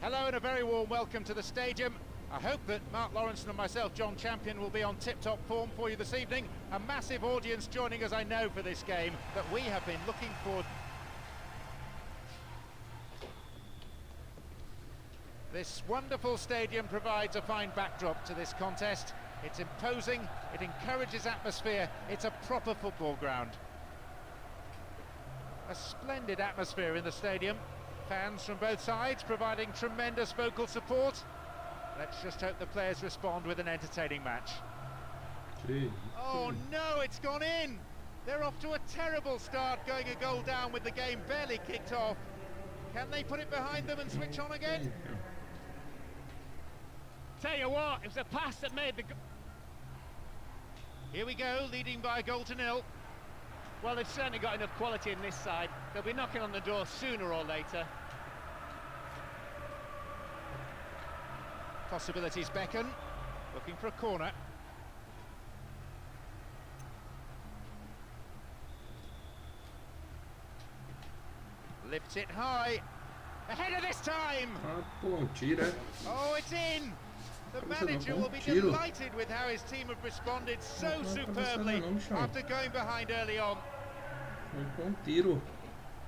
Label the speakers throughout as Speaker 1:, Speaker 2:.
Speaker 1: Hello and a very warm welcome to the stadium. I hope that Mark Lawrenson and myself, John Champion, will be on tip-top form for you this evening. A massive audience joining us, I know, for this game that we have been looking forward. This wonderful stadium provides a fine backdrop to this contest. It's imposing, it encourages atmosphere, it's a proper football ground. A splendid atmosphere in the stadium. Fans from both sides providing tremendous vocal support. Let's just hope the players respond with an entertaining match. Oh no, it's gone in! They're off to a terrible start, going a goal down with the game barely kicked off. Can they put it behind them and switch on again?
Speaker 2: Tell you what, it was a pass that made the...
Speaker 1: Here we go, leading by a goal to nil.
Speaker 2: Well, they've certainly got enough quality in this side. They'll be knocking on the door sooner or later.
Speaker 1: Possibilities beckon. Looking for a corner. Lifts it high. Ahead of this time! Oh, it's in! The manager will be delighted with how his team have responded so superbly after going behind early on.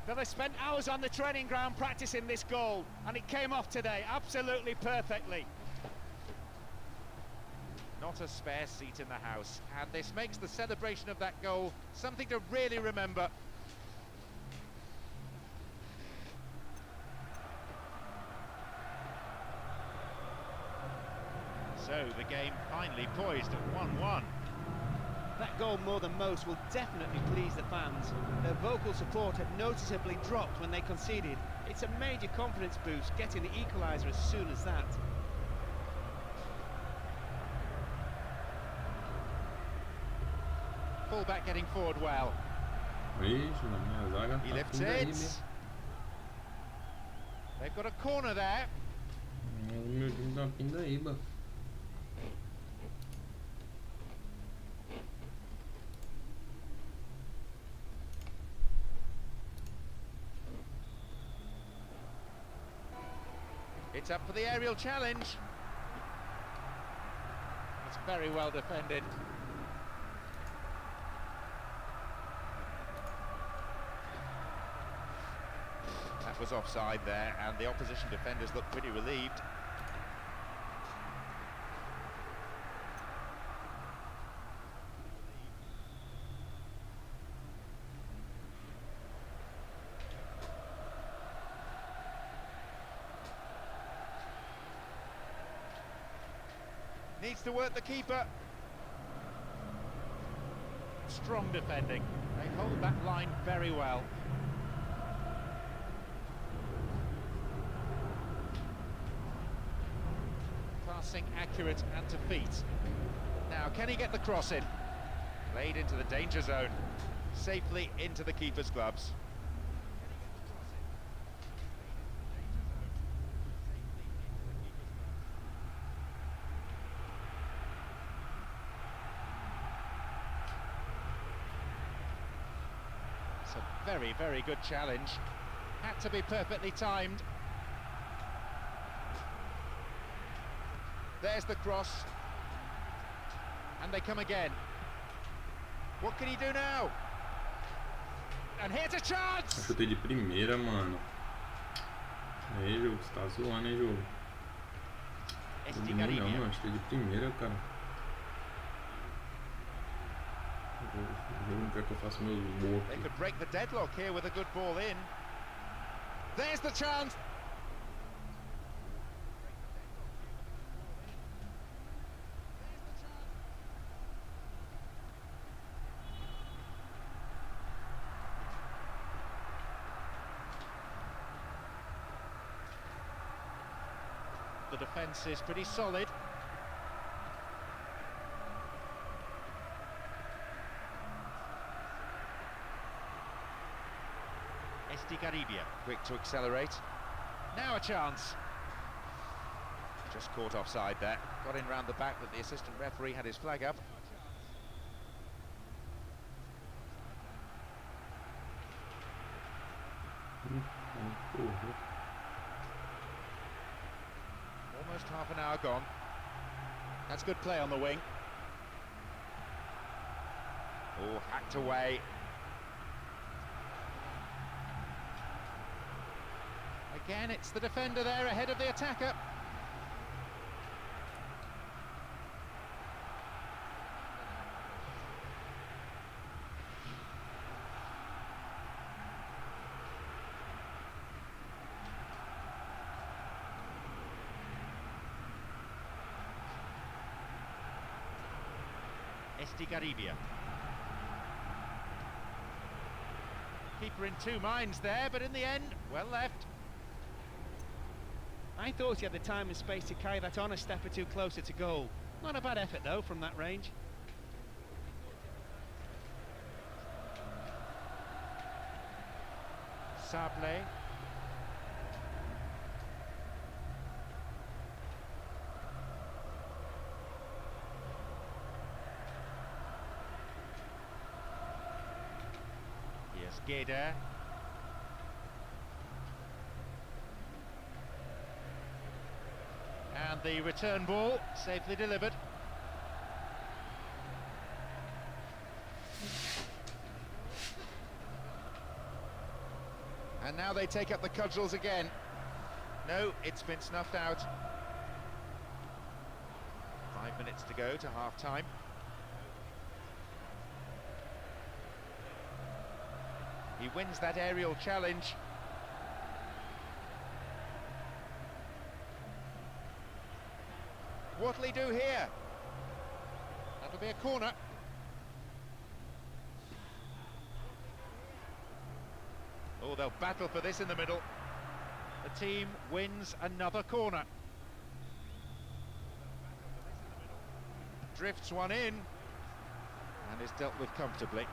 Speaker 2: But they spent hours on the training ground practicing this goal, and it came off today absolutely perfectly.
Speaker 1: Not a spare seat in the house, and this makes the celebration of that goal something to really remember. So the game finally poised at 1-1.
Speaker 2: That goal, more than most, will definitely please the fans. Their vocal support had noticeably dropped when they conceded. It's a major confidence boost getting the equaliser as soon as that.
Speaker 1: Fullback getting forward well. He lifts it. They've got a corner there. It's up for the aerial challenge. It's very well defended. That was offside there, and the opposition defenders look pretty relieved. Needs to work the keeper. Strong defending. They hold that line very well. Passing accurate and to feet. Now, can he get the cross in? Played into the danger zone. Safely into the keeper's gloves. Very, very good challenge. Had to be perfectly timed. There's the cross. And they come again. What can he do now? And here's a chance!
Speaker 3: Chutei de primeira, mano. Aí, jogo, você tá zoando, hein, jogo? Não, mano, chutei de primeira, cara.
Speaker 1: They could break the deadlock here with a good ball in. There's the chance. The defence is pretty solid. Quick to accelerate. Now a chance. Just caught offside there. Got in round the back, but the assistant referee had his flag up. First half an hour gone. That's good play on the wing. Oh, hacked away. Again, it's the defender there ahead of the attacker. Garibia. Keeper in two minds there, but in the end, well left.
Speaker 2: I thought he had the time and space to carry that on a step or two closer to goal. Not a bad effort though from that range.
Speaker 1: Sable. Geda. And the return ball safely delivered. And now they take up the cudgels again. No, it's been snuffed out. 5 minutes to go to half-time. He wins that aerial challenge. What'll he do here? That'll be a corner. Oh, they'll battle for this in the middle. The team wins another corner. Drifts one in and is dealt with comfortably.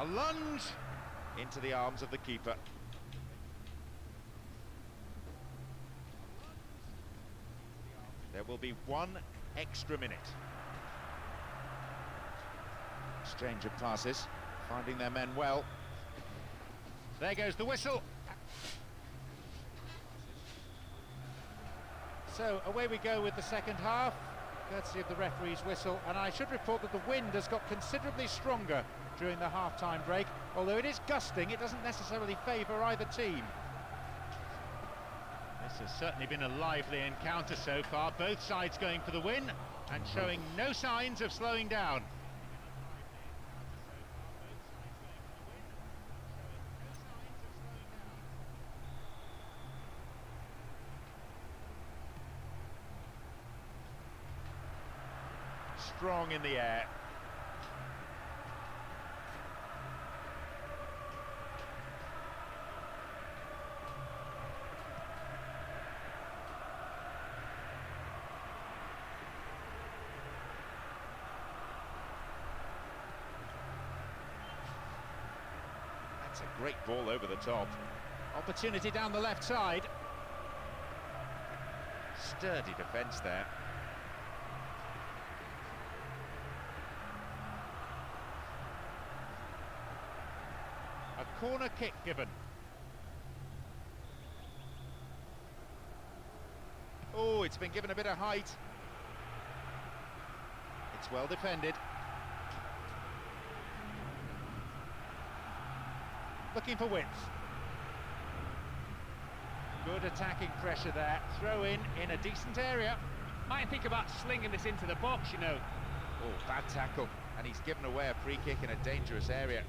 Speaker 1: A lunge into the arms of the keeper. There will be 1 extra minute. Exchange of passes, finding their men well. There goes the whistle. So away we go with the second half, courtesy of the referee's whistle, and I should report that the wind has got considerably stronger during the half-time break. Although it is gusting, it doesn't necessarily favour either team. This has certainly been a lively encounter so far, both sides going for the win and showing no signs of slowing down. Strong in the air. That's a great ball over the top. Opportunity down the left side. Sturdy defence there. A corner kick given. Oh, it's been given a bit of height. It's well defended. Looking for width. Good attacking pressure there. Throw in a decent area.
Speaker 2: Might think about slinging this into the box, you know.
Speaker 1: Oh, bad tackle. And he's given away a free kick in a dangerous area.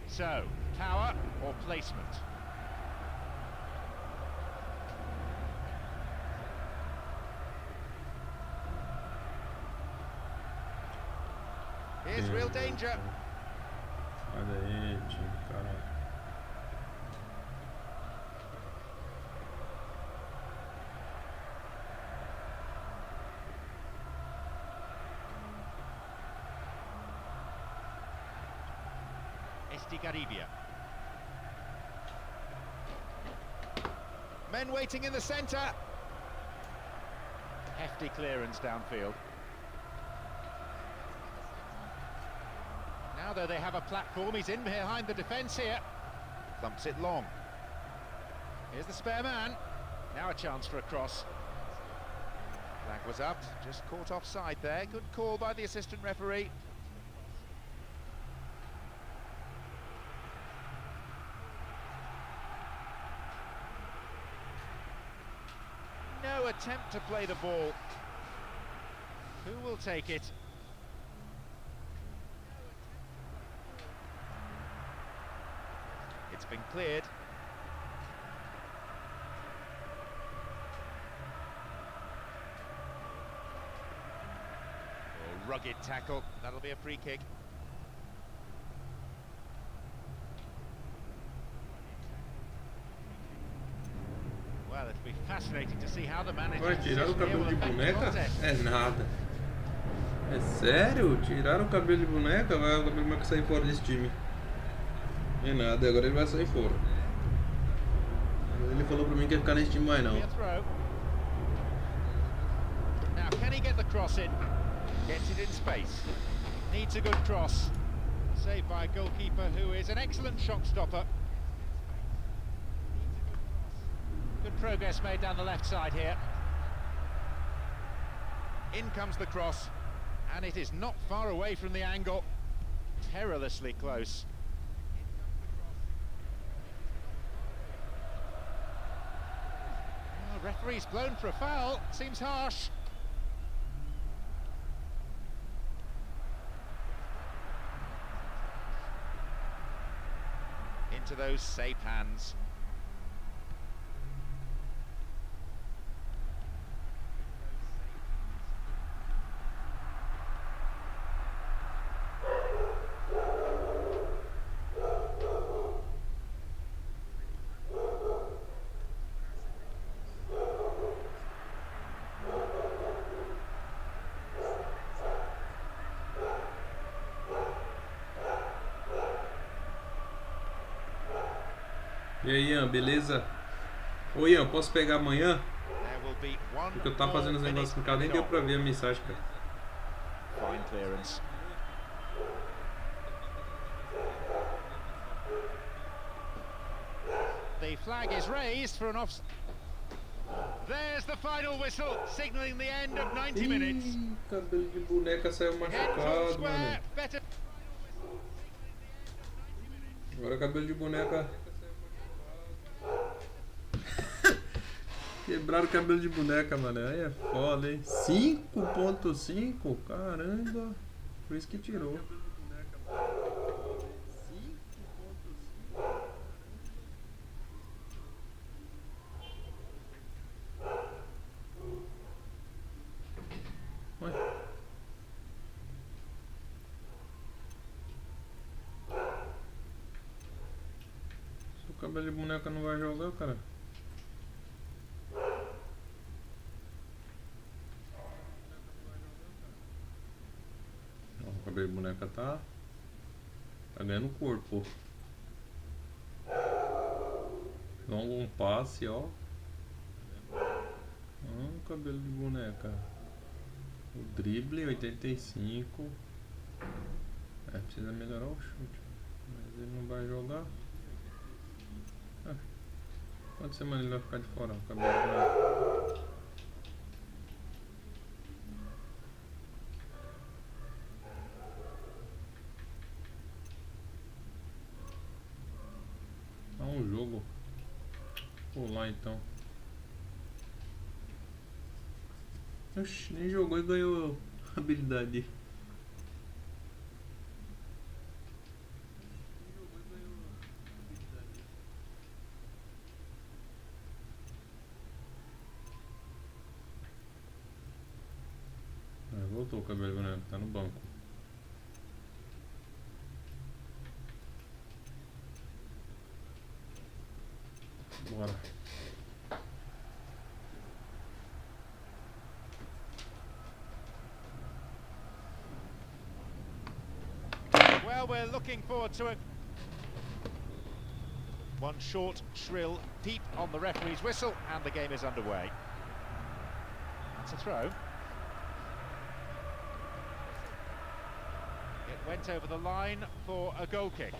Speaker 1: So, power or placement? Here's real danger.
Speaker 3: Olha aí, time, caralho.
Speaker 1: Garibia. Men waiting in the centre. Hefty clearance downfield. Now though they have a platform, he's in behind the defence here. Thumps it long. Here's the spare man. Now a chance for a cross. Flag was up, just caught offside there. Good call by the assistant referee. No attempt to play the ball. Who will take it? It's been cleared. Oh, rugged tackle. That'll be a free kick. Well, it'll be fascinating to see how the manager.
Speaker 3: Vai tirar o cabelo de boneca? É nada. É sério? Tiraram o cabelo de boneca? Vai o cabelo de boneca sair fora desse time. É nada, agora ele vai sair fora. Ele falou pra mim que ia ficar nesse time mais não.
Speaker 1: Now can he get the cross in? Gets it in space. Needs a good cross. Saved by a goalkeeper who is an excellent shot stopper. Good progress made down the left side here. In comes the cross, and it is not far away from the angle. Perilously close. Oh, referee's blown for a foul. Seems harsh. Into those safe hands.
Speaker 3: E aí, Ian, beleza? Ô Ian, posso pegar amanhã? Porque eu tava fazendo os negócios em casa, nem deu pra ver a mensagem, cara.
Speaker 1: Fine clearance. The flag is raised for an offside. There's the final whistle, signaling the end of 90 minutes.
Speaker 3: Ih, cabelo de boneca saiu machucado, mano. Agora cabelo de boneca. Quebraram o cabelo de boneca, mano. Aí é foda, hein? 5.5? Caramba. Por isso que tirou. Ué. Se o cabelo de boneca não vai jogar, cara. O cabelo de boneca tá ganhando corpo. Longo um passe, ó. Cabelo de boneca. O drible 85. Precisa melhorar o chute. Mas ele não vai jogar. Quantas semanas ele vai ficar de fora? O cabelo de boneca. Um jogo. Vou lá então. Oxi, nem jogou e ganhou habilidade. Voltou o cabelo, né? Tá no banco. Bora.
Speaker 1: Well, we're looking forward to it. One short, shrill peep on the referee's whistle, and the game is underway. That's a throw. It went over the line for a goal kick.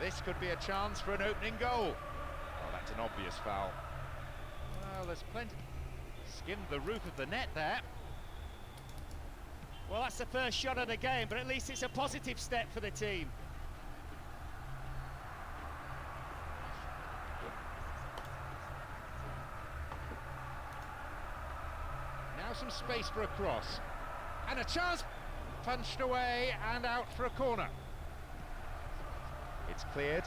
Speaker 1: This could be a chance for an opening goal. Oh, that's an obvious foul. Well, there's plenty. Skimmed the roof of the net there.
Speaker 2: Well, that's the first shot of the game, but at least it's a positive step for the team.
Speaker 1: Now some space for a cross. And a chance. Punched away and out for a corner. It's cleared.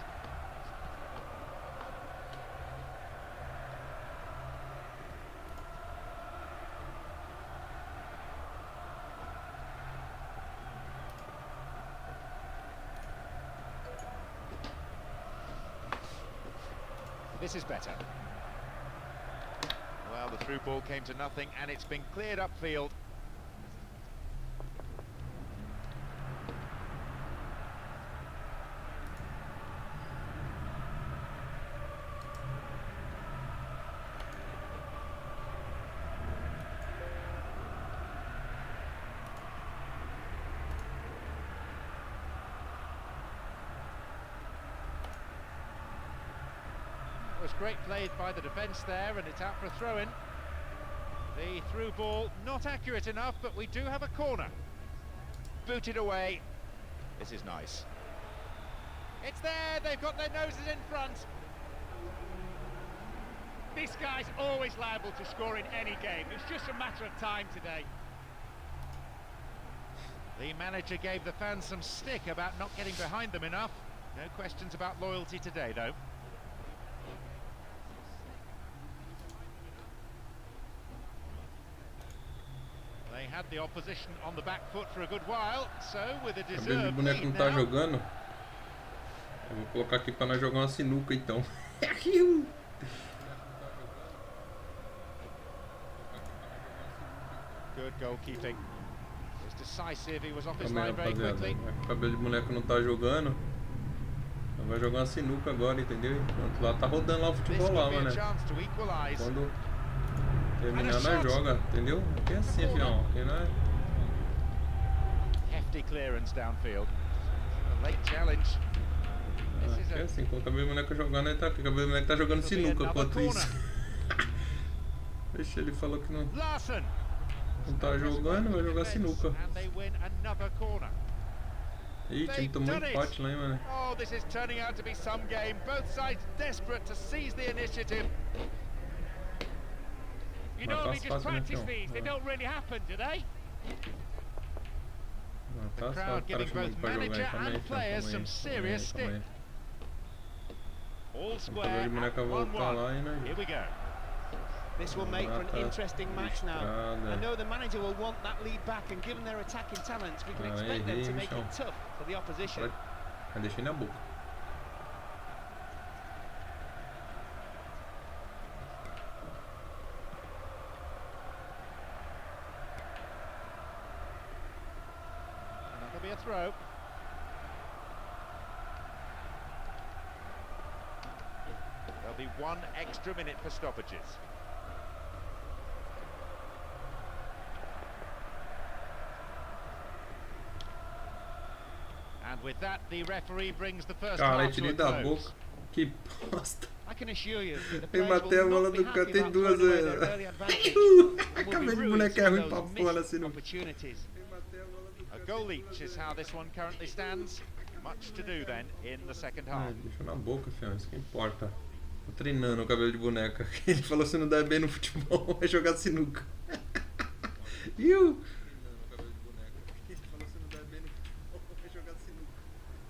Speaker 1: This is better. Well, the through ball came to nothing and it's been cleared upfield. Was great played by the defence there, and it's out for a throw-in. The through ball not accurate enough, but we do have a corner. Booted away. This is nice. It's there, they've got their noses in front.
Speaker 2: This guy's always liable to score in any game. It's just a matter of time today.
Speaker 1: The manager gave the fans some stick about not getting behind them enough. No questions about loyalty today, though. They had the opposition on the back foot for a good while, so with a deserved
Speaker 3: lead não tá jogando. Eu vou colocar aqui para nós jogar uma sinuca então.
Speaker 1: Good goalkeeping. Was decisive. He was off his line very quickly.
Speaker 3: O cabelo de boneco não tá jogando. Vai jogar uma sinuca agora, entendeu? Pronto, lá tá rodando lá o futebol lá, mano. Quando terminar nós joga, entendeu? Aqui é assim, fião. Aqui não é...
Speaker 1: Hefty clearance downfield. A late challenge.
Speaker 3: Aqui é assim, com o cabelo de boneco jogando, ele tá aqui. O cabelo de boneco tá jogando sinuca enquanto isso. Deixa, ele falou que não tá jogando, vai jogar sinuca. Ih, time tomou empate lá, hein, mano.
Speaker 1: Oh, this is turning out to be some game. Both sides desperate to seize the initiative.
Speaker 2: You know, we just practice these. They don't really happen, do they?
Speaker 1: The crowd giving both manager and players some serious stick. All square, 1-1. Here we go.
Speaker 2: This will make for an interesting match now. I know the manager will want that lead back, and given their attacking talents, we can expect them to make it tough for the opposition.
Speaker 3: Deixei na boca.
Speaker 1: And that'll be a throw. There'll be 1 extra minute for stoppages. And with that, the referee brings the first half to a close.
Speaker 3: Que bosta.
Speaker 2: I can assure you, the
Speaker 3: Vem bater a bola do canto, tem duas. Cabelo de boneco é ruim pra fora assim no.
Speaker 1: A goal each is how this one currently stands. Much to do then in the second half.
Speaker 3: Deixa na boca, fião, isso que importa. Tô treinando o cabelo de boneca. Ele falou: se não der bem no futebol, vai jogar sinuca.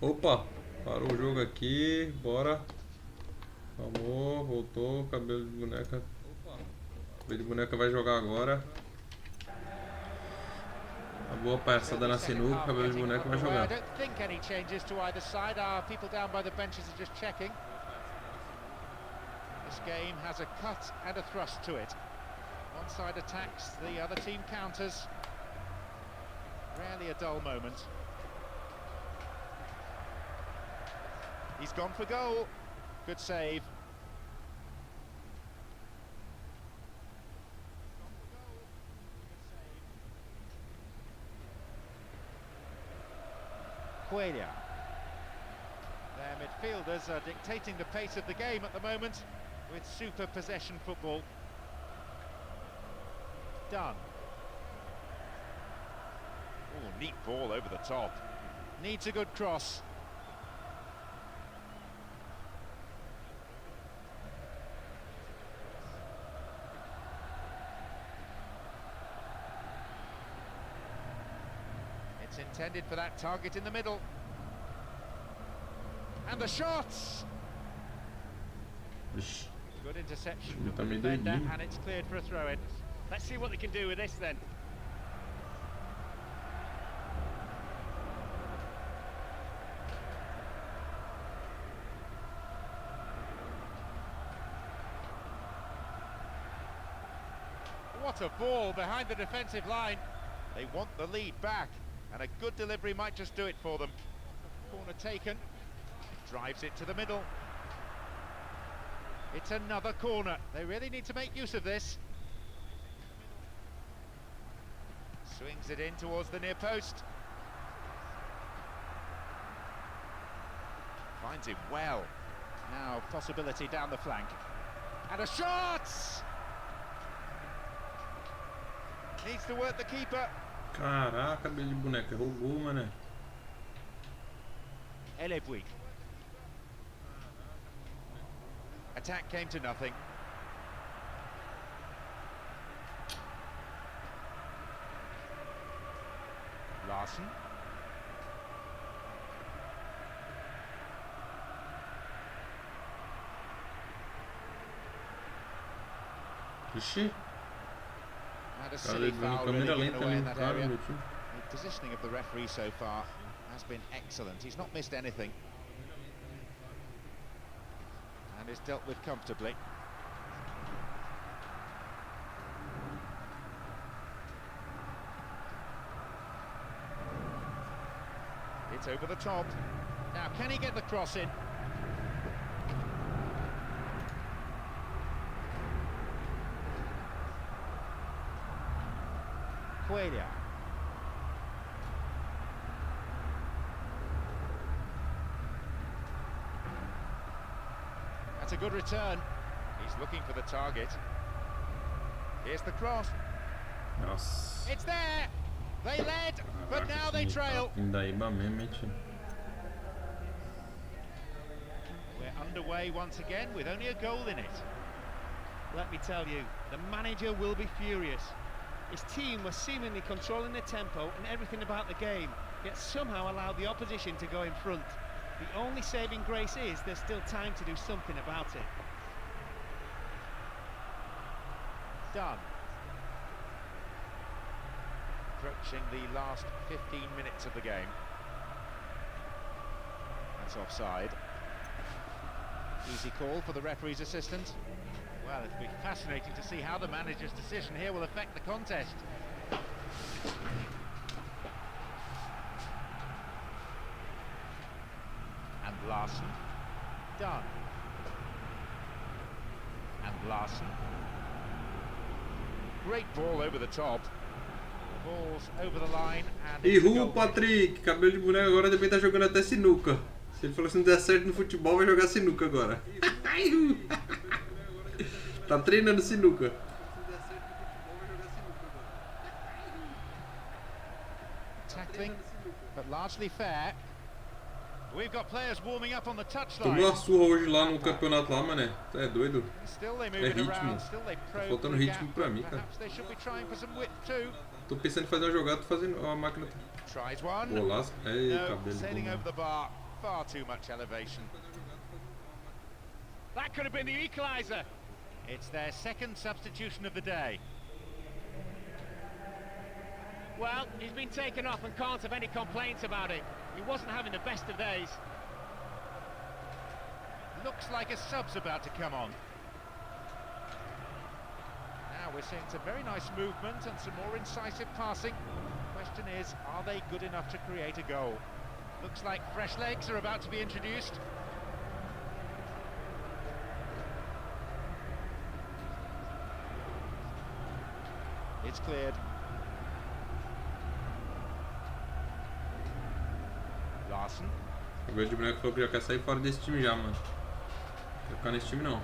Speaker 3: Opa, parou o jogo aqui, bora. Vamos, voltou, cabelo de boneca. Cabelo de boneca vai jogar agora. A boa passada na sinuca, cabelo de boneca vai jogar.
Speaker 1: This game has a cut and a thrust to it. One side attacks, the other team counters. Rarely a dull moment. He's gone for goal. Good save. Cuellar. Their Midfielders are dictating the pace of the game at the moment with super possession football. Done. Oh, neat ball over the top. Needs a good cross. It's intended for that target in the middle. And the shots! Good interception of the defender, and it's cleared for a throw-in.
Speaker 2: Let's see what they can do with this then.
Speaker 1: What a ball behind the defensive line. They want the lead back, and a good delivery might just do it for them. Corner taken. Drives it to the middle. It's another corner. They really need to make use of this. Swings it in towards the near post. Finds it well. Now possibility down the flank. And a shot! Needs to work the keeper.
Speaker 3: Caraca, cabelo de boneca, errou o gol, mané.
Speaker 1: Elebui. Attack came to nothing. Larson.
Speaker 3: Ixi.
Speaker 1: And a silly foul really given away in that area.
Speaker 3: Meu
Speaker 1: The positioning of the referee so far has been excellent. He's not missed anything. And is dealt with comfortably. It's over the top. Now, can he get the cross in? Coelho. That's a good return. He's looking for the target. Here's the cross.
Speaker 3: Nossa.
Speaker 1: It's there. They led, but now they trail.
Speaker 3: Pindaíba mesmo, hein, tio?
Speaker 1: We're underway once again with only a goal in it.
Speaker 2: Let me tell you, the manager will be furious. His team was seemingly controlling the tempo and everything about the game, yet somehow allowed the opposition to go in front. The only saving grace is there's still time to do something about it.
Speaker 1: Done. Approaching the last 15 minutes of the game. That's offside. Easy call for the referee's assistant. Well, it'll be fascinating to see how the manager's decision here will affect the contest. And Larson. Done. And Larson. Great ball over the top. Balls over the line and
Speaker 3: Errou, Patrick! Cabelo de boneco agora também tá jogando até sinuca. Se ele falou que não der certo no futebol, vai jogar sinuca agora. Tá treinando sinuca.
Speaker 1: Tackling, but largely fair. We've got players warming up on the touchline.
Speaker 3: Tomou uma surra hoje lá no campeonato lá, mané. Tá é doido.
Speaker 1: Still they
Speaker 3: É
Speaker 1: move it
Speaker 3: ritmo.
Speaker 1: around, still they
Speaker 3: Tá
Speaker 1: probe
Speaker 3: faltando
Speaker 1: the
Speaker 3: ritmo
Speaker 1: gap,
Speaker 3: pra mim, cara.
Speaker 1: perhaps they should be trying for some width too.
Speaker 3: Tô pensando em fazer uma jogada, tô fazendo a máquina.
Speaker 1: Tries one.
Speaker 3: Golaço. Ei,
Speaker 1: No,
Speaker 3: cabelo de
Speaker 1: sailing
Speaker 3: boneco.
Speaker 1: over the bar. Far too much elevation.
Speaker 2: That could have been the equaliser.
Speaker 1: It's their second substitution of the day.
Speaker 2: Well, he's been taken off and can't have any complaints about it. He wasn't having the best of days.
Speaker 1: Looks like a sub's about to come on. Now we're seeing some very nice movement and some more incisive passing. Question is, are they good enough to create a goal? Looks like fresh legs are about to be introduced. It's cleared. Larson.
Speaker 3: O verde boneco falou que já quer sair fora desse time já, mano. Não quer ficar nesse time não.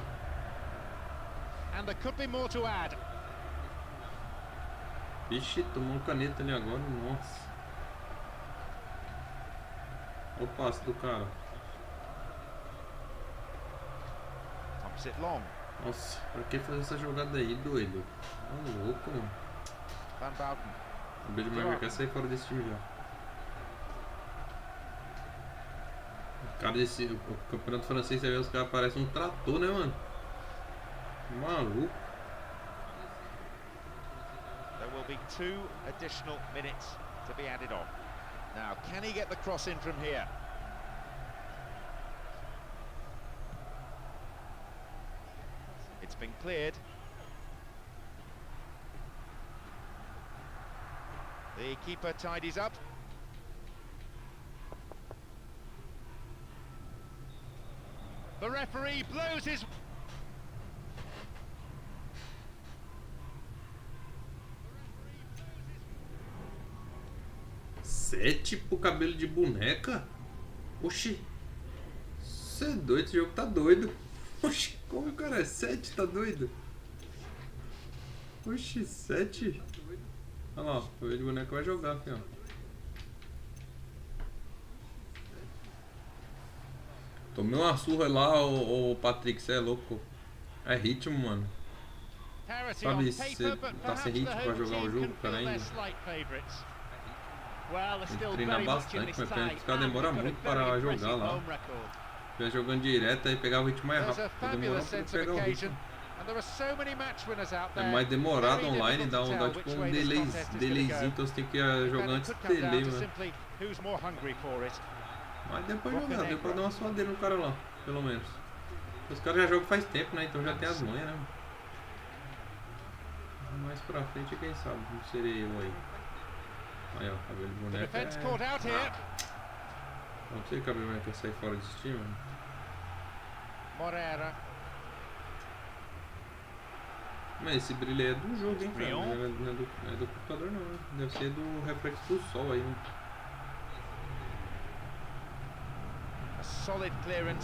Speaker 1: And there could be more to add.
Speaker 3: Vixe, tomou um caneta ali agora, nossa. Olha o passe do cara.
Speaker 1: Pumps it long.
Speaker 3: Nossa, pra que fazer essa jogada aí, doido? Tá louco, mano.
Speaker 1: Van Bouten.
Speaker 3: O verde boneco já quer sair fora desse time já. Cara, o campeonato francês, você vê, os caras parecem um trator, né, mano? Maluco.
Speaker 1: There will be 2 additional minutes to be added on. Now, can he get the cross in from here? It's been cleared. The keeper tidies up. The referee blows his...
Speaker 3: 7 pro cabelo de boneca? Oxi. Você é doido, esse jogo tá doido. Oxi, como o cara é 7? Tá doido? Oxi, 7? Olha lá, o cabelo de boneca vai jogar, filho. Tomei uma surra lá, o Patrick, você é louco. É ritmo, mano. Sabe se você tá sem ritmo pra jogar o jogo, cara, ainda? Tem que treinar bastante, mas pena que os caras demoram muito para jogar lá. Se estiver jogando direto, aí pegar o ritmo mais rápido. Tá demorando pra pegar o ritmo. É mais demorado online, dá tipo um delayzinho que você tem que jogar antes do delay, mano. Mas deu pra jogar, deu pra dar uma suadeira no cara lá, pelo menos. Os caras já jogam faz tempo, né? Então já tem as manhas, né? Mais pra frente, quem sabe, não serei eu aí. Aí ó, cabelo de boneca Não sei, cabelo de boneca quer sair fora desse time, mano.
Speaker 1: Moreira.
Speaker 3: Mas esse brilho aí é do jogo, hein, cara? Não é do computador não, né? Deve ser do reflexo do sol aí, né?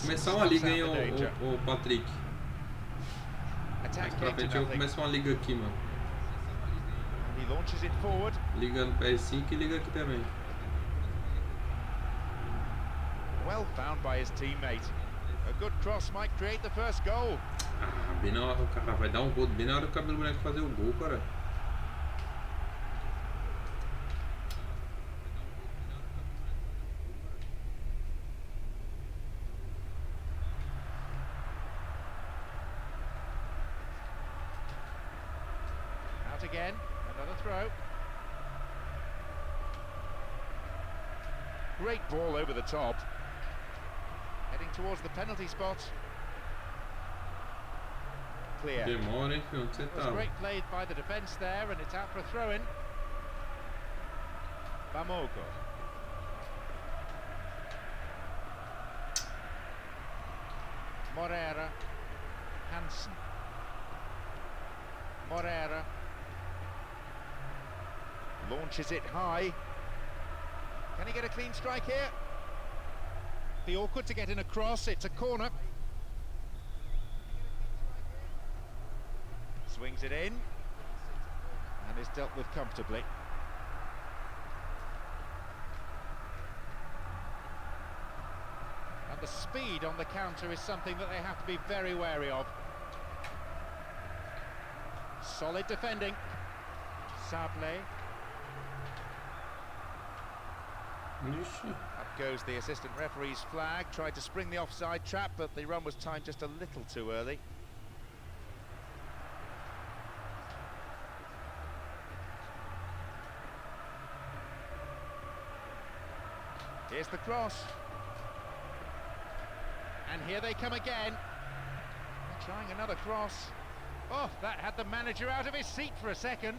Speaker 3: Começar uma liga, hein, o Patrick. Mais pra frente eu vou começar uma liga aqui, mano. Liga no PS5 e liga aqui também.
Speaker 1: Well found by his teammate. A good cross might create the first goal.
Speaker 3: Ah, bem na hora, o cara vai dar um gol bem na hora do cabelo boneco fazer o gol, cara.
Speaker 1: Out again, another throw. Great ball over the top. Heading towards the penalty spot. Clear.
Speaker 3: Demora, hein, filho? Onde você tá?
Speaker 1: Great played by the defence there, and it's out for a throw-in. Bamogo. Moreira. Hansen. Moreira. Launches it high. Can he get a clean strike here? Be awkward to get in a cross. It's a corner. Swings it in and is dealt with comfortably. And the speed on the counter is something that they have to be very wary of. Solid defending. Sable. Up goes the assistant referee's flag. Tried to spring the offside trap, but the run was timed just a little too early. Here's the cross. And here they come again. They're trying another cross. Oh, that had the manager out of his seat for a second.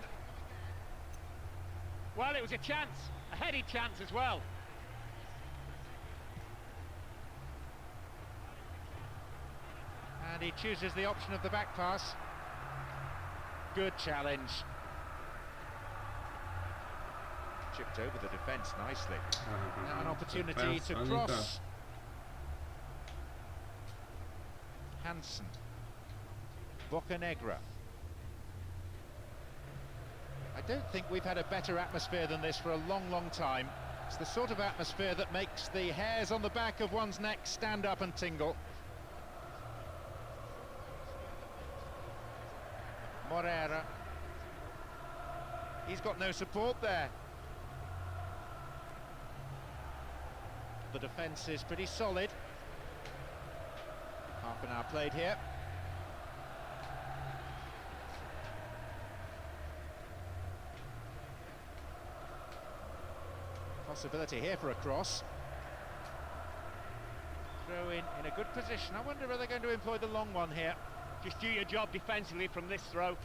Speaker 2: Well, it was a chance, a heady chance as well.
Speaker 1: And he chooses the option of the back pass. Good challenge. Chipped over the defence nicely. Now an opportunity to cross. Hansen. Bocanegra. I don't think we've had a better atmosphere than this for a long, long time. It's the sort of atmosphere that makes the hairs on the back of one's neck stand up and tingle. Morera. He's got no support there. The defence is pretty solid. Half an hour played here. Possibility here for a cross. Throw in a good position. I wonder whether they're going to employ the long one here.
Speaker 2: Just do your job defensively from this throw.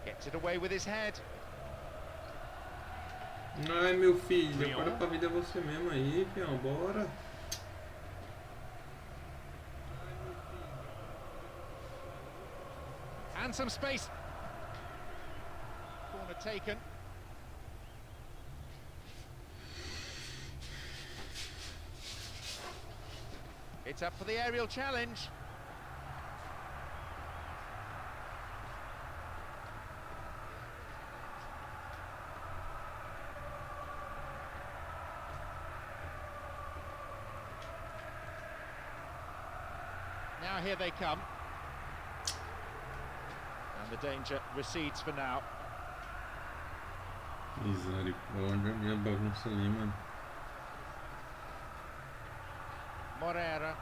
Speaker 1: Gets it away with his head.
Speaker 3: Ai, meu filho, acorda pra vida é você mesmo aí, fião, bora.
Speaker 1: And some space. Corner taken. It's up for the aerial challenge. Now here they come. And the danger recedes for now.
Speaker 3: Misericórdia, minha bagunça ali, mano.
Speaker 1: Morera.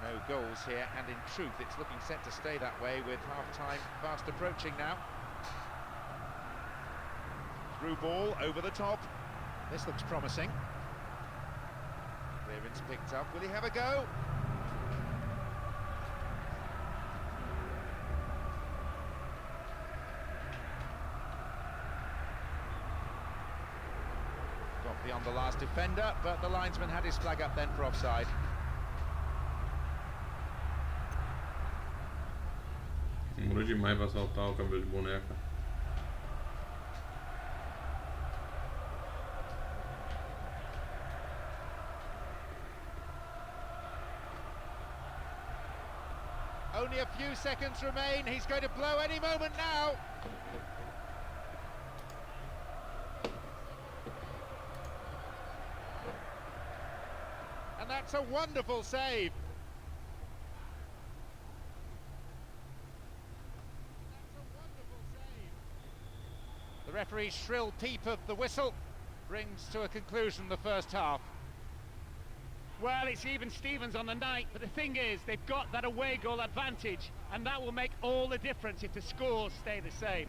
Speaker 1: No goals here, and in truth it's looking set to stay that way with half-time fast approaching now. Through ball over the top. This looks promising. Clearance picked up. Will he have a go? Got beyond the last defender, but the linesman had his flag up then for offside.
Speaker 3: Demorou demais pra saltar o cabelo de boneca.
Speaker 1: Only a few seconds remain. He's going to blow any moment now. And that's a wonderful save. The referee's shrill peep of the whistle brings to a conclusion the first half.
Speaker 2: Well, it's even Stevens on the night, but the thing is, they've got that away goal advantage, and that will make all the difference if the scores stay the same.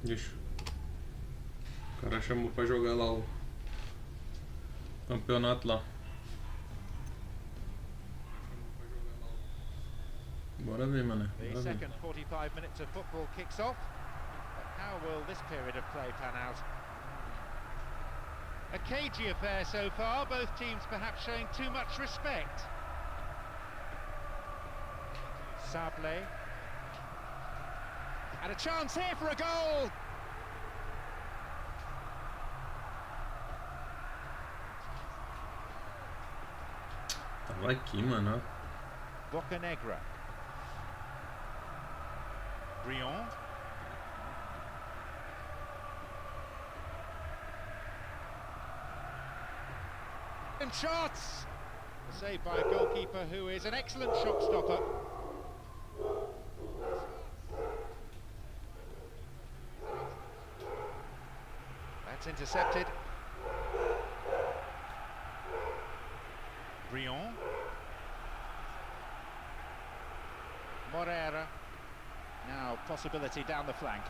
Speaker 3: Ixi. O cara chamou pra jogar lá o campeonato lá. Bora ver, mano.
Speaker 1: The second 45 minutes of football kicks off. But how will this period of play pan out? A cagey affair so far, both teams perhaps showing too much respect. Sable. And a chance here for a goal!
Speaker 3: Tava aqui, mano.
Speaker 1: Bocanegra. Briand. And shots! Saved by a goalkeeper who is an excellent shot stopper. That's intercepted. Briand. Morera. Now possibility down the flank.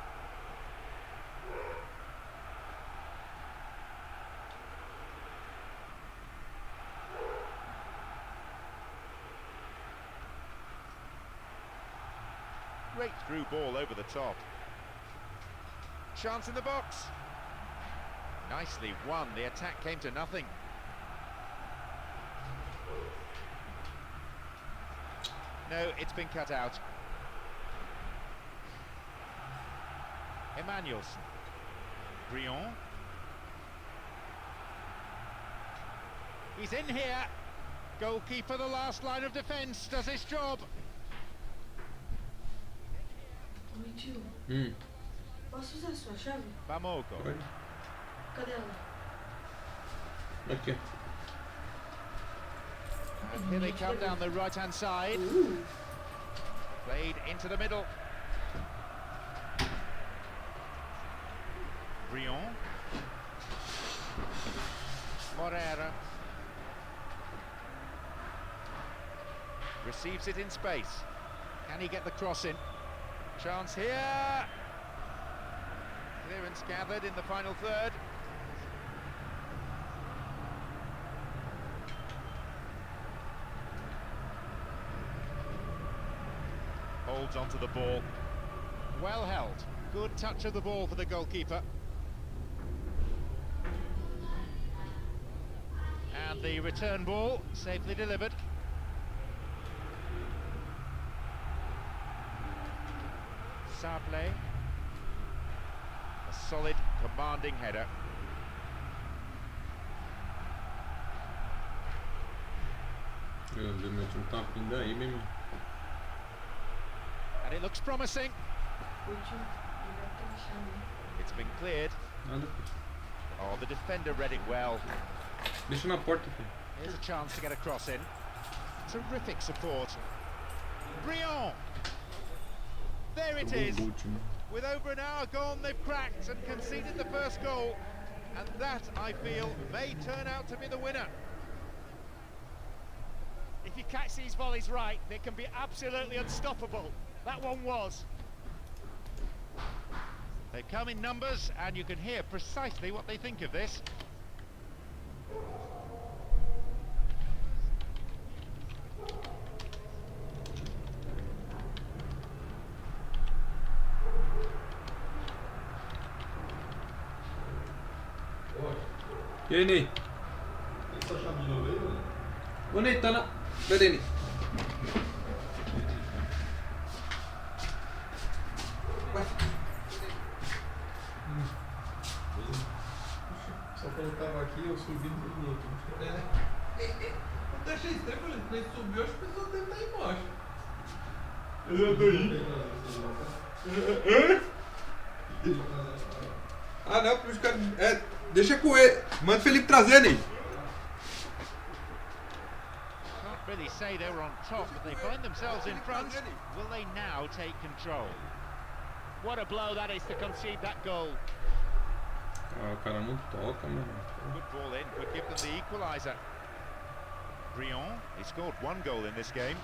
Speaker 1: Straight through ball over the top. Chance in the box. Nicely won. The attack came to nothing. No, it's been cut out. Emmanuelson. Briand. He's in here. Goalkeeper, the last line of defence, does his job.
Speaker 4: Posso usar sua chave?
Speaker 1: Bamogo.
Speaker 4: Cadê ela?
Speaker 3: Aqui.
Speaker 1: And here they come down the right-hand side. Played into the middle. Briand. Moreira. Receives it in space. Can he get the cross in? Chance here. Clearance gathered in the final third. Holds onto the ball. Well held. Good touch of the ball for the goalkeeper. And the return ball safely delivered. Sablé. A solid, commanding header.
Speaker 3: Eu meti um tapinho daí, meu irmão.
Speaker 1: And it looks promising. It's been cleared.
Speaker 3: Nada.
Speaker 1: Oh, the defender read it well.
Speaker 3: Deixa na porta, filho.
Speaker 1: Here's a chance to get a cross in. Terrific support. Briand. There it is. With over an hour gone, they've cracked and conceded the first goal. And that, I feel, may turn out to be the winner.
Speaker 2: If you catch these volleys right, they can be absolutely unstoppable. That one was.
Speaker 1: They've come in numbers, and you can hear precisely what they think of this.
Speaker 3: E aí, Ney?
Speaker 5: Essa chave de novo aí, mano?
Speaker 3: Ô, Ney, tá na... Pera aí, Ney.
Speaker 5: Só quando tava aqui, eu subi no outro. Eu deixei estranho, falei, quando ele subiu, acho que a pessoa deve estar aí embaixo. Ele
Speaker 3: Ah, não, porque os caras... deixa com ele. Manda o Felipe trazer, Ney.
Speaker 1: Can't really say they were on top, but they find themselves in front. Will they now take control?
Speaker 2: What a blow that is to concede that goal.
Speaker 3: Ah, o cara não toca, mano.
Speaker 1: Good ball in, could give them the equaliser. Briand, he scored one goal in this game.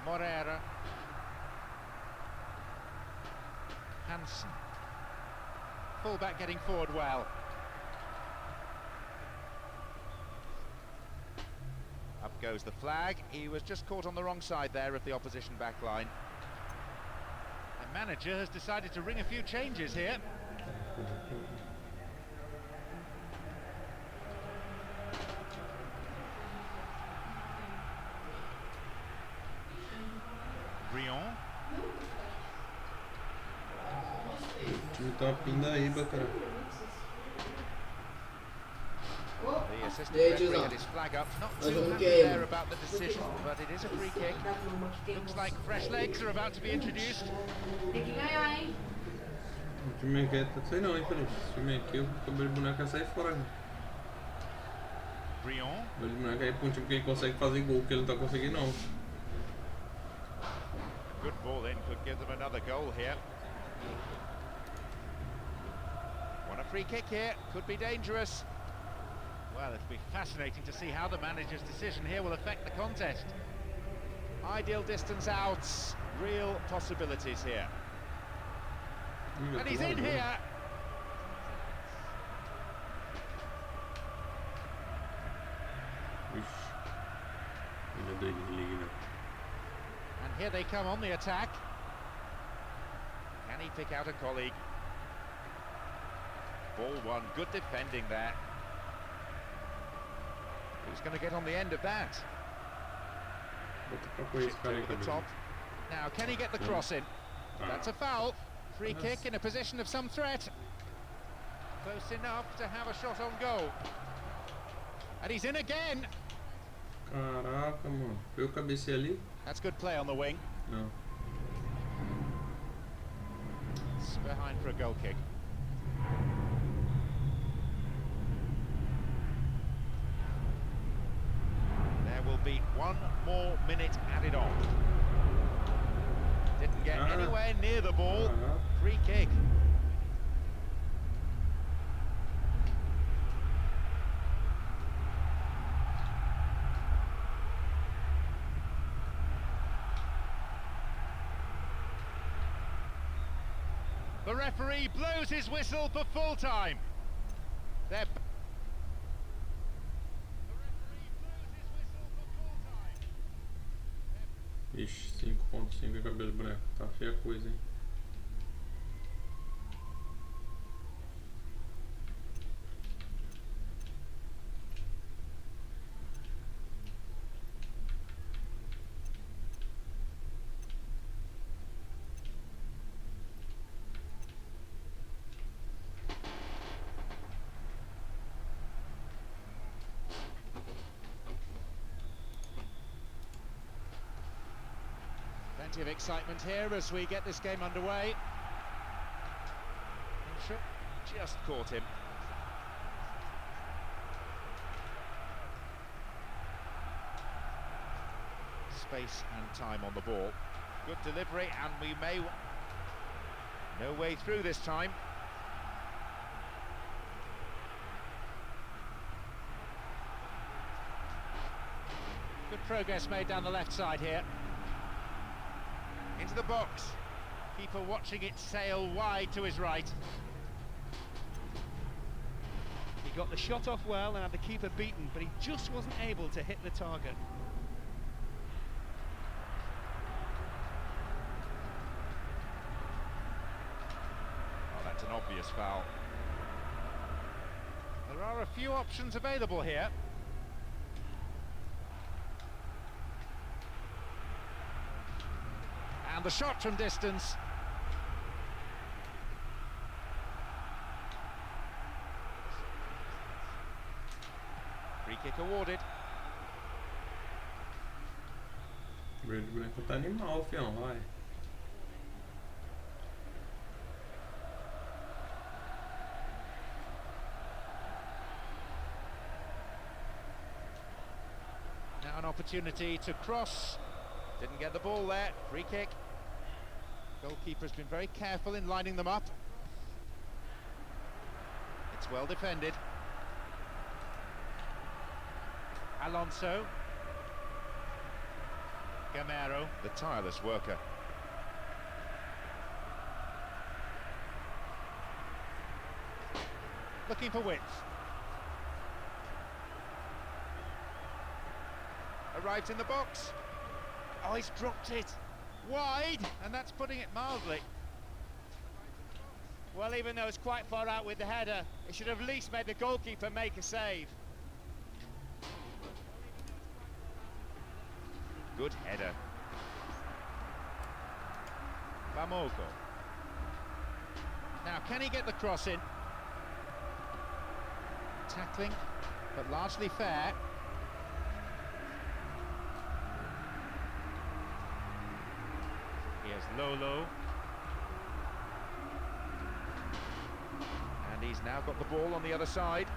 Speaker 1: Moreira. Hansen. Fullback getting forward well. Up goes the flag. He was just caught on the wrong side there of the opposition back line. The manager has decided to ring a few changes here. Briand.
Speaker 3: O time tá uma pindaíba, cara.
Speaker 1: The assistant referee had his flag up. Not too happy there about the decision, but it is a free kick. Looks like fresh legs are about to be introduced.
Speaker 4: Tem que ganhar, hein?
Speaker 3: O time aqui, sei não, hein, Felipe. Esse time aqui, o cabelo de boneco é sair fora, né?
Speaker 1: Briand.
Speaker 3: O cabelo de boneco aí pra um time que ele consegue fazer gol, que ele não tá conseguindo, não.
Speaker 1: Good ball in, could give them another goal here. Want a free kick here, could be dangerous. Well, it'll be fascinating to see how the manager's decision here will affect the contest. Ideal distance outs, real possibilities here. And he's in here.
Speaker 3: Liga.
Speaker 1: And here they come on the attack. Can he pick out a colleague? Ball one, good defending there. Who's going to get on the end of that? Chipped over the top. Now, can he get the cross in? That's a foul. Free kick in a position of some threat. Close enough to have a shot on goal. And he's in again.
Speaker 3: Caraca, mano. Eu cabecei ali?
Speaker 1: That's good play on the wing.
Speaker 3: Não.
Speaker 1: It's behind for a goal kick. There will be 1 more minute added on. Didn't get anywhere near the ball. Free kick. The referee blows his whistle for full time. They're
Speaker 3: Ixi, 5.5 é cabelo branco. Tá feia a coisa, hein?
Speaker 1: Plenty of excitement here as we get this game underway. Just caught him. Space and time on the ball. Good delivery, and we may... No way through this time. Good progress made down the left side here. Into the box. Keeper watching it sail wide to his right.
Speaker 2: He got the shot off well and had the keeper beaten, but he just wasn't able to hit the target.
Speaker 1: Oh, that's an obvious foul. There are a few options available here. And the shot from distance. Free kick awarded.
Speaker 3: Verde branco tá animal, fião, vai.
Speaker 1: Now an opportunity to cross. Didn't get the ball there. Free kick. Goalkeeper's been very careful in lining them up. It's well defended. Alonso. Gamero, the tireless worker. Looking for width. Arrives in the box. Oh, he's dropped it. Wide, and that's putting it mildly.
Speaker 2: Well, even though it's quite far out with the header, it should have at least made the goalkeeper make a save.
Speaker 1: Good header. Vamogo. Now, can he get the cross in? Tackling, but largely fair. Here's Lolo. And he's now got the ball on the other side.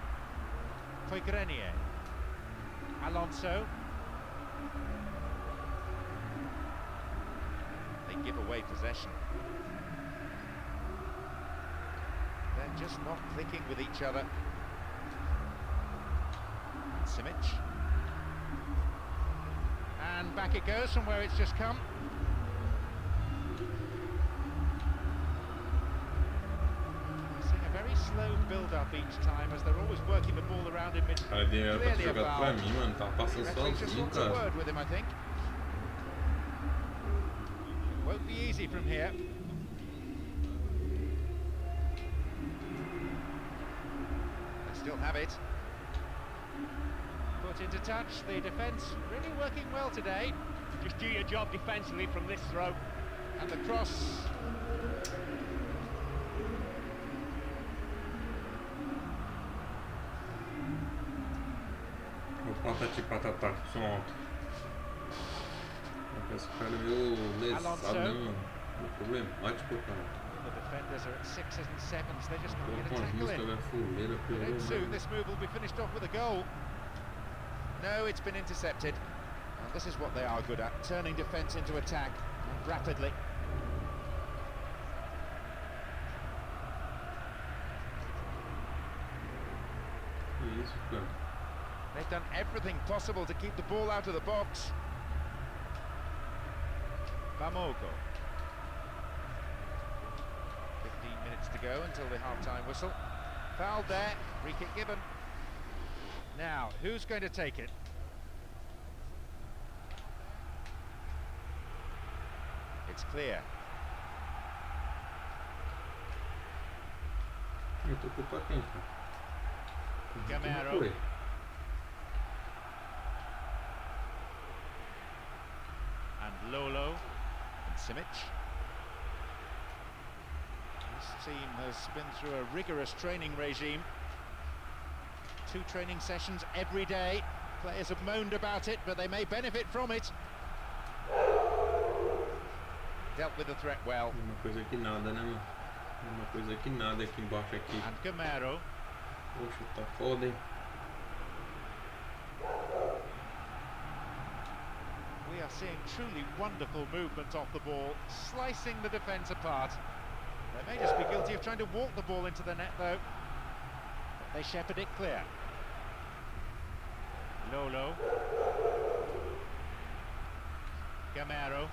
Speaker 1: Grenier. Alonso. They give away possession. They're just not clicking with each other. Simic. And back it goes from where it's just come. Seeing a very slow build build-up each time as they're always working the ball around in mid.
Speaker 3: Cara, ele era pra ter
Speaker 1: Clearly a
Speaker 3: jogado pra
Speaker 1: foul.
Speaker 3: mim, mano. Tava passando
Speaker 1: Referee just
Speaker 3: sozinho,
Speaker 1: wants a
Speaker 3: cara.
Speaker 1: word with him, I think. Won't be easy from here. They still have it. Put into touch, the defence really working well today.
Speaker 2: Just do your job defensively from this throw.
Speaker 1: And the cross.
Speaker 3: O patati patatá que som alto. Esse cara é meio lesado, né, mano? O problemático, cara.
Speaker 1: The defenders are at 6s and 7s, they just can't
Speaker 3: Coloca
Speaker 1: get a
Speaker 3: umas
Speaker 1: tackle
Speaker 3: músicas,
Speaker 1: in.
Speaker 3: velho, fuleira,
Speaker 1: But
Speaker 3: piorou,
Speaker 1: soon
Speaker 3: mano.
Speaker 1: this move will be finished off with a goal. No, it's been intercepted. And this is what they are good at, turning defence into attack, and rapidly.
Speaker 3: Que isso, cara.
Speaker 1: They've done everything possible to keep the ball out of the box. Bamogo. 15 minutes to go until the half-time whistle. Fouled there, free kick given. Now, who's going to take it? It's clear.
Speaker 3: Eu tô culpa quem, cara?
Speaker 1: Gamero.
Speaker 3: Foi.
Speaker 1: And Lolo and Simic. This team has been through a rigorous training regime. 2 training sessions every day. Players have moaned about it, but they may benefit from it. Dealt with the threat well.
Speaker 3: Uma coisa que nada, né, mano? Uma coisa que nada aqui embaixo aqui.
Speaker 1: And Gamero.
Speaker 3: Poxa, tá foda, hein?
Speaker 1: We are seeing truly wonderful movement off the ball, slicing the defence apart. They may just be guilty of trying to walk the ball into the net, though. But they shepherd it clear. Lolo. Gamero.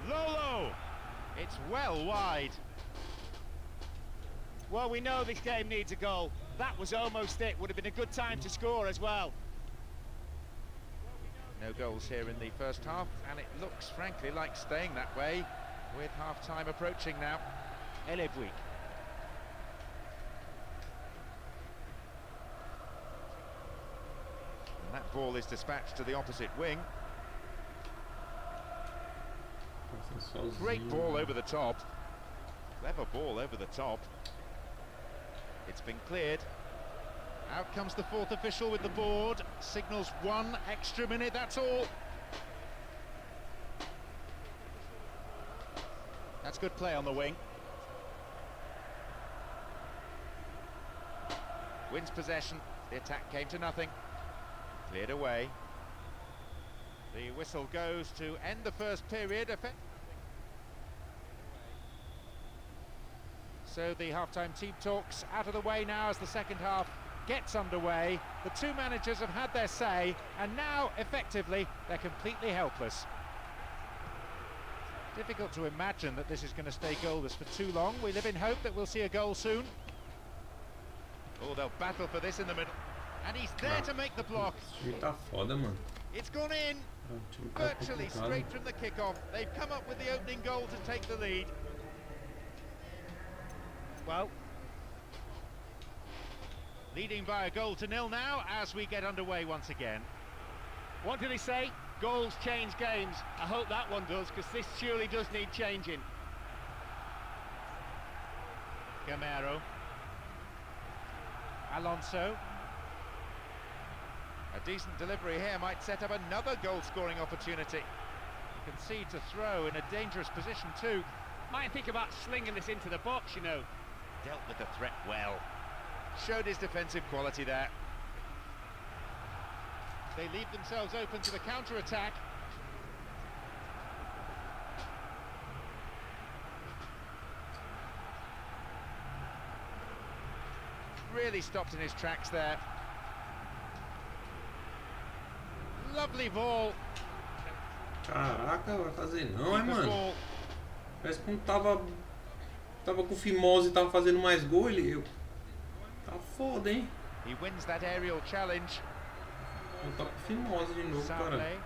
Speaker 1: Lolo! It's well wide.
Speaker 2: Well, we know this game needs a goal. That was almost it. Would have been a good time to score as well.
Speaker 1: No goals here in the first half, and it looks, frankly, like staying that way with half-time approaching now. Elevui. And that ball is dispatched to the opposite wing.
Speaker 3: Passando sozinho.
Speaker 1: Great ball over the top. Clever ball over the top. It's been cleared. Out comes the 4th official with the board. Signals 1 extra minute, that's all. That's good play on the wing. Wins possession. The attack came to nothing. Cleared away. The whistle goes to end the first period. So the half-time team talks out of the way now as the second half gets underway. The 2 managers have had their say, and now, effectively, they're completely helpless. Difficult to imagine that this is going to stay goalless for too long. We live in hope that we'll see a goal soon. Oh, they'll battle for this in the middle. And he's there to make the block.
Speaker 3: Esse time tá foda, mano.
Speaker 1: It's gone in,
Speaker 3: O time tá
Speaker 1: virtually
Speaker 3: complicado.
Speaker 1: straight from the kick-off. They've come up with the opening goal to take the lead.
Speaker 2: Well,
Speaker 1: Leading by a goal to 0 now as we get underway once again.
Speaker 2: what do they say? Goals change games. I hope that one does, because this surely does need changing.
Speaker 1: Gamero. Alonso. A decent delivery here might set up another goal-scoring opportunity. Concede to throw in a dangerous position too.
Speaker 2: Might think about slinging this into the box, you know.
Speaker 1: Dealt with the threat well. Showed his defensive quality there. They leave themselves open to the counter-attack. Really stopped in his tracks there. Lovely ball.
Speaker 3: Caraca, vai fazer não, hein,
Speaker 1: Keeper's
Speaker 3: mano?
Speaker 1: ball.
Speaker 3: Parece que não tava Tava com o Fimose e tava fazendo mais gol, ele... Tá foda, hein?
Speaker 1: He wins that aerial challenge.
Speaker 3: Vou voltar pro Fimose de novo, cara.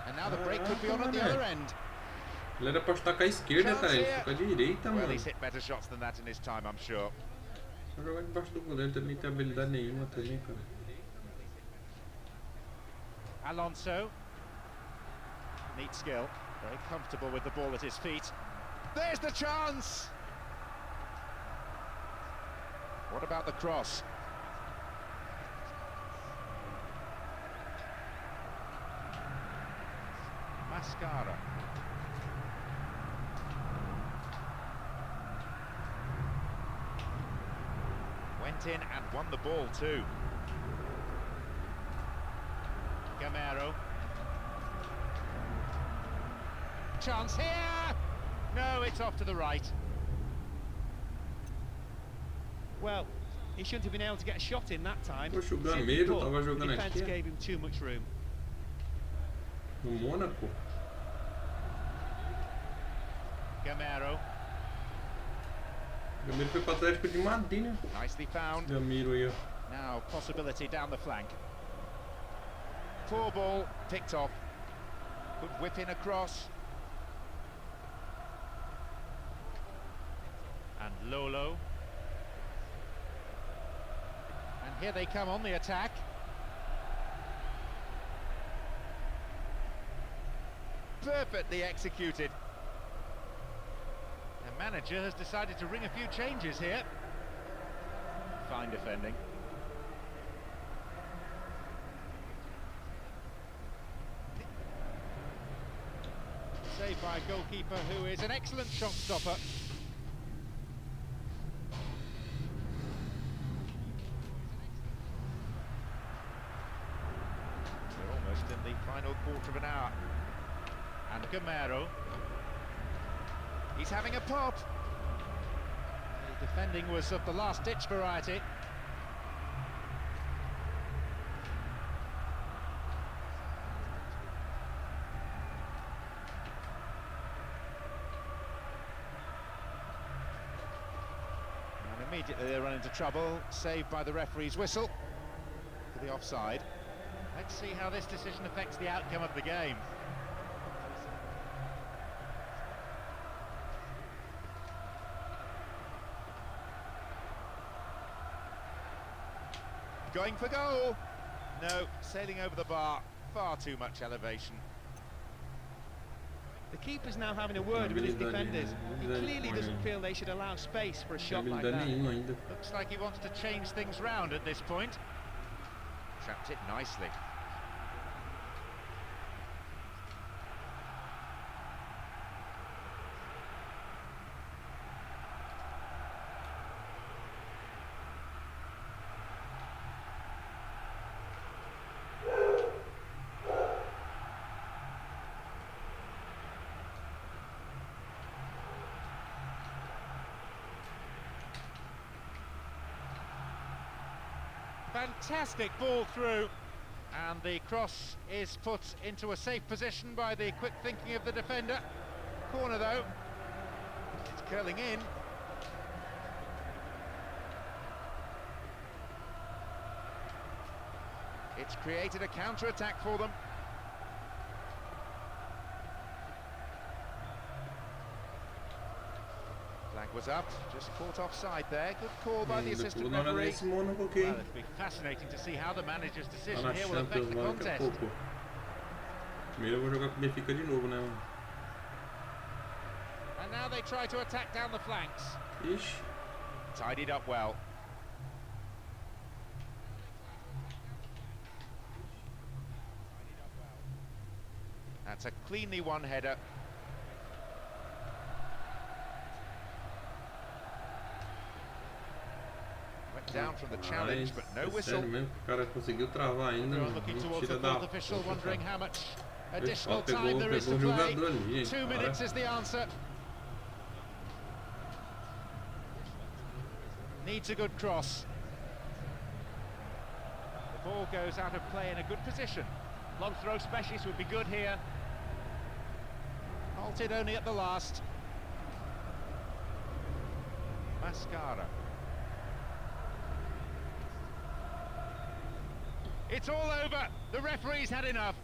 Speaker 1: And now the break could be on at the other end.
Speaker 3: Ele era pra chutar com a esquerda, cara. Ele fica à direita,
Speaker 1: Well,
Speaker 3: mano.
Speaker 1: he's hit better shots than that in his time, I'm sure.
Speaker 3: Só jogar debaixo do goleiro também tem habilidade nenhuma também, cara.
Speaker 1: Alonso. Neat skill. Very comfortable with the ball at his feet. There's the chance! What about the cross? Mascara. Went in and won the ball too. Gamero. Chance here! No, it's off to the right.
Speaker 2: Well, he shouldn't have been able to get a shot in that time.
Speaker 3: Poxa, o Gamero tava jogando
Speaker 2: The defense
Speaker 3: aqui.
Speaker 2: gave him too much room.
Speaker 3: No Mônaco.
Speaker 1: Gamero.
Speaker 3: O Gamero foi pro Atlético de Madrid, né?
Speaker 1: Nicely found.
Speaker 3: Gamero aí, ó.
Speaker 1: Now possibility down the flank. Poor ball picked off. Could whip in across. And Lolo. And here they come on the attack. Perfectly executed. The manager has decided to ring a few changes here. Fine defending. Saved by a goalkeeper who is an excellent shot stopper. We're almost in the final quarter of an hour. And Gamero. He's having a pop. The defending was of the last-ditch variety. And immediately they run into trouble, saved by the referee's whistle for the offside. Let's see how this decision affects the outcome of the game. Going for goal. No, sailing over the bar. Far too much elevation.
Speaker 2: The keeper's now having a word with his defenders. He clearly doesn't feel they should allow space for a shot like that.
Speaker 1: Looks like he wants to change things round at this point. Trapped it nicely. Fantastic ball through, and the cross is put into a safe position by the quick thinking of the defender. Corner though, it's curling in. It's created a counter-attack for them. Flag was up, just caught offside there. Good call by the assistant referee. Well, it'll be fascinating to see how the manager's decision here will affect the contest.
Speaker 3: Primeiro eu vou jogar com o Benfica de novo, né?
Speaker 1: And now they try to attack down the flanks.
Speaker 3: Ixi.
Speaker 1: Tidied up well. That's a cleanly won header. Went down from the challenge, but no whistle.
Speaker 3: Sério mesmo, o cara conseguiu travar ainda.
Speaker 1: Looking towards the fourth official, wondering how much additional
Speaker 3: Pegou,
Speaker 1: time there is to
Speaker 3: pegou o
Speaker 1: play.
Speaker 3: jogador ali,
Speaker 1: 2 minutes is the answer. Needs a good cross. The ball goes out of play in a good position.
Speaker 2: Long throw specialist would be good here.
Speaker 1: Halted only at the last. Mascara. It's all over. The referee's had enough.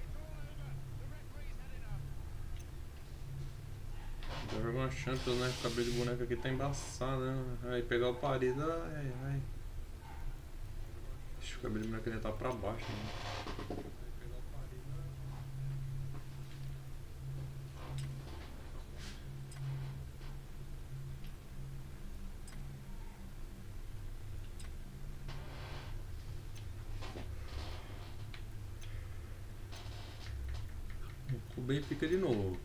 Speaker 1: It's all over. The referee's had enough.
Speaker 3: Vai jogar uma Champions, né? O cabelo de boneco aqui tá embaçado, né? Aí pegar o Paris, ai, ai. Ixi, o cabelo de boneco ainda tá pra baixo, né? O Benfica de novo.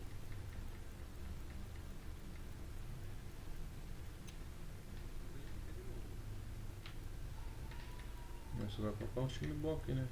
Speaker 3: Mas você vai colocar um time bom aqui, né?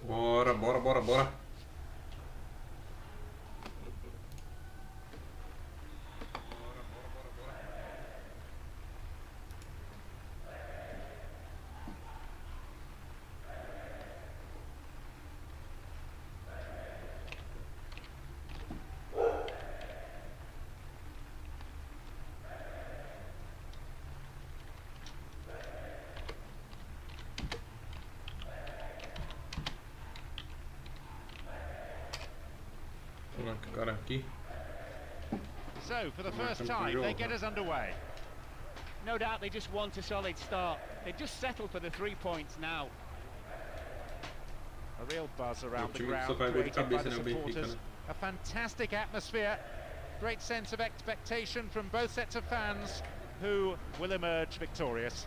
Speaker 3: Bora, bora, bora, bora. Cara aqui.
Speaker 1: So, for the first time, they get us underway.
Speaker 2: No doubt they just want a solid start. They just settle for the 3 points now.
Speaker 1: A real buzz around the ground created by the supporters. A fantastic atmosphere. Great sense of expectation from both sets of fans who will emerge victorious.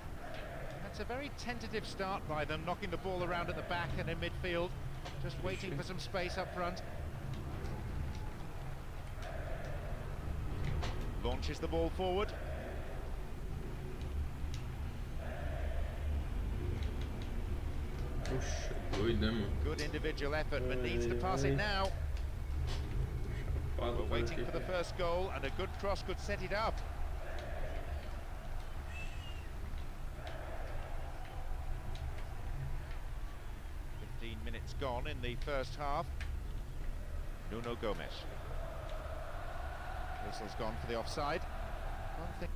Speaker 1: That's a very tentative start by them, knocking the ball around at the back and in midfield. Just waiting for some space up front. Launches the ball forward. Good individual effort, but needs to pass it now. We're waiting for the first goal, and a good cross could set it up. Minutes gone in the first half. Nuno Gomes. Whistle's gone for the offside. One thing.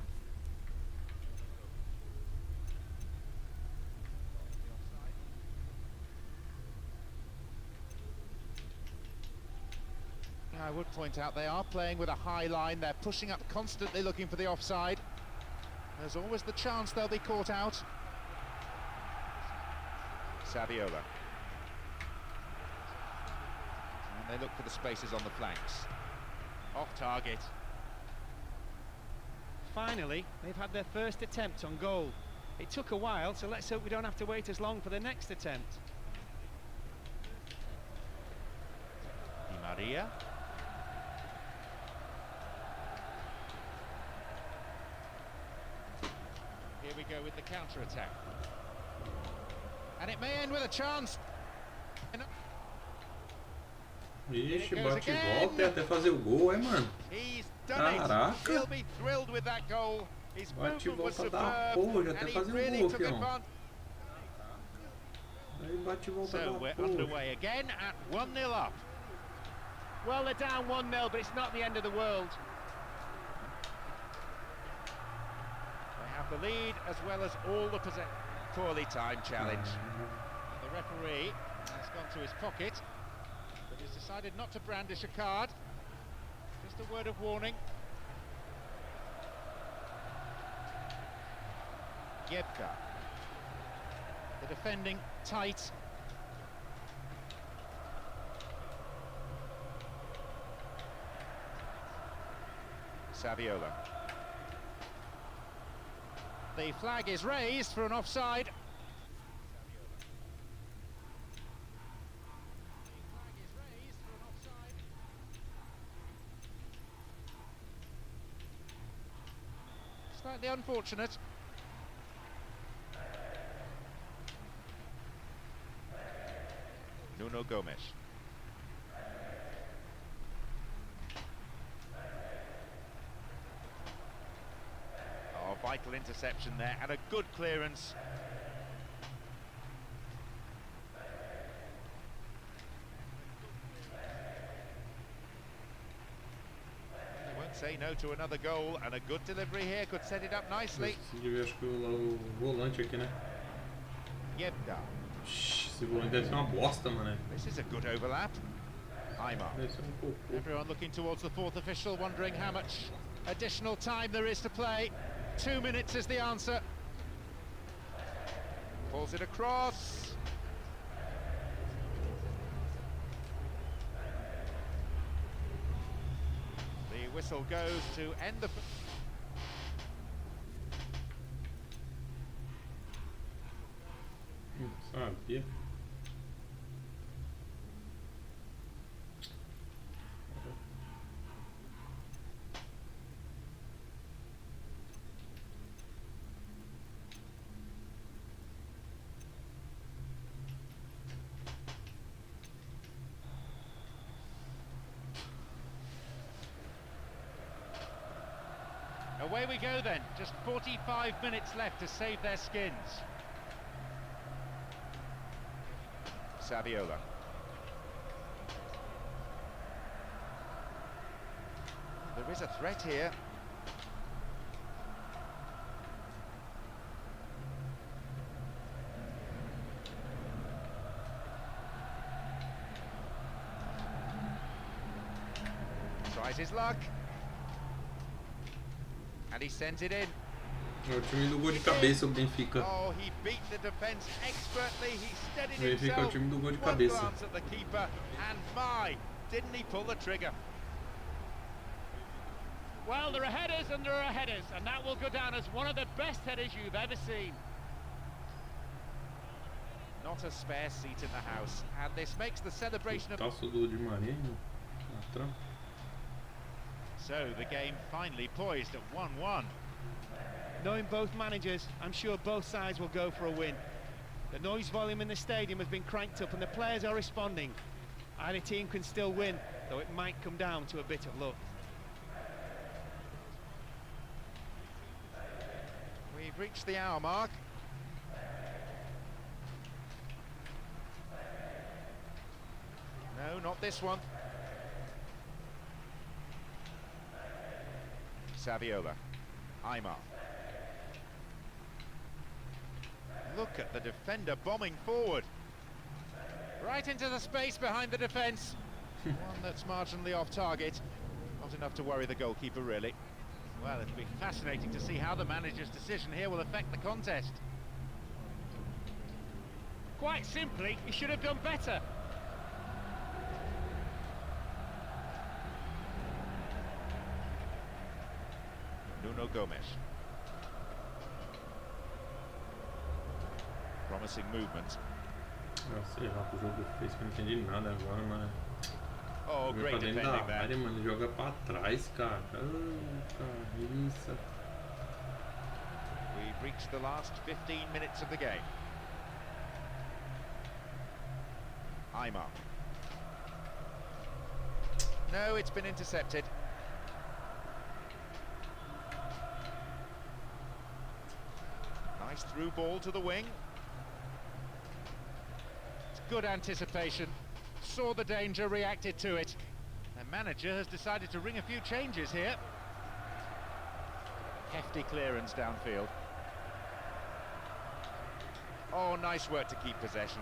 Speaker 1: I would point out they are playing with a high line. They're pushing up constantly, looking for the offside. There's always the chance they'll be caught out. Saviola. And they look for the spaces on the flanks. Off target.
Speaker 2: Finally, they've had their first attempt on goal. It took a while, so let's hope we don't have to wait as long for the next attempt.
Speaker 1: Di Maria. Here we go with the counter-attack. And it may end with a chance.
Speaker 3: Ixi, bate e volta e até fazer o gol, mano? Caraca!
Speaker 1: Bate
Speaker 3: e volta da porra, até fazer o gol, fião. Aí bate e volta da porra.
Speaker 1: So we're underway again at 1-0 up.
Speaker 2: Well, they're down 1-0, but it's not the end of the world.
Speaker 1: They have the lead as well as all the possession. Poorly timed challenge. The referee has gone to his pocket. But he's decided not to brandish a card. Just a word of warning. Yebka. The defending tight. Saviola. The flag is raised for an offside. Slightly unfortunate. Nuno Gomes. Oh, vital interception there and a good clearance. Say no to another goal, and a good delivery here could set it up nicely.
Speaker 3: Acho que o volante aqui, né?
Speaker 1: Yebka.
Speaker 3: Esse volante deve ser uma bosta, mano.
Speaker 1: This is a good overlap. Aymar. Everyone looking towards the fourth official, wondering how much additional time there is to play. 2 minutes is the answer. Pulls it across. Whistle goes to end the...
Speaker 3: Sabia.
Speaker 1: Away we go then, just 45 minutes left to save their skins. Saviola. There is a threat here. Tries his luck. And he sends it in.
Speaker 3: É o time do gol de cabeça, o Benfica.
Speaker 1: Oh, he beat the defense expertly. He steadied
Speaker 3: O Benfica é o
Speaker 1: himself.
Speaker 3: time do gol de
Speaker 1: One
Speaker 3: cabeça.
Speaker 1: glance at the keeper, and my, didn't he pull the trigger?
Speaker 2: Well, there are headers and there are headers, and that will go down as one of the best headers you've ever seen.
Speaker 1: Not a spare seat in the house, and this makes the celebration of...
Speaker 3: Taço do Di Maria, na trampa.
Speaker 1: So the game finally poised at 1-1.
Speaker 2: Knowing both managers, I'm sure both sides will go for a win. The noise volume in the stadium has been cranked up and the players are responding. Either team can still win, though it might come down to a bit of luck.
Speaker 1: We've reached the hour mark. No, not this one. Saviola. Aymar. Look at the defender bombing forward. Right into the space behind the defence. One that's marginally off target. Not enough to worry the goalkeeper, really. Well, it'll be fascinating to see how the manager's decision here will affect the contest.
Speaker 2: Quite simply, he should have done better.
Speaker 1: Nuno Gomes. Promising movement.
Speaker 3: Eu sei lá que o jogo fez que eu não entendi nada agora, mas.
Speaker 1: Oh,
Speaker 3: Vai
Speaker 1: great
Speaker 3: pra dentro
Speaker 1: defending
Speaker 3: da área,
Speaker 1: there.
Speaker 3: mano. Joga pra trás, cara. Isso.
Speaker 1: We've reached the last 15 minutes of the game. Aymar. No, it's been intercepted. Nice through ball to the wing. It's good anticipation. Saw the danger, reacted to it. The manager has decided to ring a few changes here. Hefty clearance downfield. Oh, nice work to keep possession.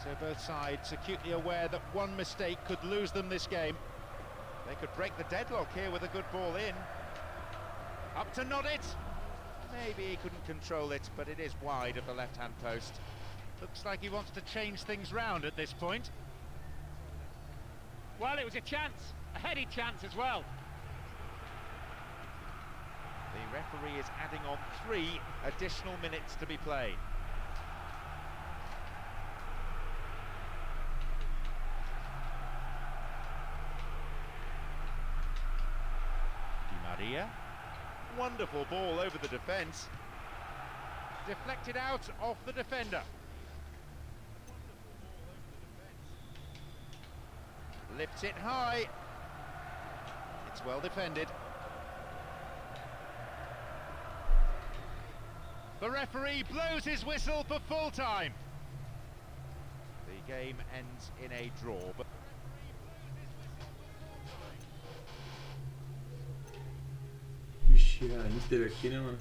Speaker 1: So both sides acutely aware that one mistake could lose them this game. They could break the deadlock here with a good ball in. Up to nod it. Maybe he couldn't control it, but it is wide of the left-hand post. Looks like he wants to change things round at this point.
Speaker 2: Well, it was a chance, a heady chance as well.
Speaker 1: The referee is adding on 3 additional minutes to be played. Di Maria. Wonderful ball over the defence. Deflected out off the defender. Lifts it high. It's well defended. The referee blows his whistle for full time. The game ends in a draw. But
Speaker 3: Vixe, a Inter aqui, né, mano?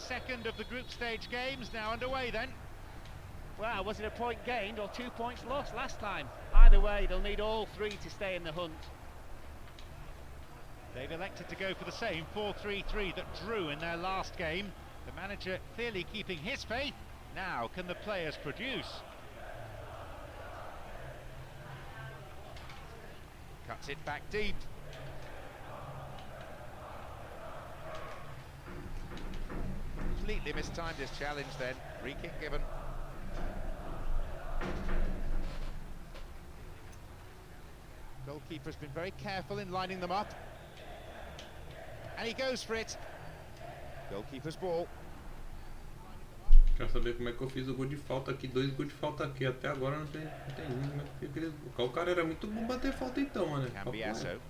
Speaker 1: second of the group stage games now underway then.
Speaker 2: Well, was it a point gained or 2 points lost last time? Either way, they'll need all three to stay in the hunt.
Speaker 1: They've elected to go for the same 4-3-3 that drew in their last game. The manager clearly keeping his faith. Now, can the players produce? Cuts it back deep. Completely mistimed his challenge then. Free kick given. Goalkeeper's been very careful in lining them up. And he goes for it. Goalkeeper's ball.
Speaker 3: Quero saber como é que eu fiz o gol de falta aqui, 2 gols de falta aqui. Até agora não tem como é que aquele... O cara era muito bom bater falta então, mano.
Speaker 1: Cambiasso.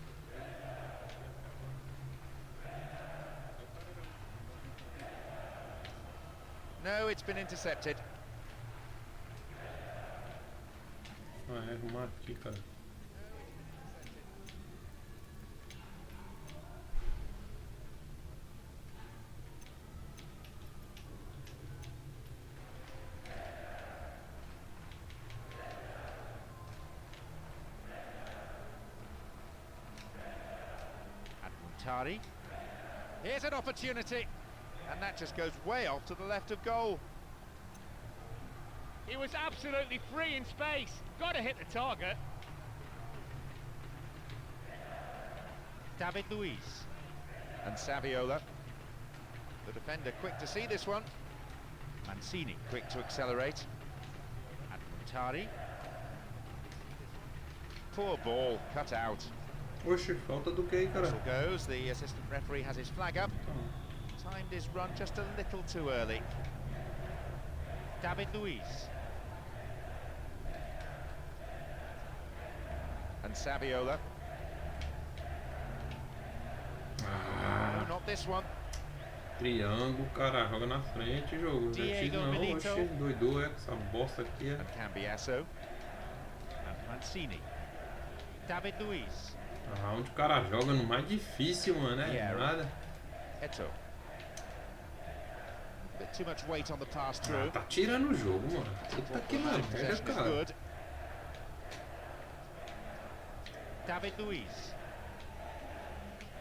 Speaker 1: No, it's been intercepted.
Speaker 3: Ah, é arrumar aqui, cara.
Speaker 1: Here's an opportunity, and that just goes way off to the left of goal.
Speaker 2: He was absolutely free in space. Got to hit the target.
Speaker 1: David Luiz and Saviola. The defender quick to see this one. Mancini quick to accelerate. And Montari. Poor ball, cut out.
Speaker 3: Oxe, falta do que aí, cara?
Speaker 1: Whistle goes, the assistant referee has his flag up. Timed his run just a little too early. David Luiz. And Saviola. No, not this one.
Speaker 3: Triângulo, cara, joga na frente, jogo.
Speaker 1: Diego
Speaker 3: não,
Speaker 1: Milito.
Speaker 3: oxe, doidou, essa bosta aqui é.
Speaker 1: And Cambiasso. And Mancini. David Luiz.
Speaker 3: Ah, onde o cara joga no mais difícil, mano, é nada.
Speaker 1: Eto. A bit too much weight on the pass
Speaker 3: Ah,
Speaker 1: through.
Speaker 3: tá tirando o jogo, mano. Puta que merda,
Speaker 1: Possession is
Speaker 3: cara.
Speaker 1: good. David Luiz.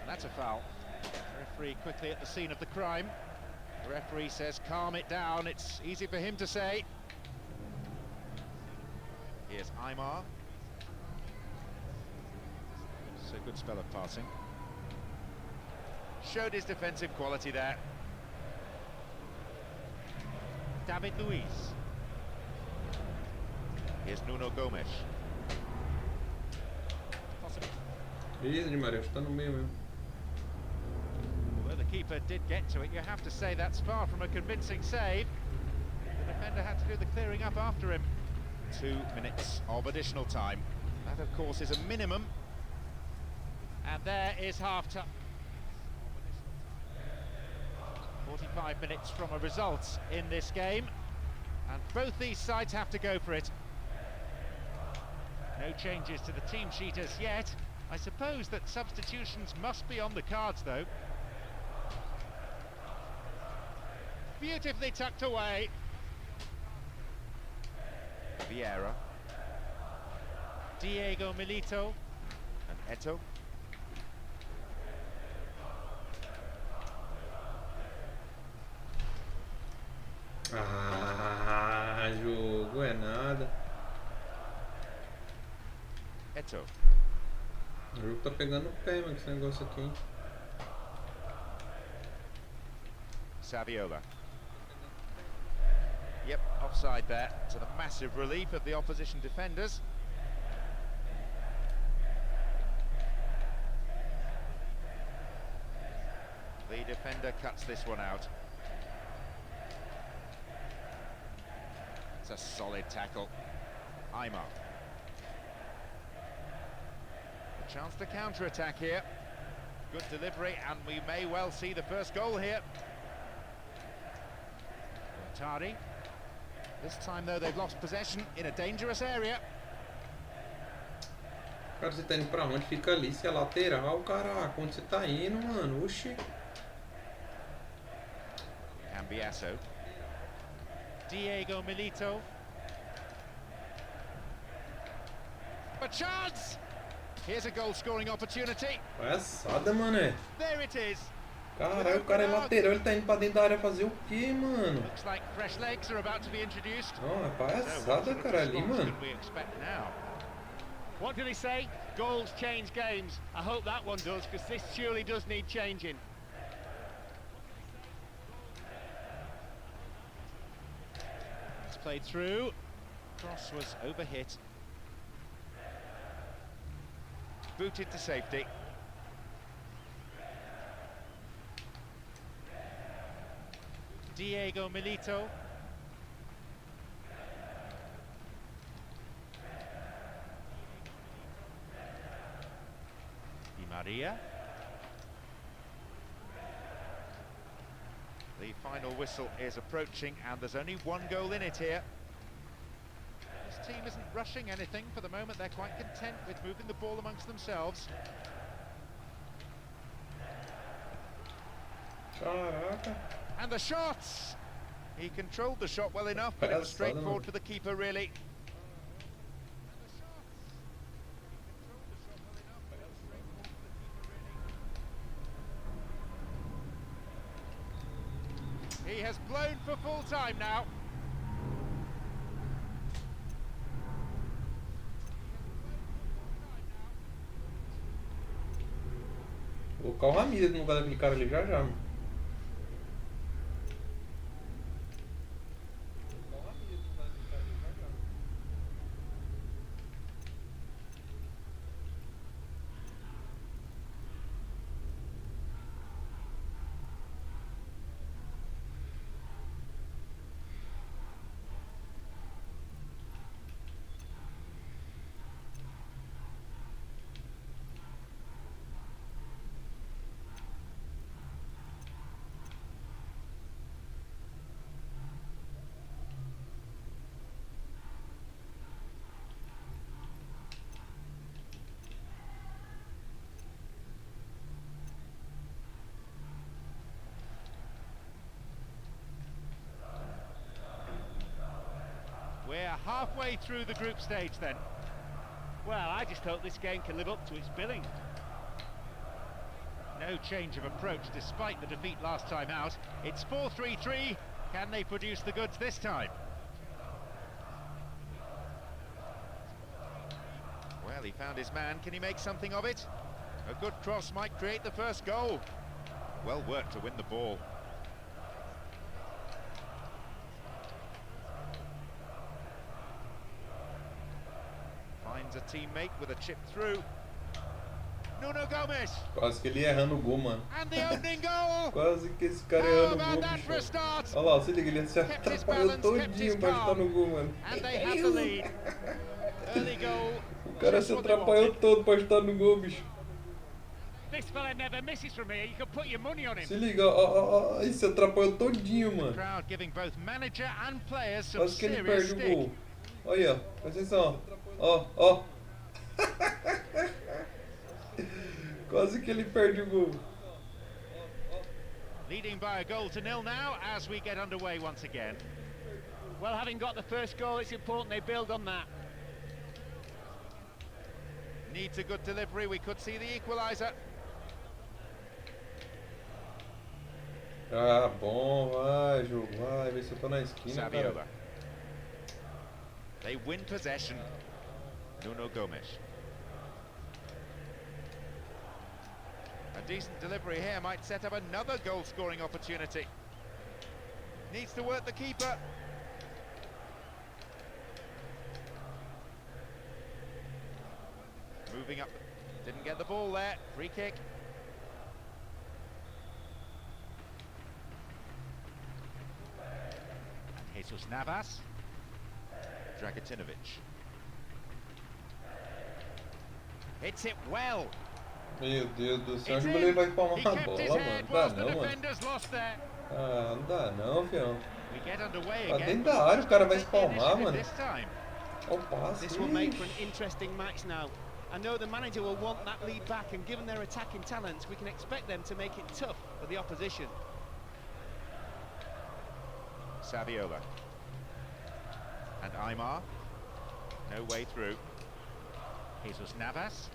Speaker 1: And that's a foul. Referee quickly at the scene of the crime. The referee says calm it down. It's easy for him to say. Here's Aymar. So good spell of passing. Showed his defensive quality there. David Luiz. Here's Nuno Gomes.
Speaker 3: Ih, de Maria, tá no meio mesmo.
Speaker 1: Although the keeper did get to it, you have to say that's far from a convincing save. The defender had to do the clearing up after him. 2 minutes of additional time. That, of course, is a minimum. And there is half-time. 45 minutes from a result in this game. And both these sides have to go for it. No changes to the team sheet as yet. I suppose that substitutions must be on the cards, though. Beautifully tucked away. Vieira. Diego Milito. And Eto.
Speaker 3: Ah, jogo é nada.
Speaker 1: Eto.
Speaker 3: O jogo tá pegando o pé, mano, esse negócio aqui, hein?
Speaker 1: Saviola. Yep, offside there, to the massive relief of the opposition defenders. The defender cuts this one out. It's a solid tackle. Aymar. A chance to counter-attack here. Good delivery, and we may well see the first goal here. Montari. This time, though, they've lost possession in a dangerous area.
Speaker 3: Cara, você tá indo pra onde? Fica ali, se é lateral, caraca. Onde você tá indo, mano? Oxi.
Speaker 1: Biasso. Diego Milito. A chance! Here's a goal-scoring opportunity.
Speaker 3: Palhaçada, mané.
Speaker 1: There it is.
Speaker 3: Caralho, o cara é lateral, ele tá indo pra dentro da área fazer o quê, mano?
Speaker 1: Looks like fresh legs are about to be introduced.
Speaker 3: Não, é palhaçada, cara, ali, mano.
Speaker 2: What did he say? Goals change games. I hope that one does, because this surely does need changing.
Speaker 1: It's played through. Cross was overhit. Booted to safety. Diego Milito. Di Maria. The final whistle is approaching, and there's only one goal in it here. This team isn't rushing anything for the moment. They're quite content with moving the ball amongst themselves.
Speaker 3: Caraca.
Speaker 1: And the shots! He controlled the shot well enough, but it was straightforward for the keeper, really. He has blown for full time now.
Speaker 3: Vou colocar o Ramírez no lugar daquele cara ali já, mano.
Speaker 1: We're halfway through the group stage then.
Speaker 2: Well, I just hope this game can live up to its billing.
Speaker 1: No change of approach despite the defeat last time out. It's 4-3-3. Can they produce the goods this time? Well, he found his man. Can he make something of it? A good cross might create the first goal. Well worked to win the ball. Finds a teammate with a chip through. Nuno Gomes.
Speaker 3: Quase que ele errando o gol, mano.
Speaker 1: And the opening goal.
Speaker 3: Quase que esse cara errando o gol, bicho. Olha lá, se liga, ele se atrapalhou todinho pra estar no gol, mano.
Speaker 1: And they have the lead. Early goal.
Speaker 3: O cara se atrapalhou todo pra estar no gol, bicho.
Speaker 2: This fella never misses from here. You can put your money on him.
Speaker 3: Se liga, ó, ele se atrapalhou todinho, mano.
Speaker 1: Crowd giving both manager and players some
Speaker 3: Quase que ele
Speaker 1: serious
Speaker 3: perde o
Speaker 1: stick.
Speaker 3: gol. Olha aí, ó. Presta atenção, ó. Ó. Quase que ele perde o gol.
Speaker 1: Leading by a goal to nil now as we get underway once again.
Speaker 2: Well, having got the first goal, it's important they build on that.
Speaker 1: Needs a good delivery. We could see the equaliser.
Speaker 3: Ah, bom, vai, jogo, vai, vê se eu tô na esquina,
Speaker 1: Saviola.
Speaker 3: cara.
Speaker 1: They win possession. Nuno Gomes. A decent delivery here might set up another goal-scoring opportunity. Needs to work the keeper. Moving up. Didn't get the ball there. Free kick. And Jesus Navas. Dragutinovic. Hits it well.
Speaker 3: Meu Deus do céu, acho que ele vai palmar a bola, mano. Não dá não, mano. Ah, não dá não, fião. Tá dentro da área, o cara vai espalmar, mano. Olha o passe.
Speaker 2: This will make for an interesting match now. I know the manager will want that lead back, and given their attacking talents, we can expect them to make it tough for the opposition.
Speaker 1: Saviola. And Aymar. No way through. Jesus Navas.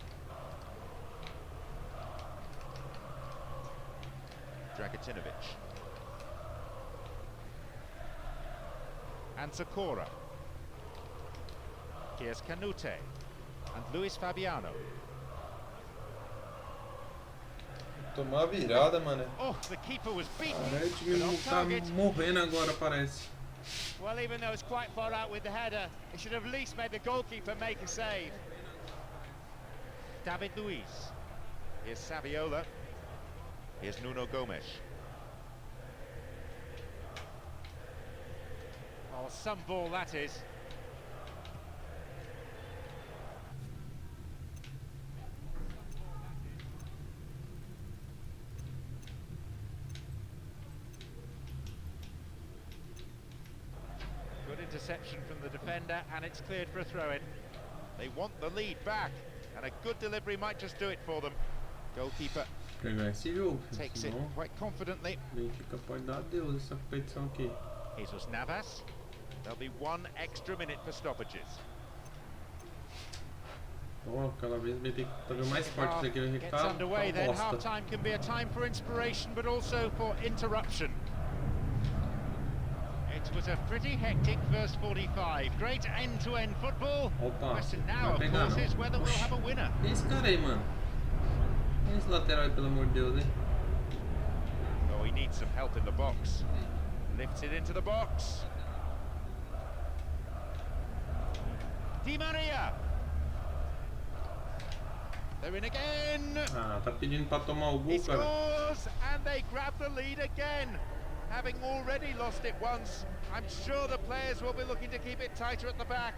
Speaker 1: Dragutinovic. And Sakura. Here's Canute. And Luis Fabiano.
Speaker 3: Tomar a virada, mano.
Speaker 1: Oh, the keeper was beaten.
Speaker 3: Cara, o time tá morrendo agora, parece.
Speaker 2: Well, even though it's quite far out with the header, it should have at least made the goalkeeper make a save.
Speaker 1: David Luiz. Here's Saviola. Here's Nuno Gomes. Oh, some ball that is. Good interception from the defender, and it's cleared for a throw-in. They want the lead back, and a good delivery might just do it for them. Goalkeeper
Speaker 3: Pegar esse jogo,
Speaker 1: takes it
Speaker 3: senão
Speaker 1: quite confidently.
Speaker 3: Benfica pode dar adeus essa competição aqui.
Speaker 1: Jesus Navas. There'll be 1 extra minute for stoppages.
Speaker 3: Oh, cada vez vai ter que fazer mais forte isso aqui, vai
Speaker 1: Gets
Speaker 3: ficar
Speaker 1: underway, then
Speaker 3: bosta.
Speaker 1: half-time can be a time for inspiration, but also for interruption. It was a pretty hectic first 45. Great end-to-end football.
Speaker 3: Opa,
Speaker 1: Question now, of
Speaker 3: vai pegar
Speaker 1: course,
Speaker 3: não.
Speaker 1: is whether we'll have a winner.
Speaker 3: E esse cara aí, mano? E esse lateral aí, pelo amor de Deus, hein?
Speaker 1: Oh, he needs some help in the box. Lifts it into the box. Di Maria. They're in again.
Speaker 3: Ah, tá pedindo pra tomar o
Speaker 1: He
Speaker 3: gol, cara.
Speaker 1: scores, and they grab the lead again. Having already lost it once, I'm sure the players will be looking to keep it tighter at the back.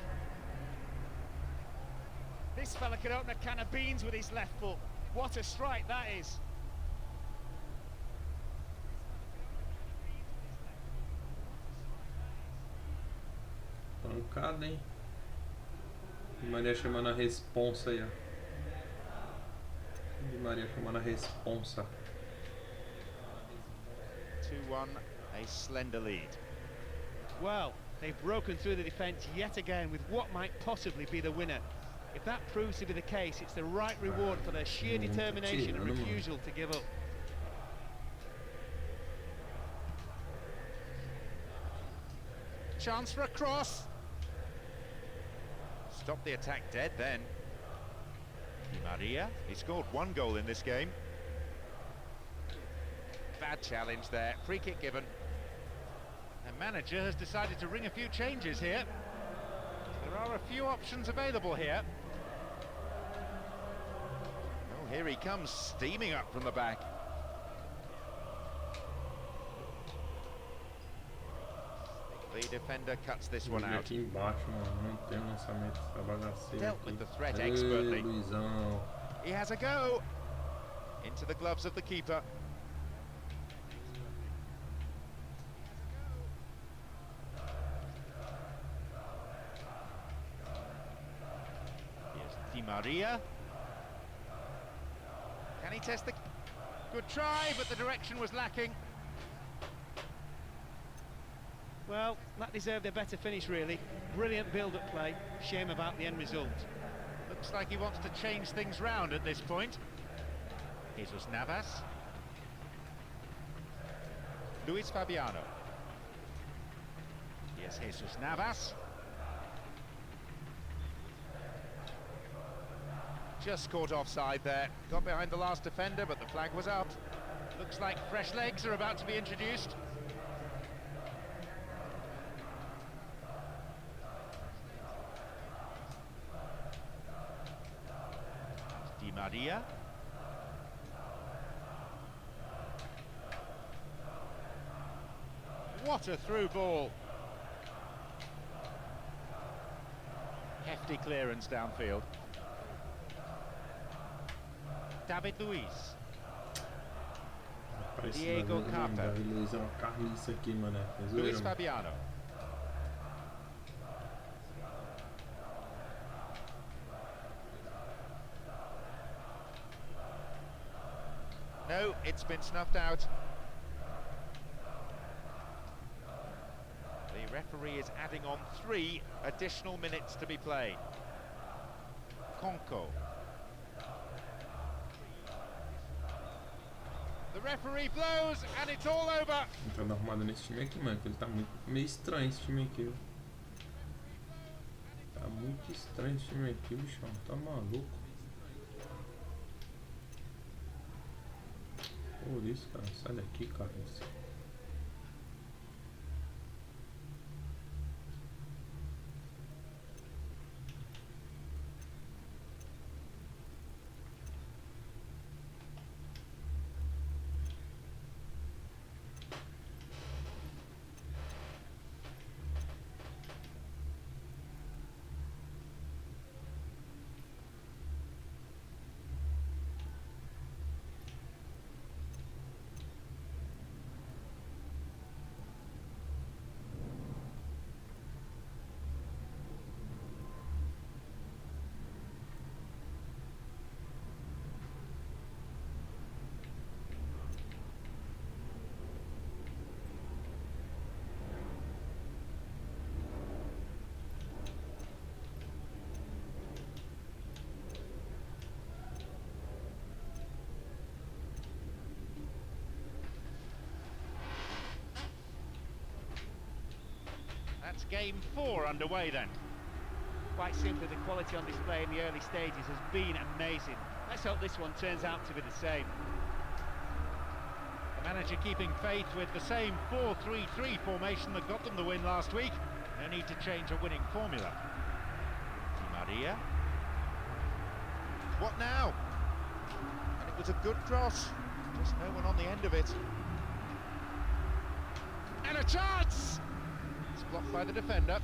Speaker 2: This fella could open a can of beans with his left foot. What a strike that is.
Speaker 3: Pancada, hein? Di Maria chamando a responsa aí, ó. Di Maria chamando a responsa.
Speaker 1: 2-1, a slender lead.
Speaker 2: Well, they've broken through the defence yet again with what might possibly be the winner. If that proves to be the case, it's the right reward for their sheer determination and refusal to give up.
Speaker 1: Chance for a cross. Stop the attack dead then. Di Maria, he scored 1 goal in this game. Bad challenge there, free kick given. The manager has decided to ring a few changes here. There are a few options available here. Oh, here he comes, steaming up from the back. The defender cuts this one out.
Speaker 3: Aqui embaixo, mano, não tem lançamento dessa bagaceira
Speaker 1: Dealt
Speaker 3: aqui.
Speaker 1: with the threat
Speaker 3: Aê,
Speaker 1: expertly.
Speaker 3: Luizão.
Speaker 1: He has a go. Into the gloves of the keeper. Here's Di Maria. Can he test the... Good try, but the direction was lacking.
Speaker 2: Well, that deserved a better finish, really. Brilliant build-up play. Shame about the end result.
Speaker 1: Looks like he wants to change things round at this point. Jesus Navas. Luis Fabiano. Here's Jesus Navas. Just caught offside there. Got behind the last defender, but the flag was up. Looks like fresh legs are about to be introduced. Di Maria. What a through ball. Hefty clearance downfield. David Luiz.
Speaker 3: Parece
Speaker 1: Diego
Speaker 3: que
Speaker 1: Carper.
Speaker 3: David Luiz é uma carniça aqui, mano. É zoeira,
Speaker 1: Luis
Speaker 3: mano.
Speaker 1: Fabiano. No, it's been snuffed out. referee is adding on 3 additional minutes to be played. Conco. The referee blows and it's all over.
Speaker 3: Vou dar uma arrumada nesse time aqui, mano, que ele tá muito meio estranho esse time aqui, viu? Tá muito estranho esse time aqui, bichão. Tá maluco. Por isso, cara. Sai daqui, cara.
Speaker 1: That's game 4 underway then.
Speaker 2: Quite simply, the quality on display in the early stages has been amazing. Let's hope this one turns out to be the same.
Speaker 1: The manager keeping faith with the same 4-3-3 formation that got them the win last week. No need to change a winning formula. Di Maria. What now? And it was a good cross. Just no one on the end of it. And a chance! It's blocked by the defender.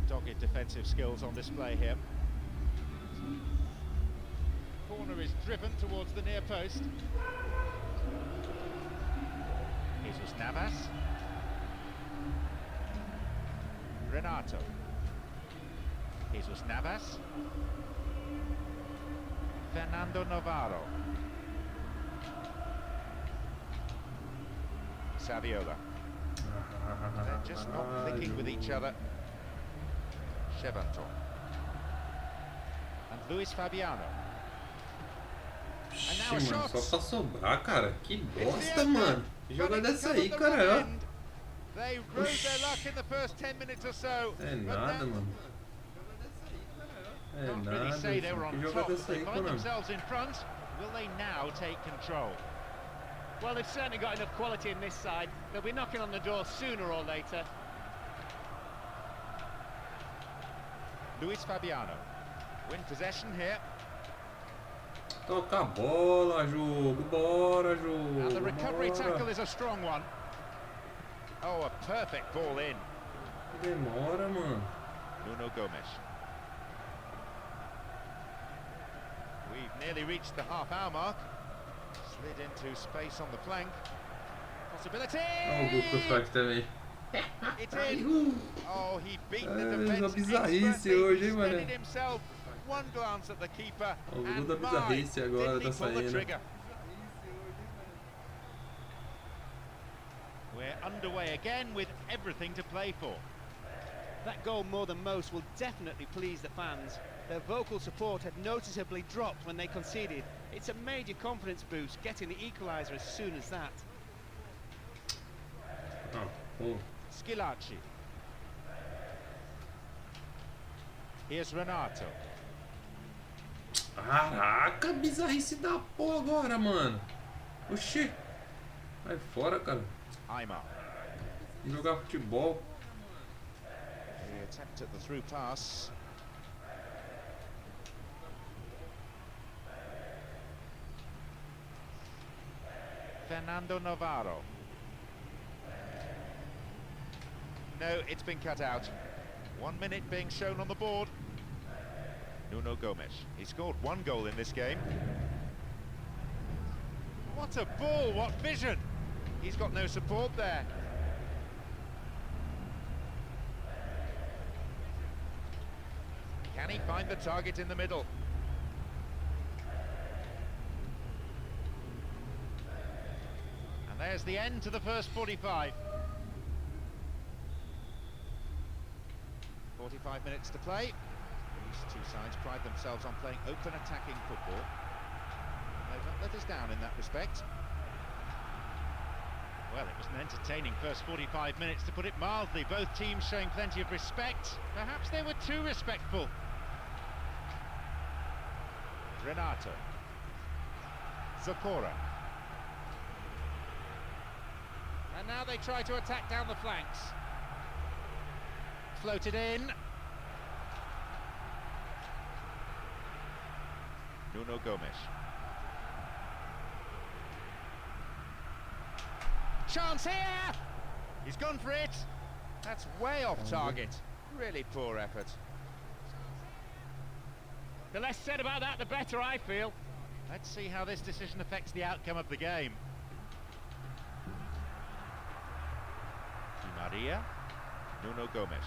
Speaker 1: Dogged defensive skills on display here. Corner is driven towards the near post. Jesus Navas. Renato. Jesus Navas. Fernando Navarro. Saviola. They're just not clicking with each other. Chevanton. And Luis Fabiano. And now a
Speaker 3: Ixi, mano,
Speaker 1: shot.
Speaker 3: só pra sobrar, cara. Que bosta, mano. Que joga dessa aí, cara.
Speaker 1: They rode their luck in the first 10 minutes or so.
Speaker 3: É nada, mano. É
Speaker 1: Can't
Speaker 3: nada.
Speaker 1: really say they were
Speaker 3: Que
Speaker 1: on
Speaker 3: joga
Speaker 1: top, but
Speaker 3: dessa
Speaker 1: they
Speaker 3: aí,
Speaker 1: find
Speaker 3: mano.
Speaker 1: themselves in front. Will they now take control?
Speaker 2: Well, they've certainly got enough quality in this side. They'll be knocking on the door sooner or later.
Speaker 1: Luis Fabiano. Win possession here.
Speaker 3: Toca a bola, jogo. Bora,
Speaker 1: And the
Speaker 3: jogo.
Speaker 1: recovery tackle
Speaker 3: Bora.
Speaker 1: is a strong one. Oh, a perfect ball in.
Speaker 3: Demora, mano.
Speaker 1: Nuno Gomes. We've nearly reached the half-hour mark. Slid into space on the flank. Possibility!
Speaker 3: Olha o gol que eu faço também.
Speaker 1: It's in. Oh, he beat the defense
Speaker 3: Uma bizarrice
Speaker 1: expertly.
Speaker 3: hoje,
Speaker 1: He
Speaker 3: hein, mano?
Speaker 1: steadied himself. One glance at the keeper.
Speaker 3: O gol
Speaker 1: And
Speaker 3: da bizarrice
Speaker 1: my,
Speaker 3: agora
Speaker 1: didn't
Speaker 3: tá
Speaker 1: he pull the
Speaker 3: saindo.
Speaker 1: trigger? We're underway again with everything to play for.
Speaker 2: That goal, more than most, will definitely please the fans. Their vocal support had noticeably dropped when they conceded. It's a major confidence boost getting the equaliser as soon as that.
Speaker 3: Ah, pô.
Speaker 1: Schilacci. Here's Renato.
Speaker 3: Caraca, bizarrice da porra agora, mano. Oxi. Vai fora, cara.
Speaker 1: Aymar.
Speaker 3: Jogar futebol.
Speaker 1: The attempt at the through pass. Fernando Navarro. No, it's been cut out. 1 minute being shown on the board. Nuno Gomes. He scored 1 goal in this game. What a ball, what vision! He's got no support there. Can he find the target in the middle? And there's the end to the first 45. 45 minutes to play. These two sides pride themselves on playing open attacking football. They've not let us down in that respect. Well, it was an entertaining first 45 minutes, to put it mildly. Both teams showing plenty of respect. Perhaps they were too respectful. Renato. Zakora. And now they try to attack down the flanks. Floated in. Nuno Gomes. Chance here! He's gone for it. That's way off target. Really poor effort.
Speaker 2: The less said about that, the better, I feel.
Speaker 1: Let's see how this decision affects the outcome of the game. Di Maria. Nuno Gomes.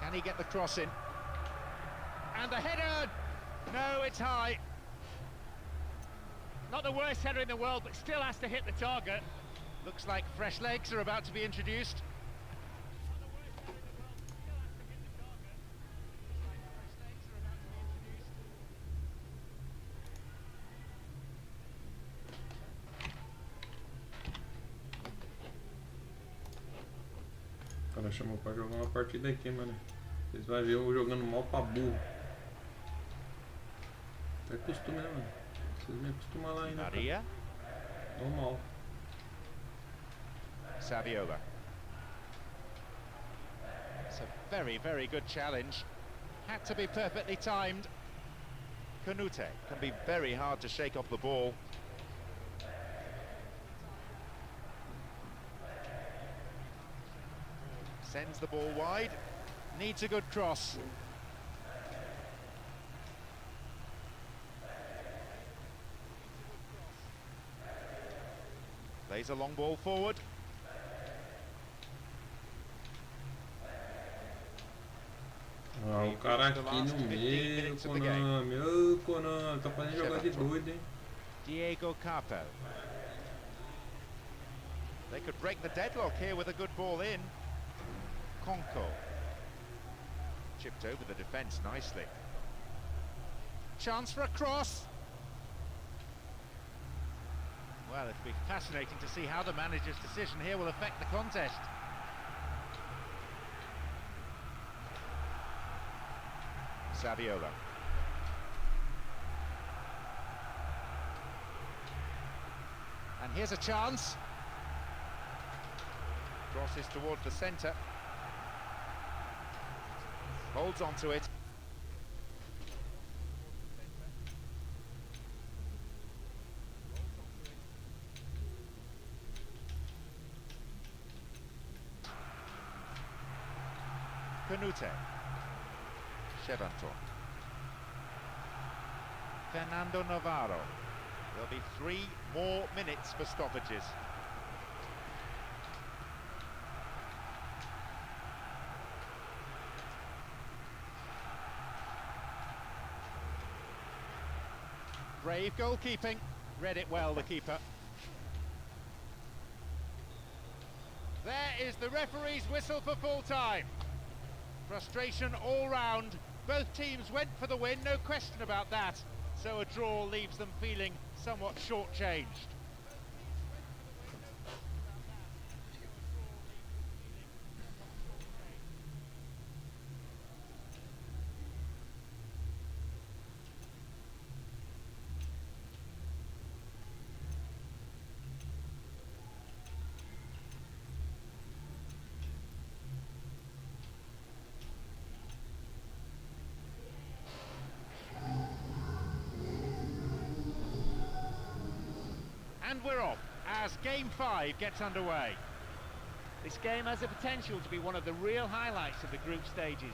Speaker 1: Can he get the cross in? And the header! No, it's high.
Speaker 2: Not the worst header in the world, but still has to hit the target.
Speaker 1: Looks like fresh legs are about to be introduced.
Speaker 3: O cara chamou pra jogar uma partida aqui, mano. Vocês vão ver eu jogando mal pra burro. É costume, né, mano? Vocês me acostumam lá ainda.
Speaker 1: Maria.
Speaker 3: Normal.
Speaker 1: Saviola. It's a very, very good challenge. Had to be perfectly timed. Canute can be very hard to shake off the ball. Sends the ball wide. Needs a good cross. Plays a long ball forward.
Speaker 3: Ah, o cara aqui no meio, Konami. Ô, Konami, tá fazendo jogar de doido, hein?
Speaker 1: Diego Capo. They could break the deadlock here with a good ball in. Conco. Chipped over the defence nicely. Chance for a cross. Well, it'll be fascinating to see how the manager's decision here will affect the contest. Saviola. And here's a chance. Crosses towards the centre. Holds on to it. Canute. Chevanton. Fernando Navarro. There'll be 3 more minutes for stoppages. Brave goalkeeping. Read it well, the keeper. There is the referee's whistle for full time. Frustration all round. Both teams went for the win, no question about that. So a draw leaves them feeling somewhat shortchanged. And we're off as Game 5 gets underway.
Speaker 2: This game has the potential to be one of the real highlights of the group stages.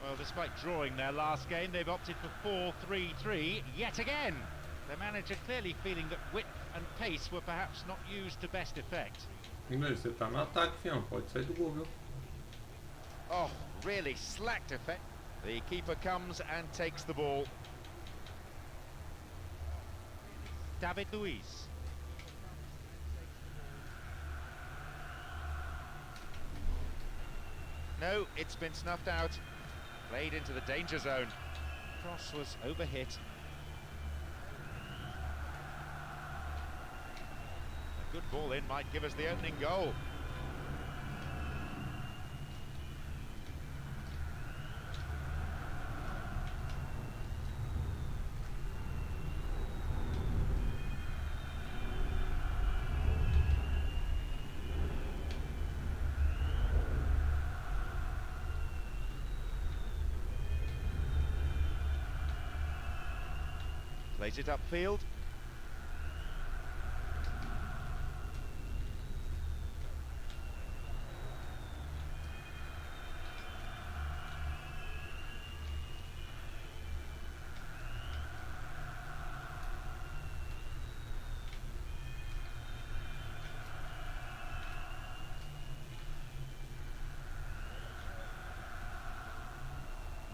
Speaker 1: Well, despite drawing their last game, they've opted for 4-3-3 yet again. The manager clearly feeling that width and pace were perhaps not used to best effect.
Speaker 3: Inglês, você tá no ataque, fião. Pode sair do gol, viu?
Speaker 1: Oh, really slacked effect. The keeper comes and takes the ball. David Luiz. No, it's been snuffed out. Played into the danger zone. Cross was overhit. A good ball in might give us the opening goal. Plays it upfield.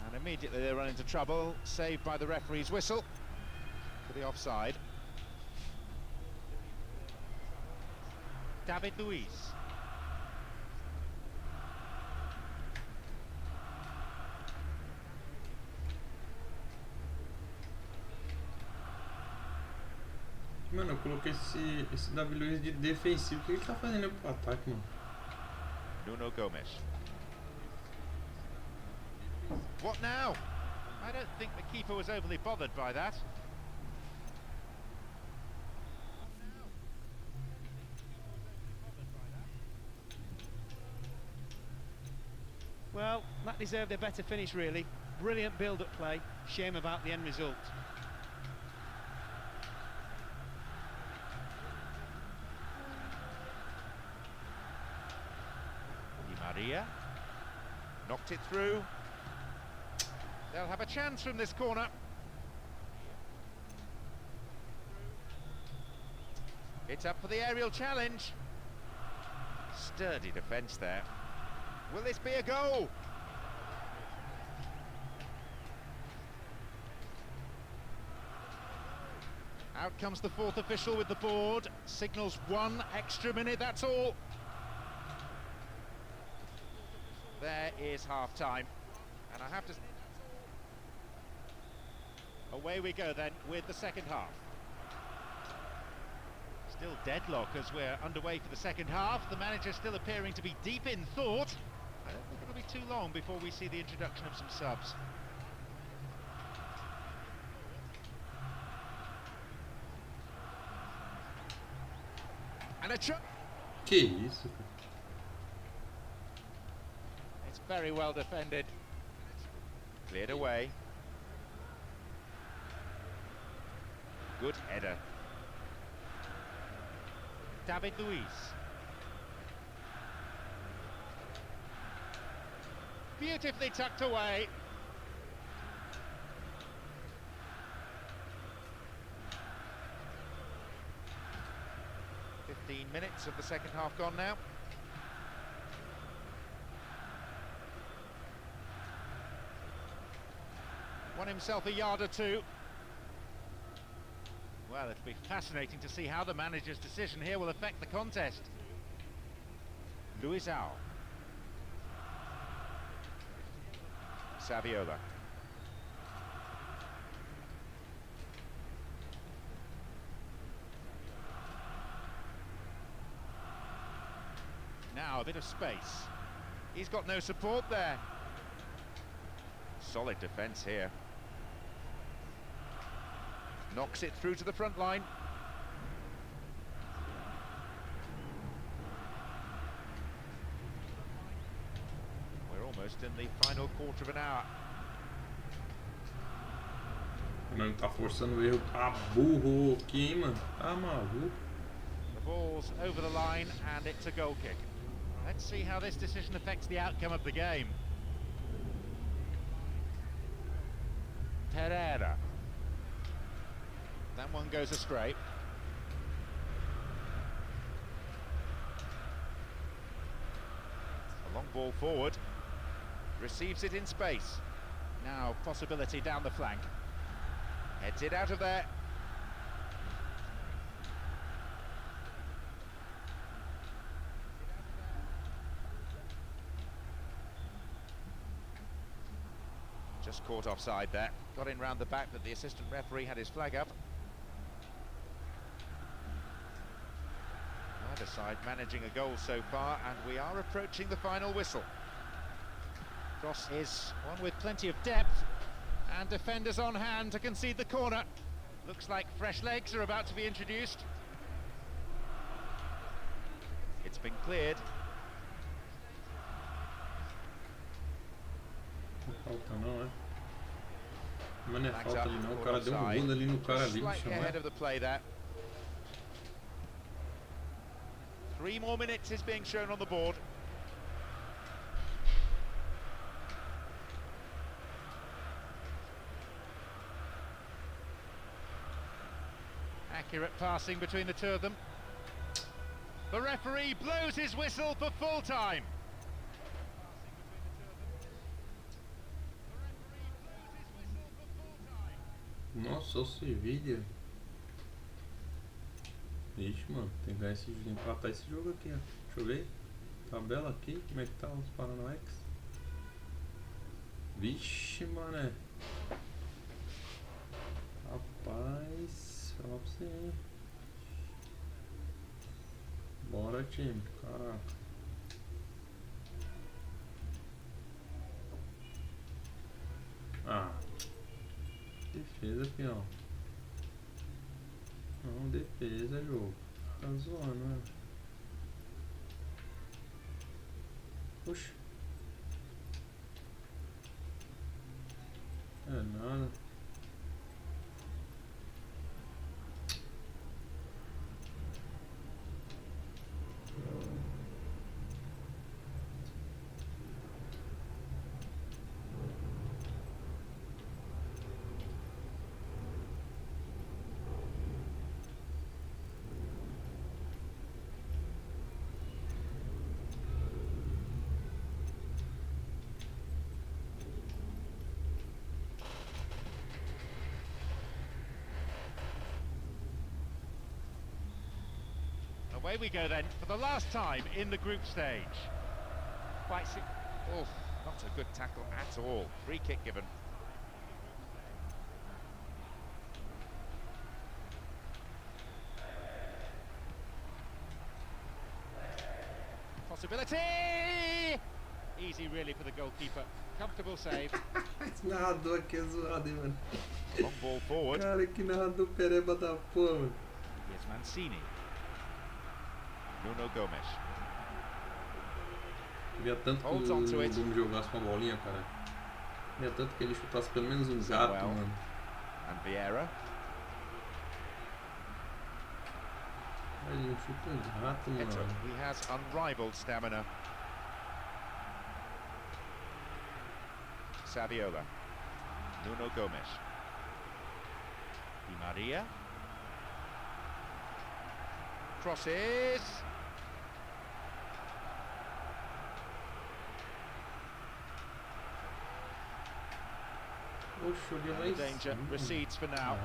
Speaker 1: And immediately they run into trouble, saved by the referee's whistle. For the offside. David Luiz.
Speaker 3: Mano, eu coloquei esse David Luiz de defensivo. O que ele tá fazendo aí pro ataque, mano?
Speaker 1: Nuno Gomes. What now? I don't think the keeper was overly bothered by that.
Speaker 2: Well, that deserved a better finish, really. Brilliant build-up play. Shame about the end result.
Speaker 1: Di Maria knocked it through. They'll have a chance from this corner. It's up for the aerial challenge. Sturdy defence there. Will this be a goal? Out comes the fourth official with the board. Signals 1 extra minute, that's all. There is half-time. And I have to... Away we go then with the second half. Still deadlock as we're underway for the second half. The manager still appearing to be deep in thought. I don't think it'll be too long before we see the introduction of some subs. And a chop.
Speaker 3: Que isso?
Speaker 1: It's very well defended. Cleared away. Good header. David Luiz. Beautifully tucked away. Minutes of the second half gone now. Won himself a yard or two. Well, it'll be fascinating to see how the manager's decision here will affect the contest. Luizao. Saviola. Now a bit of space. He's got no support there. Solid defence here. Knocks it through to the front line. We're almost in the final quarter of an hour.
Speaker 3: Não tá forçando o erro. Tá burro aqui, hein, mano? Tá maluco.
Speaker 1: The ball's over the line and it's a goal kick. Let's see how this decision affects the outcome of the game. Pereira. That one goes astray. A long ball forward. Receives it in space. Now possibility down the flank. Heads it out of there. caught offside there. Got in round the back, but the assistant referee had his flag up. Either side managing a goal so far, and we are approaching the final whistle. Cross is one with plenty of depth, and defenders on hand to concede the corner. Looks like fresh legs are about to be introduced. It's been cleared.
Speaker 3: Não falta não, né? Mas não é falta ali não, o cara deu um gol ali no cara ali, bicho,
Speaker 1: ahead of the play there. 3 more minutes is being shown on the board. Accurate passing between the two of them. The referee blows his whistle for full time.
Speaker 3: Nossa, o Sevilha. Ixi, mano, tem que ganhar esse jogo, empatar esse jogo aqui, ó. Deixa eu ver. Tabela aqui, como é que tá os Paranoics? Vixe, mané. Rapaz, fala pra você, hein. Bora, time, caraca. Ah, defesa, peão. Não, defesa, jogo. Tá zoando, né? Puxa. É nada.
Speaker 1: Away we go then, for the last time in the group stage. Oh, not a good tackle at all. Free kick given. Possibility! Easy really for the goalkeeper. Comfortable save.
Speaker 3: Esse narrador aqui é zoado, hein, mano.
Speaker 1: Long ball forward.
Speaker 3: Cara, que narrador pereba da porra, mano.
Speaker 1: Here's Mancini. Nuno Gomes.
Speaker 3: Via tanto que o Dume jogasse com a bolinha, cara. Via tanto que ele chutasse pelo menos um gato, mano.
Speaker 1: And Vieira.
Speaker 3: Ele não chuta um gato, mano.
Speaker 1: He has unrivaled stamina. Saviola. Nuno Gomes. Di Maria. Crosses.
Speaker 3: Poxa, olha lá isso.
Speaker 1: Danger recedes for now.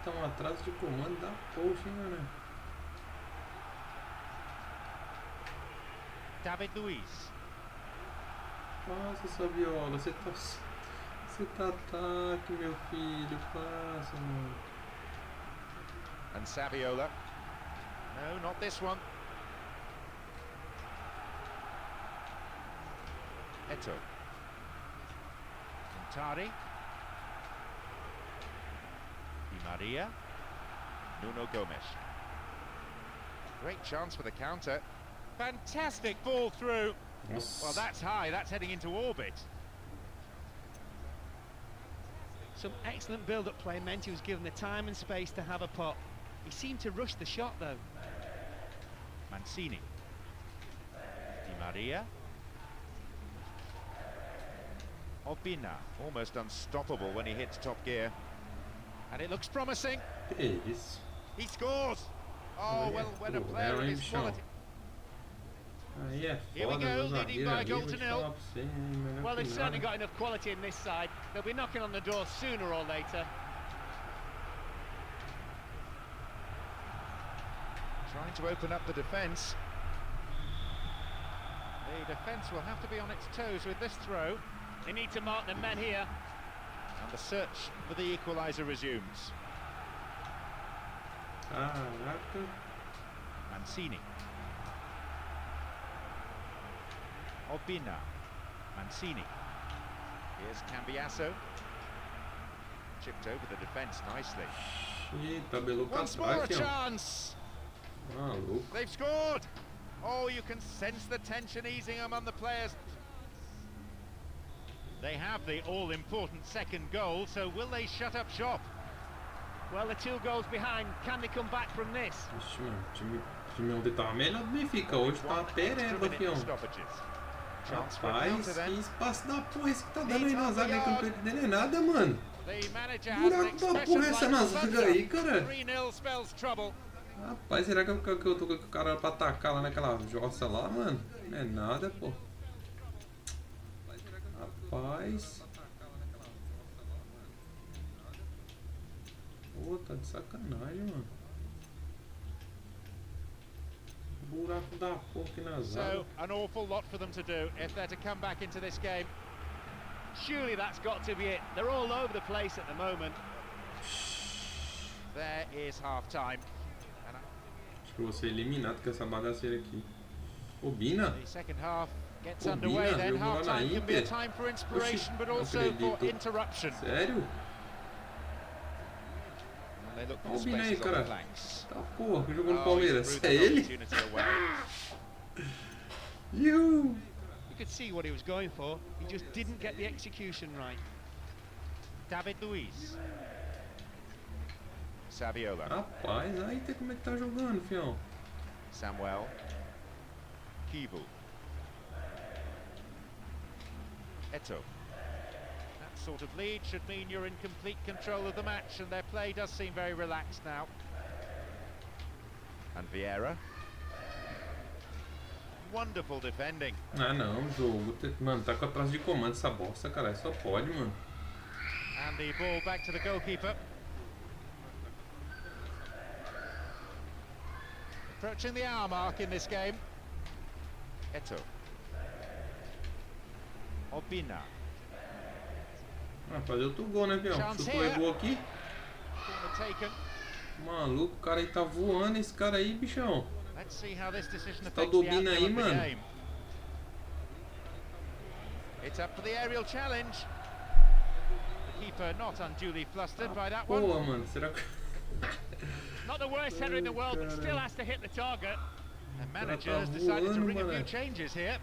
Speaker 3: Tá um atraso de comando da poxa, hein, mano.
Speaker 1: David Luiz.
Speaker 3: Passa essa viola, você tá ataque, meu filho, passa, mano.
Speaker 1: And Saviola. No, not this one. Eto. Tari. Di Maria. Nuno Gomes. Great chance for the counter. Fantastic ball through.
Speaker 3: Yes.
Speaker 1: Well, that's high. That's heading into orbit.
Speaker 2: Some excellent build-up play meant he was given the time and space to have a pot. He seemed to rush the shot, though.
Speaker 1: Mancini. Di Maria. Obina, almost unstoppable when he hits top gear. And it looks promising.
Speaker 3: Que isso?
Speaker 1: He scores! Oh, well, when a player of his quality...
Speaker 3: Aí é
Speaker 1: Here we
Speaker 3: foda,
Speaker 1: go,
Speaker 3: meu
Speaker 1: leading
Speaker 3: zagueiro
Speaker 1: by a
Speaker 3: ali,
Speaker 1: goal
Speaker 3: vou
Speaker 1: to
Speaker 3: te
Speaker 1: nil.
Speaker 3: falar pra você, hein, melhor
Speaker 2: Well,
Speaker 3: que
Speaker 2: they've certainly
Speaker 3: nada.
Speaker 2: got enough quality in this side. They'll be knocking on the door sooner or later.
Speaker 1: Trying to open up the defence. The defence will have to be on its toes with this throw.
Speaker 2: They need to mark the men here.
Speaker 1: And the search for the equaliser resumes.
Speaker 3: Caraca.
Speaker 1: Mancini. Obina. Mancini. Here's Cambiasso. Chipped over the defence nicely.
Speaker 3: Ih, tabelou pra
Speaker 1: Once more a
Speaker 3: trás, ó.
Speaker 1: chance.
Speaker 3: Maluco.
Speaker 1: They've scored. Oh, you can sense the tension easing among the players. They have the all-important second goal, so will they shut up shop?
Speaker 2: Well, they're 2 goals behind. Can they come back from this?
Speaker 3: Ixi, mano, o time ontem tava melhor do Benfica, hoje tá uma pereba, fião. Rapaz, que espaço da porra esse que tá dando aí na zaga aí, que eu não tô entendendo nada, mano. Buraco da porra essa na zaga aí, cara. Rapaz, será que eu tô com o cara pra atacar lá naquela jossa lá, mano? Não é nada, pô. Rapaz. Pô, tá de sacanagem, mano. Buraco da porra aqui na zaga.
Speaker 1: So, an awful lot for them to do if they're to come back into this game.
Speaker 2: Surely that's got to be it. They're all over the place at the moment.
Speaker 1: There is half-time.
Speaker 3: Acho que eu vou ser eliminado com essa bagaceira aqui. Obina?
Speaker 1: The second half gets underway, then half-time can be a time for inspiration, but also for interruption.
Speaker 3: Sério?
Speaker 1: They look for
Speaker 3: Obina aí,
Speaker 1: spaces on
Speaker 3: cara.
Speaker 1: the flanks.
Speaker 3: Tá porra, que jogou no Palmeiras. É ele?
Speaker 2: You could see what he was going for. He just didn't get the execution right.
Speaker 1: David Luiz. Saviola.
Speaker 3: Rapaz, aí tem como é que tá jogando, fião.
Speaker 1: Samuel. Kivu. Eto. That sort of lead should mean you're in complete control of the match, and their play does seem very relaxed now. And Vieira. Wonderful defending.
Speaker 3: Ah não, jogo. Mano, tá com atraso de comando essa bosta, cara. Só pode, mano.
Speaker 1: And the ball back to the goalkeeper. Approaching the hour mark in this game. Eto. Obina.
Speaker 3: Ah, fazer outro gol, né, fião? Chutou e gol aqui.
Speaker 1: Corner taken.
Speaker 3: Maluco, o cara aí tá voando, esse cara aí, bichão.
Speaker 1: Let's see how this decision
Speaker 3: Tá
Speaker 1: affects the outcome
Speaker 3: Obina aí,
Speaker 1: of the
Speaker 3: mano.
Speaker 1: game. It's up for the aerial challenge. The keeper not unduly flustered by that one.
Speaker 3: Boa, mano, será que...
Speaker 2: Not the worst header in the world, but still has to hit the target.
Speaker 1: The manager has decided to ring a few changes here.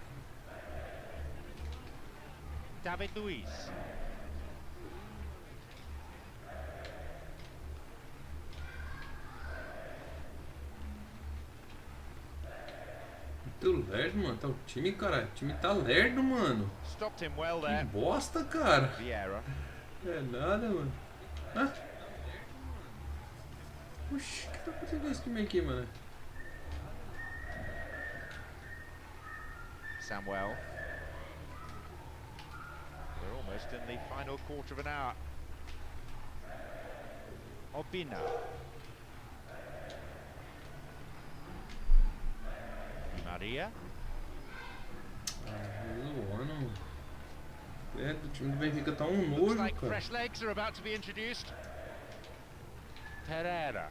Speaker 1: David Luiz.
Speaker 3: Muito lerdo, mano. Tá o time, cara. O time tá lerdo, mano.
Speaker 1: Stopped him well
Speaker 3: Que
Speaker 1: there.
Speaker 3: bosta, cara.
Speaker 1: Vieira.
Speaker 3: É nada, mano. Hã? Oxi, o que tá acontecendo com esse time aqui, mano?
Speaker 1: Samuel. We're almost in the final quarter of an hour. Obina. Maria.
Speaker 3: Zoando, mano. É, o time do Benfica tá um
Speaker 1: Looks
Speaker 3: nojo,
Speaker 1: like
Speaker 3: cara.
Speaker 1: fresh legs are about to be introduced. Pereira.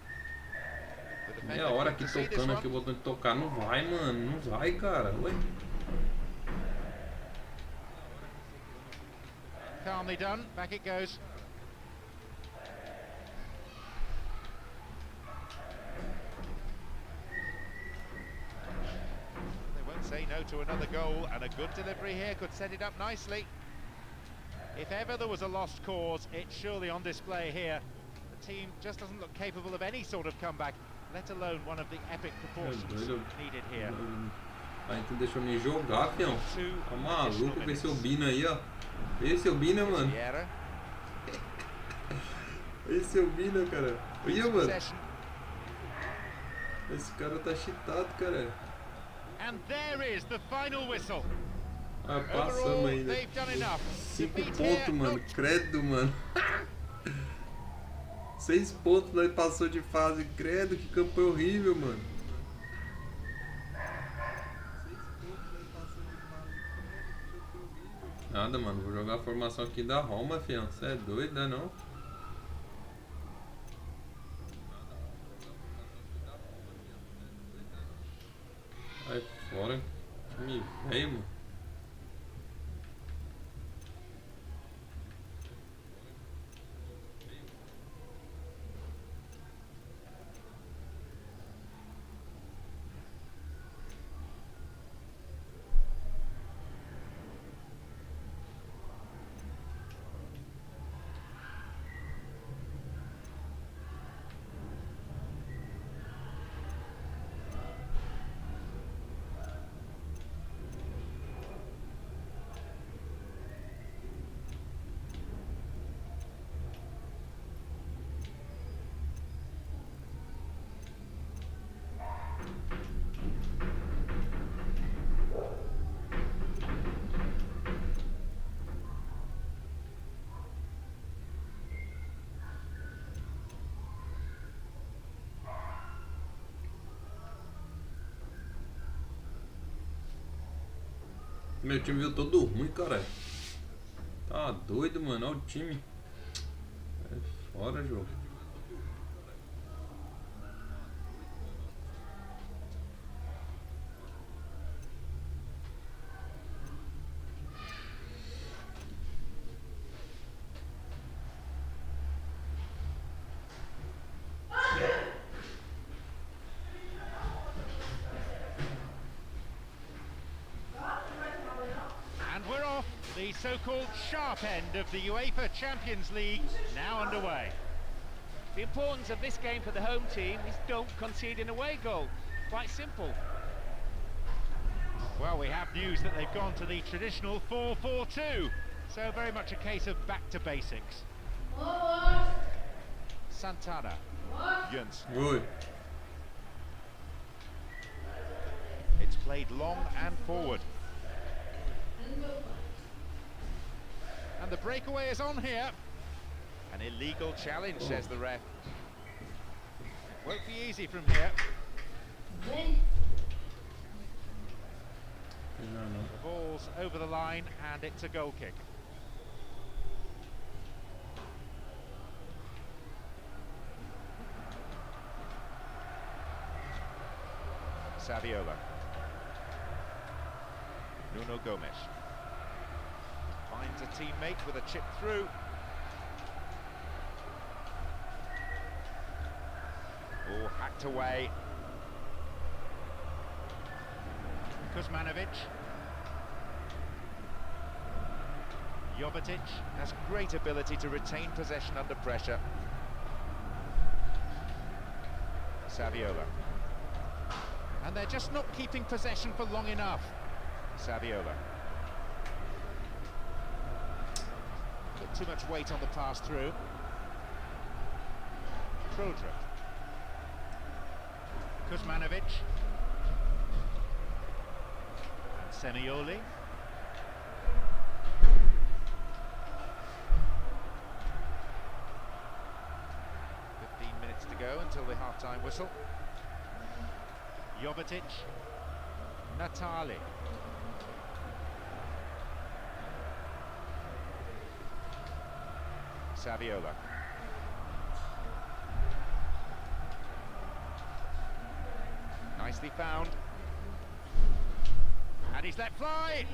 Speaker 3: Meia hora aqui tocando aqui, botando de tocar. Não vai, mano. Não vai, cara. Ué.
Speaker 1: Calmly done. Back it goes. They won't say no to another goal, and a good delivery here could set it up nicely. If ever there was a lost cause, it's surely on display here. The team just doesn't look capable of any sort of comeback, let alone one of the epic proportions needed here.
Speaker 3: Aí tu deixou nem jogar, fião. Tá maluco com esse Obina aí, ó. Esse Obina, mano. Esse Obina, cara. Olha, mano. Esse cara tá cheatado, cara.
Speaker 1: And there is the final whistle.
Speaker 3: Ah, passamos ainda. 5 pontos, mano. Credo, mano. 6 pontos, nós passou de fase. Credo, que campanha horrível, mano. nada, mano. Vou jogar a formação aqui da Roma, fião. Você é doido, né não? Sai fora. Me veio, mano. Meu time viu todo ruim, cara. Tá doido, mano. Olha o time. É fora, jogo.
Speaker 1: The so-called sharp end of the UEFA Champions League now underway.
Speaker 2: The importance of this game for the home team is don't concede an away goal. Quite simple.
Speaker 1: Well, we have news that they've gone to the traditional 4-4-2. So very much a case of back to basics. Santana. Jens.
Speaker 3: Oi.
Speaker 1: It's played long and forward. And the breakaway is on here. An illegal challenge, says the ref. Won't be easy from here. The ball's over the line and it's a goal kick. Saviola. Nuno Gomes. Finds a teammate with a chip through. Oh, hacked away. Kuzmanovic. Jovetic has great ability to retain possession under pressure. Saviola. And they're just not keeping possession for long enough. Saviola. Put too much weight on the pass through. Prodra. Kuzmanovic. And Semioli. To go until the half-time whistle. Jovetic, Natali. Saviola. Nicely found. And he's let fly.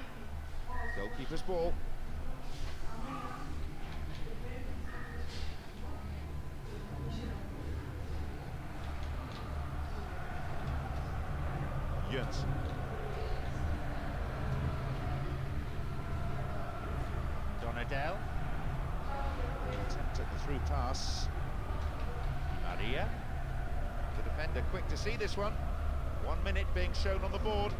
Speaker 1: Goalkeeper's ball. Jens. Donadel. Attempt at the through pass. Maria. The defender quick to see this one. 1 minute being shown on the board.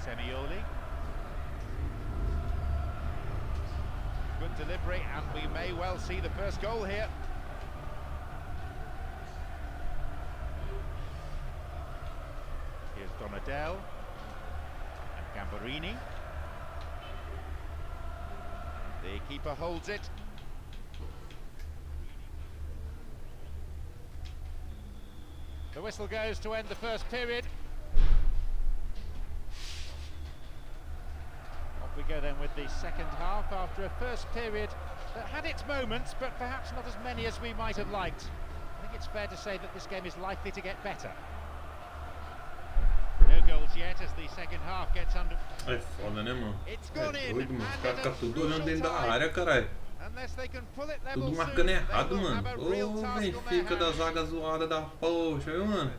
Speaker 1: Semioli. Good delivery, and we may well see the first goal here. Here's Donadel and Gambarini. The keeper holds it. The whistle goes to end the first period. Off we go then with the second half after a first period that had its moments, but perhaps not as many as we might have liked. I think it's fair to say that this game is likely to get better. No goals yet as the second half gets under.
Speaker 3: É foda, né, mano?
Speaker 1: It's
Speaker 3: É
Speaker 1: gone in,
Speaker 3: doido, mano. Os
Speaker 1: and
Speaker 3: caras
Speaker 1: in
Speaker 3: ficam
Speaker 1: a
Speaker 3: tudo olhando dentro da
Speaker 1: crucial
Speaker 3: área, caralho.
Speaker 1: Unless they can pull it level
Speaker 3: Tudo
Speaker 1: soon,
Speaker 3: marcando
Speaker 1: they
Speaker 3: errado,
Speaker 1: will
Speaker 3: mano.
Speaker 1: have a real
Speaker 3: Ô,
Speaker 1: task on their
Speaker 3: Benfica da
Speaker 1: hands.
Speaker 3: zaga zoada da poxa, viu, mano?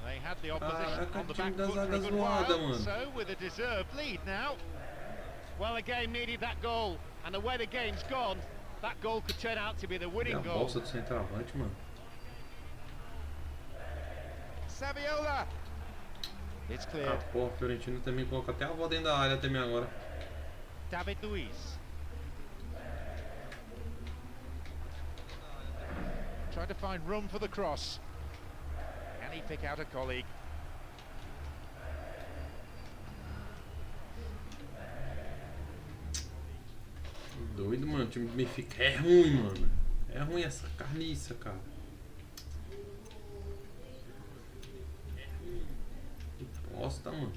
Speaker 1: They had the opposition
Speaker 3: Caraca,
Speaker 1: on the
Speaker 3: time
Speaker 1: back
Speaker 3: da
Speaker 1: foot for a
Speaker 3: zaga
Speaker 1: good
Speaker 3: zoada,
Speaker 1: while,
Speaker 3: mano.
Speaker 1: so with a deserved lead now.
Speaker 2: Well, the game needed that goal, and the way the game's gone, that goal could turn out to be the
Speaker 3: E
Speaker 2: winning
Speaker 3: a
Speaker 2: goal.
Speaker 3: bolsa do centroavante, mano.
Speaker 1: Saviola. It's
Speaker 3: Ah,
Speaker 1: cleared.
Speaker 3: porra, a Fiorentina também coloca até a avó dentro da área até mim agora.
Speaker 1: David Luiz. Trying to find room for the cross. Can he pick out a colleague?
Speaker 3: Doido, mano. O time do Benfica é ruim, mano. É ruim essa carniça, cara. Que bosta, mano.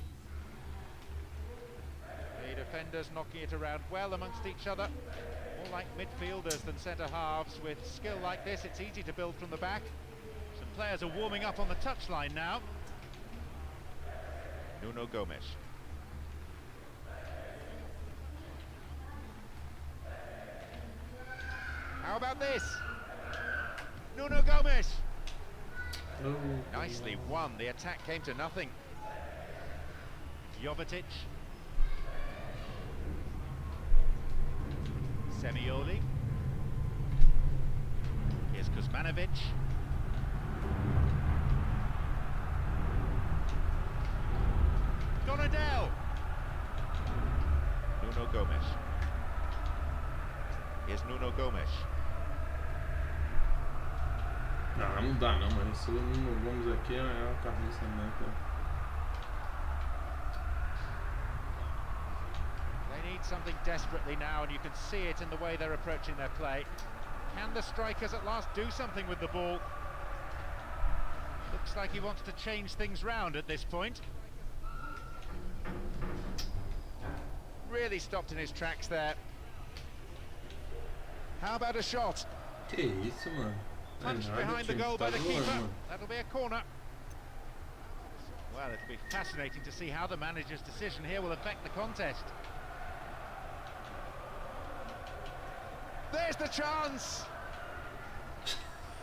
Speaker 1: The defenders knocking it around well amongst each other. More like midfielders than centre halves. With skill like this, it's easy to build from the back. Some players are warming up on the touchline now. Nuno Gomes. How about this? Nuno Gomes.
Speaker 3: Oh,
Speaker 1: Nicely won. The attack came to nothing. Jovetic. Semioli. Here's Kuzmanovic. Donadell. Nuno Gomes. Here's Nuno Gomes.
Speaker 3: Não, não dá não, mano. Esse não vamos aqui é a carniça mesmo, cara.
Speaker 1: They need something desperately now, and you can see it in the way they're approaching their play. Can the strikers at last do something with the ball? Looks like he wants to change things round at this point. Really stopped in his tracks there. How about a shot?
Speaker 3: Que isso, mano.
Speaker 1: Punched behind the goal by the keeper. That'll be a corner. Well, it'll be fascinating to see how the manager's decision here will affect the contest. There's the chance!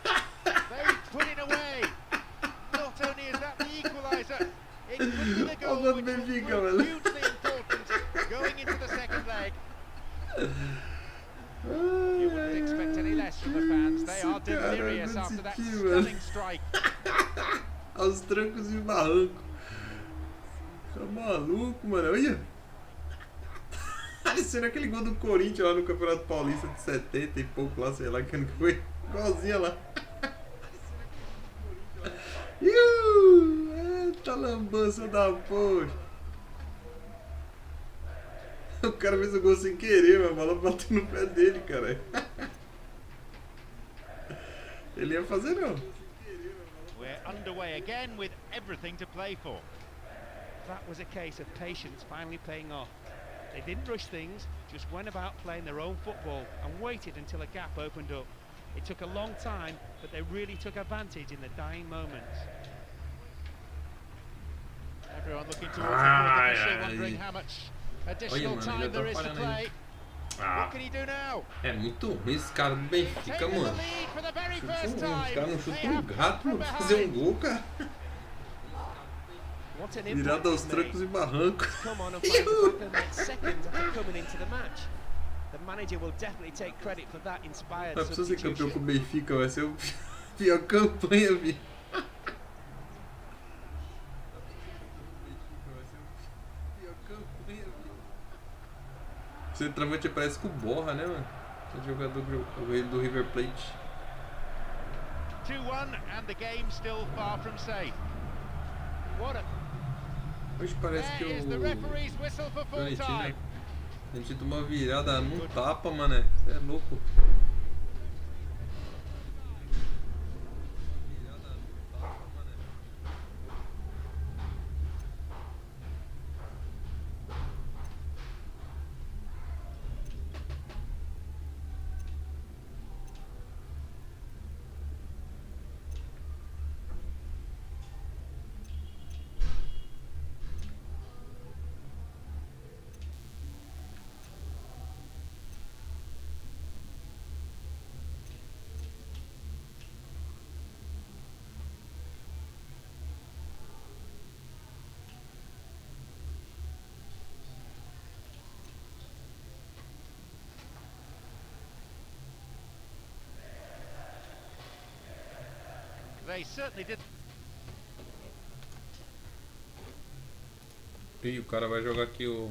Speaker 1: They put it away! Not only is that the equaliser, it could be the goal which will prove hugely important going into the second leg. You wouldn't expect any less from the fans. They are delirious after that stunning strike.
Speaker 3: Aos trancos e barrancos. Tá maluco, mano. Olha. Parecendo aquele gol do Corinthians lá no Campeonato Paulista de 70 e pouco lá, sei lá, que ano que foi. Igualzinha lá. Eita lambança da poxa. O cara fez o gol sem querer, mas a bola bateu no pé dele, cara. Ele ia fazer não.
Speaker 1: We're underway again with everything to play for.
Speaker 2: That was a case of patience finally paying off. They didn't rush things, just went about playing their own football and waited until a gap opened up. It took a long time, but they really took advantage in the dying moments.
Speaker 1: Everyone looking towards the finish, wondering how much additional time there is to play. What can he do now?
Speaker 3: É muito ruim esse cara do Benfica, mano. Os caras não chutam um gato, mano, pra fazer um gol, cara. Virado aos trancos e barrancos.
Speaker 2: Come on and find the back of the net seconds after coming into the match. The manager will definitely take credit for that inspired
Speaker 3: Vai precisar ser campeão
Speaker 2: substitution.
Speaker 3: com o Benfica, vai ser a pior campanha, vi. O centroavante parece com o BORA, né, mano? O jogador do River Plate.
Speaker 1: 2-1 and the game still far from safe.
Speaker 3: Hoje parece que
Speaker 1: There is the referee's whistle for full time.
Speaker 3: A gente tomou uma virada num tapa, mané. Você é louco.
Speaker 1: They certainly did.
Speaker 3: Ih, o cara vai jogar aqui o...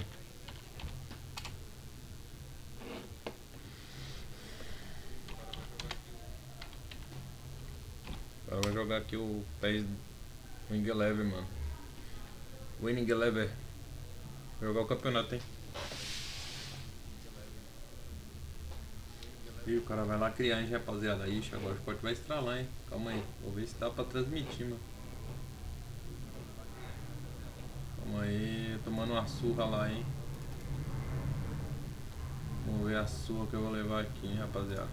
Speaker 3: O cara vai jogar aqui o PES Winning Eleven, mano. Winning Eleven. Vai jogar o campeonato, hein? Ih, o cara vai lá criar, hein, rapaziada. Ixi, agora o esporte vai estralar, hein? Calma aí. Vou ver se dá pra transmitir, mano. Calma aí. Tomando uma surra lá, hein? Vamos ver a surra que eu vou levar aqui, hein, rapaziada.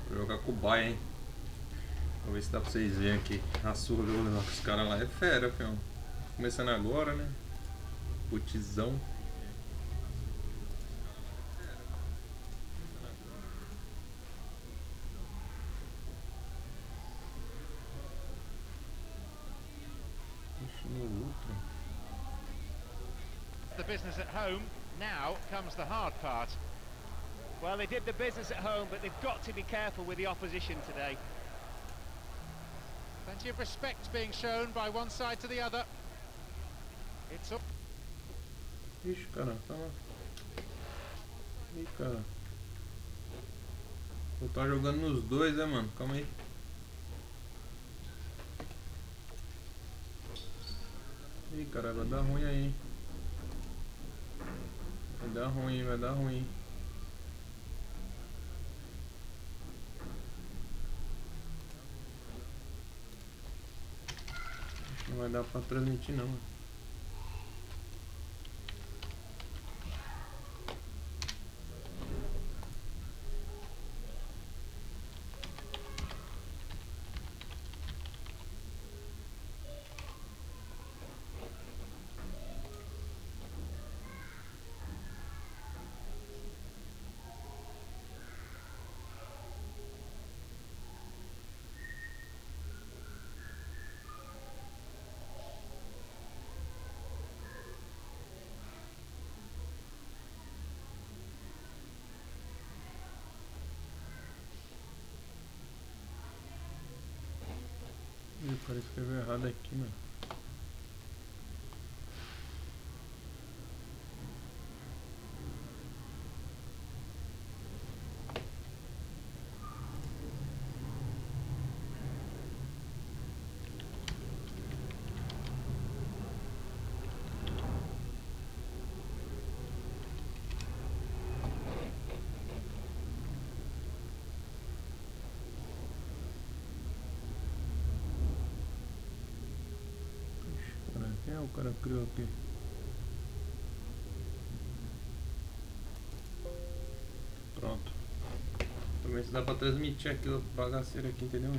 Speaker 3: Vou jogar com o Bahia, hein? Vou ver se dá pra vocês verem aqui. A surra que eu vou levar com os caras lá é fera, fião. Começando agora, né? Putizão.
Speaker 1: The business at home. Now comes the hard part.
Speaker 2: Well, they did the business at home, but they've got to be careful with the opposition today.
Speaker 1: Plenty of respect being shown by one side to the other. It's all...
Speaker 3: Ixi, cara, calma. Ih, cara. Vou estar jogando nos dois, né, mano? Calma aí. Ih, cara, vai dar ruim aí. Vai dar ruim, vai dar ruim. Não vai dar pra transmitir não. Ih, parece que escreveu errado aqui, mano. Quem é o cara que criou aqui? Pronto. Também se dá pra transmitir aqui o bagaceiro aqui, entendeu?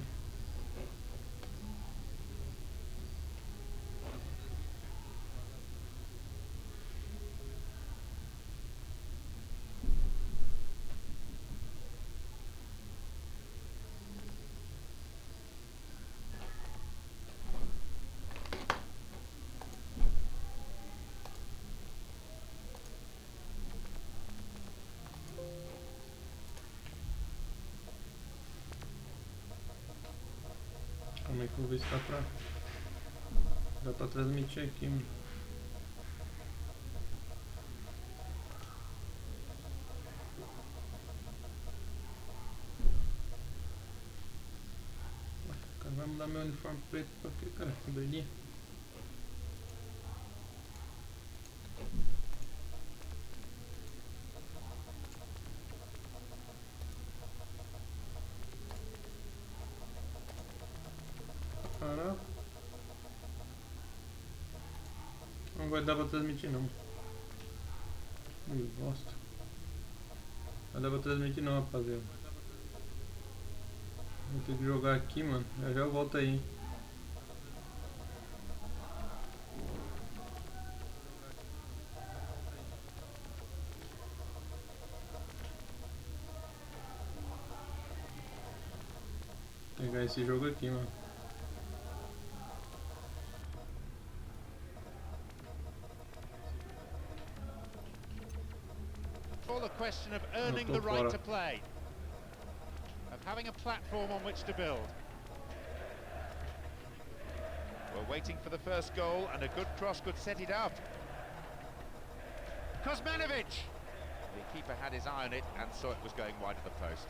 Speaker 3: Como é que eu vou ver se dá pra transmitir aqui, mano. O cara vai mudar meu uniforme preto pra quê, cara? Que doidinha. Caraca. Não vai dar pra transmitir não. Ui, bosta. Não vai dar pra transmitir não, rapaziada. Vou ter que jogar aqui, mano. Já eu volto aí, hein. Vou pegar esse jogo aqui, mano.
Speaker 1: all a question of earning the right to play, of having a platform on which to build. We're waiting for the first goal, and a good cross could set it up. Kuzmanovic! The keeper had his eye on it and saw it was going wide of the post.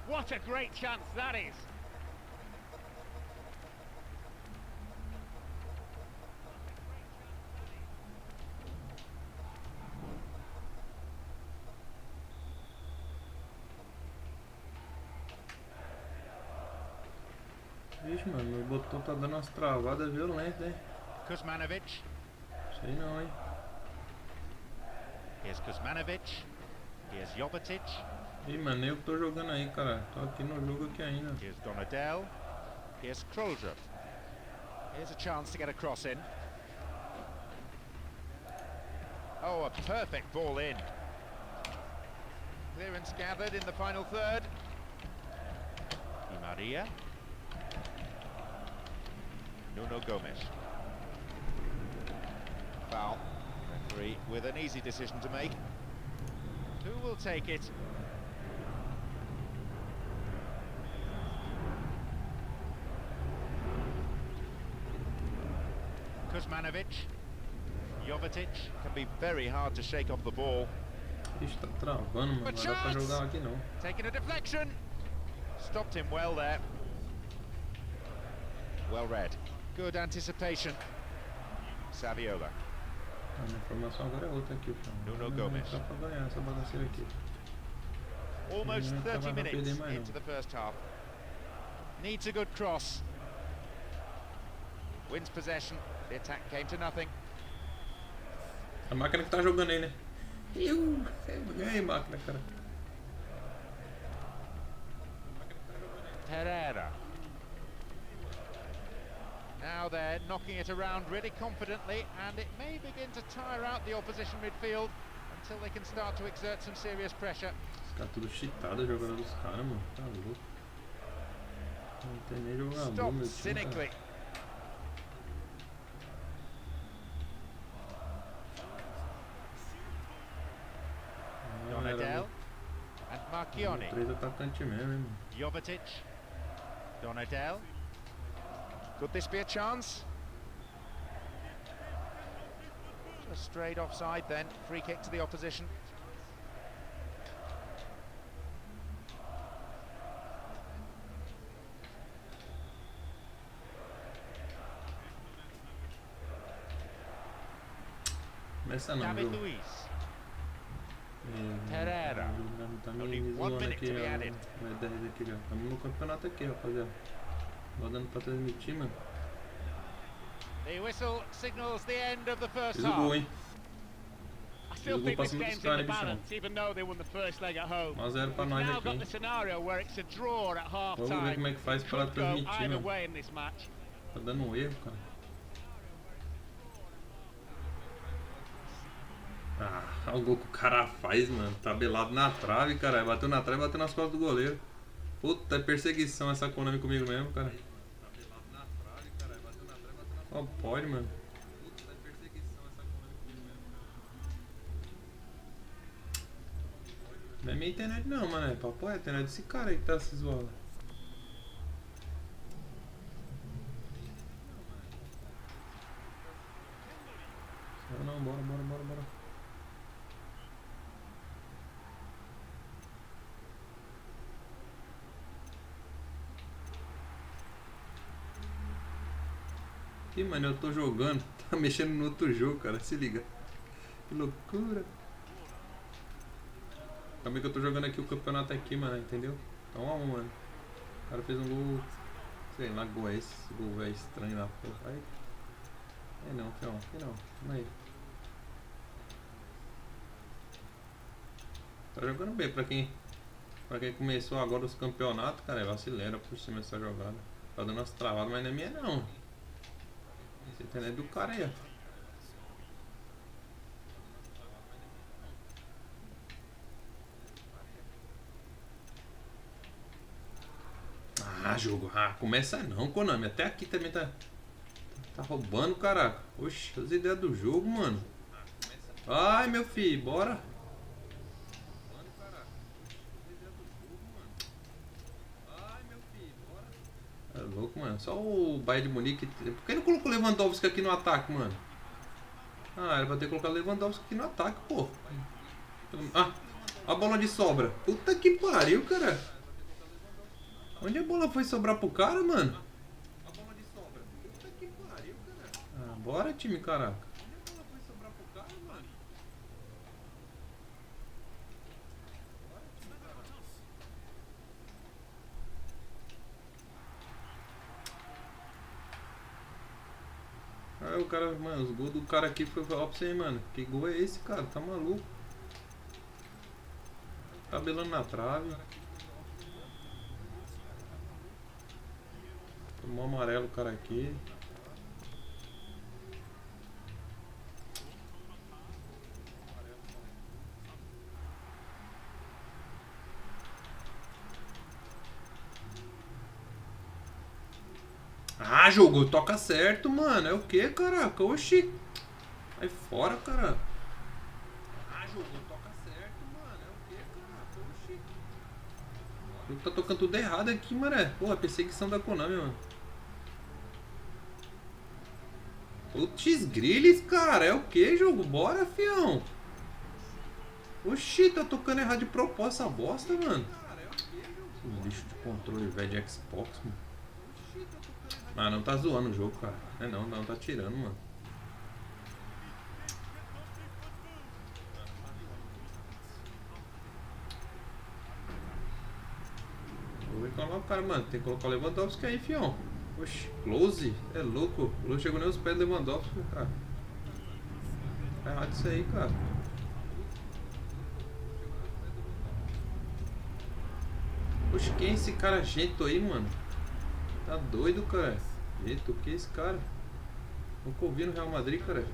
Speaker 2: What a great chance that is!
Speaker 3: Vixe, mano, meu botão tá dando umas travadas violentas, hein?
Speaker 1: Kuzmanovic.
Speaker 3: Sei não, hein?
Speaker 1: Here's Kuzmanovic. Here's Jovetic.
Speaker 3: Ih, mano, nem eu que tô jogando aí, cara. Tô aqui no jogo aqui ainda.
Speaker 1: Here's Donadel. Here's Krolja. Here's a chance to get a cross in. Oh, a perfect ball in. Clearance gathered in the final third. Di Maria. Nuno Gomes. Foul. Referee with an easy decision to make. Who will take it? Kuzmanovic. Jovetic. Can be very hard to shake off the ball.
Speaker 3: Ixi, tá travando, mano. Não dá pra jogar aqui não.
Speaker 1: Taking a deflection. Stopped him well there. Well read. Good anticipation. Saviola.
Speaker 3: A minha formação agora é outra aqui, cara.
Speaker 1: Nuno Gomes.
Speaker 3: Só pra ganhar essa bagaceira aqui.
Speaker 1: Almost 30 minutes
Speaker 3: mais
Speaker 1: into the first half. Needs a good cross. Wins possession. The attack came to nothing.
Speaker 3: A máquina que tá jogando aí, né? Eu ganhei máquina, cara.
Speaker 1: Pereira. Now they're knocking it around really confidently, and it may begin to tire out the opposition midfield until they can start to exert some serious pressure.
Speaker 3: Os caras tudo cheatado jogando dos caras, mano. Tá louco. Não tem nem jogador, meu time,
Speaker 1: cynically. Donadel and Marchioni.
Speaker 3: 3 atacantes mesmo, hein, mano.
Speaker 1: Jovetic. Donadel. Could this be a chance? Just straight offside then. Free kick to the opposition.
Speaker 3: Começa não,
Speaker 1: David
Speaker 3: viu?
Speaker 1: Luiz. Pereira.
Speaker 3: Tá
Speaker 1: Only
Speaker 3: me
Speaker 1: 1
Speaker 3: zoando
Speaker 1: minute
Speaker 3: aqui,
Speaker 1: to be
Speaker 3: ó.
Speaker 1: added.
Speaker 3: Vai 10 aqui já. Estamos no campeonato aqui, rapaziada. Rodando pra transmitir, mano.
Speaker 1: The whistle signals the end of the first
Speaker 3: Fiz o gol,
Speaker 1: half.
Speaker 3: hein?
Speaker 2: I still think this game's in the balance, even though they won the first leg at home.
Speaker 3: 1-0 pra
Speaker 2: We've
Speaker 3: nós
Speaker 2: now
Speaker 3: aqui,
Speaker 2: got
Speaker 3: hein?
Speaker 2: the scenario where it's a draw at half
Speaker 3: Vamos ver
Speaker 2: time.
Speaker 3: como é que faz
Speaker 2: It
Speaker 3: pra
Speaker 2: could go
Speaker 3: transmitir,
Speaker 2: either
Speaker 3: mano.
Speaker 2: way in this match.
Speaker 3: Tá dando um erro, cara. Ah, olha o gol que o cara faz, mano. Tabelado na trave, cara. Bateu na trave e bateu nas costas do goleiro. Puta, é perseguição essa Konami comigo mesmo, cara. Ó, pode, mano. Não é minha internet não, mano. É papo, é a internet desse cara aí que tá se zoando. Não, bora. Ih, mano, eu tô jogando, tá mexendo no outro jogo, cara, se liga. Que loucura. Calma aí que eu tô jogando aqui o campeonato aqui, mano, entendeu? Então, 1 a 1, mano. O cara fez um gol, sei lá, gol é esse, gol é estranho lá, porra. Aí não, fião, aqui não, vamos aí. Tá jogando bem, pra quem começou agora os campeonatos, cara, acelera por cima dessa jogada. Tá dando umas travadas, mas não é minha não. Essa internet do cara aí, ó. Ah, jogo. Ah, começa não, Konami. Até aqui também tá roubando, caraca. Oxe, as ideias do jogo, mano. Ai, meu filho, bora. É louco, mano. Só o Bayern de Munique. Por que não colocou Lewandowski aqui no ataque, mano? Ah, era pra ter colocado Lewandowski aqui no ataque, pô. Ah, a bola de sobra. Puta que pariu, cara. Onde a bola foi sobrar pro cara, mano? Ah, bora, time, caraca. Aí o cara, mano, os gols do cara aqui foi falar pra você, mano. Que gol é esse, cara? Tá maluco? Cabelando na trave. Tomou amarelo o cara aqui. Ah, jogou, toca certo, mano. É o que, caraca? Oxi. Vai fora, cara. Ah, jogou, toca certo, mano. É o que, caraca? Oxi. O jogo tá tocando tudo errado aqui, mané. Pô, a perseguição da Konami, mano. Putz, grilles, cara. É o que, jogo? Bora, fião. Oxi, tá tocando errado de propósito essa bosta, mano. Esse lixo de controle, velho, de Xbox, mano. Ah, não tá zoando o jogo, cara. É não tá tirando, mano. Vou reclamar o cara, mano. Tem que colocar o Lewandowski aí, fião. Oxi, close? É louco. Não chegou nem os pés do Lewandowski, cara. Tá errado isso aí, cara. Oxi, quem é esse cara jeito aí, mano? Tá doido, cara? Eita, o que é esse cara? Nunca ouvi no Real Madrid, cara.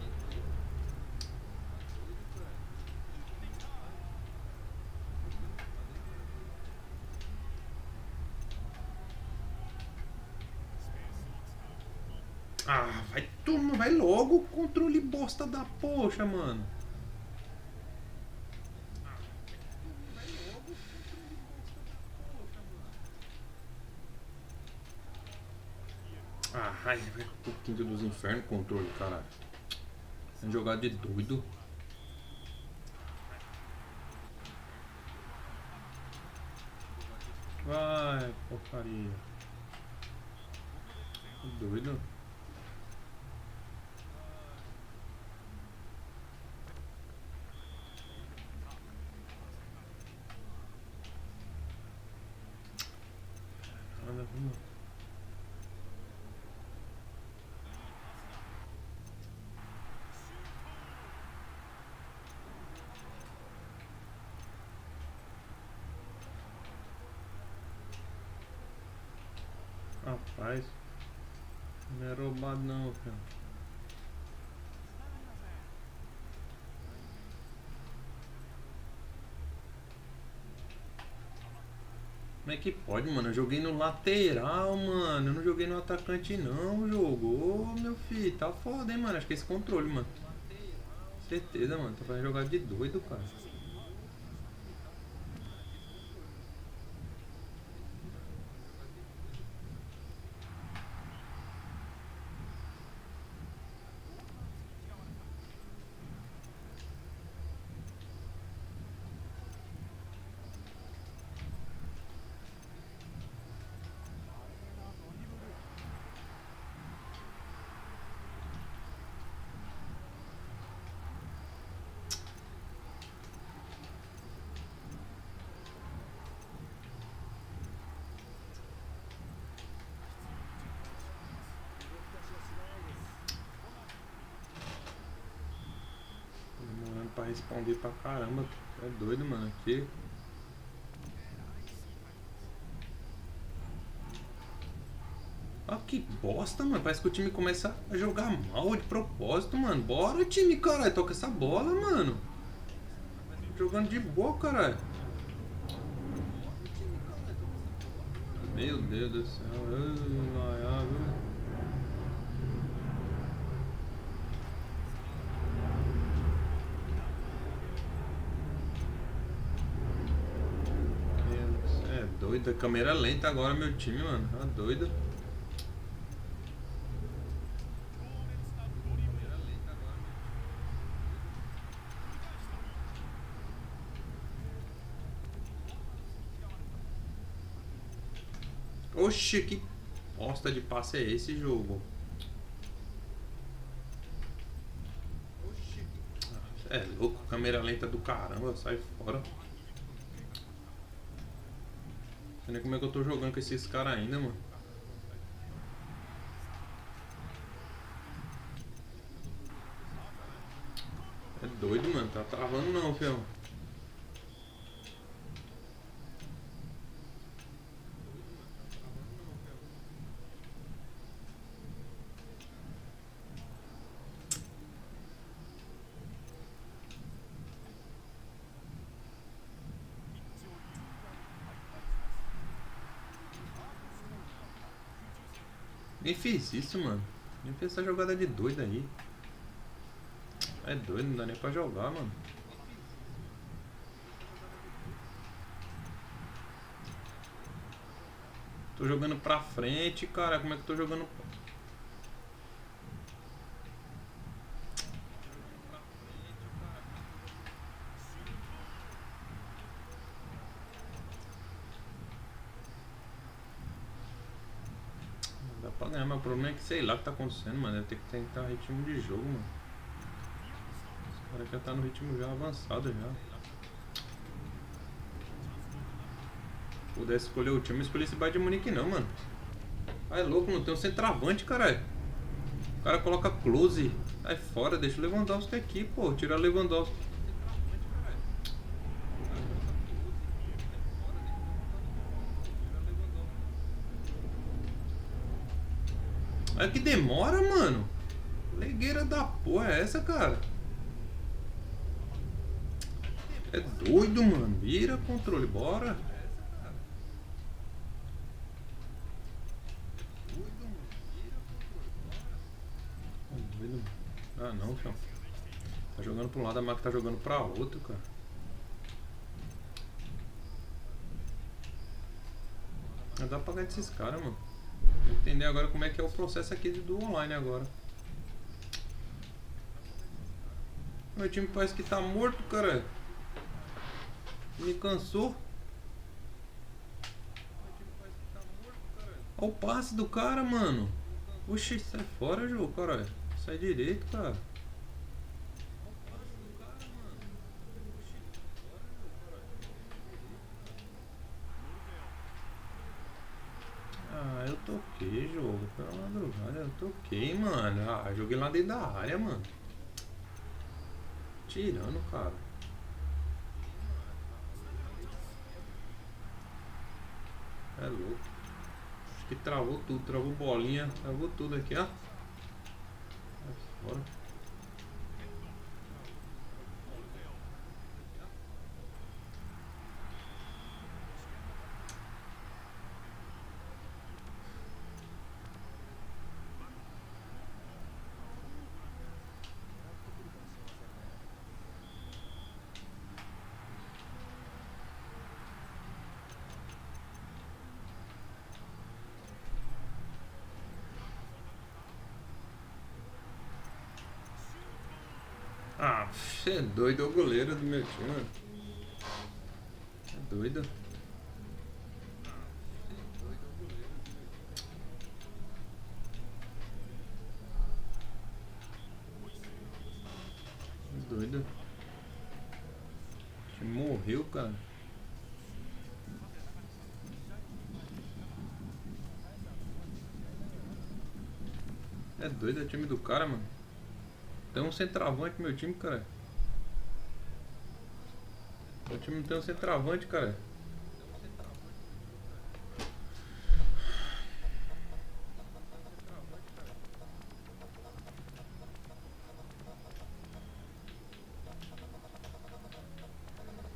Speaker 3: Ah, vai tomar, vai logo, controle bosta da poxa, mano. Ah, ai, vai pro quinto dos infernos, controle, caralho. É jogada de doido. Vai, porcaria. Doido. Nada, vamos. Rapaz, não é roubado não, cara. Como é que pode, mano? Eu joguei no lateral, mano. Eu não joguei no atacante não, jogo. Ô, meu filho, tá foda, hein, mano. Acho que é esse controle, mano. Certeza, mano. Tá fazendo jogada de doido, cara. Pra responder pra caramba. É doido, mano. Aqui. Ah, que bosta, mano. Parece que o time começa a jogar mal de propósito, mano. Bora, time, caralho. Toca essa bola, mano. Jogando de boa, caralho. Meu Deus do céu. doido, câmera lenta agora meu time, mano. Tá doido. Oxi, que bosta de passe é esse jogo? É louco, câmera lenta do caramba, sai fora. Não sei nem como é que eu tô jogando com esses caras ainda, mano. É doido, mano, tá travando não, fião. Nem fiz isso, mano. Nem fiz essa jogada de doido aí. É doido, não dá nem pra jogar, mano. Tô jogando pra frente, cara. Como é que eu tô jogando? Dá pra ganhar, mas o problema é que sei lá o que tá acontecendo, mano. Deve ter que tentar ritmo de jogo, mano. Esse cara já tá no ritmo já avançado já. Se pudesse escolher o time, eu escolhi esse Bayern de Munique não, mano. Ah, é louco, não tem um centroavante, caralho. O cara coloca close. Sai fora, deixa o Lewandowski aqui, pô. Tira o Lewandowski. Olha que demora, mano. Legueira da porra é essa, cara? É doido, mano. Vira controle, bora. É doido. Ah, não, filho. Tá jogando pra um lado, a máquina tá jogando pra outro, cara. Não dá pra ganhar desses caras, mano. Vou entender agora como é que é o processo aqui do online agora. Meu time parece que tá morto, cara. Me cansou. Olha o passe do cara, mano. Oxi, sai fora, jogo, caralho. Sai direito, cara. Ah, eu toquei, jogo. Pela madrugada, eu toquei, mano. Ah, joguei lá dentro da área, mano. Tirando, cara. É louco. Acho que travou tudo, travou bolinha, travou tudo aqui, ó. Vai fora. Ah, você é doido, é o goleiro do meu time, mano. É doido. É doido. O time morreu, cara. É doido, é o time do cara, mano. Tem um centroavante no meu time, cara. O time não tem um centroavante, cara.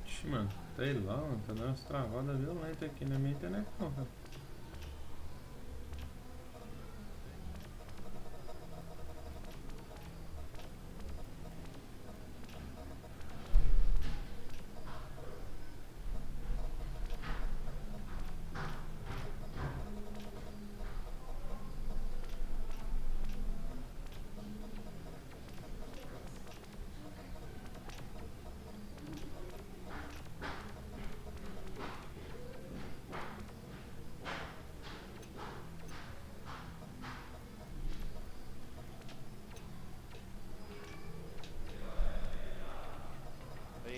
Speaker 3: Ixi, mano, sei lá, mano. Tá dando umas travadas violentas aqui na minha internet, não, cara.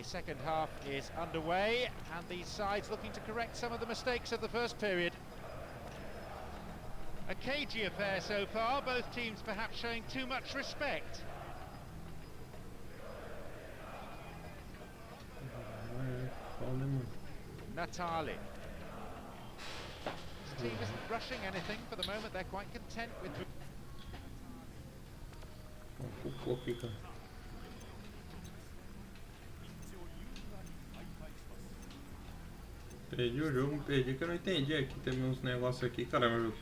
Speaker 1: second half is underway, and these sides looking to correct some of the mistakes of the first period. A cagey affair so far, both teams perhaps showing too much respect. Natali. This team isn't rushing anything for the moment, they're quite content with...
Speaker 3: Perdi o jogo, perdi que eu não entendi aqui, tem uns negócios aqui, caramba,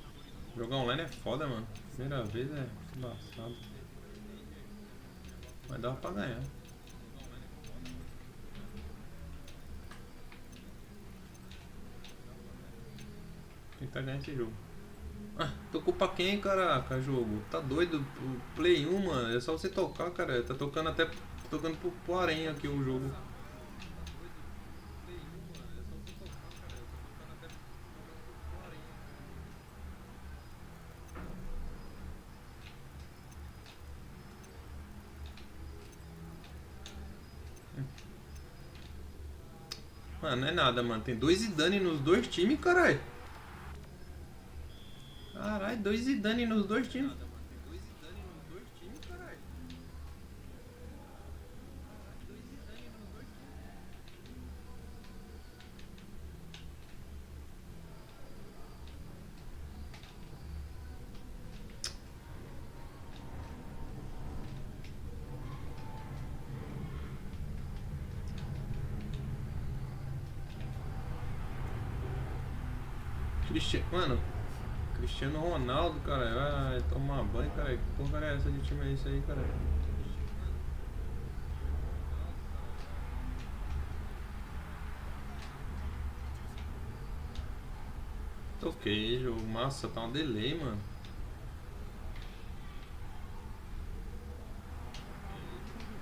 Speaker 3: jogar online é foda, mano. Primeira vez é embaçado. Mas dá pra ganhar. Tentar ganhar esse jogo. Ah, tocou pra quem, caraca, jogo? Tá doido? O Play 1, mano, é só você tocar, cara. Tá tocando até... tocando pro aranha aqui o jogo. Mano, não é nada, mano. Tem 2 Zidane nos 2 times, caralho. Caralho, 2 Zidane nos 2 times. Mano, Cristiano Ronaldo, cara, vai tomar banho, cara. Que porra é essa de time é isso aí, cara? Toquei, jogo massa, tá um delay, mano.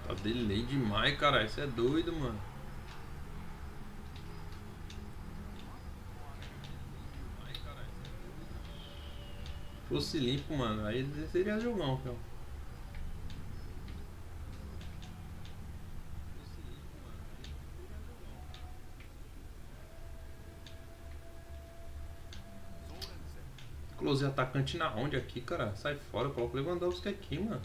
Speaker 3: Tá delay demais, cara. Isso é doido, mano. Fosse limpo, mano, aí seria jogão, cara. Close atacante na onde aqui, cara? Sai fora, coloca o Lewandowski aqui, mano.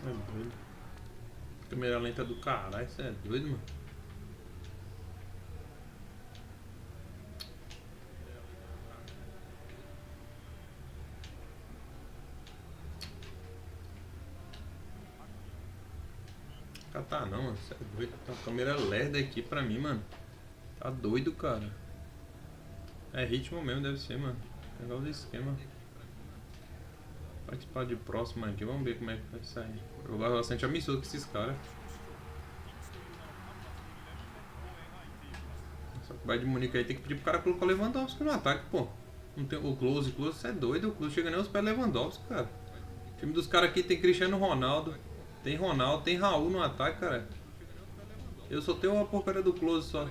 Speaker 3: É doido. Câmera lenta do caralho, isso é doido, mano. Tá não, mano, isso é doido. Tem uma câmera lerda aqui pra mim, mano. Tá doido, cara. É ritmo mesmo, deve ser, mano. Pegar os esquemas. Participar de próximo aqui, vamos ver como é que vai sair. Jogar bastante amistoso com esses caras. Só que vai de Munique aí tem que pedir pro cara colocar o Lewandowski no ataque, pô. Não tem o Close, você é doido, o Close chega nem aos pés Lewandowski, cara. O time dos caras aqui tem Cristiano Ronaldo, tem Raul no ataque, cara. Eu só tenho uma porcaria do Close só.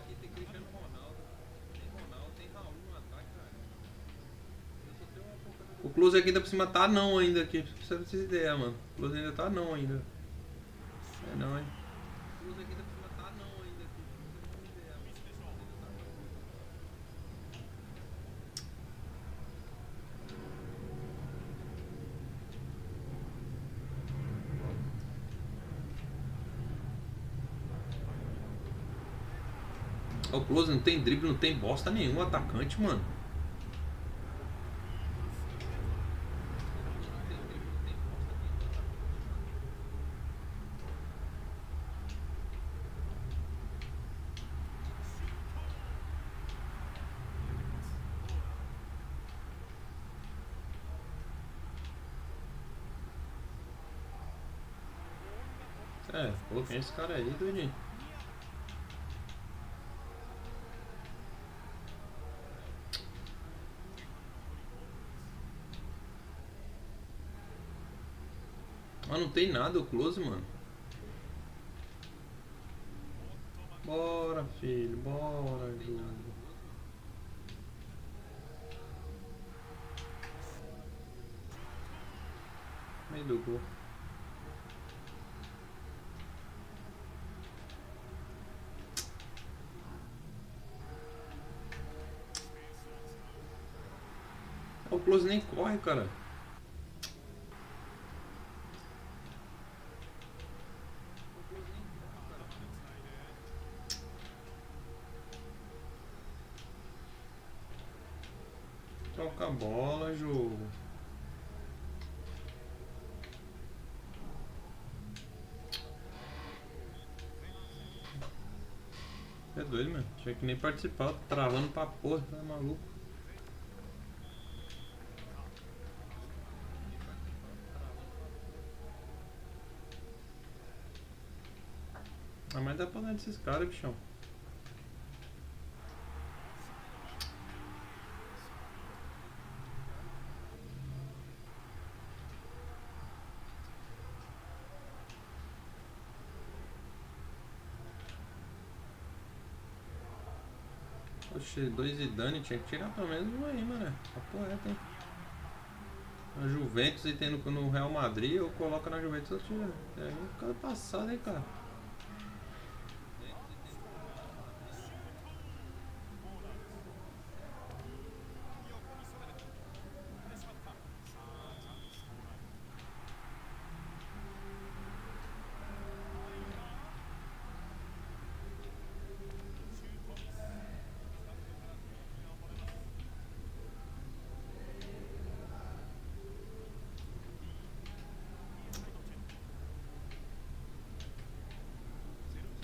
Speaker 3: O Close aqui ainda por cima tá não ainda aqui, pra você ter ideia, mano. O Close ainda tá não ainda. É não, hein. O Close aqui ainda por cima tá não ainda aqui, pra você ter ideia, mano. O Close não tem drible, não tem bosta nenhum atacante, mano. É, pô, quem é esse cara aí, doidinho? Mas não tem nada o Close, mano. Bora, filho, bora, jogo. Meio do gol. O Close nem corre, cara. Troca a bola, jogo. É doido, mano. Tinha que nem participar. Travando pra porra, tá maluco. Ah, mas dá pra dar desses caras, bichão. Oxe, 2 Zidane, tinha que tirar pelo menos um aí, mano. Papo reto, hein? A Juventus e tendo no Real Madrid, eu coloco na Juventus, eu tiro. É um cara passado, hein, cara.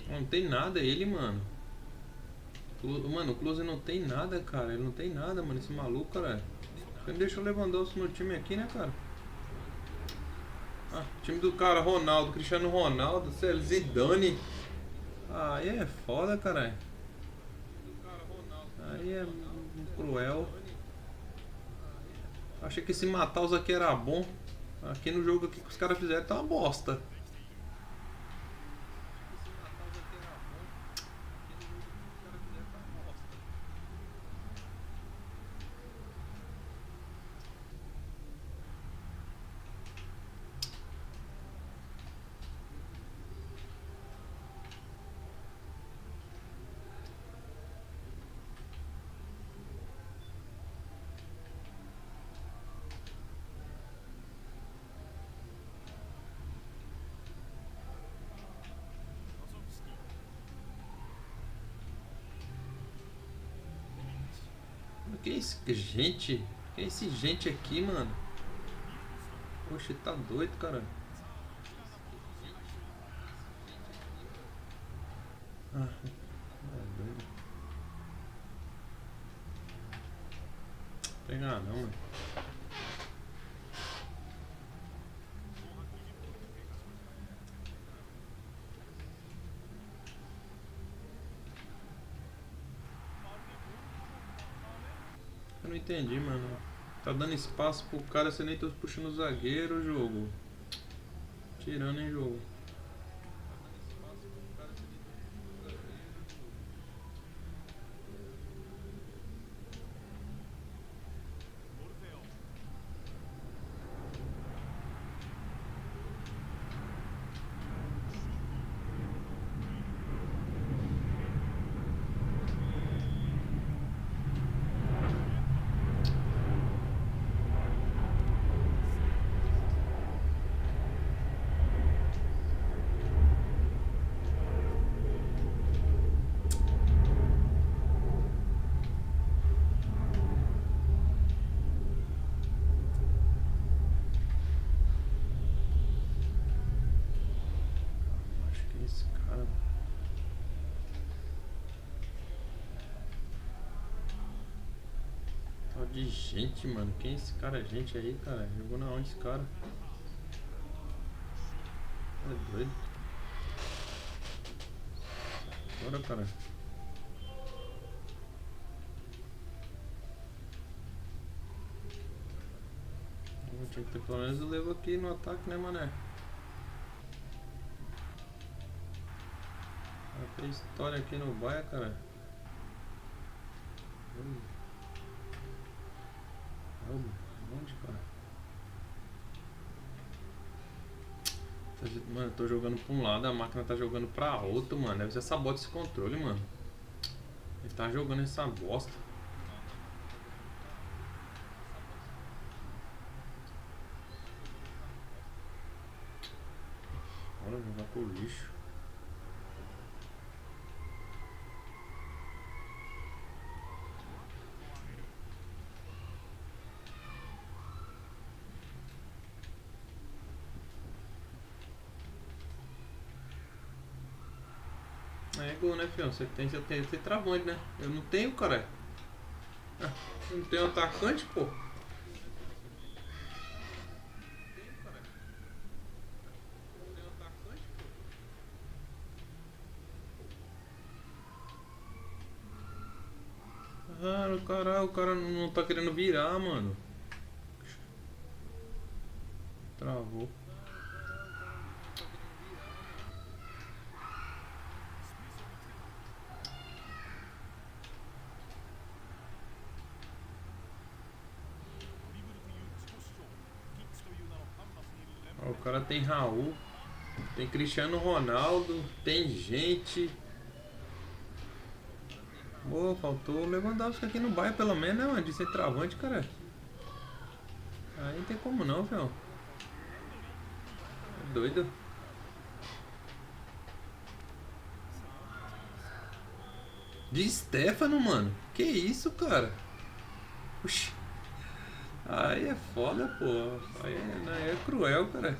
Speaker 3: Não tem nada ele, mano. Mano, o Close não tem nada, cara. Ele não tem nada, mano. Esse maluco, cara. Você não deixa o Lewandowski no time aqui, né, cara? Ah, time do cara, Ronaldo, Cristiano Ronaldo, Zidane. Aí é foda, caralho. Aí é cruel. Achei que esse matar os aqui era bom. Aqui no jogo aqui que os caras fizeram tá uma bosta. Que isso, gente? Que esse gente aqui, mano? Poxa, tá doido, cara. Ah, é doido. Pegar não, mano. Eu não entendi, mano. Tá dando espaço pro cara, você nem tá puxando o zagueiro, o jogo. Tirando, hein, jogo. Gente, mano, quem é esse cara? Gente aí, cara. Jogou na onde esse cara? É doido. Bora, cara. Tinha que ter pelo menos o levo aqui no ataque, né, mané? Tem história aqui no bairro, cara. Onde, cara? Mano, eu tô jogando pra um lado, a máquina tá jogando pra outro, mano. Deve ser essa bota esse controle, mano. Ele tá jogando essa bosta. Bora jogar pro lixo. É gol, né, filho? Você tem travante, né? Eu não tenho, cara. Ah, eu não tenho atacante, pô. Ah, o cara não tá querendo virar, mano. Travou. Ó, o cara tem Raul, tem Cristiano Ronaldo, tem gente. Pô, faltou o Lewandowski aqui no bairro, pelo menos, né, mano? De ser travante, cara. Aí não tem como não, filho. É doido. De Stefano, mano. Que isso, cara? Oxi. Aí é foda, pô. Aí é cruel, cara.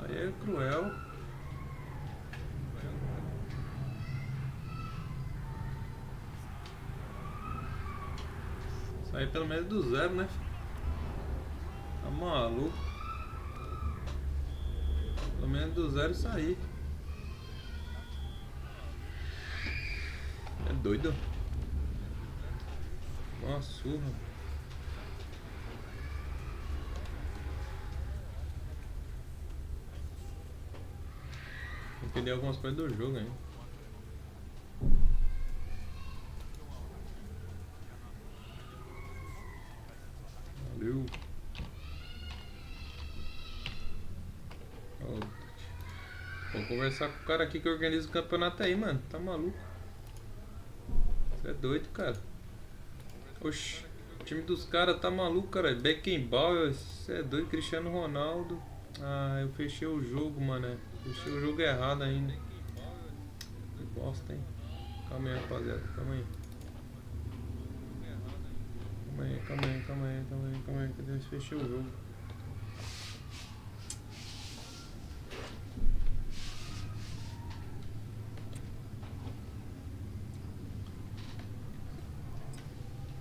Speaker 3: Aí é cruel. Sair pelo menos do zero, né? Tá maluco. Pelo menos do zero sair. É doido. Uma surra. Tem que entender algumas coisas do jogo ainda. Valeu. Vou conversar com o cara aqui que organiza o campeonato aí, mano. Tá maluco? Você é doido, cara. Oxi, o time dos caras tá maluco, cara. Beckenbauer, você é doido, Cristiano Ronaldo. Ah, eu fechei o jogo, mano. Fechei o jogo errado ainda. Que bosta, hein? Calma aí, rapaziada. Calma aí. Calma aí. Cadê? Fechei o jogo.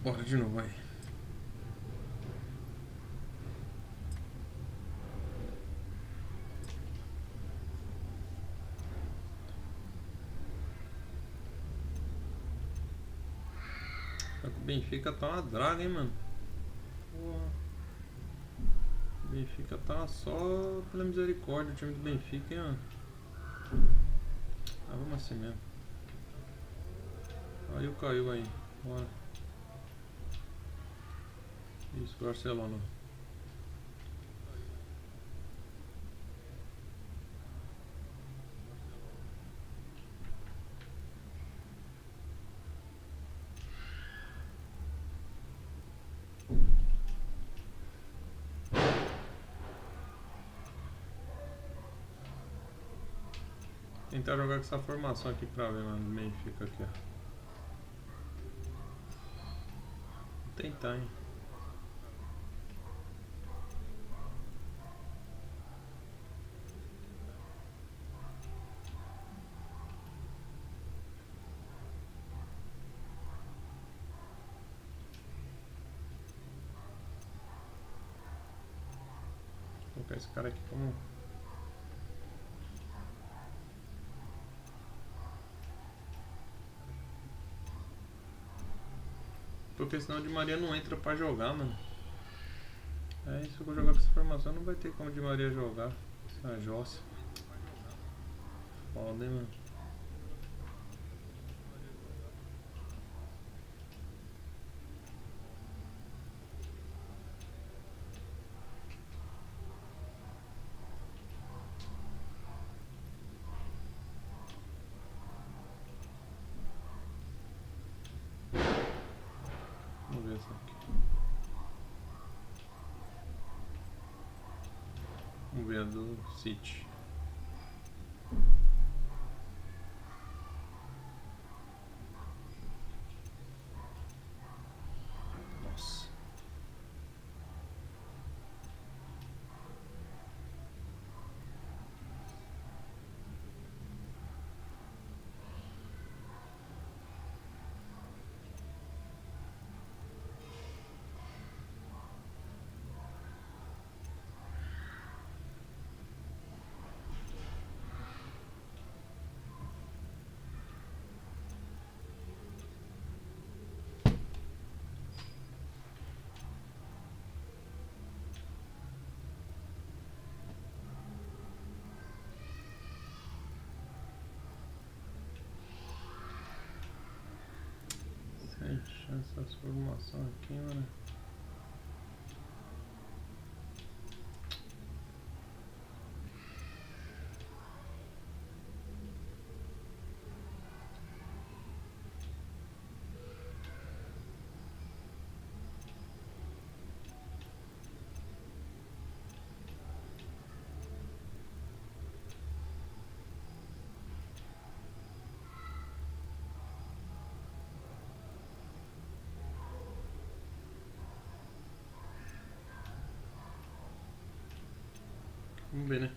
Speaker 3: Bora de novo, vai. Só que o Benfica tá uma draga, hein, mano. Porra. O Benfica tá só pela misericórdia, o time do Benfica, hein, mano. Ah, vamos assim mesmo. Aí caiu aí. Bora. Isso, Barcelona. Tentar jogar com essa formação aqui pra ver, mano. Meio fica aqui, ó. Vou tentar, hein. colocar esse cara aqui como... Porque senão o Di Maria não entra pra jogar, mano. Aí se eu vou jogar com essa formação não vai ter como o Di Maria jogar. Essa jossa. Foda, hein, mano. Vamos ver essa aqui. Vamos ver a do City. Nossa. Sem chance essa formação aqui, mano. Vamos ver, né?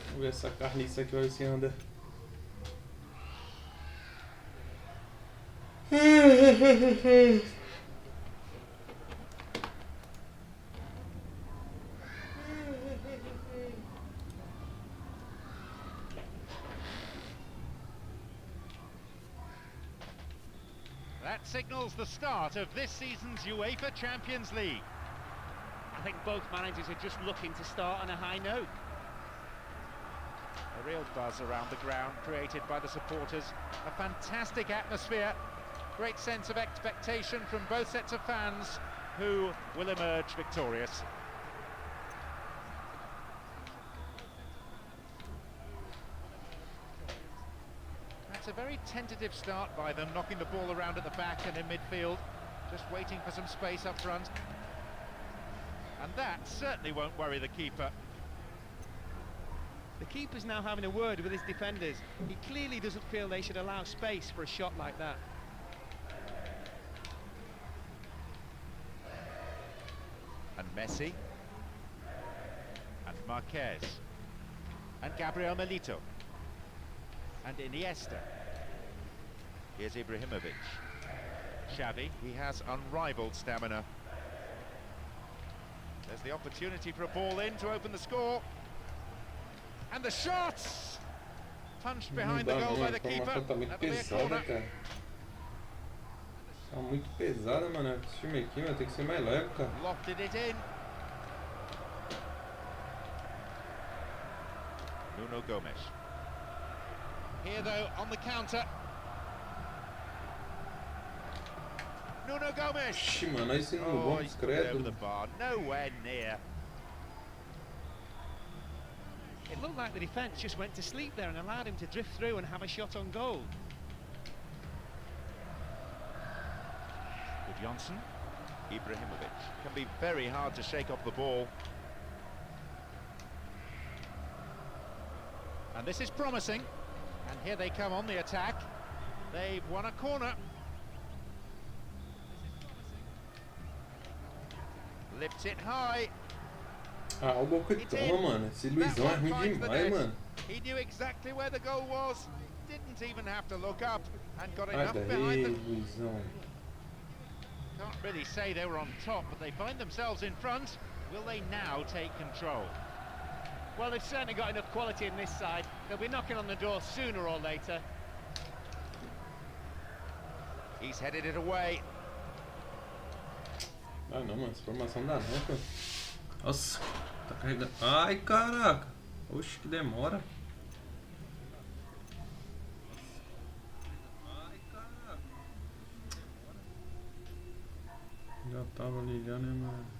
Speaker 3: Vamos ver essa carniça aqui, olha se anda.
Speaker 1: That signals the start of this season's UEFA Champions League.
Speaker 2: I think both managers are just looking to start on a high note.
Speaker 1: A real buzz around the ground created by the supporters. A fantastic atmosphere. Great sense of expectation from both sets of fans who will emerge victorious. That's a very tentative start by them, knocking the ball around at the back and in midfield, just waiting for some space up front. And that certainly won't worry the keeper.
Speaker 2: The keeper's now having a word with his defenders. He clearly doesn't feel they should allow space for a shot like that.
Speaker 1: And Messi. And Marquez. And Gabriel Milito. And Iniesta. Here's Ibrahimovic. Xavi, he has unrivaled stamina. There's the opportunity for a ball in to open the score. And the shot! Punched behind the goal by the keeper.
Speaker 3: Tá muito pesada, cara. Tá muito pesada, mano. Esse time aqui, mano, tem que ser mais leve, cara.
Speaker 1: Lofted it in. Nuno Gomes. Here though, on the counter. Nuno Gomes.
Speaker 3: Ixi, mano, aí esse Nuno Gomes, credo.
Speaker 1: The bar, nowhere near.
Speaker 2: It looked like the defence just went to sleep there and allowed him to drift through and have a shot on goal.
Speaker 1: With Johnson, Ibrahimovic. Can be very hard to shake off the ball. And this is promising. And here they come on the attack. They've won a corner. Lifts it high.
Speaker 3: Ah, o Boca toma, mano. Esse Luizão é ruim demais, mano.
Speaker 1: He knew exactly where the goal was. Didn't even have to look up and got
Speaker 3: Sai
Speaker 1: enough
Speaker 3: daí,
Speaker 1: behind them.
Speaker 3: Luizão.
Speaker 1: Can't really say they were on top, but they find themselves in front. Will they now take control?
Speaker 2: Well, they've certainly got enough quality in this side. They'll be knocking on the door sooner or later.
Speaker 1: He's headed it away.
Speaker 3: Ah não, mano, essa formação dá não, pô. Nossa, tá carregando. Ai, caraca. Oxe, que demora. Ai, caraca. Já tava ali já, né, mano?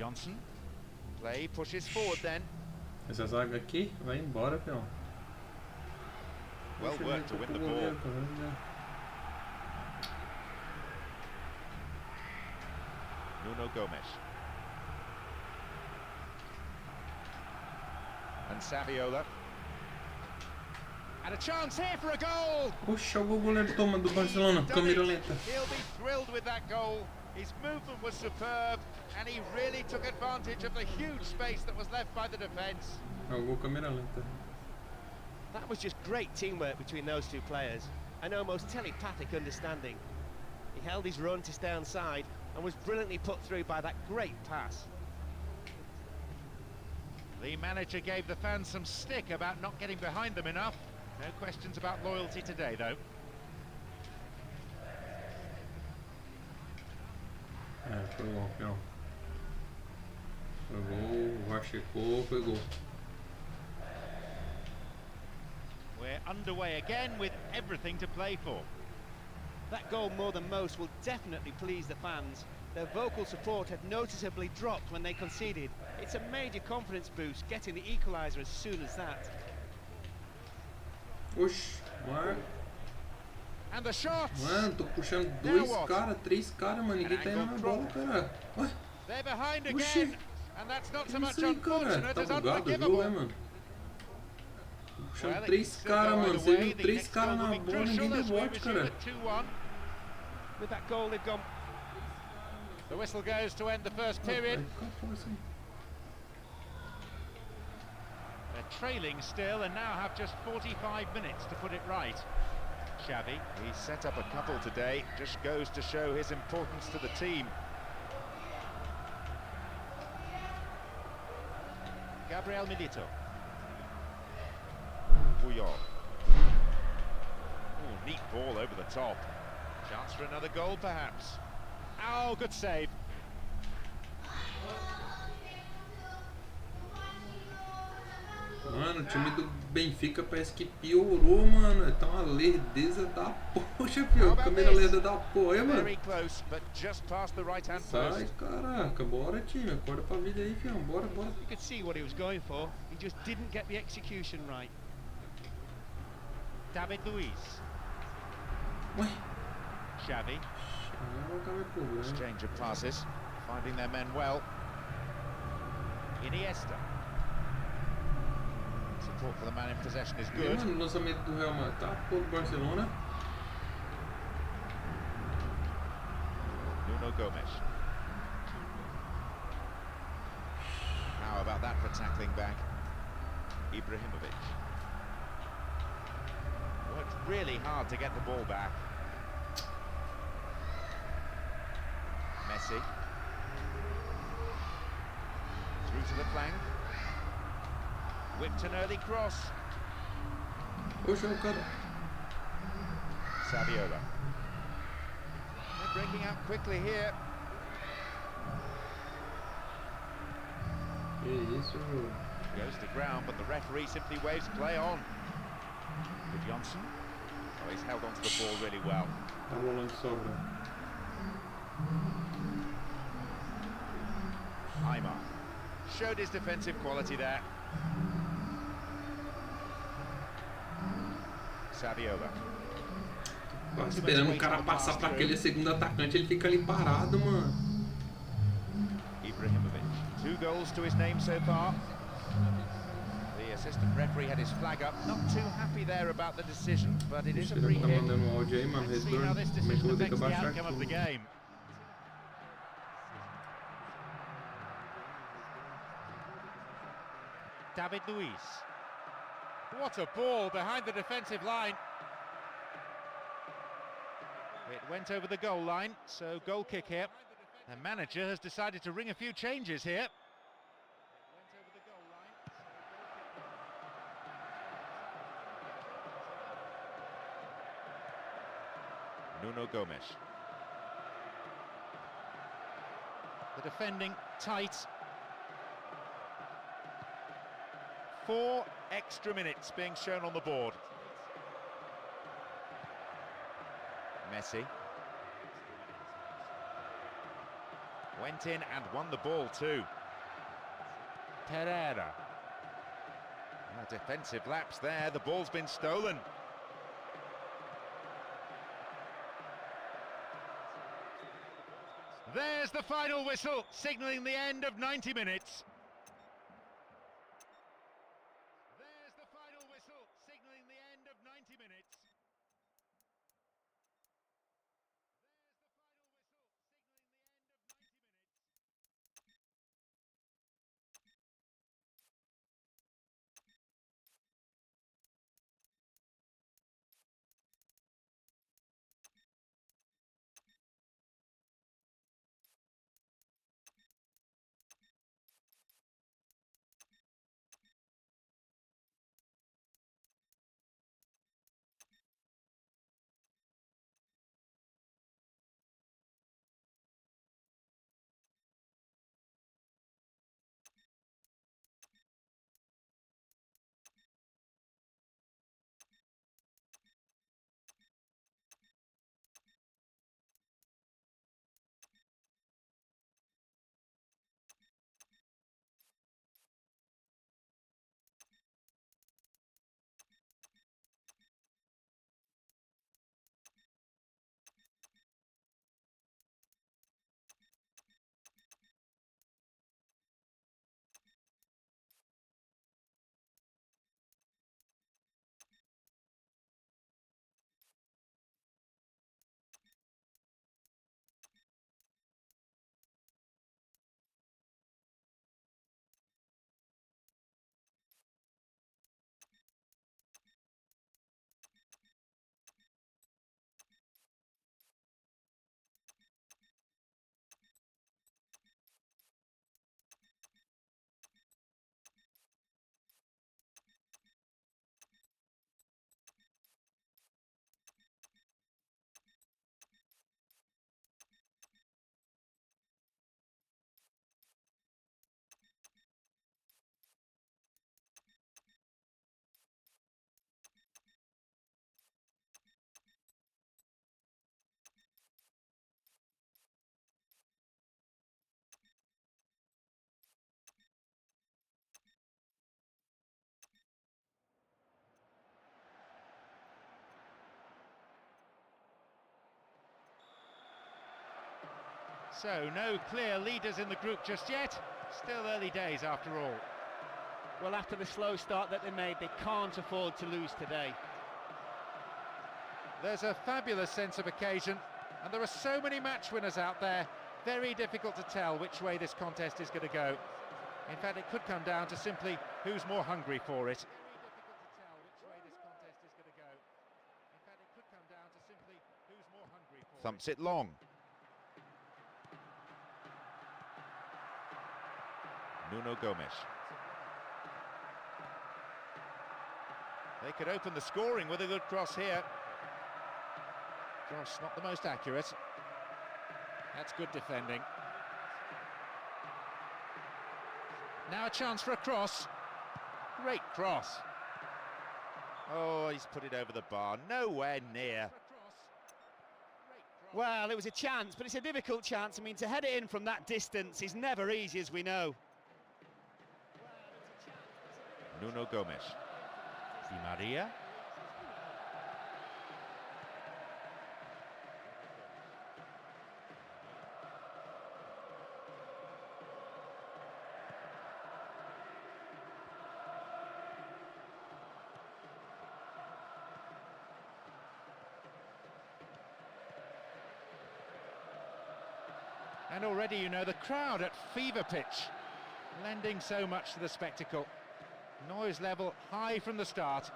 Speaker 1: Johnson. Play pushes forward then.
Speaker 3: Essa zaga aqui vai embora, peão.
Speaker 1: Well worked to win the ball. Nuno Gomes. And Saviola. And a chance here for a goal.
Speaker 3: Poxa, o goleiro toma do Barcelona, câmera lenta.
Speaker 1: He'll be thrilled with that goal. His movement was superb, and he really took advantage of the huge space that was left by the defence.
Speaker 3: Jogou câmera lenta.
Speaker 2: That was just great teamwork between those two players, an almost telepathic understanding. He held his run to stay on side and was brilliantly put through by that great pass.
Speaker 1: The manager gave the fans some stick about not getting behind them enough. No questions about loyalty today, though.
Speaker 3: Foi gol, peão. Foi gol, o VAR checou, foi gol.
Speaker 1: We're underway again with everything to play for.
Speaker 2: That goal, more than most, will definitely please the fans. Their vocal support had noticeably dropped when they conceded. It's a major confidence boost getting the equaliser as soon as that.
Speaker 3: Oxi, VAR.
Speaker 1: And the shot.
Speaker 3: Mano, tô puxando dois caras, três caras, mano. Ninguém tá indo na bola, cara. Ué?
Speaker 1: They're behind again.
Speaker 3: Oxi.
Speaker 1: And that's not
Speaker 3: Que
Speaker 1: so much
Speaker 3: isso aí, cara?
Speaker 1: unfortunate
Speaker 3: Tá
Speaker 1: as
Speaker 3: bugado o jogo,
Speaker 1: unforgivable.
Speaker 3: né, mano? Tô puxando três caras, mano. Você viu três caras na bola, ninguém deu bote, cara.
Speaker 2: With that goal, they've gone.
Speaker 1: The whistle goes to end the first period. They're trailing still and now have just 45 minutes to put it right. Xavi. He's set up a couple today, just goes to show his importance to the team. Gabriel Milito. Puyol. Oh, neat ball over the top. Chance for another goal, perhaps. Oh, good save.
Speaker 3: Mano, o time do Benfica parece que piorou, mano. Tá uma lerdeza da poxa, filho. Câmera lenta da porra, mano. Sai, caraca. Bora, time. Acorda pra vida aí, filho. Bora, bora.
Speaker 2: You could see what he was going for. He just didn't get the execution right.
Speaker 1: David Luiz.
Speaker 3: Ué.
Speaker 1: Xavi. Exchange of passes, finding their men well. Iniesta. Support for the man in possession is good.
Speaker 3: Mano, o lançamento do Real Madrid tá por Barcelona.
Speaker 1: Nuno Gomes. How about that for tackling back? Ibrahimovic. Worked really hard to get the ball back. Messi. Through to the flank. Whipped an early cross.
Speaker 3: Poxa, o cara.
Speaker 1: Saviola. They're breaking out quickly here.
Speaker 3: Que isso, jogo.
Speaker 1: Goes to ground, but the referee simply waves play on. With Johnson. Oh, he's held onto the ball really well.
Speaker 3: Tá rolando de sobra.
Speaker 1: Aymar showed his defensive quality there. Saviola.
Speaker 3: Esperando o cara passar para aquele segundo atacante, ele fica ali parado, mano.
Speaker 1: Ibrahimovic, 2 goals to his name so far. The assistant referee had his flag up, not too happy there about the decision, but it is a free hit. Let's see how this decision affects the outcome of the game. David Luiz. What a ball behind the defensive line. It went over the goal line, so goal kick here. The manager has decided to ring a few changes here. Nuno Gomes. The defending tight. 4 extra minutes being shown on the board. Messi. Went in and won the ball too. Pereira. A defensive lapse there, the ball's been stolen. There's the final whistle, signalling the end of 90 minutes. There's the final whistle, signalling the end of 90 minutes. So, no clear leaders in the group just yet. Still early days after all.
Speaker 2: Well, after the slow start that they made, they can't afford to lose today.
Speaker 1: There's a fabulous sense of occasion, and there are so many match winners out there. Very difficult to tell which way this contest is going to go. In fact, it could come down to simply who's more hungry for it. Thumps it long. Nuno Gomes. They could open the scoring with a good cross here. Cross not the most accurate. That's good defending. Now a chance for a cross. Great cross. Oh, he's put it over the bar. Nowhere near.
Speaker 2: Well, it was a chance, but it's a difficult chance. I mean, to head it in from that distance is never easy, as we know.
Speaker 1: Nuno Gomes. Di Maria. And already, you know, the crowd at fever pitch, lending so much to the spectacle. Noise level high from the start,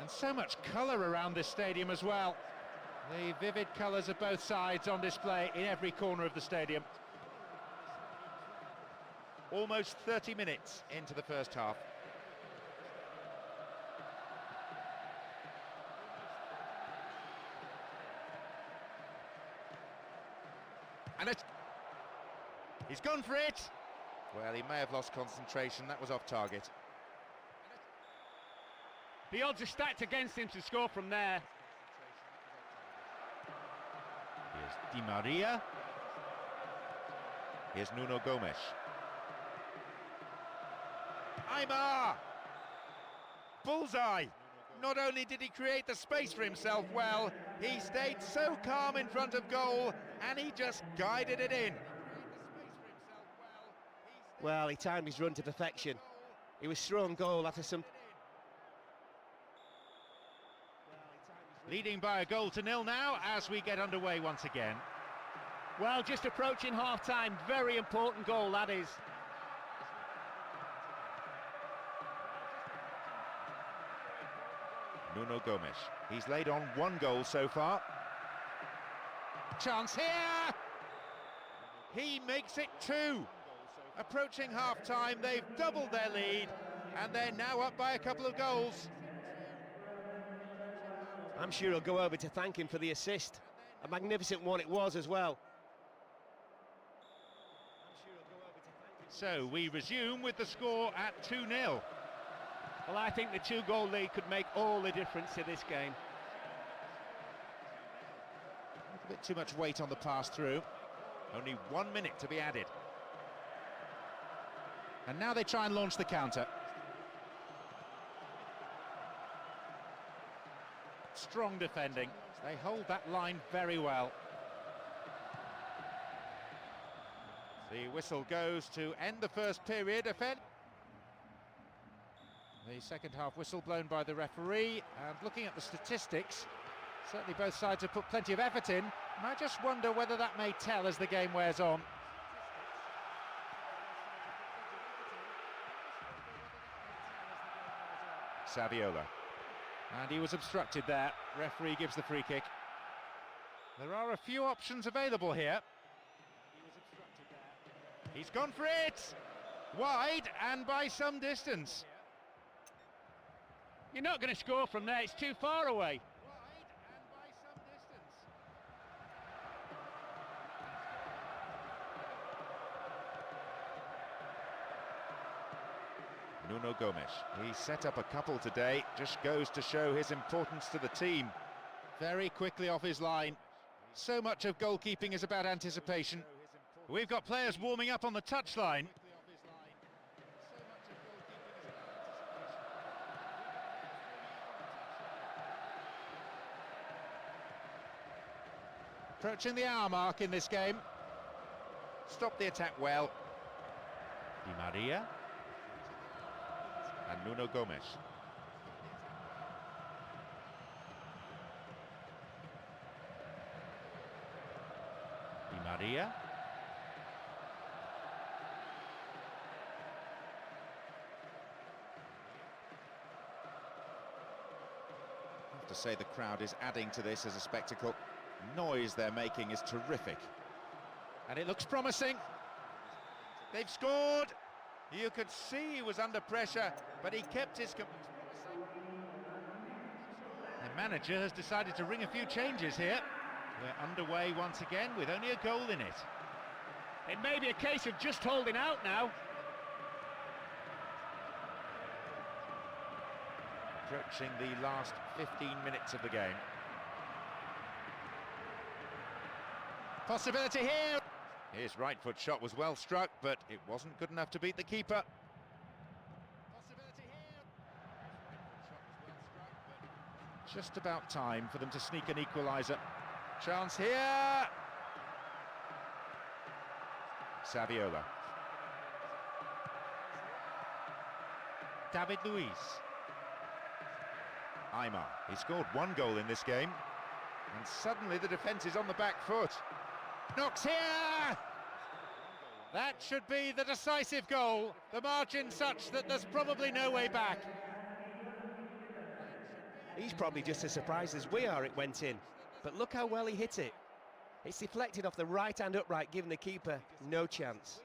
Speaker 1: and so much colour around this stadium as well. The vivid colours of both sides on display in every corner of the stadium. Almost 30 minutes into the first half. And he's gone for it. Well, he may have lost concentration. That was off target.
Speaker 2: The odds are stacked against him to score from there.
Speaker 1: Here's Di Maria. Here's Nuno Gomes. Aymar! Bullseye! Not only did he create the space for himself well, he stayed so calm in front of goal, and he just guided it in.
Speaker 2: Well, he timed his run to perfection. He was through on goal after some...
Speaker 1: Leading by a goal to nil now as we get underway once again.
Speaker 2: Well, just approaching half-time. Very important goal, that is.
Speaker 1: Nuno Gomes. He's laid on one goal so far. Chance here! He makes it 2. Approaching half-time, they've doubled their lead, and they're now up by a couple of goals.
Speaker 2: I'm sure he'll go over to thank him for the assist. A magnificent one it was as well.
Speaker 1: So we resume with the score at 2-0.
Speaker 2: Well, I think the 2-goal lead could make all the difference to this game.
Speaker 1: A bit too much weight on the pass through. Only 1 minute to be added. And now they try and launch the counter. Strong defending. They hold that line very well. The whistle goes to end the first period. The second half whistle blown by the referee, and looking at the statistics, certainly both sides have put plenty of effort in, and I just wonder whether that may tell as the game wears on. Saviola. And he was obstructed there. Referee gives the free kick. There are a few options available here. He's gone for it! Wide and by some distance.
Speaker 2: You're not going to score from there, it's too far away.
Speaker 1: Wide and by some distance. Nuno Gomes. He set up a couple today, just goes to show his importance to the team. Very quickly off his line. So much of goalkeeping is about anticipation. We've got players warming up on the touchline. Approaching the hour mark in this game. Stopped the attack well. Di Maria. And Nuno Gomes. Di Maria. I have to say the crowd is adding to this as a spectacle. Noise they're making is terrific. And it looks promising. They've scored. You could see he was under pressure, but he kept his... The manager has decided to ring a few changes here. We're underway once again with only a goal in it.
Speaker 2: It may be a case of just holding out now.
Speaker 1: Approaching the last 15 minutes of the game. Possibility here. His right foot shot was well struck, but it wasn't good enough to beat the keeper. Possibility here. His right foot shot was well struck, but just about time for them to sneak an equaliser. Chance here. Saviola. David Luiz. Aymar. He scored one goal in this game, and suddenly the defence is on the back foot. Knocks here! That should be the decisive goal. The margin such that there's probably no way back.
Speaker 2: He's probably just as surprised as we are it went in. But look how well he hit it. It's deflected off the right-hand upright, giving the keeper no chance.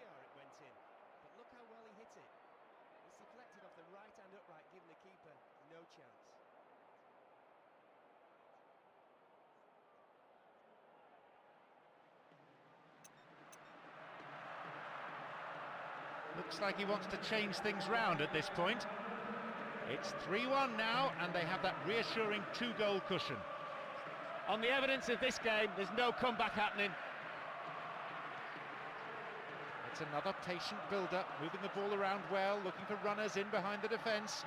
Speaker 1: Looks like he wants to change things round at this point. It's 3-1 now, and they have that reassuring 2-goal cushion.
Speaker 2: On the evidence of this game, there's no comeback happening.
Speaker 1: It's another patient build-up, moving the ball around well, looking for runners in behind the defence.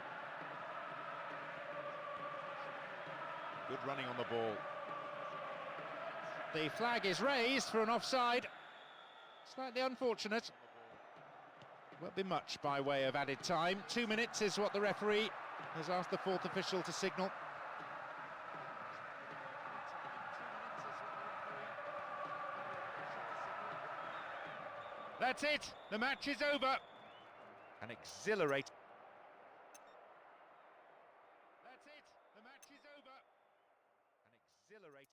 Speaker 1: Good running on the ball. The flag is raised for an offside. Slightly unfortunate. Won't be much by way of added time. 2 minutes is what the referee has asked the fourth official to signal. That's it, the match is over. An exhilarating. That's it, the match is over. An exhilarating.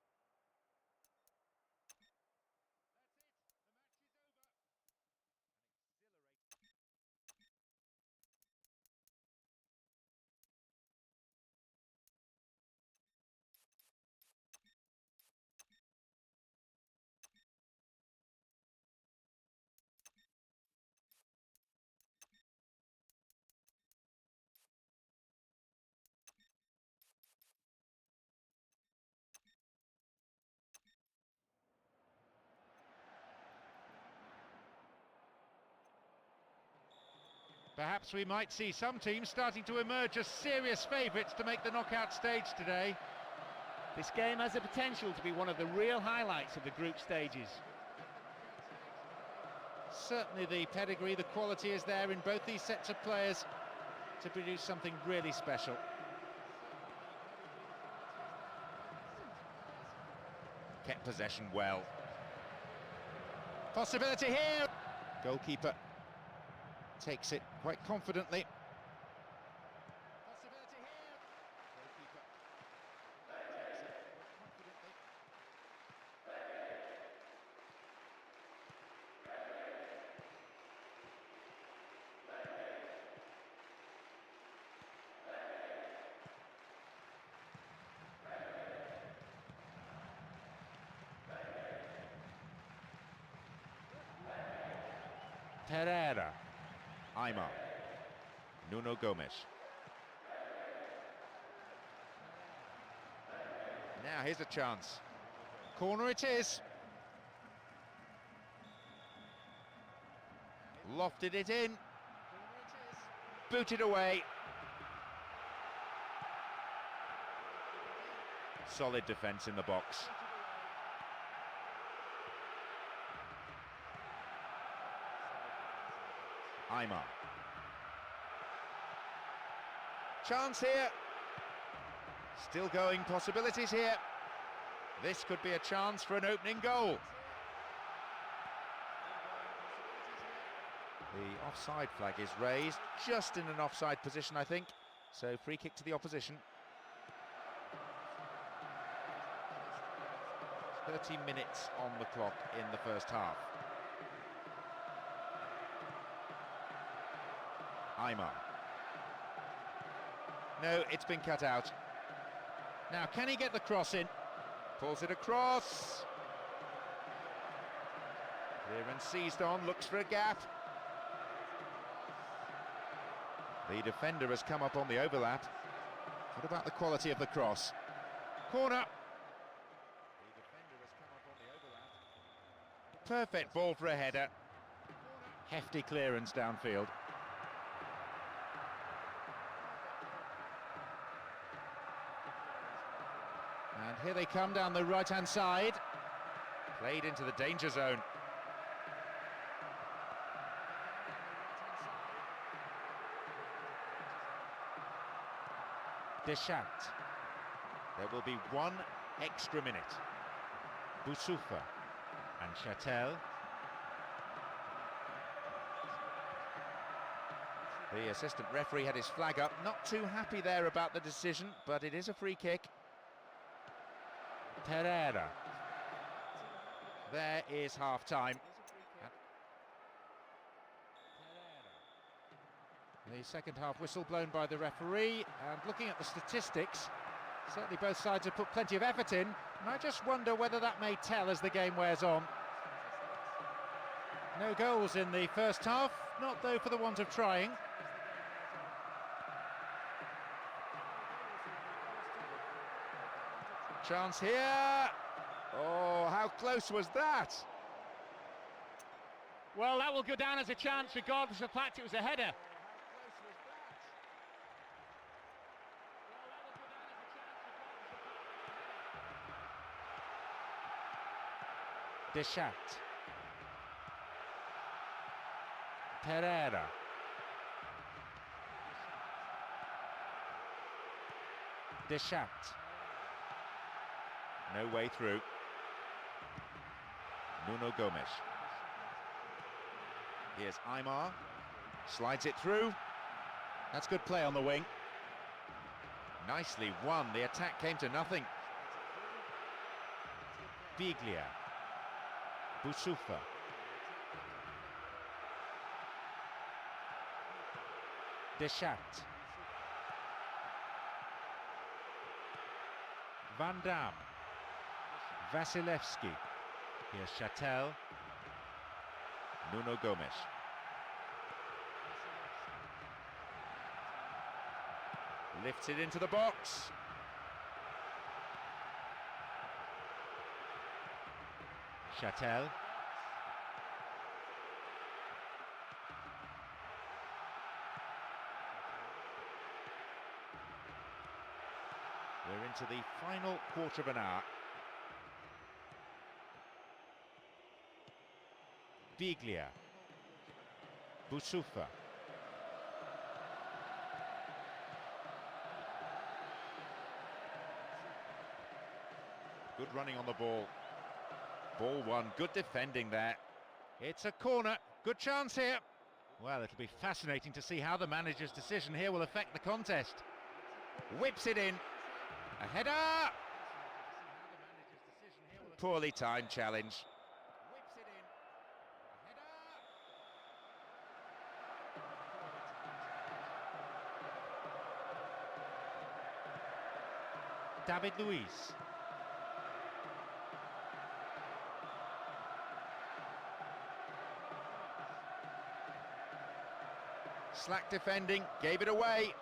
Speaker 1: Perhaps we might see some teams starting to emerge as serious favourites to make the knockout stage today.
Speaker 2: This game has the potential to be one of the real highlights of the group stages.
Speaker 1: Certainly the pedigree, the quality is there in both these sets of players to produce something really special. Kept possession well. Possibility here! Goalkeeper takes it quite confidently. Possibility here. Goalkeeper takes it confidently. Pereira. Aymar. Nuno Gomes. Now here's a chance. Corner it is. Lofted it in. Booted away. Solid defence in the box. Aymar. Chance here. Still going, possibilities here. This could be a chance for an opening goal. The offside flag is raised, just in an offside position, I think. So free kick to the opposition. 30 minutes on the clock in the first half. Aymar. No, it's been cut out. Now, can he get the cross in? Pulls it across. Clearance seized on, looks for a gap. The defender has come up on the overlap. What about the quality of the cross? Corner. The defender has come up on the overlap. perfect ball for a header. Hefty clearance downfield. And here they come down the right-hand side. Played into the danger zone. Deschamps. There will be 1 extra minute. Boussoufa and Châtel. The assistant referee had his flag up, not too happy there about the decision, but it is a free kick. Pereira. There is half-time. The second half whistle blown by the referee, and looking at the statistics, certainly both sides have put plenty of effort in, and I just wonder whether that may tell as the game wears on. No goals in the first half, not though for the want of trying. Chance here. Oh, how close was that?
Speaker 2: Well, that will go down as a chance regardless of the fact it was a header.
Speaker 1: Deschamps. Pereira. Deschamps. No way through. Nuno Gomes. Here's Aymar. Slides it through. That's good play on the wing. Nicely won. The attack came to nothing. Biglia. Boussoufa. Deschamps. Van Dam. Vasilevsky. Here's Châtel. Nuno Gomes. Lifts it into the box. Châtel. We're into the final quarter of an hour. Biglia. Boussoufa. Good running on the ball. Ball won, good defending there. It's a corner, good chance here. Well, it'll be fascinating to see how the manager's decision here will affect the contest. Whips it in. A header! Poorly timed challenge. Whips it in. A header! David Luiz. Slack defending, gave it away.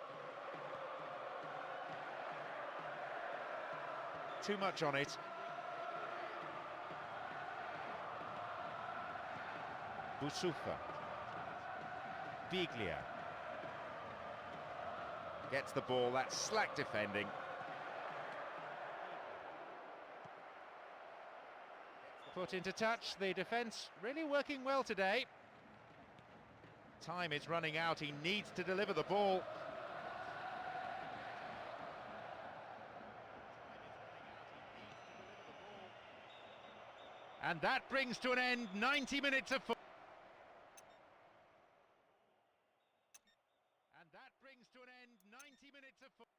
Speaker 1: Too much on it. Boussoufa. Biglia. Gets the ball, that's slack defending. Put into touch, the defence really working well today. Time is running out, he needs to deliver the ball. And that brings to an end 90 minutes of football. And that brings to an end 90 minutes of football. And that brings to an end 90 minutes of football.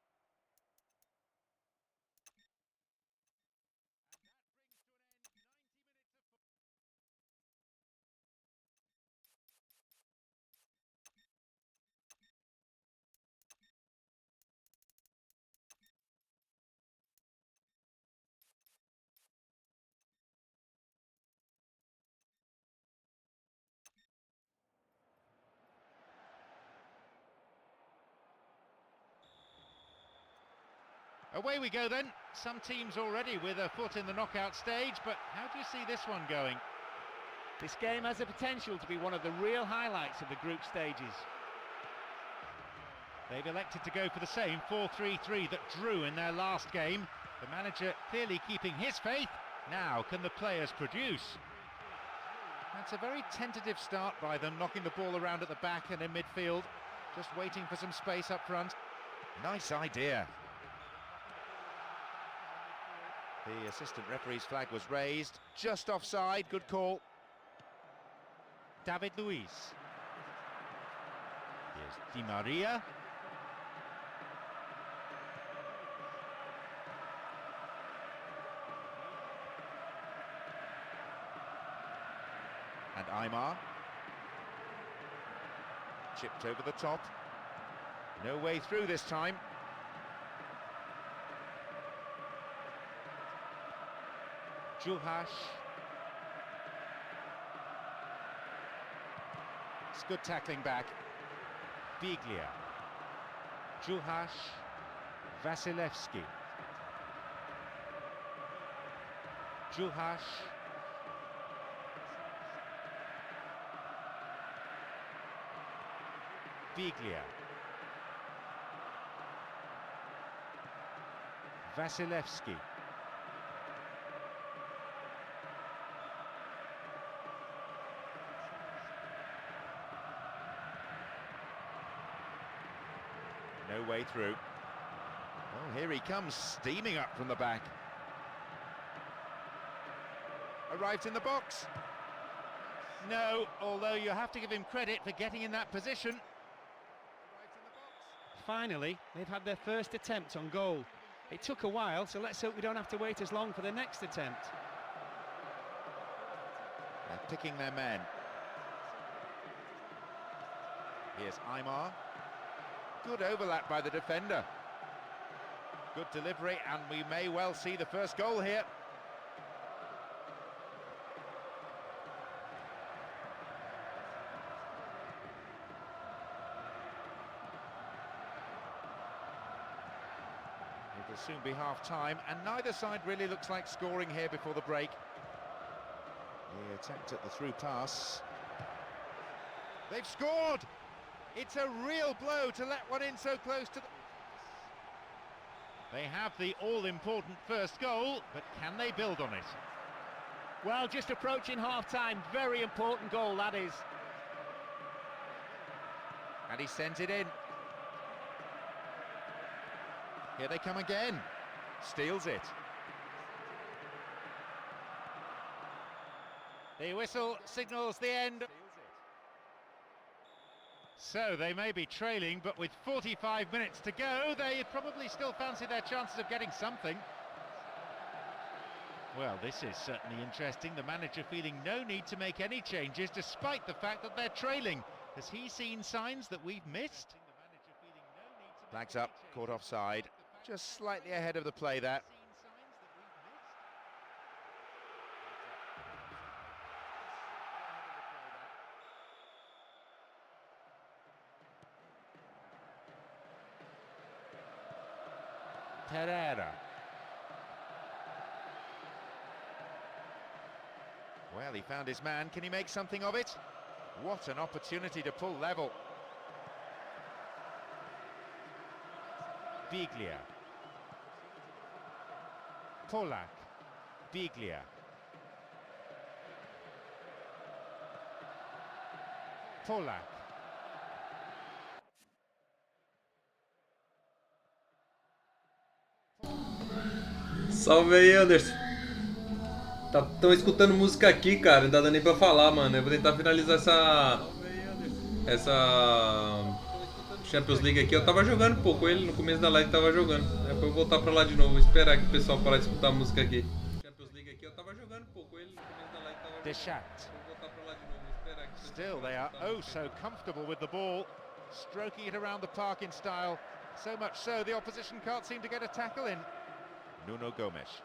Speaker 1: Away we go then. Some teams already with a foot in the knockout stage, but how do you see this one going?
Speaker 2: This game has the potential to be one of the real highlights of the group stages.
Speaker 1: They've elected to go for the same 4-3-3 that drew in their last game. The manager clearly keeping his faith. Now, can the players produce? That's a very tentative start by them, knocking the ball around at the back and in midfield. Just waiting for some space up front. Nice idea. The assistant referee's flag was raised. Just offside, good call. David Luiz. Here's Di Maria. And Aymar. Chipped over the top. No way through this time. Juhasz. It's good tackling back. Biglia. Juhasz. Wasilewski. Juhasz. Biglia. Wasilewski. No way through. Oh, here he comes, steaming up from the back. Arrives in the box. No, although you have to give him credit for getting in that position.
Speaker 2: Finally, they've had their first attempt on goal. It took a while, so let's hope we don't have to wait as long for the next attempt.
Speaker 1: They're picking their men. Here's Aymar. Good overlap by the defender. Good delivery, and we may well see the first goal here. It'll soon be half-time, and neither side really looks like scoring here before the break. The attempt at the through pass. They've scored! It's a real blow to let one in so close to the... They have the all-important first goal, but can they build on it?
Speaker 2: Well, just approaching half-time, very important goal, that is.
Speaker 1: And he sent it in. Here they come again. Steals it. The whistle signals the end. So they may be trailing, but with 45 minutes to go, they probably still fancy their chances of getting something. Well, this is certainly interesting. The manager feeling no need to make any changes, despite the fact that they're trailing. Has he seen signs that we've missed? Flags up, caught offside. Just slightly ahead of the play there. Pereira. Well, he found his man. Can he make something of it? What an opportunity to pull level. Biglia. Polak. Biglia. Polak.
Speaker 3: Salve aí, Anderson. Tão escutando música aqui, cara. Não dá nem pra falar, mano. Eu vou tentar finalizar essa Champions League aqui. Eu tava jogando um pouco ele no começo da live, tava jogando. Depois eu vou voltar pra lá de novo. Vou esperar que o pessoal parar de escutar a música aqui. Champions League aqui, eu tava jogando um pouco ele no começo da live, tava jogando. Vou voltar pra lá de novo. Vou esperar que
Speaker 1: Still, they are oh so comfortable with the ball, stroking it around the park in style. So much so, the opposition can't seem to get a tackle in. Nuno Gomes.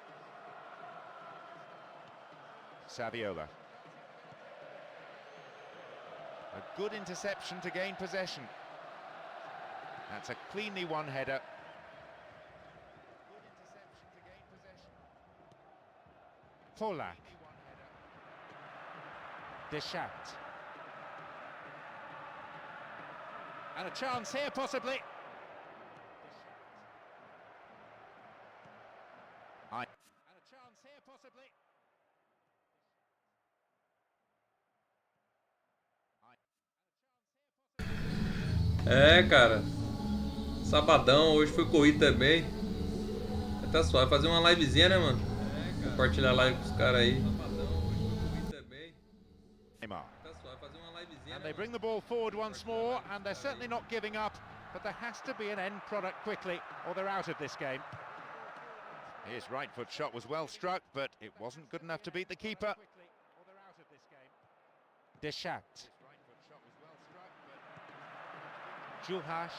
Speaker 1: Saviola. A good interception to gain possession. That's a cleanly won header. Good interception to gain possession. Polak. Deschamps. And a chance here, possibly. And a chance here, possibly.
Speaker 3: É, cara. Sabadão, hoje foi corrido também. Até só, vai fazer uma livezinha, né, mano? Compartilhar a live com os caras aí.
Speaker 1: And they bring the ball forward once more, and they're certainly not giving up, but there has to be an end product quickly, or they're out of this game. His right foot shot was well struck, but it wasn't good enough to beat the keeper. Deschamps. Julhash.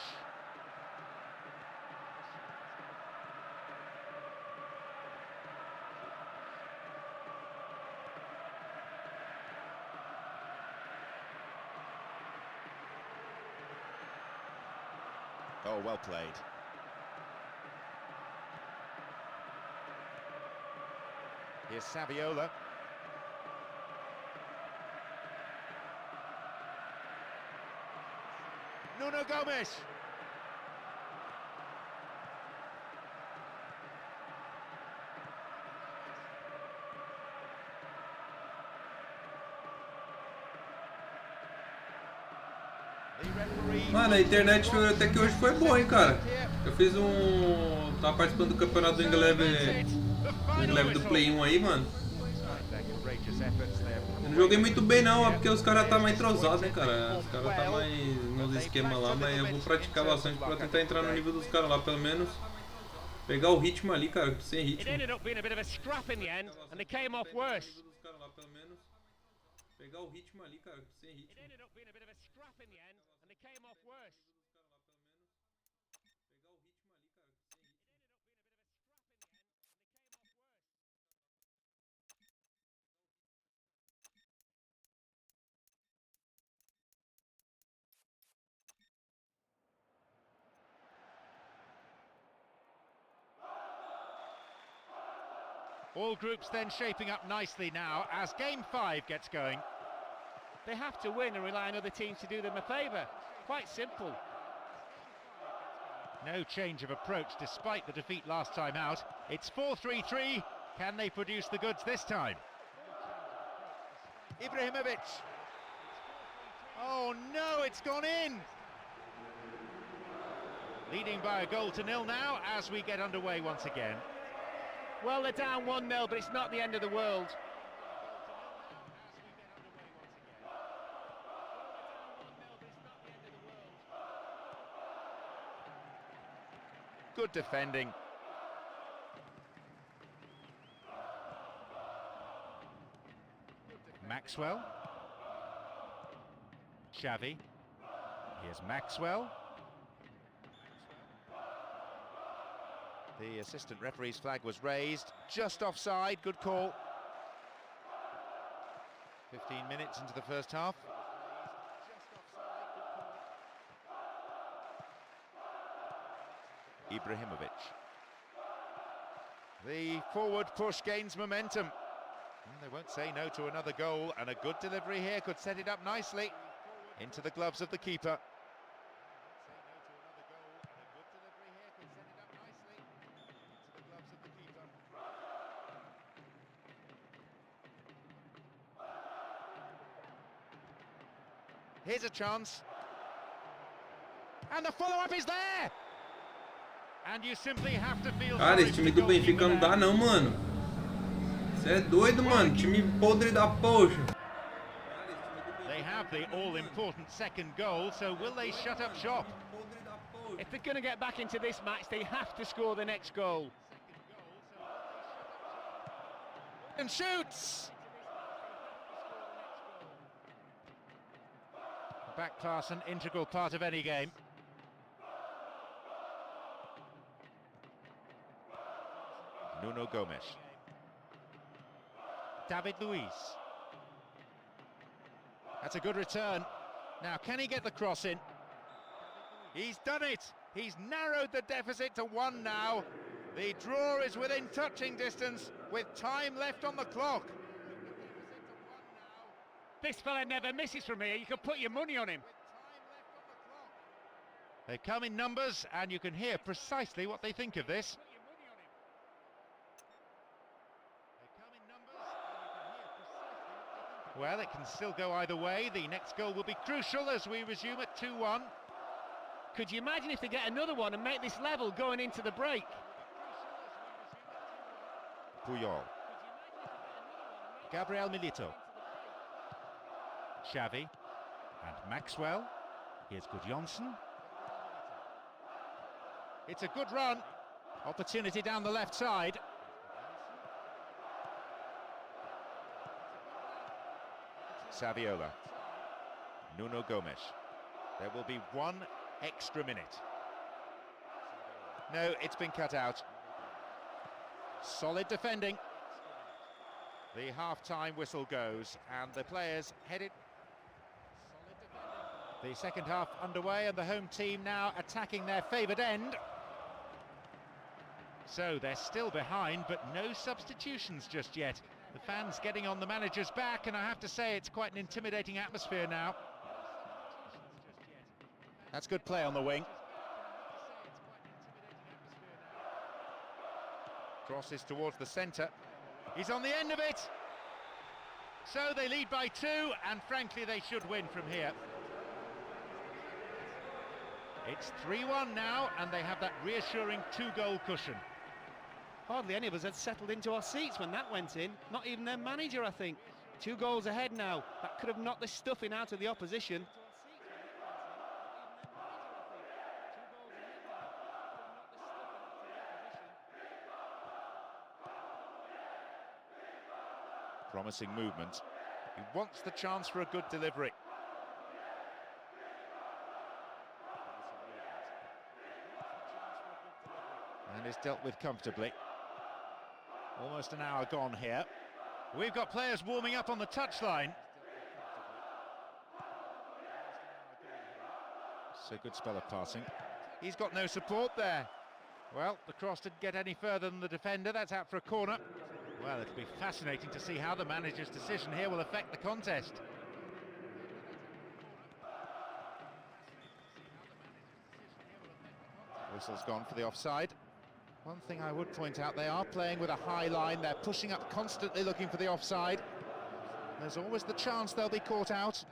Speaker 1: Oh, well played. Here's Saviola. Nuno Gomes.
Speaker 3: Mano, a internet até que hoje foi boa, hein, cara. Eu fiz tava participando do campeonato do Ingleve do Play 1 aí, mano. Eu não joguei muito bem não, porque os caras tá mais entrosados, né, cara. Os caras tá mais nos esquemas lá, mas eu vou praticar bastante pra tentar entrar no nível dos caras lá, pelo menos. Pegar o ritmo ali, cara, sem ritmo. Pegar o ritmo ali, cara, sem ritmo.
Speaker 1: All groups then shaping up nicely now as Game 5 gets going.
Speaker 2: They have to win and rely on other teams to do them a favour. Quite simple.
Speaker 1: No change of approach despite the defeat last time out. It's 4-3-3. Can they produce the goods this time? Ibrahimovic. Oh no, it's gone in! Leading by a goal to nil now as we get underway once again.
Speaker 2: Well, they're down 1-0, but it's not the end of the world.
Speaker 1: Good defending. Maxwell. Xavi. Here's Maxwell. The assistant referee's flag was raised, just offside, good call. 15 minutes into the first half. Ibrahimovic. The forward push gains momentum. They won't say no to another goal, and a good delivery here could set it up nicely into the gloves of the keeper. Here's a chance. And the follow-up is there! And you simply have to feel
Speaker 3: Cara, esse time do Benfica não dá não, mano. Você é doido, mano. Time podre da poxa.
Speaker 1: They have the all-important second goal, so will they shut up shop?
Speaker 2: If they're going to get back into this match, they have to score the next goal.
Speaker 1: And shoots! Back pass, an integral part of any game. Nuno Gomes. David Luiz. That's a good return. Now, can he get the cross in? He's done it. He's narrowed the deficit to 1 now. The draw is within touching distance with time left on the clock.
Speaker 2: This fella never misses from here. You could put your money on him.
Speaker 1: They come in numbers, and you can hear precisely what they think of this. Well, it can still go either way. The next goal will be crucial as we resume at 2-1.
Speaker 2: Could you imagine if they get another one and make this level going into the break?
Speaker 1: Puyol. Gabriel Milito. Xavi. And Maxwell. Here's Gudjonsson. It's a good run. Opportunity down the left side. Saviola. Nuno Gomes. There will be one extra minute. No, it's been cut out. Solid defending. The half-time whistle goes and the players headed. The second half underway and the home team now attacking their favoured end. So they're still behind, but no substitutions just yet. The fans getting on the manager's back, and I have to say it's quite an intimidating atmosphere now. That's good play on the wing. Crosses towards the centre. He's on the end of it. So they lead by 2, and frankly they should win from here. It's 3-1 now, and they have that reassuring 2-goal cushion.
Speaker 2: Hardly any of us had settled into our seats when that went in. Not even their manager, I think. 2 goals ahead now. That could have knocked the stuffing out of the opposition.
Speaker 1: Promising movement. He wants the chance for a good delivery. And is dealt with comfortably. Almost an hour gone here. We've got players warming up on the touchline. So good spell of passing. He's got no support there. Well, the cross didn't get any further than the defender. That's out for a corner. Well, it'll be fascinating to see how the manager's decision here will affect the contest. Whistle's gone for the offside. One thing I would point out, they are playing with a high line. They're pushing up constantly looking for the offside. There's always the chance they'll be caught out.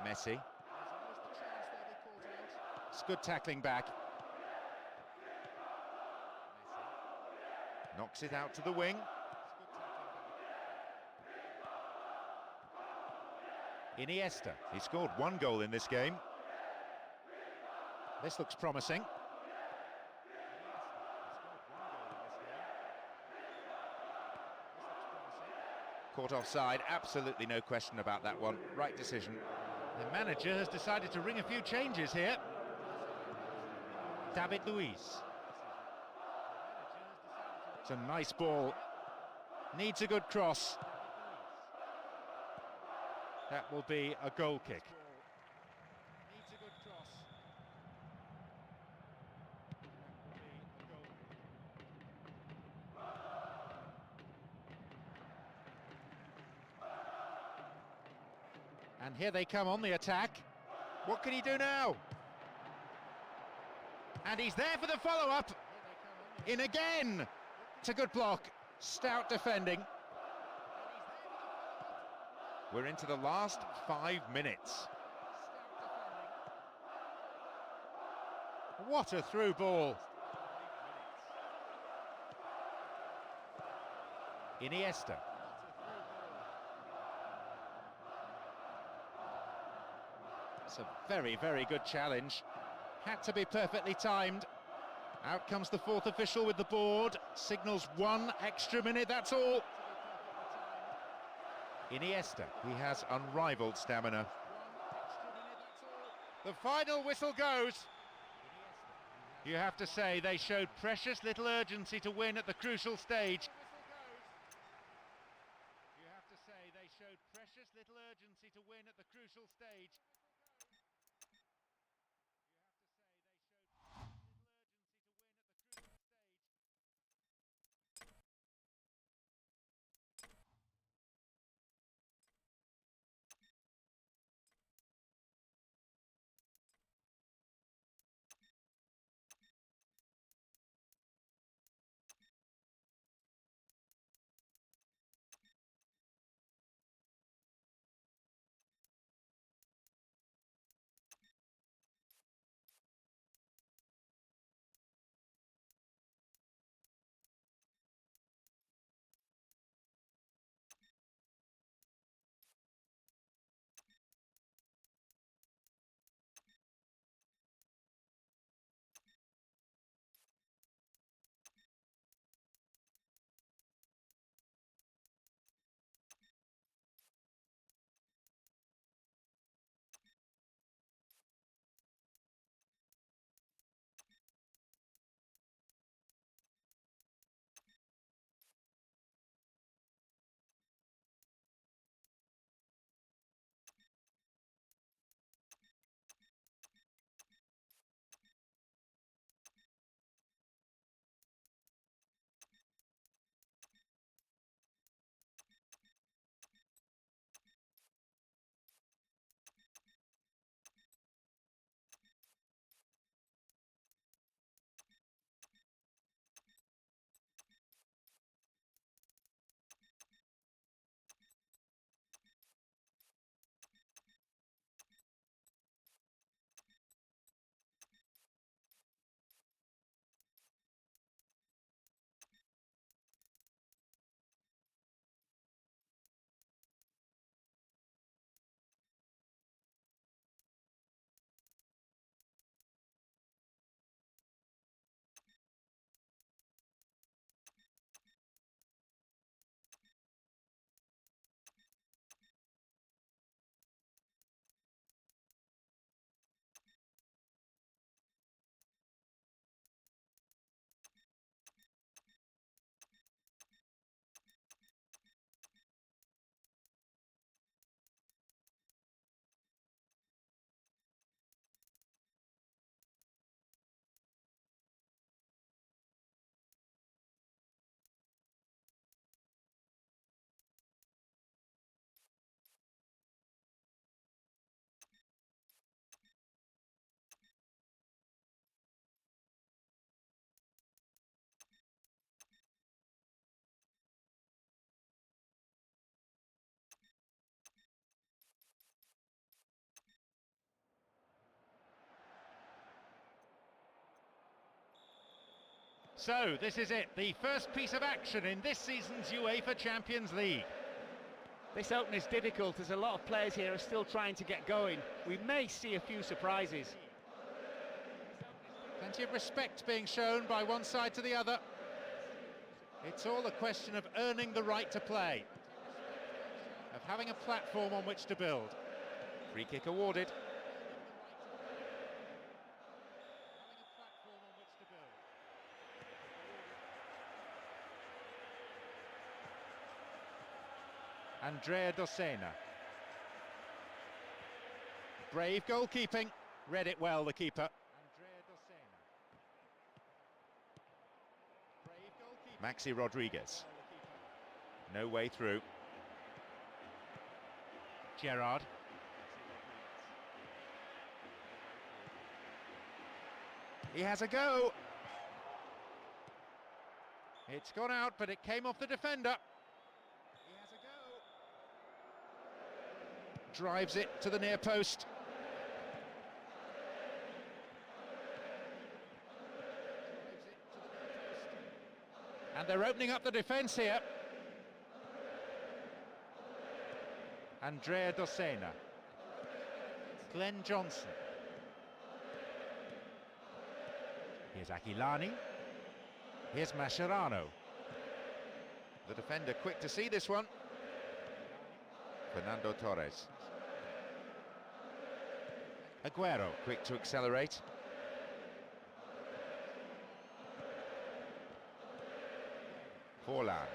Speaker 1: Messi. It's good tackling back. Knocks it out to the wing. Iniesta. He scored 1 goal in this game. This looks promising. Caught offside, absolutely no question about that one. Right decision. The manager has decided to ring a few changes here. David Luiz. It's a nice ball. Needs a good cross. That will be a goal kick. Needs a good cross. And here they come on the attack. What can he do now? And he's there for the follow-up. In again. It's a good block. Stout defending. We're into the last 5 minutes. What a through ball. Iniesta. It's a very, very good challenge. Had to be perfectly timed. Out comes the 4th official with the board. Signals 1 extra minute, that's all. Iniesta, he has unrivaled stamina. The final whistle goes. You have to say they showed precious little urgency to win at the crucial stage. You have to say they showed precious little urgency to win at the crucial stage. So, this is it, the first piece of action in this season's UEFA Champions League.
Speaker 2: This opening is difficult as a lot of players here are still trying to get going. We may see a few surprises.
Speaker 1: Plenty of respect being shown by one side to the other. It's all a question of earning the right to play, of having a platform on which to build. Free kick awarded. Andrea Dossena. Brave goalkeeping. Read it well, the keeper. Andrea Dossena. Brave goalkeeping. Maxi Rodriguez. No way through. Gerrard. He has a go. It's gone out, but it came off the defender. He has a go. Drives it to the near post. And they're opening up the defence here. Andrea Dossena. Glenn Johnson. Here's Aquilani. Here's Mascherano. The defender quick to see this one. Fernando Torres. Aguero quick to accelerate. Forlan.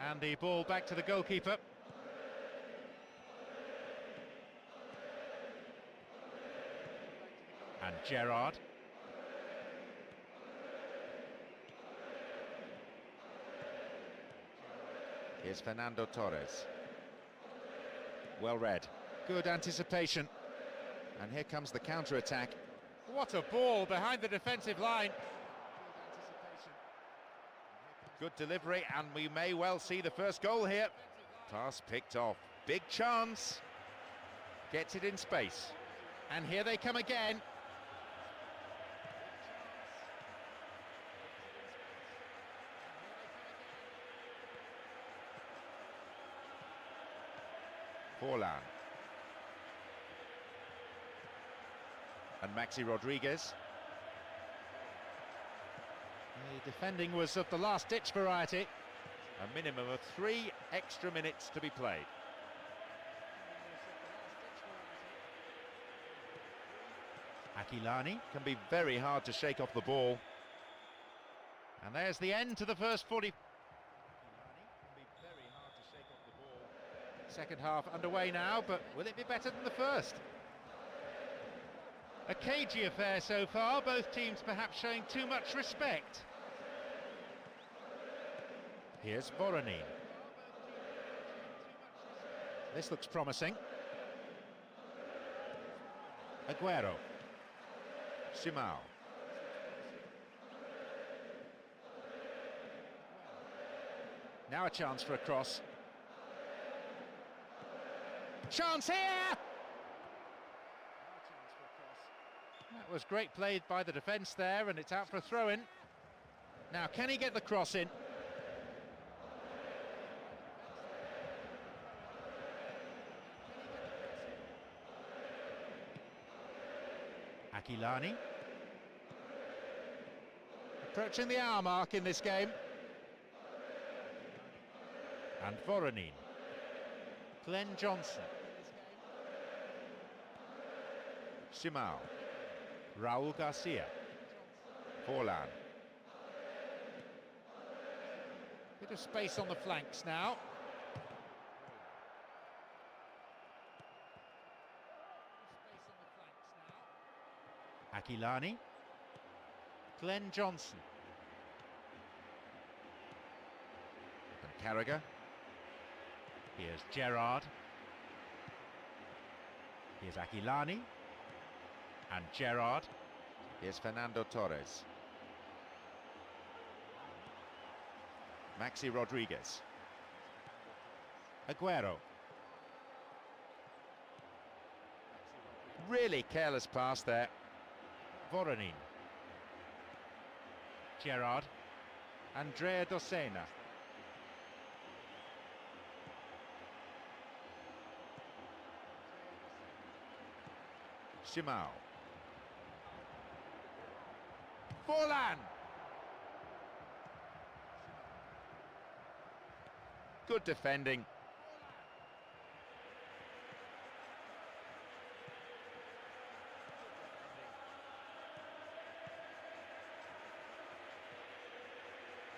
Speaker 1: And the ball back to the goalkeeper. And Gerrard. Here's Fernando Torres. Well read. Good anticipation. And here comes the counter-attack. What a ball behind the defensive line. Good delivery, and we may well see the first goal here. Pass picked off. Big chance. Gets it in space. And here they come again. Forlan. And Maxi Rodriguez. The defending was of the last-ditch variety. A minimum of 3 extra minutes to be played. Aquilani can be very hard to shake off the ball. And there's the end to the first 40. Second half underway now, but will it be better than the first? A cagey affair so far, both teams perhaps showing too much respect. Here's Voronin. This looks promising. Aguero. Simao. Now a chance for a cross. Chance here! That was great play by the defence there, and it's out for a throw-in. Now, can he get the cross in? Aquilani. Approaching the hour mark in this game. And Voronin. Glenn Johnson. Simao. Raul Garcia. Forlan. Bit of space on the flanks now. Aquilani. Glenn Johnson. And Carragher. Here's Gerrard. Here's Aquilani. And Gerrard. Here's Fernando Torres. Maxi Rodriguez. Aguero. really careless pass there. Voronin. Gerard. Andrea Dossena. Simao. Forlan. Good defending.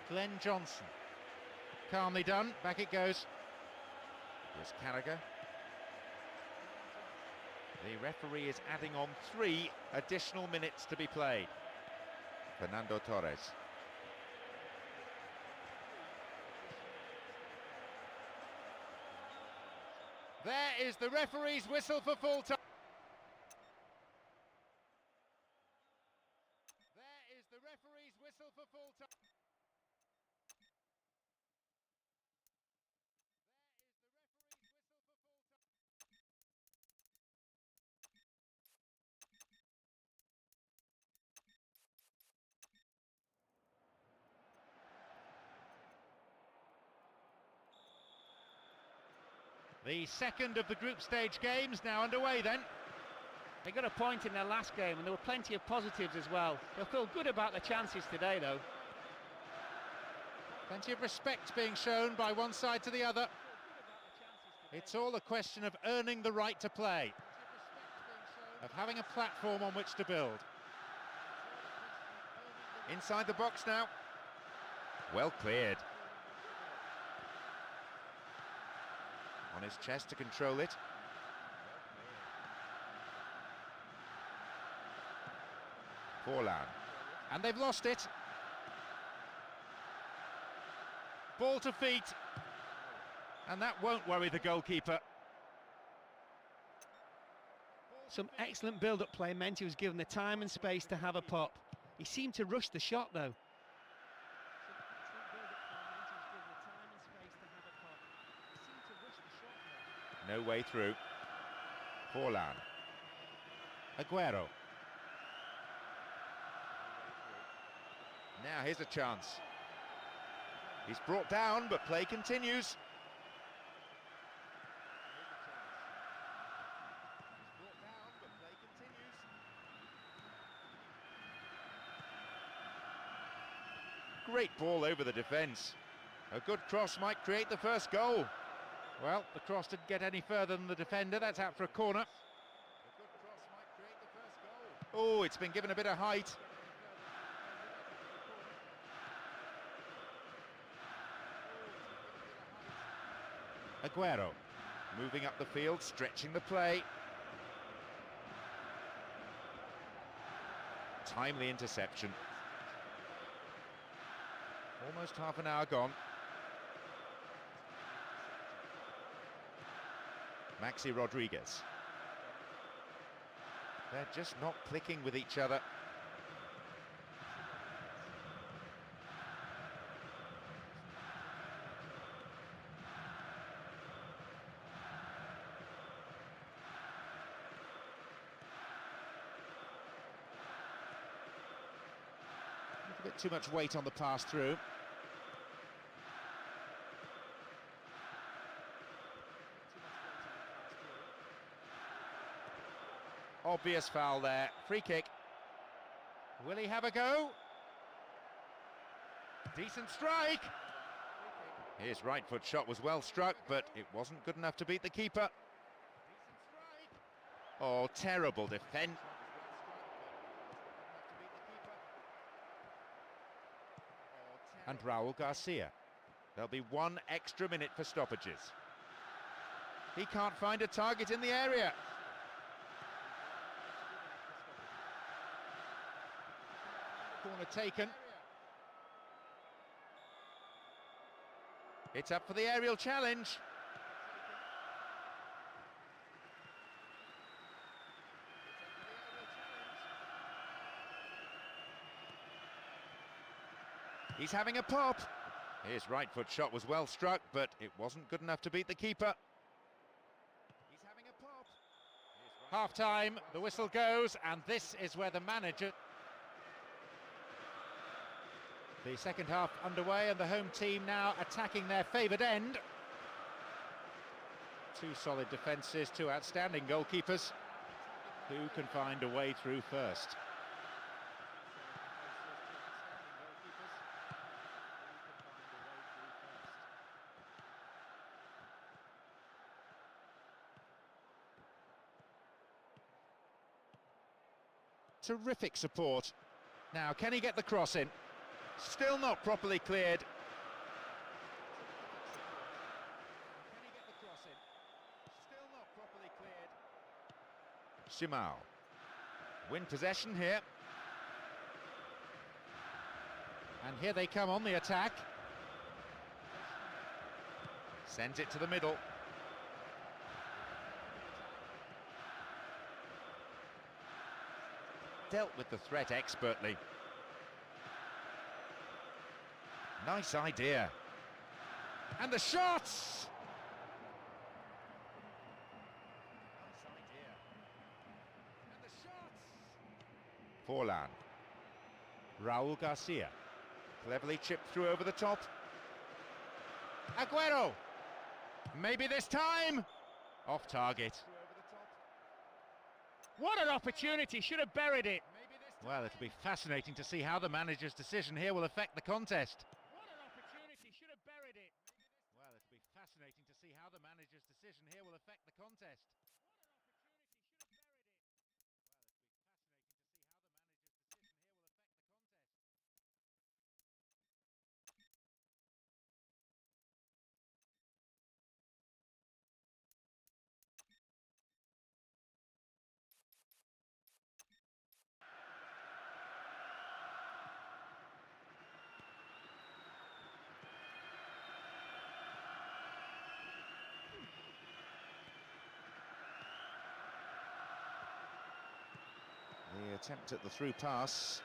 Speaker 1: Glenn Johnson. Calmly done. Back it goes. Here's Carragher. The referee is adding on 3 additional minutes to be played. Fernando Torres. There is the referee's whistle for full time. There is the referee's whistle for full time. The second of the group stage games now underway then.
Speaker 2: They got a point in their last game and there were plenty of positives as well. They'll feel good about their chances today though.
Speaker 1: Plenty of respect being shown by one side to the other. It's all a question of earning the right to play, of having a platform on which to build. Inside the box now. Well cleared. On his chest to control it. Forlan. And they've lost it. Ball to feet. And that won't worry the goalkeeper.
Speaker 2: Some excellent build-up play meant he was given the time and space to have a pop. He seemed to rush the shot though.
Speaker 1: No way through. Forlan. Aguero. Now here's a chance. He's brought down, but play continues. Great ball over the defence. A good cross might create the first goal. Well, the cross didn't get any further than the defender. That's out for a corner. Oh, it's been given a bit of height. Aguero moving up the field, stretching the play. Timely interception. Almost half an hour gone. Maxi Rodriguez. They're just not clicking with each other. A bit too much weight on the pass through. Obvious foul there. Free kick. Will he have a go? Decent strike. His right foot shot was well struck, but it wasn't good enough to beat the keeper. Oh, terrible defence. And Raul Garcia. There'll be 1 extra minute for stoppages. He can't find a target in the area. Corner taken. It's up for the aerial challenge. He's having a pop. His right foot shot was well struck, but it wasn't good enough to beat the keeper. He's having a pop. His Half-time, the whistle goes, and this is where the manager... The second half underway, and the home team now attacking their favoured end. Two solid defences, two outstanding goalkeepers. Who can find a way through first? Terrific support. Now, can he get the cross in? Still not properly cleared. Can he get the cross in? Still not properly cleared. Simao. Win possession here. And here they come on the attack. Sends it to the middle. Dealt with the threat expertly. Nice idea. And the shots! Nice idea. And the shots! Forlan. Raul Garcia. Cleverly chipped through over the top. Aguero! Maybe this time! Off target.
Speaker 2: What an opportunity, should have buried it.
Speaker 1: Well, it'll be fascinating to see how the manager's decision here will affect the contest.
Speaker 2: What an opportunity, should have buried it.
Speaker 1: Well, it'll be fascinating to see how the manager's decision here will affect the contest.
Speaker 2: What an opportunity, should have buried it.
Speaker 1: Well, it'll be fascinating to see how the manager's decision here will affect the contest. The attempt at the through pass.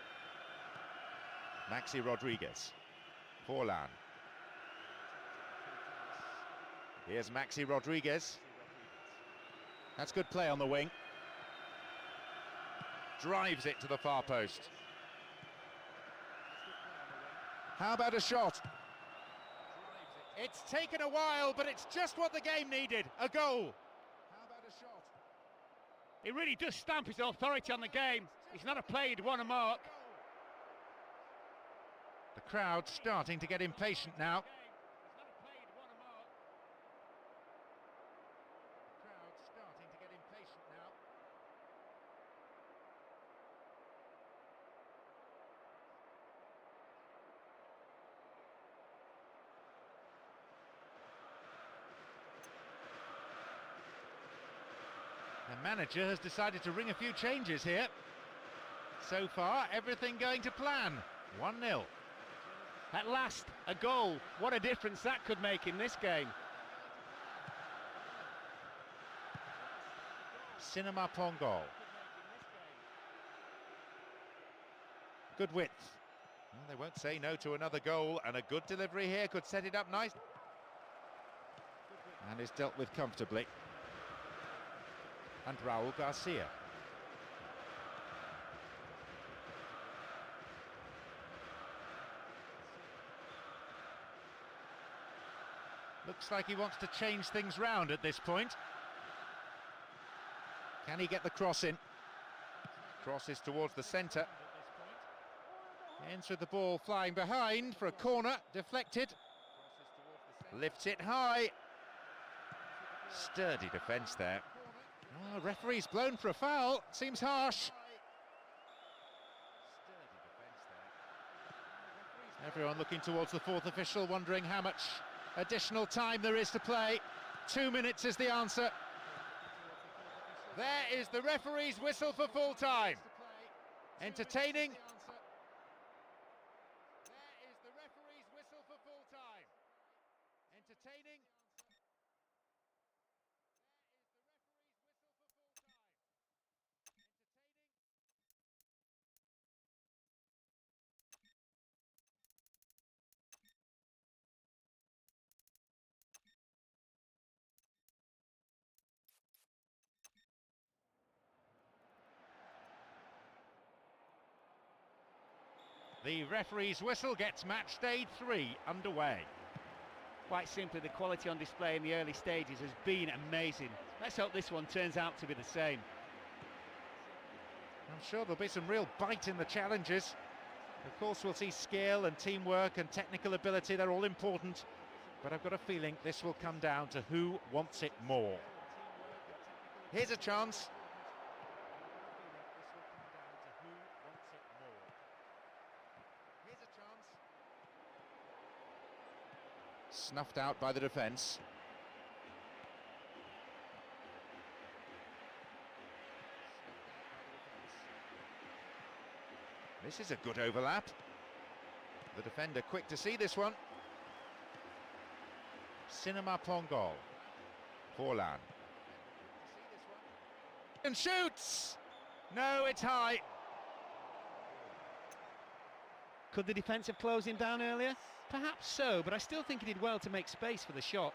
Speaker 1: Maxi Rodriguez. Forlan. Here's Maxi Rodriguez. That's good play on the wing. Drives it to the far post. How about a shot? It's taken a while, but it's just what the game needed. A goal. How about a shot?
Speaker 2: He really does stamp his authority on the game. He's not a player who'd want to mark.
Speaker 1: The crowd starting to get impatient now. The crowd starting to get impatient now. The manager has decided to ring a few changes here. So far, everything going to plan. 1-0.
Speaker 2: At last, a goal. What a difference that could make in this game.
Speaker 1: Cinema Pongo. Good width. Well, they won't say no to another goal, and a good delivery here could set it up nice. And is dealt with comfortably. And Raul Garcia. Looks like he wants to change things round at this point. Can he get the cross in? Crosses towards the centre. Ends with the ball flying behind for a corner, deflected. Lifts it high. Sturdy defence there. Oh, referee's blown for a foul. Seems harsh. Everyone looking towards the fourth official, wondering how much additional time there is to play. 2 minutes is the answer. There is the referee's whistle for full time. Entertaining. There is the referee's whistle for full time. Entertaining. The referee's whistle gets match day 3 underway.
Speaker 2: Quite simply, the quality on display in the early stages has been amazing. Let's hope this one turns out to be the same.
Speaker 1: I'm sure there'll be some real bite in the challenges. Of course, we'll see skill and teamwork and technical ability, they're all important. But I've got a feeling this will come down to who wants it more. Here's a chance. Snuffed out by the defence. This is a good overlap. The defender quick to see this one. Cinema Pongol. Forlan. And shoots! No, it's high.
Speaker 2: Could the defence have closed him down earlier? Perhaps so, but I still think he did well to make space for the shot.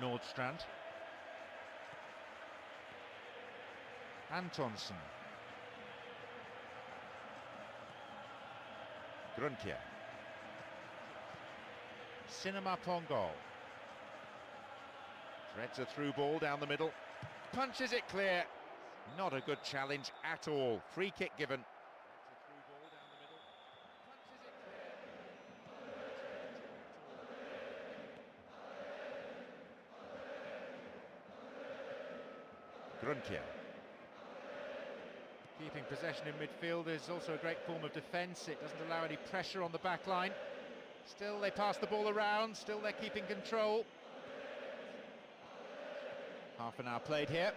Speaker 1: Nordstrand. Antonsen. Grunkier. Cinema Pongol. Threads a through ball down the middle. Punches it clear. Not a good challenge at all. Free kick given. Grunkier. Keeping possession in midfield is also a great form of defence. It doesn't allow any pressure on the back line. Still they pass the ball around, still they're keeping control. Half an hour played here.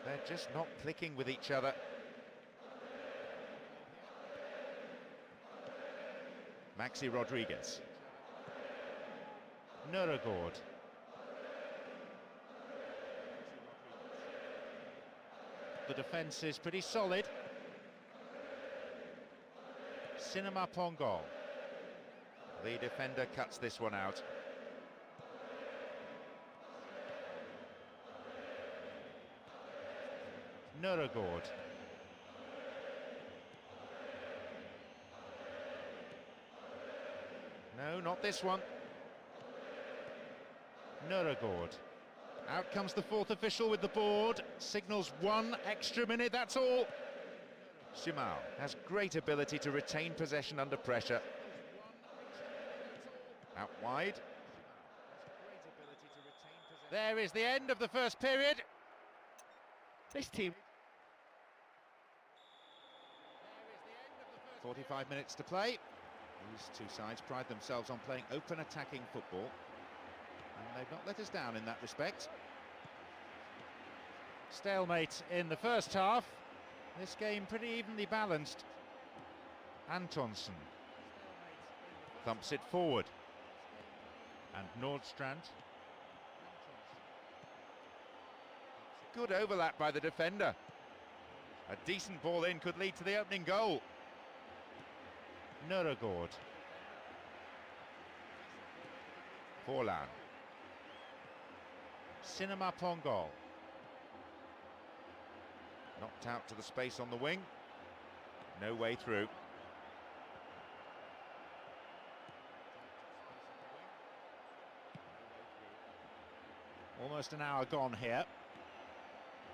Speaker 1: They're just not clicking with each other. Maxi Rodriguez. Nuragord. The defence is pretty solid. Cinema Pongol. The defender cuts this one out. Nuragord. No, not this one. Nuragord. Out comes the fourth official with the board. Signals 1 extra minute, that's all. Simao has great ability to retain possession under pressure. Out wide. There is the end of the first period.
Speaker 2: This team...
Speaker 1: 45 minutes to play. These two sides pride themselves on playing open attacking football, and they've not let us down in that respect. Stalemate in the first half. This game pretty evenly balanced. Antonsen thumps it forward, and Nordstrand. Good overlap by the defender. A decent ball in could lead to the opening goal. Nuragord. Forlan. Cinema Pongol. Knocked out to the space on the wing. No way through. Almost an hour gone here.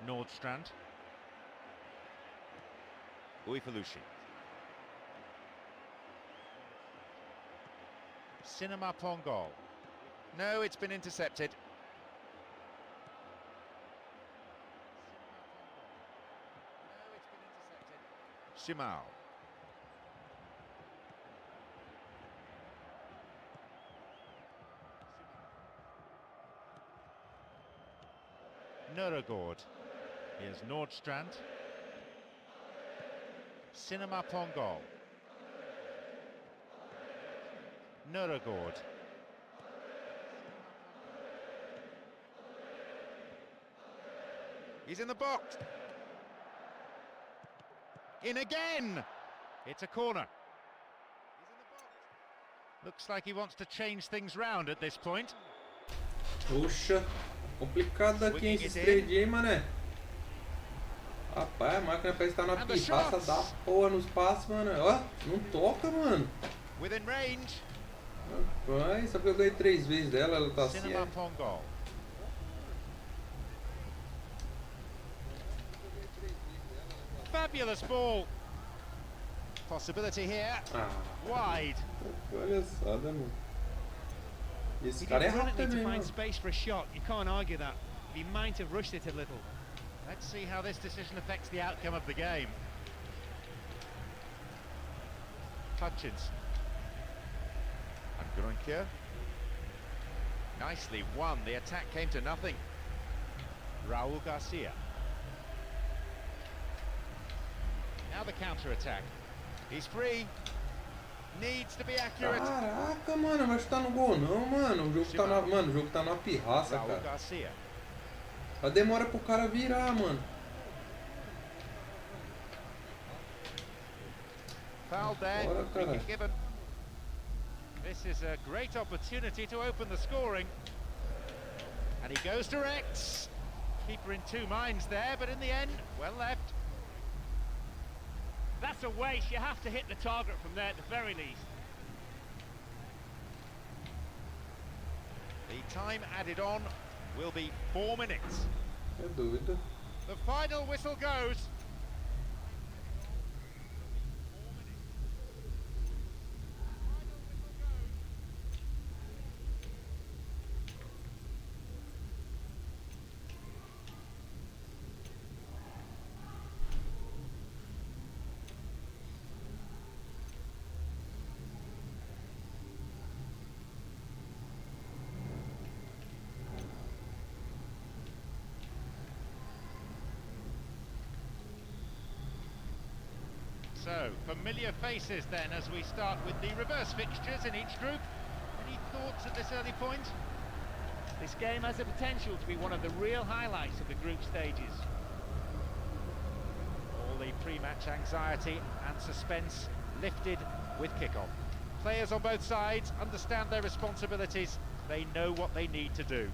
Speaker 1: Nordstrand. Uifalushi. Cinema Pongol. No, it's been intercepted. Simao. Nuragord. Here's Nordstrand. Cinema Pongol. Nuragord. He's in the box. In again. It's a corner. Looks like he wants to change things round at this point.
Speaker 3: Puxa, Complicado aqui, hein, esses 3D, hein, mané. Rapaz, a máquina parece estar na pirraça da porra nos passos, mano. Ó, não toca, mano. Rapaz, só que eu ganhei 3 vezes dela, ela tá assim.
Speaker 1: Fabulous ball. Possibility here. Wide.
Speaker 3: Olha só, né, mano. Esse cara é rápido também, mano.
Speaker 2: Space for a shot. You can't argue that. He might have rushed it a little.
Speaker 1: Let's see how this decision affects the outcome of the game. Hutchins. And Grunke. Nicely won. The attack came to nothing. Raul Garcia. Now the counter-attack. He's free. Needs to be accurate.
Speaker 3: Caraca, mano, vai chutar no gol não, mano. O jogo tá na, mano, o jogo tá na pirraça, cara.
Speaker 1: Garcia.
Speaker 3: A demora pro cara virar, mano.
Speaker 1: Foul there.
Speaker 3: Bora, cara.
Speaker 1: Given. This is a great opportunity to open the scoring. And he goes direct. Keeper in 2 minds there, but in the end, well left.
Speaker 2: That's a waste. You have to hit the target from there at the very least.
Speaker 1: The time added on will be 4 minutes.
Speaker 3: É doido.
Speaker 1: The final whistle goes. So, familiar faces then as we start with the reverse fixtures in each group. Any thoughts at this early point?
Speaker 2: This game has the potential to be one of the real highlights of the group stages.
Speaker 1: All the pre-match anxiety and suspense lifted with kickoff. Players on both sides understand their responsibilities. They know what they need to do.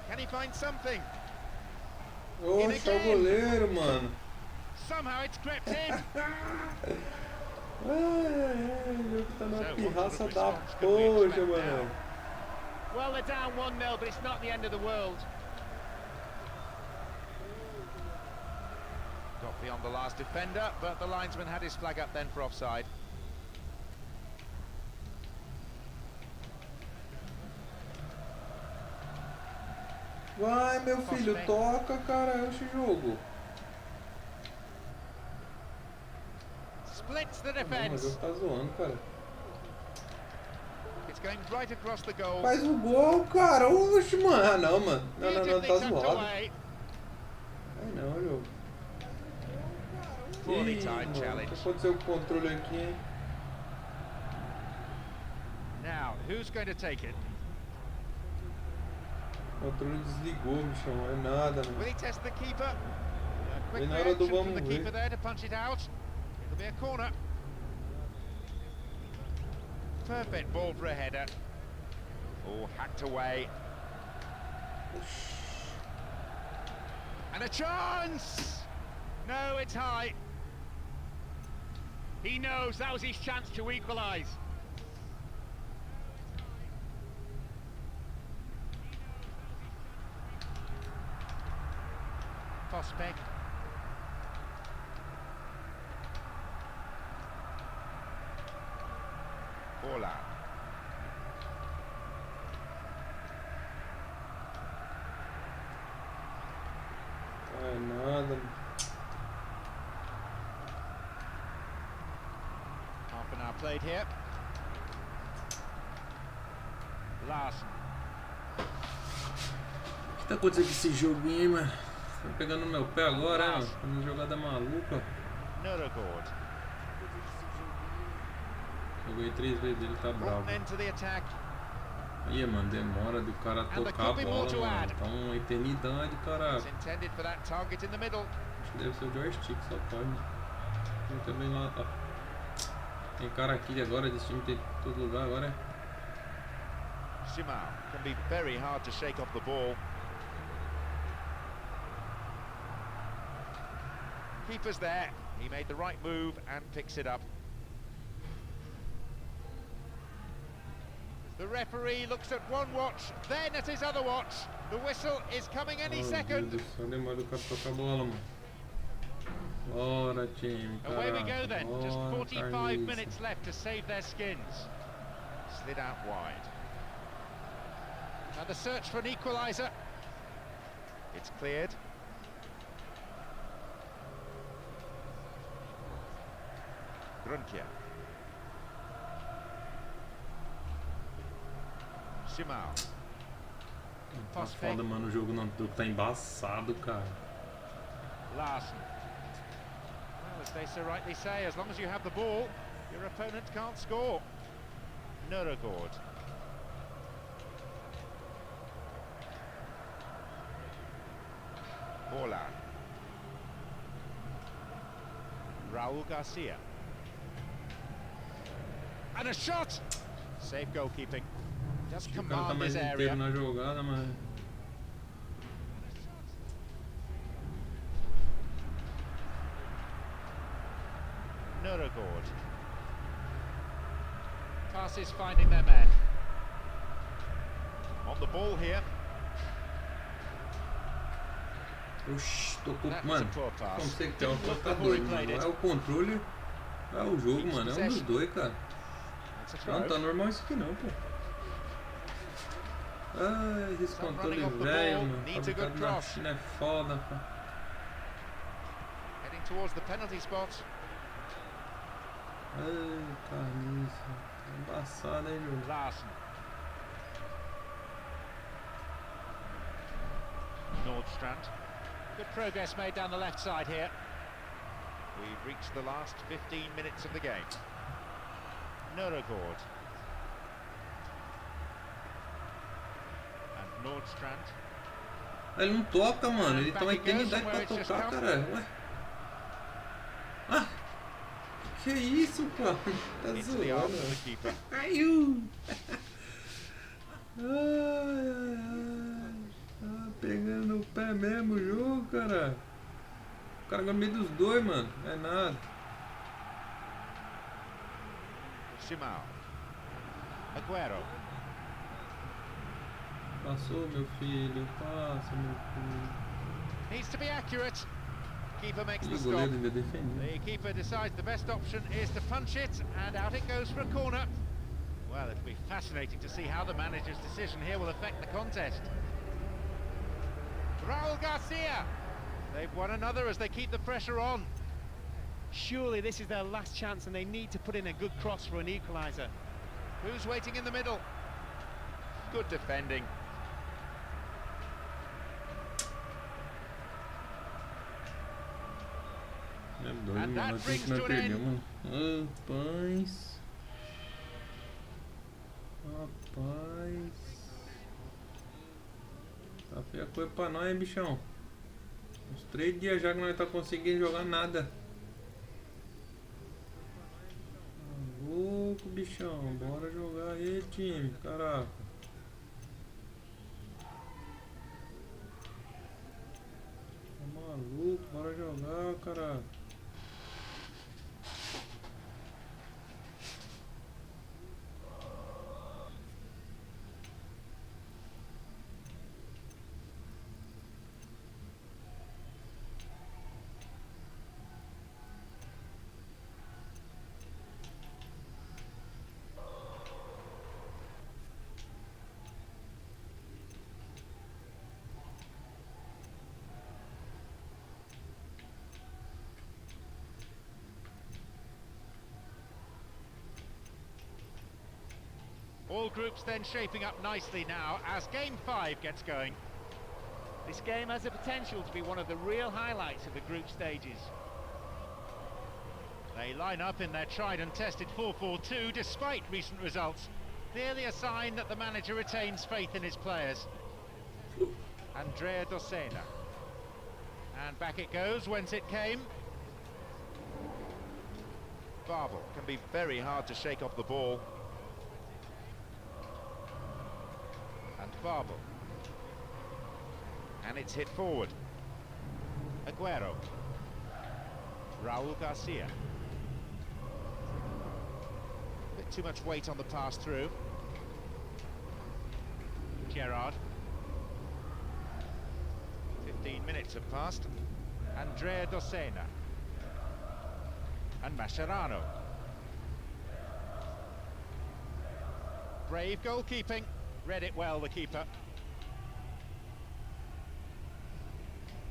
Speaker 1: Can he find something?
Speaker 3: Oxe, é o goleiro, mano.
Speaker 1: Somehow it's crept in.
Speaker 3: O jogo tá na pirraça da poxa, mano.
Speaker 2: Well, they're down 1-0, but it's not the end of the world.
Speaker 1: Got beyond the last defender, but the linesman had his flag up then for offside.
Speaker 3: Vai, meu filho, toca, cara, esse jogo.
Speaker 1: Splits the
Speaker 3: Não, mas
Speaker 1: defense.
Speaker 3: o jogo tá zoando, cara.
Speaker 1: It's going right across the goal.
Speaker 3: Faz o gol, cara. Oxe, mano. Ah, não, mano. Não, tá zoado. Ai, não, jogo. Ih, mano, o que aconteceu com o controle aqui, hein?
Speaker 1: Now, who's going to take it?
Speaker 3: O controle desligou, bichão. Não é nada, mano.
Speaker 1: Will he test the keeper? A quick
Speaker 3: Na hora do
Speaker 1: reaction from
Speaker 3: vamos
Speaker 1: the
Speaker 3: ver.
Speaker 1: keeper there to punch it out. It'll be a corner. Perfect ball for a header. Oh, hacked away. And a chance! No, it's high.
Speaker 2: He knows that was his chance to equalise.
Speaker 1: Prospect. BORA.
Speaker 3: É nada.
Speaker 1: Half an hour played here. Larson.
Speaker 3: O que tá acontecendo com esse joguinho, hein, mano? Tá pegando no meu pé agora, hein, mano? Uma jogada maluca.
Speaker 1: Nuragord.
Speaker 3: Joguei 3 vezes dele, tá bravo.
Speaker 1: Into the attack.
Speaker 3: Aí, mano, demora do cara tocar a bola, mano. Tá uma eternidade, cara.
Speaker 1: It's intended for that target in the middle.
Speaker 3: Acho que deve ser o joystick, só pode. Tem também lá, ó. Tem cara aqui agora, desse time tem em todo lugar agora.
Speaker 1: Simao can be very hard to shake off the ball. Keeper's there. He made the right move and picks it up. The referee looks at one watch, then at his other watch. The whistle is coming any second. Away we go then. Just 45 minutes left to save their skins. Slid out wide. Now the search for an equaliser. It's cleared. Grunkia. Simao.
Speaker 3: Tá foda, mano, o jogo não tá embaçado, cara.
Speaker 1: Larsen. Well, as they so rightly say, as long as you have the ball, your opponent can't score. Nuragord. BORA. Raul Garcia. And a shot! Safe goalkeeping. Just command his area.
Speaker 3: Na jogada, mas...
Speaker 1: Nuragord. Passes finding their men. On the ball here.
Speaker 3: Oxi, tocou, mano. Não sei que é um tocador, mano. É o controle, é o jogo, mano. É um dos dois, cara. Não tá normal isso aqui não, pô. Ai, esse controle velho, mano. Fabricado na China é foda, pô.
Speaker 1: Heading towards the penalty spot.
Speaker 3: Ai, carniça. Embaçado, hein, jogo.
Speaker 1: Larsen. Nordstrand. Good progress made down the left side here. We've reached the last 15 minutes of the game. Nuragord. And Nordstrand.
Speaker 3: Ele não toca, mano. Ele tem uma eternidade pra tocar, cara. Ué. Ah! Que isso, cara? Tá zoando. Caiu! Ai, ai, ai. Tá pegando no pé mesmo o jogo, cara. O cara no meio dos dois, mano. Não é nada.
Speaker 1: Simao. Aguero.
Speaker 3: Passou, meu filho. Passa, meu filho.
Speaker 1: Needs to be accurate. Keeper makes
Speaker 3: E
Speaker 1: the
Speaker 3: o
Speaker 1: stop.
Speaker 3: goleiro ainda defendeu.
Speaker 1: The keeper decides the best option is to punch it, and out it goes for a corner. Well, it'll be fascinating to see how the manager's decision here will affect the contest. Raul Garcia. They've won another as they keep the pressure on.
Speaker 2: Surely this is their last chance and they need to put in a good cross for an equaliser.
Speaker 1: Who's waiting in the middle? Good defending.
Speaker 3: É doido, mano. A gente não perdeu, mano. Rapaz. Rapaz. Tá feia coisa pra nós, hein, bichão. Uns 3 dias já que nós não tá conseguindo jogar nada. Tá louco, bichão. Bora jogar aí, time. Caraca. Tá maluco, bora jogar, caraca.
Speaker 1: All groups then shaping up nicely now as Game 5 gets going.
Speaker 2: This game has the potential to be one of the real highlights of the group stages.
Speaker 1: They line up in their tried and tested 4-4-2 despite recent results. Clearly a sign that the manager retains faith in his players. Andrea Dossena. And back it goes whence it came. Babel can be very hard to shake off the ball. Barbel. And it's hit forward. Aguero. Raul Garcia. Bit too much weight on the pass through. Gerrard. 15 minutes have passed. Andrea Dossena. And Mascherano. Brave goalkeeping. Read it well, the keeper.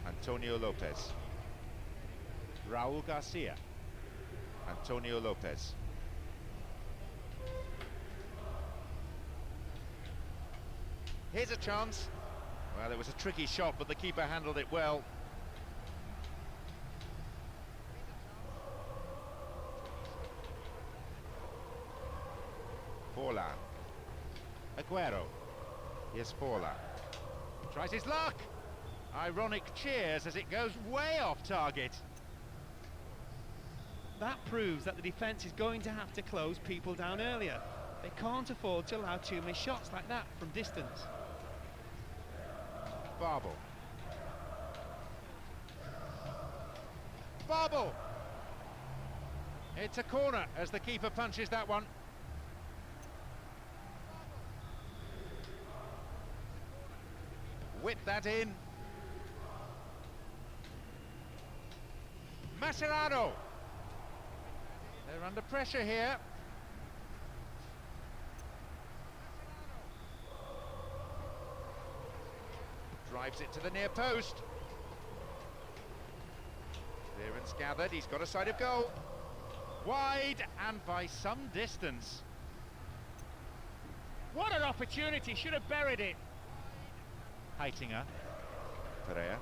Speaker 1: Antonio Lopez. Raul Garcia. Antonio Lopez. Here's a chance. Well, it was a tricky shot, but the keeper handled it well. Forlan. Aguero. Here's Forlan. Tries his luck. Ironic cheers as it goes way off target.
Speaker 2: That proves that the defence is going to have to close people down earlier. They can't afford to allow too many shots like that from distance.
Speaker 1: Barbel. Barbel! It's a corner as the keeper punches that one. Whip that in. Mascherano. They're under pressure here. Drives it to the near post. Clearance gathered, he's got a sight of goal. Wide and by some distance.
Speaker 2: What an opportunity, should have buried it.
Speaker 1: Heitinger. Pereira.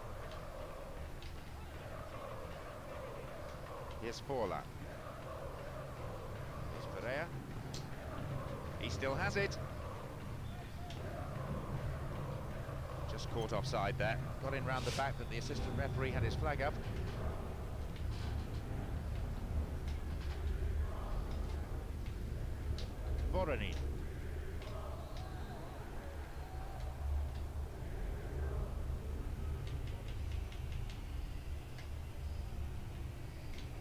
Speaker 1: Here's Forlan. Here's Pereira. He still has it. Just caught offside there. Got in round the back, but the assistant referee had his flag up. Vorony.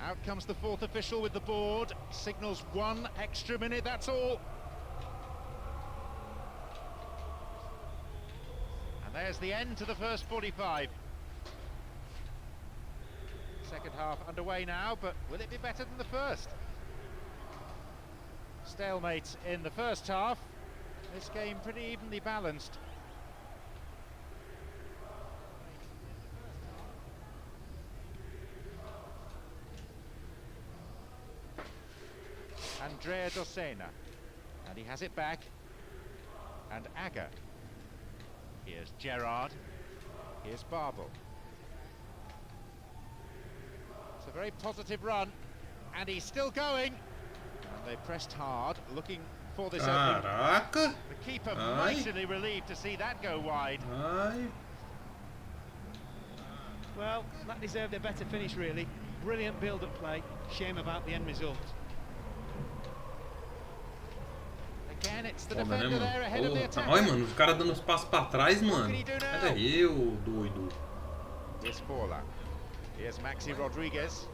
Speaker 1: Out comes the fourth official with the board. Signals 1 extra minute, that's all. And there's the end to the first 45. Second half underway now, but will it be better than the first? Stalemate in the first half. This game pretty evenly balanced. Andrea Dossena, and he has it back, and Agger. Here's Gerrard, here's Barbel. It's a very positive run, and he's still going. And they pressed hard, looking for this opening.
Speaker 3: Caraca!
Speaker 1: The keeper mightily relieved to see that go wide.
Speaker 3: Ai.
Speaker 2: Well, that deserved a better finish really. Brilliant build-up play, shame about the end result.
Speaker 1: Again, it's the
Speaker 3: Foda, né,
Speaker 1: defender there ahead of the
Speaker 3: mano?
Speaker 1: attack.
Speaker 3: Olha, mano, os caras dando os passos pra trás, mano. Sai daí, ô doido.
Speaker 1: Here's Forlan. Here's Maxi Rodriguez.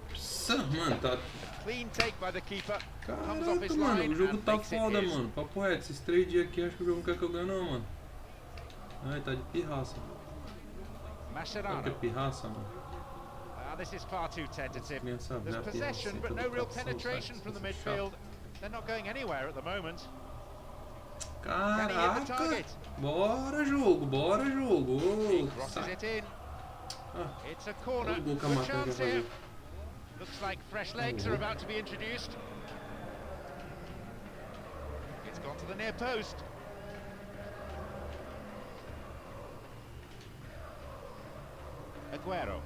Speaker 3: Nossa, mano, tá...
Speaker 1: Clean take by the keeper. Comes off his
Speaker 3: Caraca, mano,
Speaker 1: line
Speaker 3: o jogo
Speaker 1: and
Speaker 3: tá
Speaker 1: makes it
Speaker 3: foda,
Speaker 1: his.
Speaker 3: mano. Papo reto, esses 3 dias aqui, acho que o jogo não quer que eu ganhe não, mano. Ai, tá de pirraça. Sabe o que é pirraça, mano?
Speaker 1: This is far too tentative.
Speaker 3: Criança
Speaker 1: There's
Speaker 3: velha,
Speaker 1: possession,
Speaker 3: pirraça,
Speaker 1: but
Speaker 3: toda
Speaker 1: no real
Speaker 3: tração,
Speaker 1: penetration from the
Speaker 3: sabe?
Speaker 1: midfield. They're not going anywhere at the moment. Can he hit the
Speaker 3: Caraca!
Speaker 1: target?
Speaker 3: Bora jogo, bora jogo!
Speaker 1: He crosses it in.
Speaker 3: Ah,
Speaker 1: It's a corner.
Speaker 3: olha o gol que a
Speaker 1: Good
Speaker 3: Marta quer
Speaker 1: chance here.
Speaker 3: fazer.
Speaker 1: Looks like fresh legs are about to be introduced. It's gone to the near post. Aguero.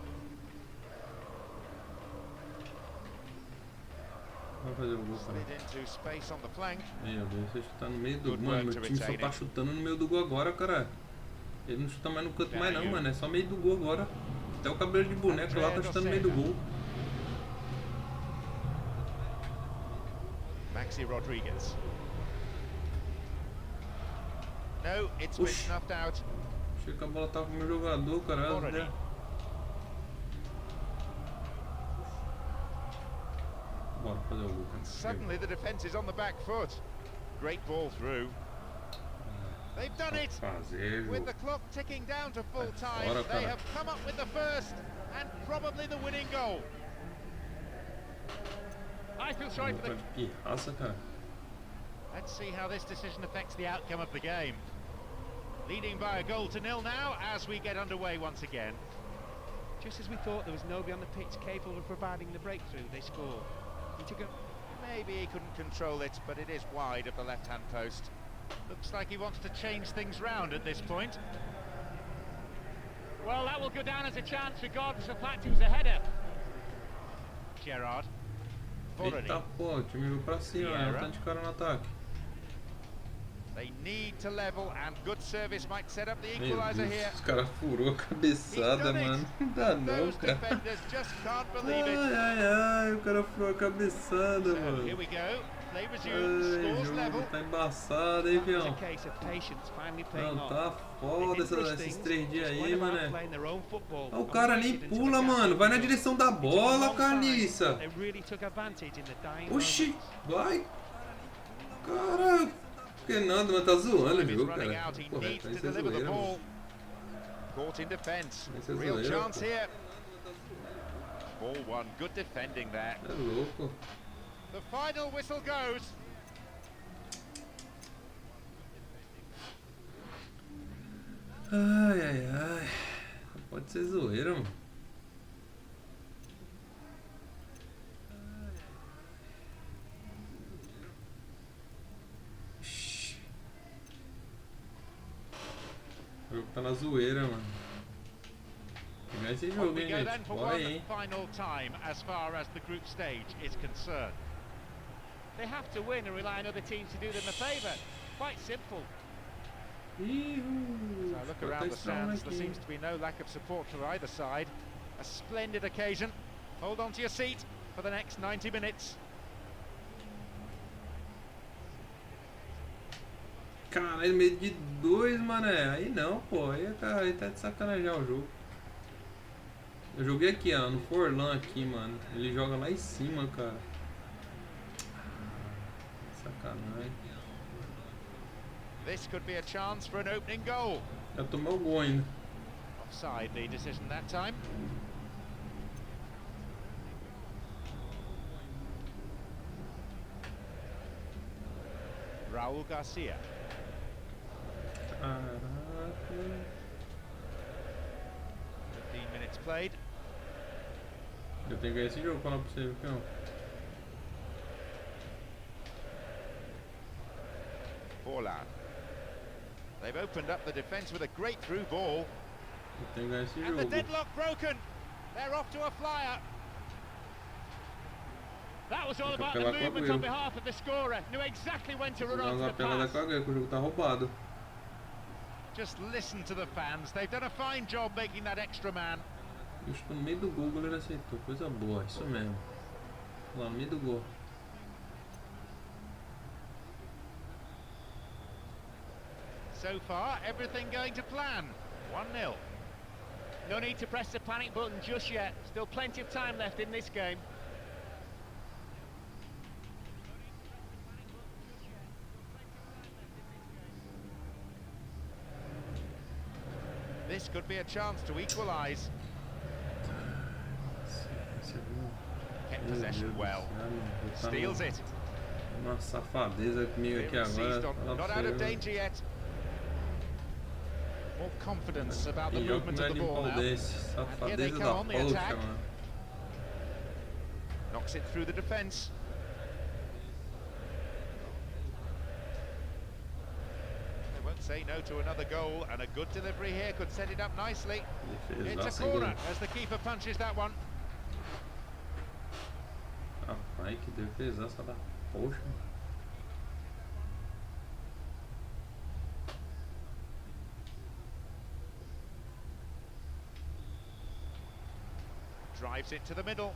Speaker 3: Vai fazer o gol, cara.
Speaker 1: Slid into space on the flank.
Speaker 3: Meu Deus, você chutar no meio do...
Speaker 1: Good
Speaker 3: Mano,
Speaker 1: work
Speaker 3: meu
Speaker 1: to
Speaker 3: time só
Speaker 1: retain
Speaker 3: tá
Speaker 1: it.
Speaker 3: chutando no meio do gol agora, cara. Ele não chuta mais no canto mais não, mano. É só meio do gol agora. Até o cabelo de boneco lá tá chutando no meio do gol.
Speaker 1: Maxi Rodriguez. No, it's been snuffed out.
Speaker 3: Achei que a bola tava com o meu jogador, cara. Né? Bora fazer o gol, cara.
Speaker 1: Suddenly the defense is on the back foot. Great ball through. They've done it. With the clock ticking down to full time, they have come up with the first and probably the winning goal. I feel sorry for the... Let's see how this decision affects the outcome of the game. Leading by a goal to nil now as we get underway once again.
Speaker 2: Just as we thought there was nobody on the pitch capable of providing the breakthrough, they score.
Speaker 1: Maybe he couldn't control it, but it is wide of the left-hand post. Looks like he wants to change things round at this point.
Speaker 6: Well, that will go down as a chance regardless of the fact it was a header.
Speaker 1: Gerard.
Speaker 3: Eita, pô, o time veio pra cima, né? Um tanto de cara no ataque.
Speaker 1: They need to level and good service might set up the equalizer here.
Speaker 3: Os caras furou a cabeçada, mano. Não dá não, cara. Ai, o cara furou a cabeçada, mano.
Speaker 1: Here we go. They resume. Scores level.
Speaker 3: Tá embaçado, hein, fião? Não, tá foda esses 3 dias aí, mano. O cara nem pula, mano. Vai na direção da bola, Caniça. Oxi, vai. Cara, que nada, mas tá zoando o jogo, cara. Porra, tá isso é zoeira, mano.
Speaker 1: Caught in defense. Real chance here. Ball one. Good defending there.
Speaker 3: É louco.
Speaker 1: The final whistle goes.
Speaker 3: Ai, ai, ai. Pode ser zoeira, mano. O jogo tá na zoeira, mano. Pegar esse jogo, hein, gente. Bora aí, hein.
Speaker 1: Final time as far as the group stage is concerned.
Speaker 6: They have to win and rely on other teams to do them a favour. Quite simple.
Speaker 1: So I look around the stands, there seems to be no lack of support for either side. A splendid occasion. Hold on to your seat for the next 90 minutes.
Speaker 3: Caralho, meio de 2, mané. Aí não, pô. Aí tá de sacanagem o jogo. Eu joguei aqui, ó, no Forlan aqui, mano. Ele joga lá em cima, cara. Sacanagem.
Speaker 1: This could be a chance for an opening goal.
Speaker 3: Já tomou o gol ainda.
Speaker 1: Offside the decision that time. Raul Garcia.
Speaker 3: Caraca.
Speaker 1: 15 minutes played.
Speaker 3: Eu tenho que ganhar esse jogo, falar pra você, viu?
Speaker 1: Forlan. They've opened up the defence with a great through ball.
Speaker 3: Eu tenho que ganhar esse
Speaker 1: And the
Speaker 3: jogo.
Speaker 1: deadlock broken. They're off to a flyer.
Speaker 6: That was all about the movement on behalf of the scorer. Knew exactly when to run onto the pass.
Speaker 3: Que o jogo tá roubado.
Speaker 1: Just listen to the fans. They've done a fine job making that extra man.
Speaker 3: Isso no meio do gol, o goleiro aceitou. Coisa boa, isso mesmo. Lá no meio do gol.
Speaker 1: So far, everything going to plan. 1-0.
Speaker 6: No need to press the panic button just yet. Still plenty of time left in this game.
Speaker 1: This could be a chance to equalise. Kept possession well. Steals it.
Speaker 3: Uma safadeza comigo aqui agora.
Speaker 1: Not out of danger yet. More confidence about the movement of the ball now. And here they come on the attack. Knocks it through the defence. They won't say no to another goal, and a good delivery here could set it up nicely. It's a corner as the keeper punches that one.
Speaker 3: Rapaz, que defesaça da poxa.
Speaker 1: Drives it to the middle.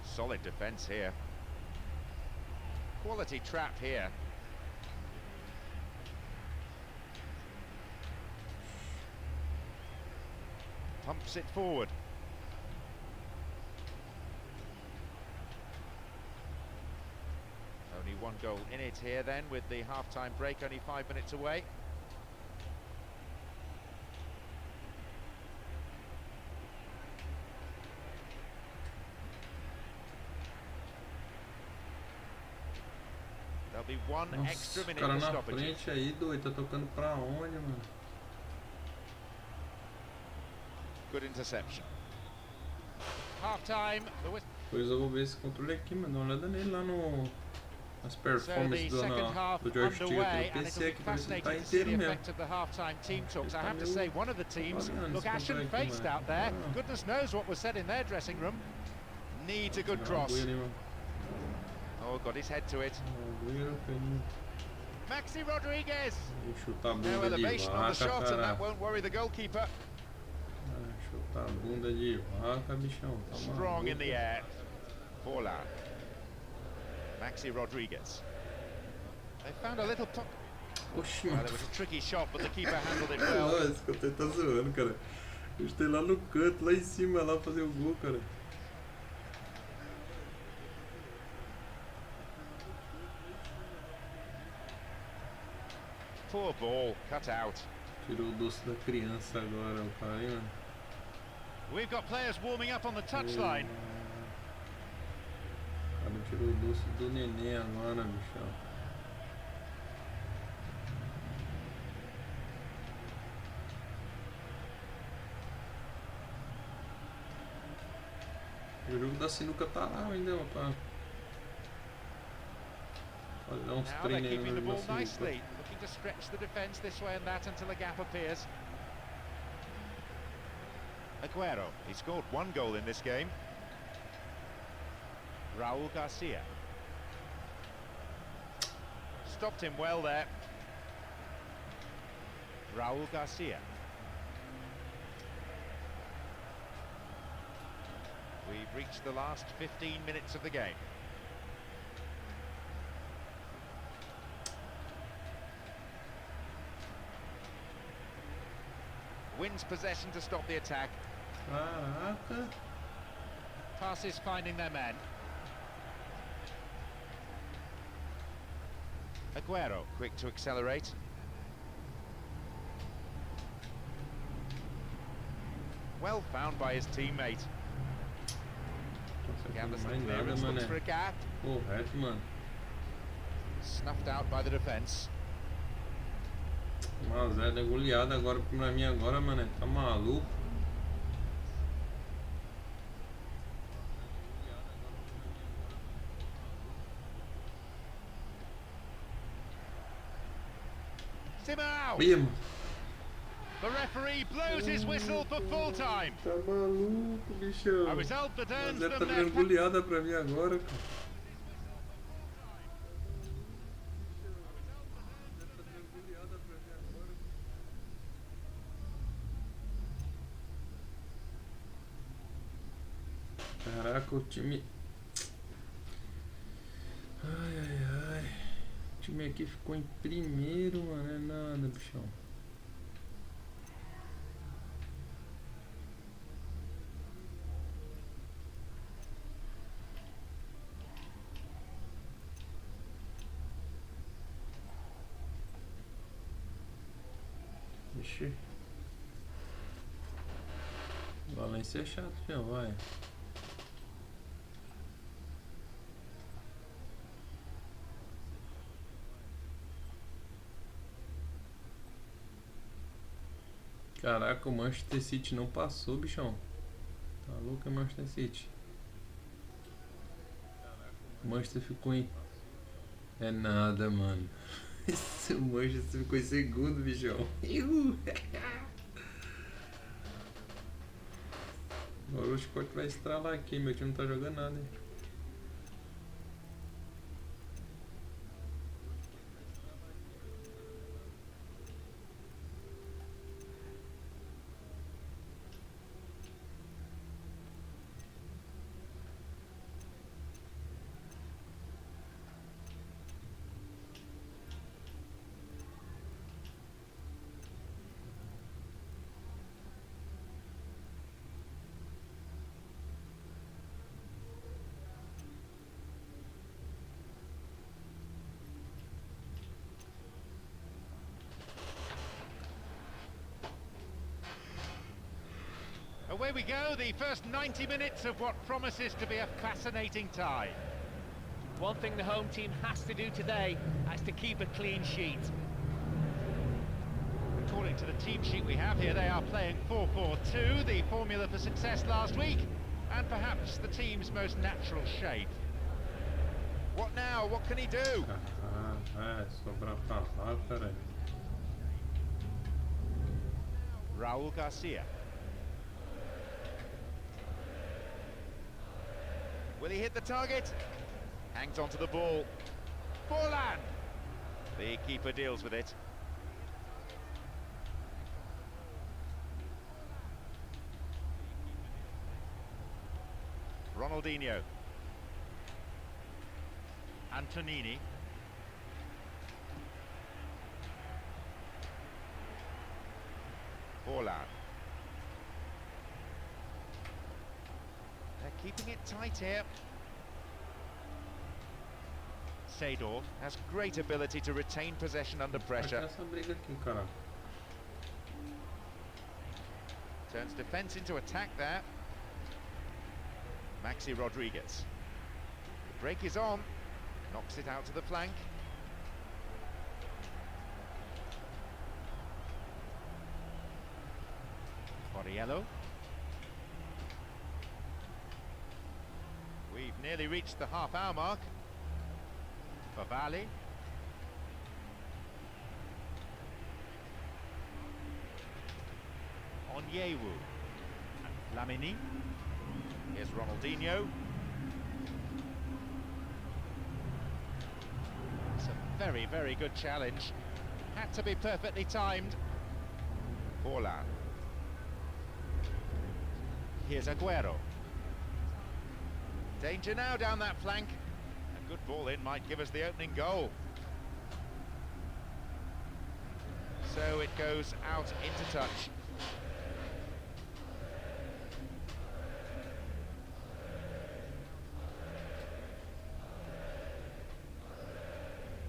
Speaker 1: Solid defence here. Quality trap here. pumps it forward. Only one goal in it here then, with the half-time break only 5 minutes away. There'll be one extra minute
Speaker 3: cara
Speaker 1: for
Speaker 3: na
Speaker 1: stoppages.
Speaker 3: frente aí, doido, tá tocando pra onde, mano?
Speaker 1: Good interception. Half-time.
Speaker 3: Depois eu vou ver esse controle aqui, mano. Dá uma olhada nele lá no... As
Speaker 1: So
Speaker 3: performances
Speaker 1: the second half
Speaker 3: do joystick
Speaker 1: underway,
Speaker 3: aqui
Speaker 1: and
Speaker 3: do
Speaker 1: it'll
Speaker 3: PC
Speaker 1: be
Speaker 3: aqui pra ver se ele tá
Speaker 1: fascinating to see the
Speaker 3: inteiro mesmo.
Speaker 1: effect of the half-time team talks. I
Speaker 3: Tá
Speaker 1: have to
Speaker 3: meio
Speaker 1: say, one of the teams
Speaker 3: trabalhando
Speaker 1: look
Speaker 3: esse controle aqui,
Speaker 1: ashen-faced
Speaker 3: mano.
Speaker 1: out there.
Speaker 3: Ah.
Speaker 1: Goodness knows what was said in their dressing room. Needs a good cross.
Speaker 3: Agüero, hein, mano.
Speaker 1: Oh, got his head to it.
Speaker 3: Agüero, caninho.
Speaker 1: Maxi Rodriguez.
Speaker 3: Vou chutar a
Speaker 1: No
Speaker 3: bunda de
Speaker 1: elevation on the
Speaker 3: vaca,
Speaker 1: shot, and
Speaker 3: cara.
Speaker 1: that won't worry the goalkeeper.
Speaker 3: Chutar a bunda de vaca, bichão. Tá
Speaker 1: Strong
Speaker 3: maluco.
Speaker 1: in the air. BORA. Maxi Rodriguez. They found a little pocket.
Speaker 3: Oxi,
Speaker 1: Well,
Speaker 3: mano.
Speaker 1: it was a tricky shot, but the keeper handled it well.
Speaker 3: Não, esse controle tá zoando, cara. Eu estou lá no canto, lá em cima, lá fazer o gol, cara.
Speaker 1: Poor ball, cut out.
Speaker 3: Tirou o doce da criança agora, o cara, hein, mano.
Speaker 1: We've got players warming up on the touchline.
Speaker 3: O cara tirou o doce do neném agora, bichão. O jogo da sinuca tá lá ainda, rapaz. Fazer uns
Speaker 1: Now they're
Speaker 3: treinos
Speaker 1: keeping the
Speaker 3: aí na
Speaker 1: ball
Speaker 3: sinuca.
Speaker 1: nicely, looking to stretch the defence this way and that until a gap appears. Aguero, he scored one goal in this game. Raul Garcia. Stopped him well there. Raul Garcia. We've reached the last 15 minutes of the game. Wins possession to stop the attack.
Speaker 3: Caraca.
Speaker 1: Passes finding their men. Aguero, quick to accelerate. Well found by his teammate. Gathers the
Speaker 3: Mais nada,
Speaker 1: clearance, looks
Speaker 3: mané.
Speaker 1: for a gap.
Speaker 3: Correto, mano.
Speaker 1: Snuffed out by the defence.
Speaker 3: 1x0 é goleada agora pra mim agora, mano. Tá maluco?
Speaker 1: Simão!
Speaker 3: Ih, mano.
Speaker 1: The referee blows his whistle for full time.
Speaker 3: Tá maluco, bichão.
Speaker 1: A result that earns
Speaker 3: Zé tá
Speaker 1: them
Speaker 3: virando
Speaker 1: their...
Speaker 3: goleada pra mim agora, cara. Caraca, o time... Ai, ai, ai. O time aqui ficou em primeiro, mano. É nada, bichão. Ixi. Valência é chato, fião, vai. Caraca, o Manchester City não passou, bichão. Tá louco, é Manchester City. O Manchester ficou em... É nada, mano. O Manchester ficou em segundo, bichão. Agora o Scott vai estralar aqui, meu time não tá jogando nada, hein.
Speaker 1: Away we go, the first 90 minutes of what promises to be a fascinating tie.
Speaker 6: One thing the home team has to do today is to keep a clean sheet.
Speaker 1: According to the team sheet we have here, they are playing 4-4-2, the formula for success last week, and perhaps the team's most natural shape. What now? What can he do?
Speaker 3: Sobra pra lá, peraí.
Speaker 1: Raul Garcia. Will he hit the target? Hangs onto the ball. Forlan! The keeper deals with it. Ronaldinho. Antonini. Forlan. They're keeping it tight here. Seedorf has great ability to retain possession under pressure.
Speaker 3: Essa briga aqui, cara.
Speaker 1: Turns defence into attack there. Maxi Rodriguez. The break is on. Knocks it out to the flank. Oriello. We've nearly reached the half-hour mark. Favali. Onyewu. Lamini. Here's Ronaldinho. It's a very, very good challenge. Had to be perfectly timed. Forlan. Here's Aguero. Danger now down that flank. A good ball in might give us the opening goal. So it goes out into touch.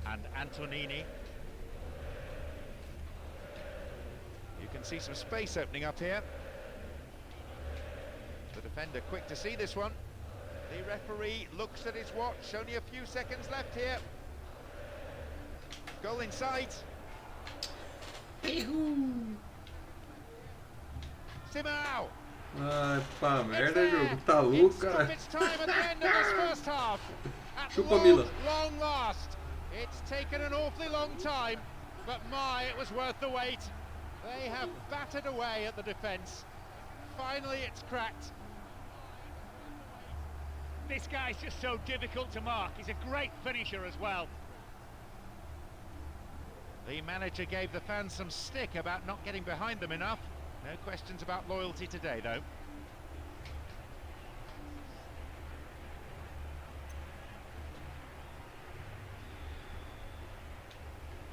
Speaker 1: And Antonini. You can see some space opening up here. The defender quick to see this one. The referee looks at his watch, only a few seconds left here. Goal in sight. Simão!
Speaker 3: Ai, pá, merda, jogo. Tá louco, cara.
Speaker 1: It's time at the end of this first half. At
Speaker 3: Chupa, Mila.
Speaker 1: long last. It's taken an awfully long time, but my, it was worth the wait. They have battered away at the defence. Finally, it's cracked.
Speaker 6: This guy's just so difficult to mark. He's a great finisher as well.
Speaker 1: The manager gave the fans some stick about not getting behind them enough. No questions about loyalty today, though.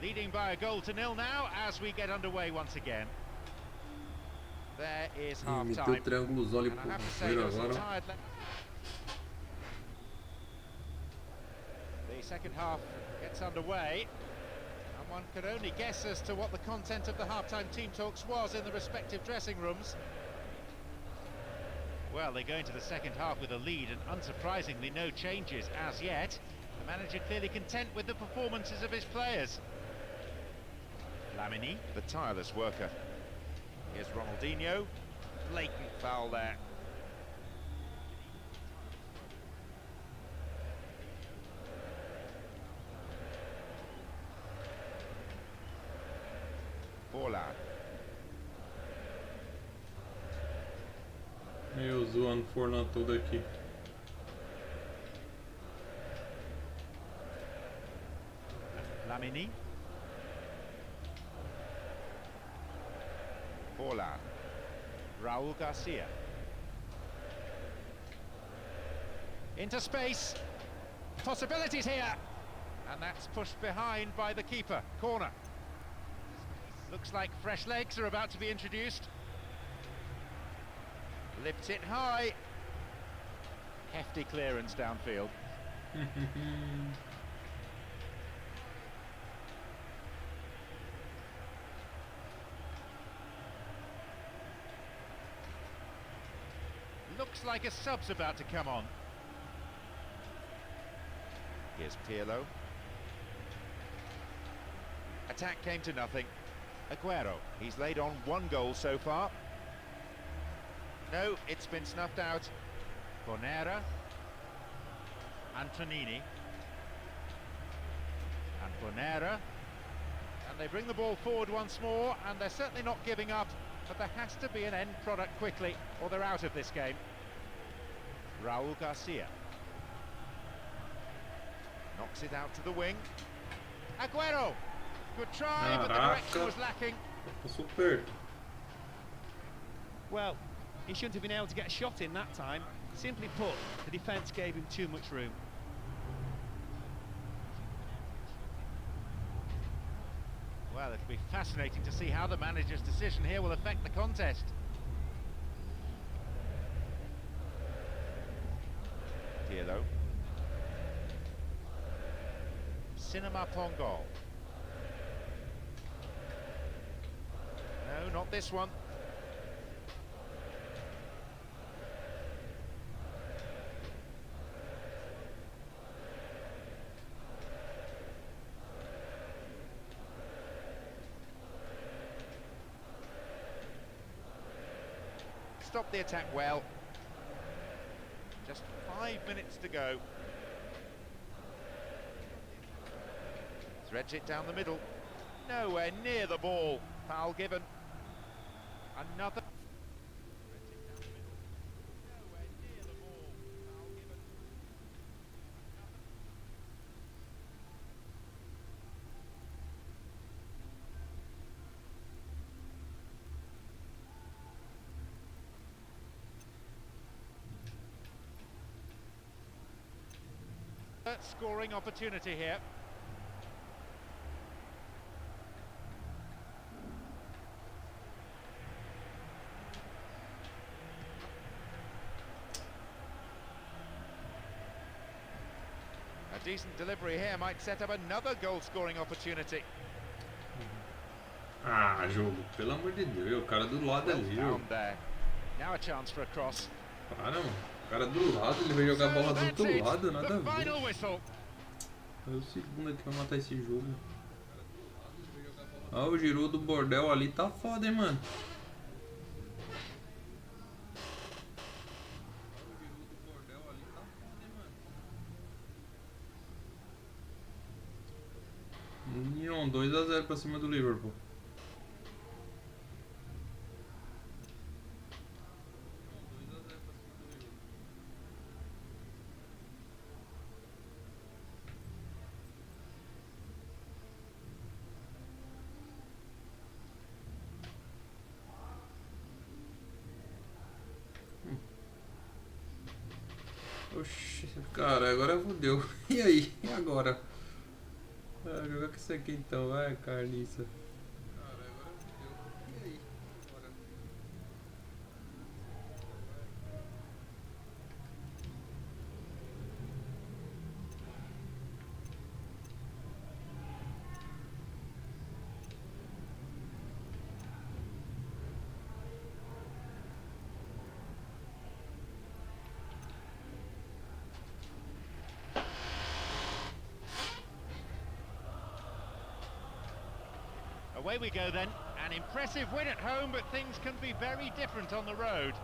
Speaker 1: Leading by a goal to nil now as we get underway once again. There is half
Speaker 3: Meteu o
Speaker 1: time.
Speaker 3: triângulo ali
Speaker 1: And I
Speaker 3: pro
Speaker 1: have to say,
Speaker 3: goleiro
Speaker 1: there was some
Speaker 3: agora.
Speaker 1: tired The second half gets underway, and one could only guess as to what the content of the half-time team talks was in the respective dressing rooms. Well, they go into the second half with a lead, and unsurprisingly no changes as yet. The manager clearly content with the performances of his players. Lamini, the tireless worker. Here's Ronaldinho. Blatant foul there. Forlan.
Speaker 3: Eu zoando Forlan todo aqui.
Speaker 1: Lamini. Forlan. Raul Garcia. Into space. Possibilities here. And that's pushed behind by the keeper. Corner. Looks like fresh legs are about to be introduced. Lifts it high. Hefty clearance downfield. Looks like a sub's about to come on. Here's Pirlo. Attack came to nothing. Aguero, he's laid on 1 goal so far. No, it's been snuffed out. Bonera. Antonini. And Bonera. And they bring the ball forward once more, and they're certainly not giving up, but there has to be an end product quickly, or they're out of this game. Raul Garcia. Knocks it out to the wing. Aguero! Good try, but the direction was lacking.
Speaker 3: Super.
Speaker 2: Well, he shouldn't have been able to get a shot in that time. Simply put, the defence gave him too much room.
Speaker 1: Well, it'll be fascinating to see how the manager's decision here will affect the contest. Pirlo. Cinema Pongol. No, not this one. Stopped the attack well. Just 5 minutes to go. Threads it down the middle. Nowhere near the ball. Foul given. Another. Nowhere near the ball. Foul given. Scoring opportunity here. A decent delivery here might set up another goal-scoring opportunity.
Speaker 3: Ah, jogo, pelo amor de Deus, o cara do lado ali, ó.
Speaker 1: There. Now a chance for a cross.
Speaker 3: Para, mano. O cara do lado, ele vai jogar a bola do outro lado, nada a ver. É o segundo que vai matar esse jogo. Ah, o Giroud do bordel ali tá foda, hein, mano. União 2 a 0 pra cima do Liverpool. Oxi, cara, agora fodeu. E aí? E agora? Ah, jogar com isso aqui então, vai, carniça. Cara, agora fodeu. E aí? Agora?
Speaker 1: Away we go then. An impressive win at home, but things can be very different on the road.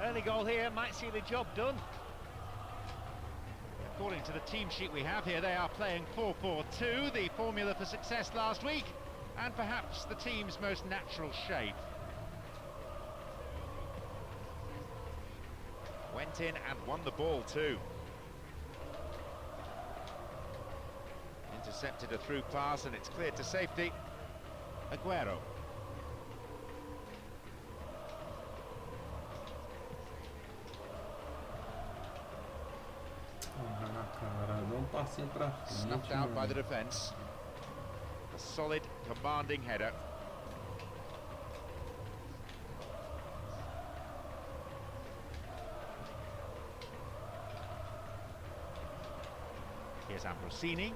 Speaker 2: Early goal here might see the job done.
Speaker 1: According to the team sheet we have here, they are playing 4-4-2, the formula for success last week, and perhaps the team's most natural shape. Went in and won the ball too. Intercepted a through pass and it's cleared to safety. Aguero.
Speaker 3: Ah, cara, dá um passinho pra frente.
Speaker 1: Snuffed out by the defence. A solid, commanding header. Here's Ambrosini.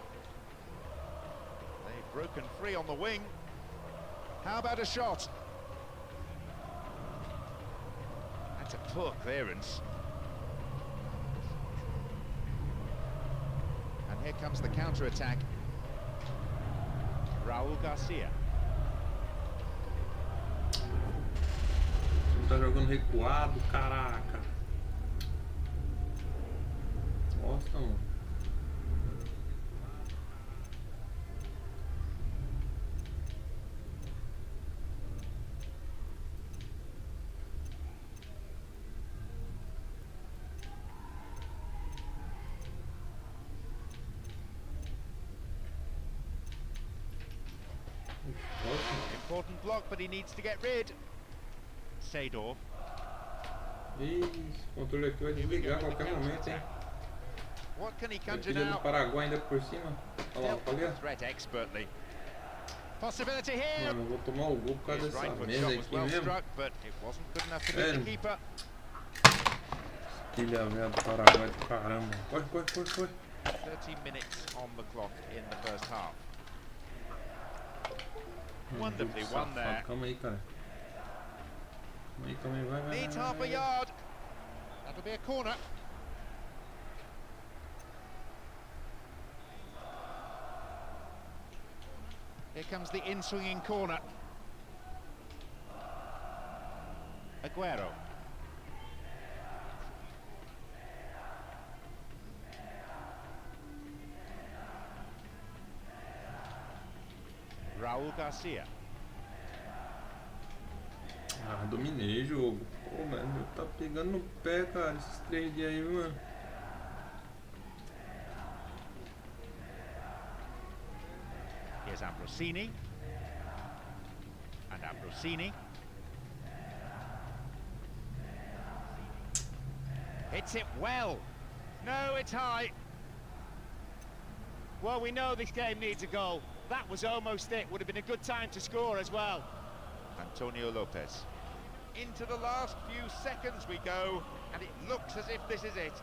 Speaker 1: They've broken free on the wing. How about a shot? That's a poor clearance. And here comes the counter-attack. Raul Garcia.
Speaker 3: Tá jogando recuado, caraca. Nossa, mano.
Speaker 1: Important block, but he needs to get rid. Seedorf.
Speaker 3: Esse controle aqui vai desligar a qualquer momento, hein?
Speaker 1: What can he conjure
Speaker 3: Filha do
Speaker 1: now?
Speaker 3: Paraguai ainda por cima. Olha lá, olha.
Speaker 1: Threat expertly. Possibility here.
Speaker 3: Mano, eu vou tomar o gol por causa
Speaker 1: His
Speaker 3: dessa
Speaker 1: right foot
Speaker 3: mesa
Speaker 1: shot
Speaker 3: aqui
Speaker 1: was well
Speaker 3: mesmo.
Speaker 1: struck, but it wasn't good enough to beat the keeper.
Speaker 3: Filha velha do Paraguai do caramba. Corre, corre, corre, corre.
Speaker 1: 30 minutes on the clock in the first half. Wonderfully won there.
Speaker 3: Calma aí, cara. Calma aí, vai.
Speaker 1: Needs half a yard. That'll be a corner. Here comes the in-swinging corner. Aguero. Raul Garcia.
Speaker 3: Ah, dominei o jogo. Pô, mano, tá pegando no pé, cara, esses 3 dias aí, mano.
Speaker 1: Here's Ambrosini. And Ambrosini. Hits it well. No, it's high.
Speaker 6: Well, we know this game needs a goal. That was almost it. Would have been a good time to score as well.
Speaker 1: Antonio Lopez. Into the last few seconds we go, and it looks as if this is it.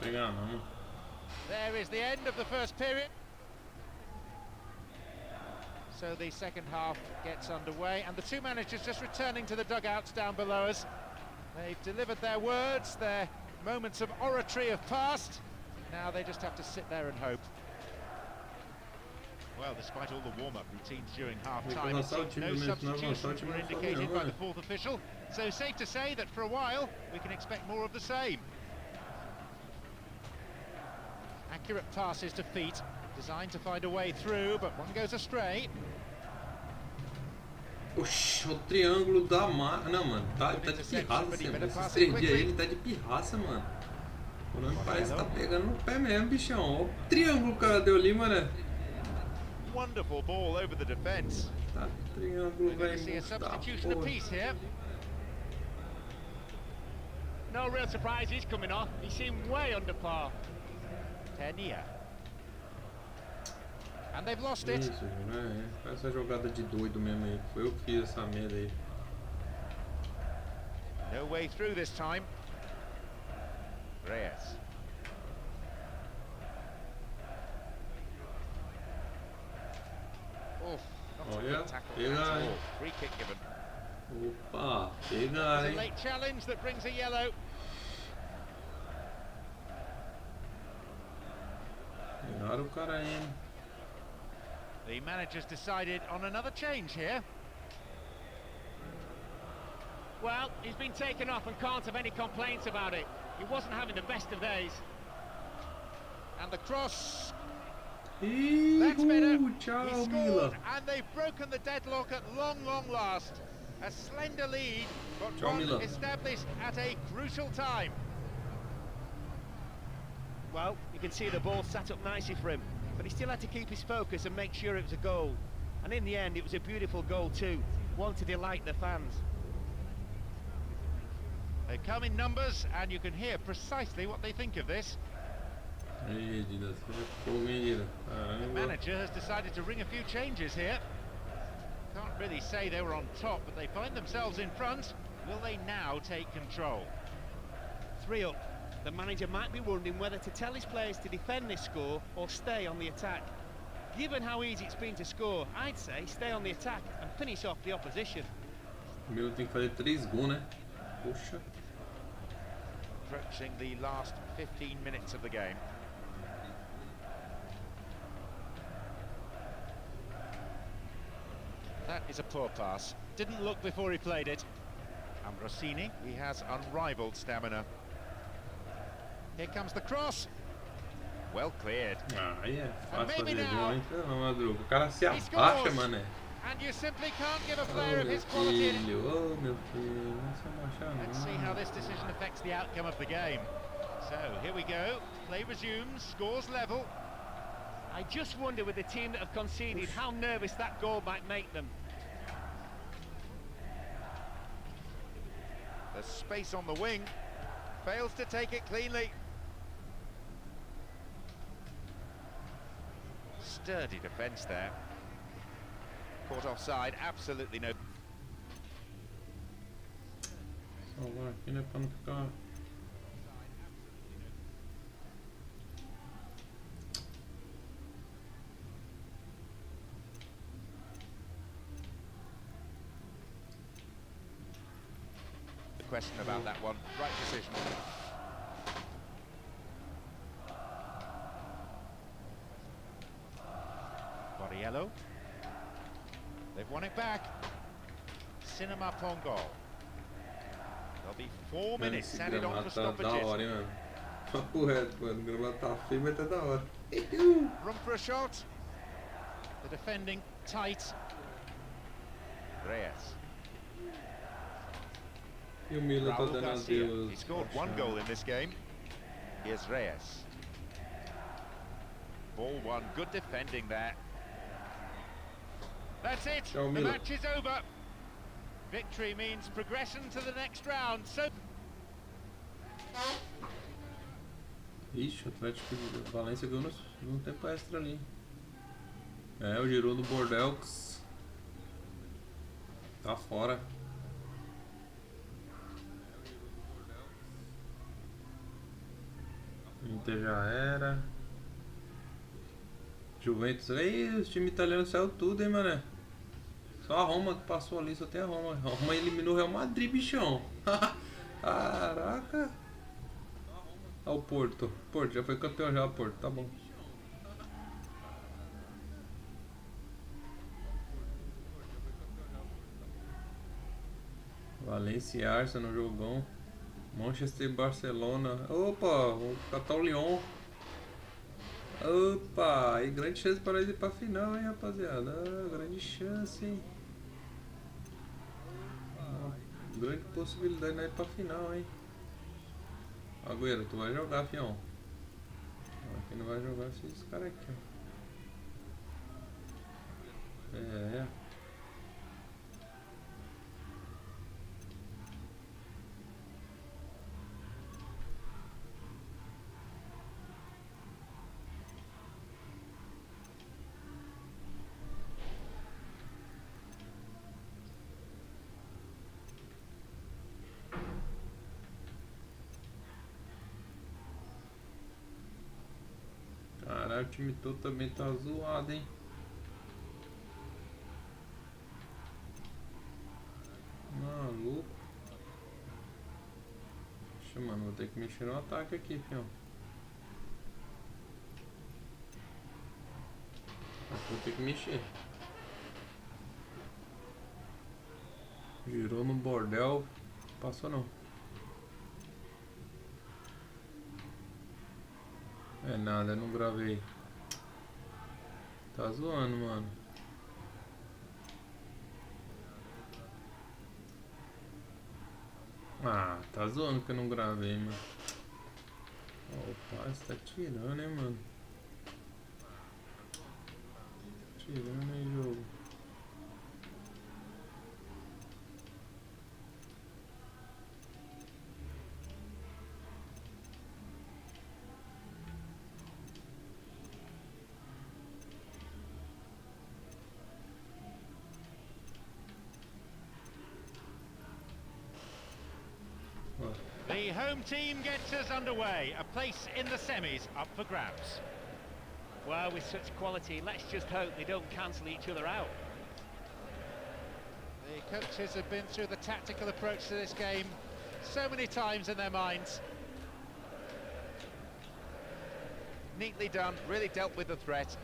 Speaker 3: Pegar, mano.
Speaker 1: There is the end of the first period. So the second half gets underway, and the two managers just returning to the dugouts down below us. They've delivered their words, their moments of oratory have passed. Now they just have to sit there and hope. Well, despite all the warm-up routines during half-time, it seems no substitutions were indicated by the fourth official, so safe to say that for a while we can expect more of the same. Accurate passes to feet, designed to find a way through, but one goes astray.
Speaker 3: Oxi, o triângulo da Não, mano, tá de pirraça sempre. Esses 3 dias aí ele tá de pirraça, mano. O nome parece que tá pegando no pé mesmo, bichão. Olha o triângulo que o cara deu ali, mano.
Speaker 1: Wonderful ball over the defence.
Speaker 3: Tá triângulo, velho.
Speaker 1: See a substitution apiece here.
Speaker 6: No real surprises coming off. He seemed way under par.
Speaker 1: Tenia. And they've lost it.
Speaker 3: Isso, né? Essa jogada de doido mesmo aí. Foi eu que fiz essa merda aí.
Speaker 1: No way through this time. Reyes. Oh, not a good tackle at all. Free kick given.
Speaker 3: Opa, pegar,
Speaker 1: It's a
Speaker 3: hein?
Speaker 1: late challenge that brings a yellow.
Speaker 3: Pegaram o cara aí, hein?
Speaker 1: The manager's decided on another change here.
Speaker 6: Well, he's been taken off and can't have any complaints about it. He wasn't having the best of days.
Speaker 1: And the cross.
Speaker 3: Ih,
Speaker 1: That's better.
Speaker 3: tchau,
Speaker 1: He
Speaker 3: Mila.
Speaker 1: scored, and they've broken the deadlock at long last. A slender lead, but
Speaker 3: Ciao,
Speaker 1: one
Speaker 3: Mila.
Speaker 1: established at a crucial time.
Speaker 2: Well, you can see the ball sat up nicely for him, but he still had to keep his focus and make sure it was a goal. And in the end, it was a beautiful goal too, one to delight the fans.
Speaker 1: They come in numbers, and you can hear precisely what they think of this.
Speaker 3: Aí, Dida, você é fogo, hein, Dida?
Speaker 1: The
Speaker 3: Caramba.
Speaker 1: manager has decided to ring a few changes here. Can't really say they were on top, but they find themselves in front. Will they now take control?
Speaker 2: 3 up. The manager might be wondering whether to tell his players to defend this score or stay on the attack. Given how easy it's been to score, I'd say stay on the attack and finish off the opposition.
Speaker 3: O meu tem que fazer 3 gols, né? Poxa.
Speaker 1: Approaching the last 15 minutes of the game. That is a poor pass. Didn't look before he played it. And Rossini, he has unrivaled stamina. Here comes the cross. Well cleared.
Speaker 3: Ah, aí é fácil fazer gol, hein? Não, Madruga. O cara se abaixa, mané.
Speaker 1: And you simply can't give a
Speaker 3: Oh,
Speaker 1: player of
Speaker 3: meu
Speaker 1: his quality.
Speaker 3: filho, oh, meu filho. Não se abaixar, não.
Speaker 1: Let's see how this decision affects the outcome of the game. So, here we go. Play resumes, scores level.
Speaker 6: I just wonder with the team that have conceded how nervous that goal might make them.
Speaker 1: There's space on the wing. Fails to take it cleanly. Sturdy defence there. Caught offside, absolutely no.
Speaker 3: Salvar aqui, né? Pra não ficar.
Speaker 1: The question about that one. Right decision. Yellow. They've won it back. Cinema Pongo. There'll be 4 minutes
Speaker 3: Esse
Speaker 1: added on
Speaker 3: gramado
Speaker 1: for
Speaker 3: tá da
Speaker 1: stoppages.
Speaker 3: hora, hein, mano. Papo reto, mano. O gramado tá feio, mas tá da hora.
Speaker 1: Room for a shot. The defending tight. Reyes.
Speaker 3: E o Mila tá
Speaker 1: Raul
Speaker 3: dando
Speaker 1: Garcia.
Speaker 3: adeus.
Speaker 1: He scored 1 goal in this game. Here's Reyes. Ball one. Good defending there. That's it.
Speaker 3: Tchau,
Speaker 1: The
Speaker 3: Mila.
Speaker 1: match is over. Victory means progression to the next round. So.
Speaker 3: Ixi, o Atlético de Valência ganhou no tempo extra ali. É, o girou do Bordeaux. Tá fora. Inter já era. Juventus. Ei, os times italianos saiu tudo, hein, mané. Só a Roma que passou ali, só tem a Roma. A Roma eliminou o Real Madrid, bichão. Caraca. Olha o Porto. Porto, já foi campeão já, Porto. Tá bom. Valência e Arsenal, jogão. Manchester e Barcelona. Opa, vamos catar o Lyon. Opa, e grande chance para ele ir pra final, hein, rapaziada. Grande chance, hein. Grande possibilidade de ir pra final, hein. Agüero, tu vai jogar, fião. Quem não vai jogar é esses caras aqui, ó. É. Caralho, o time todo também tá zoado, hein. Maluco. Poxa, mano, vou ter que mexer no ataque aqui, fião. Vou ter que mexer. Girou no bordel. Passou não. É nada, não gravei. Tá zoando, mano. Ah, tá zoando que eu não gravei, mano. Opa, você tá tirando, hein, mano. Tirando, hein, jogo.
Speaker 1: The home team gets us underway. A place in the semis up for grabs.
Speaker 6: Well, with such quality, let's just hope they don't cancel each other out.
Speaker 1: The Coaches have been through the tactical approach to this game so many times in their minds. Neatly done, really dealt with the threat.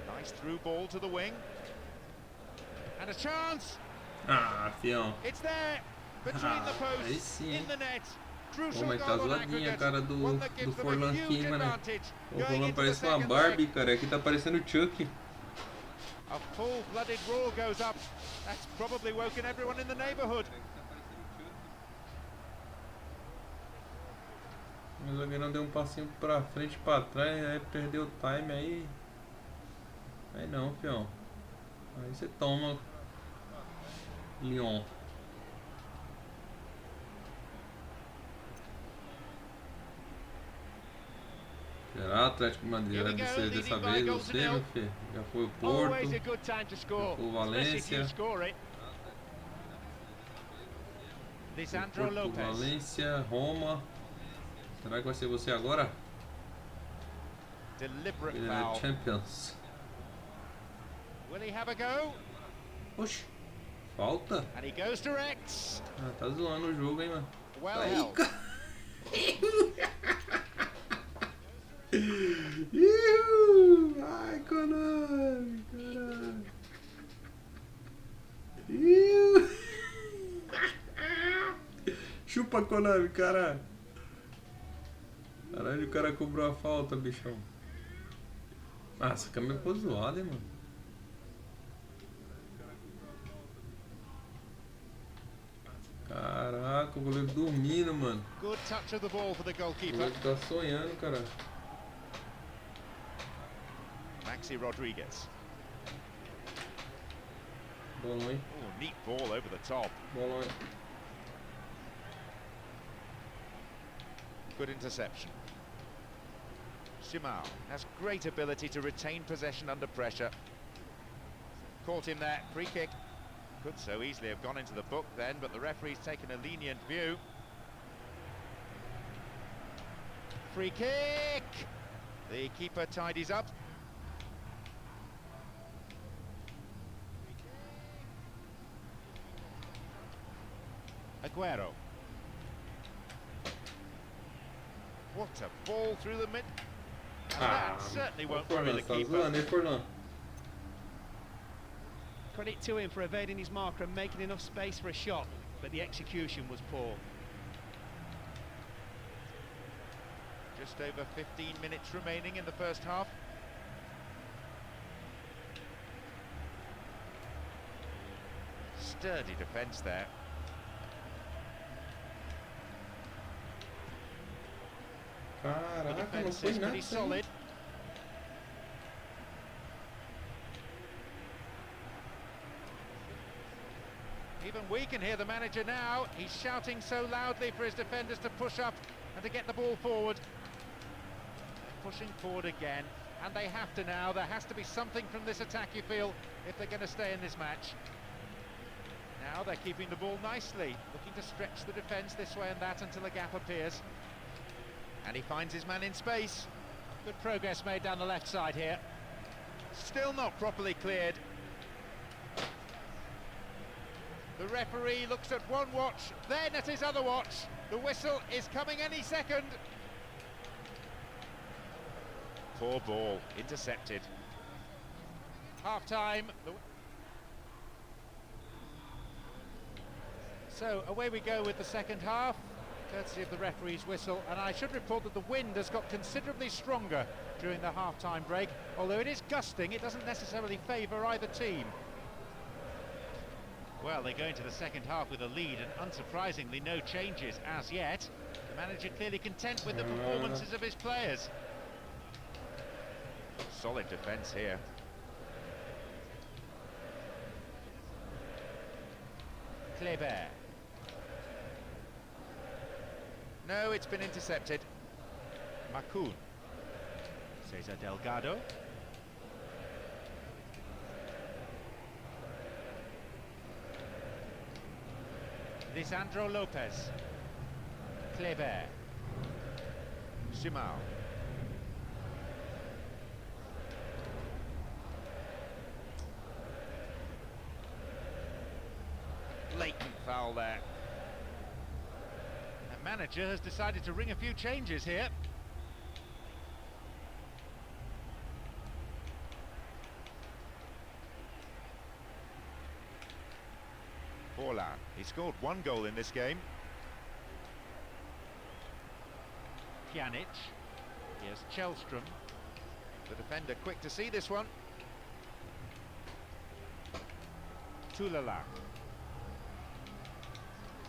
Speaker 1: Nice through ball to the wing. And a chance!
Speaker 3: Ah, fião.
Speaker 1: It's there, between the
Speaker 3: aí
Speaker 1: posts,
Speaker 3: sim.
Speaker 1: in the net.
Speaker 3: Pô,
Speaker 1: Crucial
Speaker 3: mas tá
Speaker 1: goal on
Speaker 3: zoadinha a
Speaker 1: aggregate.
Speaker 3: cara do
Speaker 1: One that gives them a
Speaker 3: Forlan
Speaker 1: huge
Speaker 3: aqui, mano.
Speaker 1: advantage
Speaker 3: O
Speaker 1: going
Speaker 3: Forlan
Speaker 1: into the
Speaker 3: parece uma
Speaker 1: second
Speaker 3: Barbie,
Speaker 1: leg.
Speaker 3: cara. Aqui tá parecendo o Chuck.
Speaker 1: A full-blooded roar goes up. That's probably woken everyone in the neighbourhood.
Speaker 3: O zagueirão deu um passinho pra frente, pra trás, aí perdeu o time, aí... Aí não, fião. Aí você toma... Lyon. Será Atlético de Madrid vai descer dessa vez? Você, meu filho? Já foi o Porto, já foi o Valência. Porto, Valência, Roma. Será que vai ser você agora?
Speaker 1: Deliberate
Speaker 3: Ele é
Speaker 1: foul.
Speaker 3: Champions.
Speaker 1: Will he have a go?
Speaker 3: Oxi, falta?
Speaker 1: And he goes direct.
Speaker 3: Ah, tá zoando o jogo, hein, mano.
Speaker 1: Well
Speaker 3: Aí,
Speaker 1: held.
Speaker 3: Ai, Konami, caralho. Chupa, Konami, caralho. Caralho, o cara cobrou a falta, bichão. Ah, essa câmera ficou zoada, hein, mano. Caraca, o goleiro dormindo, mano.
Speaker 1: Good touch of the ball for the
Speaker 3: O
Speaker 1: goalkeeper.
Speaker 3: goleiro tá sonhando, cara.
Speaker 1: Maxi Rodriguez.
Speaker 3: Bolão, hein?
Speaker 1: Oh, neat ball over the top.
Speaker 3: Bolão, hein?
Speaker 1: Good interception. Simao has great ability to retain possession under pressure. Caught him there, free kick. Could so easily have gone into the book then, but the referee's taken a lenient view. Free kick! The keeper tidies up. Aguero. What a ball through the mid. And that certainly won't worry the
Speaker 3: tá
Speaker 1: keeper.
Speaker 3: zoando, hein, Forlan?
Speaker 2: Credit to him for evading his marker and making enough space for a shot, but the execution was poor.
Speaker 1: Just over 15 minutes remaining in the first half. Sturdy defence there. The
Speaker 3: Caraca, não
Speaker 1: defence
Speaker 3: foi
Speaker 1: is
Speaker 3: nada.
Speaker 1: pretty solid. Even we can hear the manager now. He's shouting so loudly for his defenders to push up and to get the ball forward. They're pushing forward again, and they have to now. There has to be something from this attack, you feel, if they're going to stay in this match. Now they're keeping the ball nicely, looking to stretch the defence this way and that until a gap appears. And he finds his man in space. Good progress made down the left side here. Still not properly cleared. The referee looks at one watch, then at his other watch. The whistle is coming any second. Poor ball, intercepted. Half-time. So away we go with the second half, courtesy of the referee's whistle, and I should report that the wind has got considerably stronger during the half-time break. Although it is gusting, it doesn't necessarily favour either team. Well, they go into the second half with a lead, and unsurprisingly no changes as yet. The manager clearly content with the performances of his players. Solid defence here. Kleber. No, it's been intercepted. Makoun. Cesar Delgado. Lisandro Lopez. Kleber. Simao. foul there. The manager has decided to ring a few changes here. BORA, he scored 1 goal in this game. Pjanic, here's Källström. The defender quick to see this one. Tulala.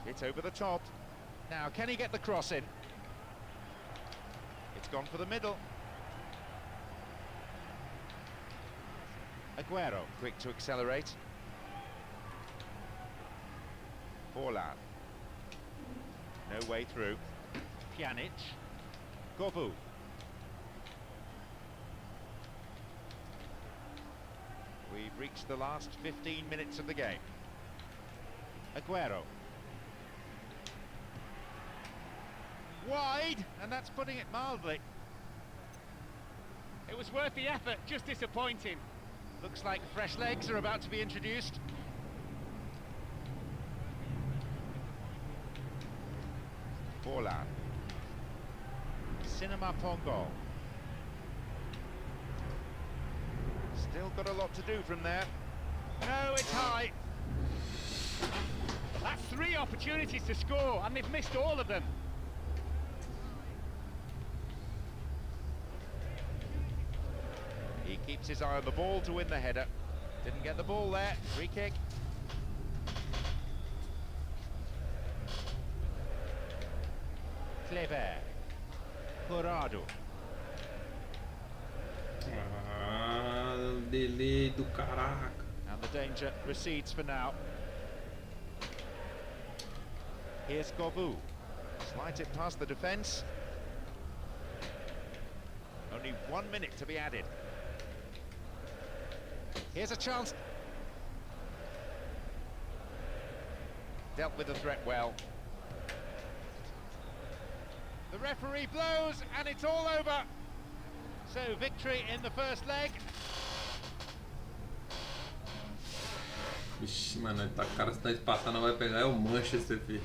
Speaker 1: It's over the top. Now, can he get the cross in? It's gone for the middle. Aguero, quick to accelerate. BORA. No way through. Pjanic. Govu. We've reached the last 15 minutes of the game. Aguero. Wide, and that's putting it mildly.
Speaker 6: It was worth the effort, just disappointing.
Speaker 1: Looks like fresh legs are about to be introduced. BORA. Cinema Pongo. Still got a lot to do from there. No, it's high.
Speaker 6: That's 3 opportunities to score, and they've missed all of them.
Speaker 1: He keeps his eye on the ball to win the header. Didn't get the ball there. Free kick. Clever. Corrado.
Speaker 3: Ah, delay do caraca.
Speaker 1: And the danger recedes for now. Here's Govu. Slides it past the defence. Only 1 minute to be added. Here's a chance. Dealt with the threat well. The referee blows and it's all over. So victory in the first leg.
Speaker 3: Ixi, mano, tá cara, se nós passar não vai pegar é o Manchester, filho.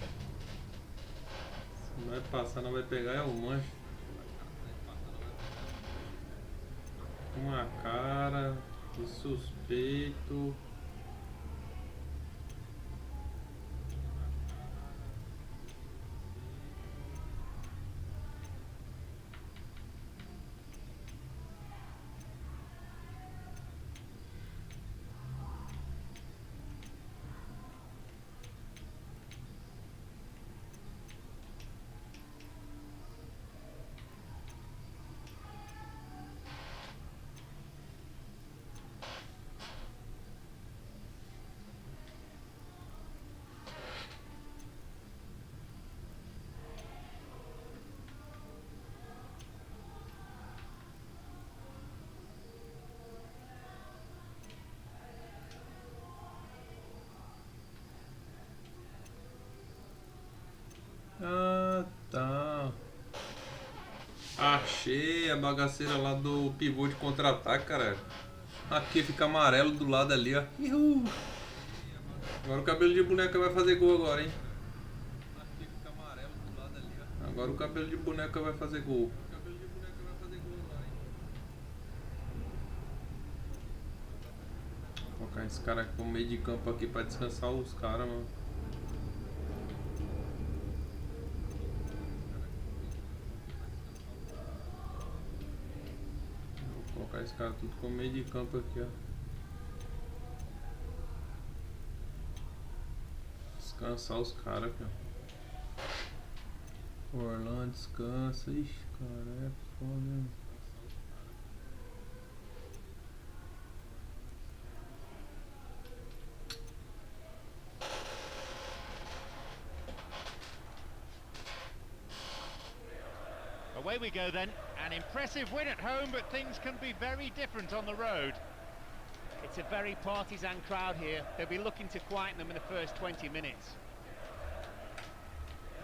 Speaker 3: Se nós passar não vai pegar é o Manchester. Uma cara de suspeito. Ah, tá. Achei a bagaceira lá do pivô de contra-ataque, cara. Aqui fica amarelo do lado ali, ó. Uhul. Agora o cabelo de boneca vai fazer gol agora, hein? Aqui fica amarelo do lado ali, ó. Agora o cabelo de boneca vai fazer gol. Vou colocar esse cara aqui no meio de campo aqui pra descansar os caras, mano. Colocar esse cara tudo como meio de campo aqui, ó. Descansar os caras aqui, ó. Orlando descansa. Ixi, cara, é foda, né?
Speaker 1: Away we go then. An impressive win at home, but things can be very different on the road.
Speaker 6: It's a very partisan crowd here. They'll be looking to quieten them in the first 20 minutes.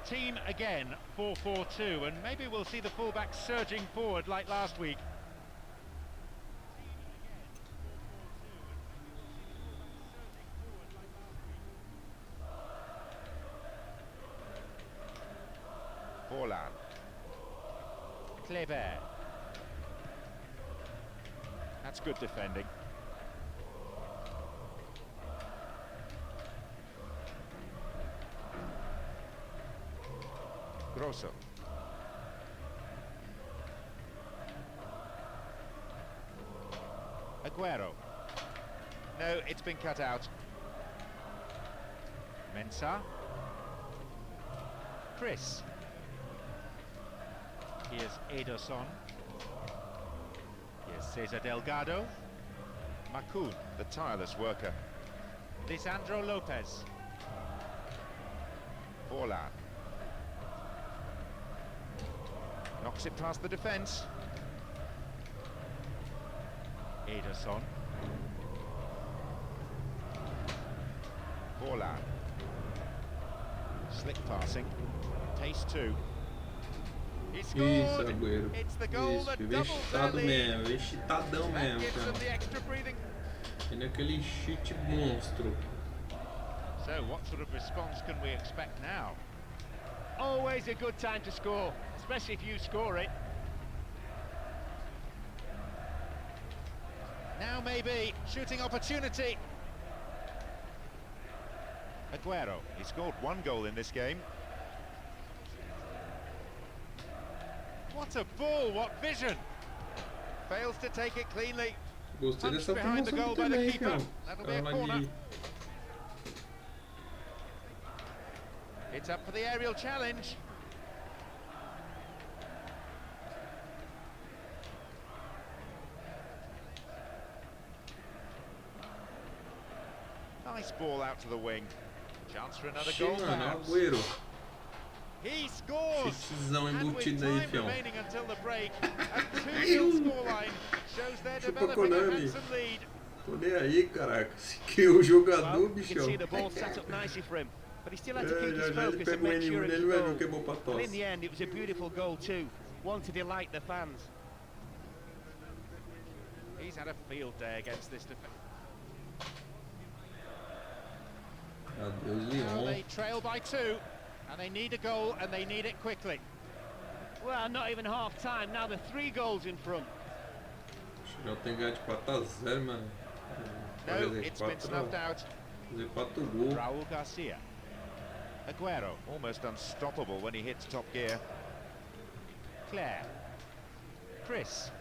Speaker 1: Team again 4-4-2, and maybe we'll see the fullback surging forward like last week. Clever. That's good defending. Grosso. Aguero. No, it's been cut out. Mensah. Chris. Here's Ederson. Here's Cesar Delgado. Makoun, the tireless worker. Lisandro Lopez. Forlan. Knocks it past the defence. Ederson. Forlan. Slick passing. Taste 2. He scored.
Speaker 3: Isso, Agüero.
Speaker 1: It's the goal
Speaker 3: Isso,
Speaker 1: that doubles their
Speaker 3: vexado
Speaker 1: lead.
Speaker 3: mesmo, vexitadão
Speaker 1: That
Speaker 3: mesmo,
Speaker 1: gives them
Speaker 3: cara.
Speaker 1: the extra breathing.
Speaker 3: E naquele chute monstro.
Speaker 1: So, what sort of response can we expect now?
Speaker 6: Always a good time to score, especially if you score it.
Speaker 1: Now maybe shooting opportunity. Aguero, he scored 1 goal in this game. What a ball, what vision! Fails to take it cleanly.
Speaker 3: Gostei
Speaker 1: Punched
Speaker 3: dessa
Speaker 1: behind the
Speaker 3: promoção
Speaker 1: goal
Speaker 3: aqui
Speaker 1: by the
Speaker 3: também,
Speaker 1: keeper.
Speaker 3: cara.
Speaker 1: That'll be a
Speaker 3: Ela
Speaker 1: corner.
Speaker 3: de...
Speaker 1: It's up for the aerial challenge. Nice ball out to the wing. Chance for another goal,
Speaker 3: Mano,
Speaker 1: perhaps.
Speaker 3: Agüero.
Speaker 1: He scores!
Speaker 3: Chutezão
Speaker 1: And with
Speaker 3: embutido aí,
Speaker 1: time
Speaker 3: fião.
Speaker 1: remaining until the break, a 2-0 scoreline shows they're
Speaker 3: Chupa
Speaker 1: developing a
Speaker 3: Konami.
Speaker 1: handsome lead.
Speaker 3: Tô nem aí, caraca. Se criou o jogador,
Speaker 2: Well, you can
Speaker 3: bichão.
Speaker 2: see the ball set up nicely for him, but he still had to
Speaker 3: É,
Speaker 2: keep his
Speaker 3: já já ele
Speaker 2: focus and
Speaker 3: pegou
Speaker 2: make
Speaker 3: N1
Speaker 2: sure it
Speaker 3: dele,
Speaker 2: was
Speaker 3: vai
Speaker 2: a
Speaker 3: ver o que é
Speaker 2: goal.
Speaker 3: bom pra
Speaker 2: But in
Speaker 3: tosse.
Speaker 2: the end, it was a beautiful goal too, one to delight the fans.
Speaker 1: He's had a field day against this defence.
Speaker 3: Adeus,
Speaker 1: Now
Speaker 3: Leon.
Speaker 1: they trail by 2, and they need a goal, and they need it quickly.
Speaker 2: Well, not even half time, now they're 3 goals in front.
Speaker 3: Já tem ganho de 4-0, mano.
Speaker 1: No,
Speaker 3: Fazer
Speaker 1: it's been snuffed out.
Speaker 3: Fazer 4 gols.
Speaker 1: Raul Garcia. Aguero, almost unstoppable when he hits top gear. Claire. Chris.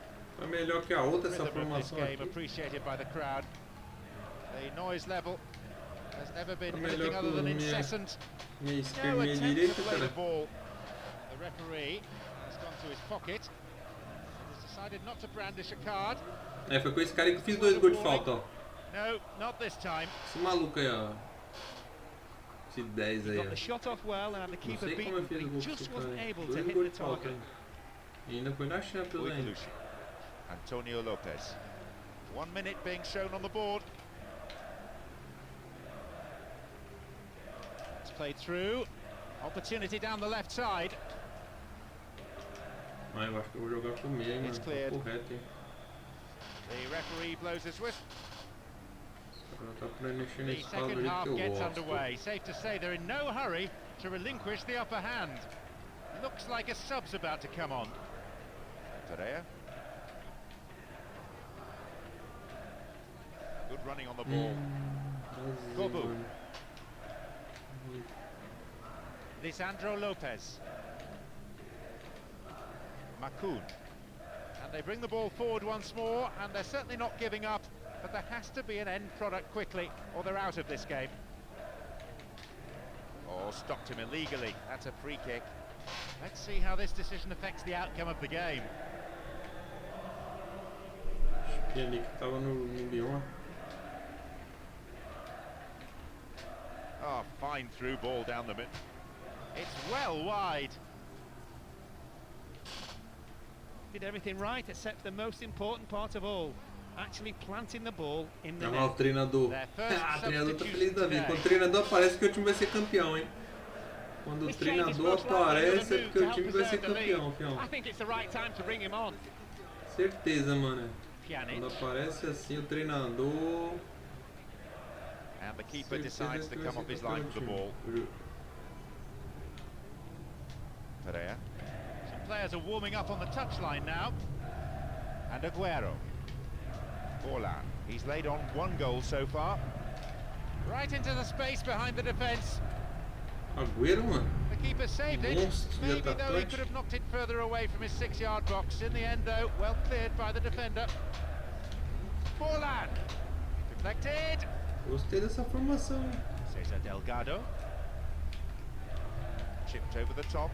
Speaker 3: É melhor que a outra essa
Speaker 1: Rhythm of this
Speaker 3: formação
Speaker 1: game
Speaker 3: aqui.
Speaker 1: appreciated by the crowd. The noise level has never been
Speaker 3: Melhor
Speaker 1: anything
Speaker 3: que
Speaker 1: other
Speaker 3: o
Speaker 1: than
Speaker 3: minha-
Speaker 1: incessant.
Speaker 3: Minha
Speaker 1: No
Speaker 3: esquerda e minha
Speaker 1: attempt to
Speaker 3: direita,
Speaker 1: play the
Speaker 3: cara.
Speaker 1: ball. The referee has gone to his pocket and has decided not to brandish a card.
Speaker 3: É, foi com esse cara aí que eu fiz 2 gols de falta, ó.
Speaker 1: No, not this time.
Speaker 3: Esse maluco aí, ó. Esse 10 aí,
Speaker 2: Got the
Speaker 3: ó.
Speaker 2: shot off well and had the
Speaker 3: Não
Speaker 2: keeper
Speaker 3: sei como eu
Speaker 2: beaten, but
Speaker 3: fiz o
Speaker 2: he
Speaker 3: gol com
Speaker 2: just
Speaker 3: esse cara
Speaker 2: wasn't
Speaker 3: aí.
Speaker 2: able to
Speaker 3: 2
Speaker 2: hit
Speaker 3: gols
Speaker 2: the
Speaker 3: de falta,
Speaker 2: target.
Speaker 3: hein. E ainda foi na Champions
Speaker 1: Rui
Speaker 3: ainda.
Speaker 1: Lucia. Antonio Lopez. 1 minute being shown on the board. It's played through. Opportunity down the left side.
Speaker 3: Ah, eu acho que eu vou jogar com o meio, hein,
Speaker 1: It's
Speaker 3: mano.
Speaker 1: cleared.
Speaker 3: Tá correto, hein.
Speaker 1: The referee blows his whistle.
Speaker 3: Agora tá preenchendo
Speaker 1: The
Speaker 3: esse quadro
Speaker 1: second
Speaker 3: aí
Speaker 1: half
Speaker 3: que eu
Speaker 1: gets
Speaker 3: gosto.
Speaker 1: underway. Safe to say they're in no hurry to relinquish the upper hand. Looks like a sub's about to come on. Pereira. Good running on the ball. Gobu.
Speaker 3: mano.
Speaker 1: Lisandro Lopez. Makoun. And they bring the ball forward once more, and they're certainly not giving up, but there has to be an end product quickly, or they're out of this game. Oh, stopped him illegally. That's a free kick. Let's see how this decision affects the outcome of the game.
Speaker 3: E ali que tava no Lyon.
Speaker 1: Oh, fine through ball down the mid. It's well wide.
Speaker 2: Did everything right except the most important part of all, actually planting the ball in the
Speaker 3: Olha lá o
Speaker 2: net.
Speaker 3: treinador.
Speaker 1: Their first
Speaker 3: Ah, o treinador tá
Speaker 1: substitution
Speaker 3: feliz da vida.
Speaker 1: today.
Speaker 3: Quando o treinador aparece que o time vai ser campeão, hein. Quando o
Speaker 2: This change is
Speaker 3: treinador
Speaker 2: most likely
Speaker 3: aparece é
Speaker 2: the move
Speaker 3: porque
Speaker 2: to
Speaker 3: o
Speaker 2: help
Speaker 3: time vai ser
Speaker 2: preserve the lead.
Speaker 3: campeão, fião.
Speaker 6: I think it's the right time to bring him on.
Speaker 3: Certeza, mano. Quando
Speaker 1: Pjanic.
Speaker 3: aparece assim o treinador.
Speaker 1: And the keeper
Speaker 3: certeza
Speaker 1: decides to
Speaker 3: que vai
Speaker 1: come
Speaker 3: ser
Speaker 1: off his
Speaker 3: campeão
Speaker 1: line
Speaker 3: do
Speaker 1: for the
Speaker 3: time.
Speaker 1: ball. Pereira. Some players are warming up on the touchline now. And Aguero. Forlan. He's laid on 1 goal so far. Right into the space behind the defence.
Speaker 3: Aguero, mano.
Speaker 1: The keeper saved it. Maybe though he could have knocked it further away from his 6-yard box. In the end though, well cleared by the defender. Forlan. Deflected.
Speaker 3: Gostei dessa formação.
Speaker 1: Cesar Delgado. Chipped over the top.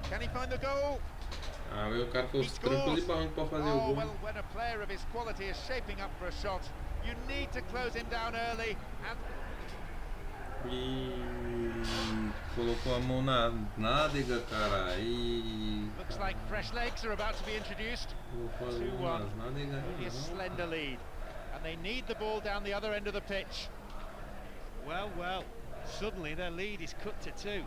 Speaker 1: Can he find the goal?
Speaker 3: Ah, o cara foi os trancos e barrancos pra fazer o gol.
Speaker 1: Well, when a player of his quality is shaping up for a shot, you need to close him down early. And
Speaker 3: colocou a mão na nádega, cara.
Speaker 1: Looks like fresh legs are about to be introduced. 2-1. Only a slender lead. And they need the ball down the other end of the pitch.
Speaker 2: Well, suddenly their lead is cut to 2.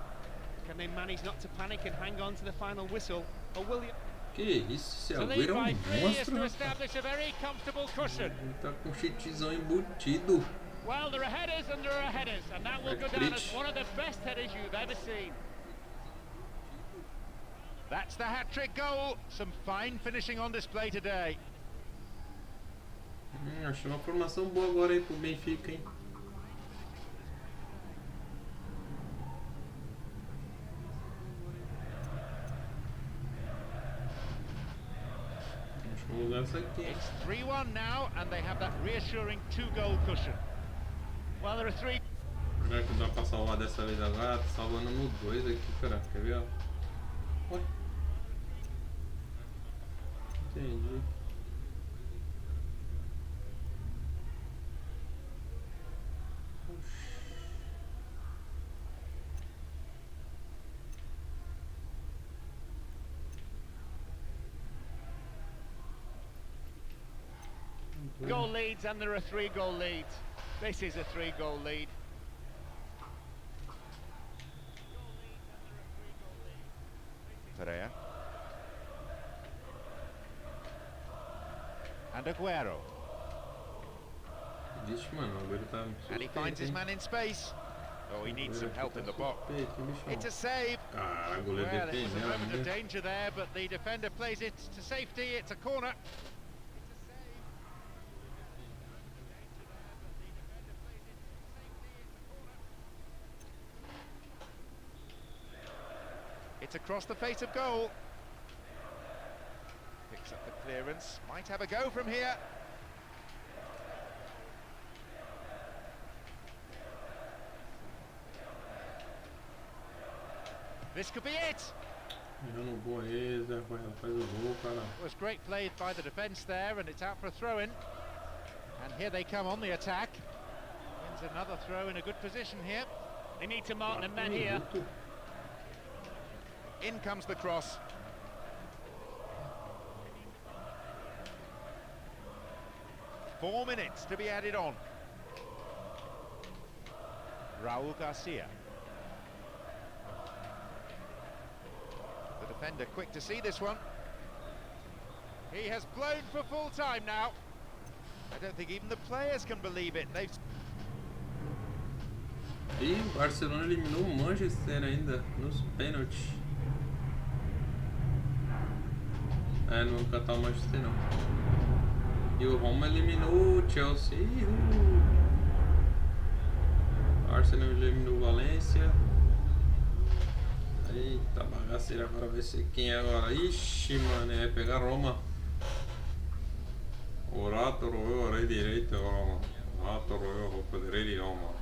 Speaker 2: Can they manage not to panic and hang on to the final whistle? Or will you...
Speaker 3: Que isso, esse Aguero é um monstro, rapaz. Ele tá com cheatizão embutido.
Speaker 6: Well, there are headers and there are headers, and that will go down as one of the best headers you've ever seen.
Speaker 1: That's the hat-trick goal. Some fine finishing on display today.
Speaker 3: Achei uma formação boa agora aí pro Benfica, hein?
Speaker 1: It's 3-1 now, and they have that reassuring 2-goal cushion. Well, there are 3.
Speaker 3: Será que dá pra salvar dessa vez agora? Tá salvando no 2 aqui, cara. Quer ver? Ué? Entendi.
Speaker 6: Goal leads, and there are 3-goal leads. This is a 3-goal lead.
Speaker 1: Pereira. And Aguero.
Speaker 3: Vixe, mano, o Aguero tá...
Speaker 1: And he finds his man in space. Oh, he needs some help in the box. It's a save.
Speaker 3: Cara, goleiro
Speaker 1: Well, it was a
Speaker 3: defendeu,
Speaker 1: moment of
Speaker 3: né?
Speaker 1: danger there, but the defender plays it to safety. It's a corner. It's across the face of goal. Picks up the clearance. Might have a go from here. This could be it.
Speaker 3: Mirando o gol aí, Zé Ruela faz o gol, cara.
Speaker 1: It was great play by the defence there, and it's out for a throw-in. And here they come on the attack. Wins another throw in a good position here.
Speaker 6: They need to mark the men here.
Speaker 1: In comes the cross. Four minutes to be added on. Raul Garcia. The defender quick to see this one. He has blown for full time now. I don't think even the players can believe it. They've...
Speaker 3: E o Barcelona eliminou o Manchester ainda nos pênaltis. É, não vou catar o Manchester não. E o Roma eliminou o Chelsea. O Arsenal eliminou o Valência. Eita bagaceira, agora vai ser quem é agora? Ixi, mano, é pegar Roma. Orato roeu, rei direito, Roma. Orato roeu, roupa de rei de Roma.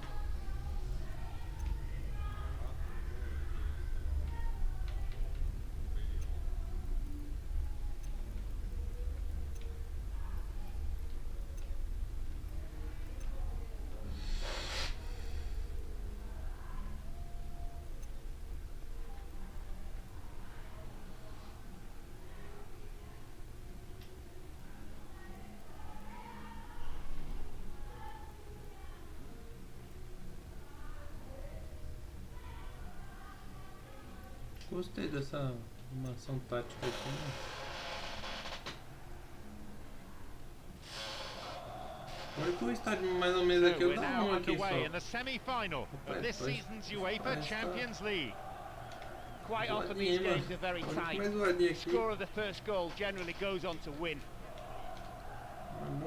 Speaker 3: Gostei dessa formação tática aqui, né? Olha que o estádio mais ou menos aqui, eu dou uma aqui só.
Speaker 1: in the semi-final of this season's UEFA Champions League.
Speaker 6: Quite often these games are very tight. The score of the first goal generally goes on to win.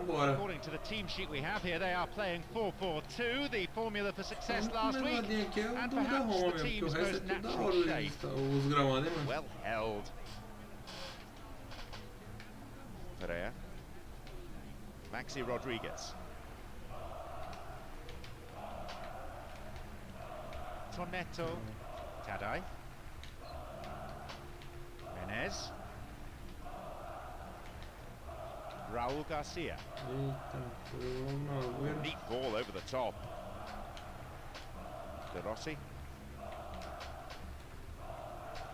Speaker 1: According to the team sheet we have here, they are playing 4-4-2, the formula for success last week, and perhaps the team's most natural shape. Well held. Pereira. Maxi Rodriguez. Tonetto. Tadai. Menez. Raul Garcia. Neat ball over the top. De Rossi.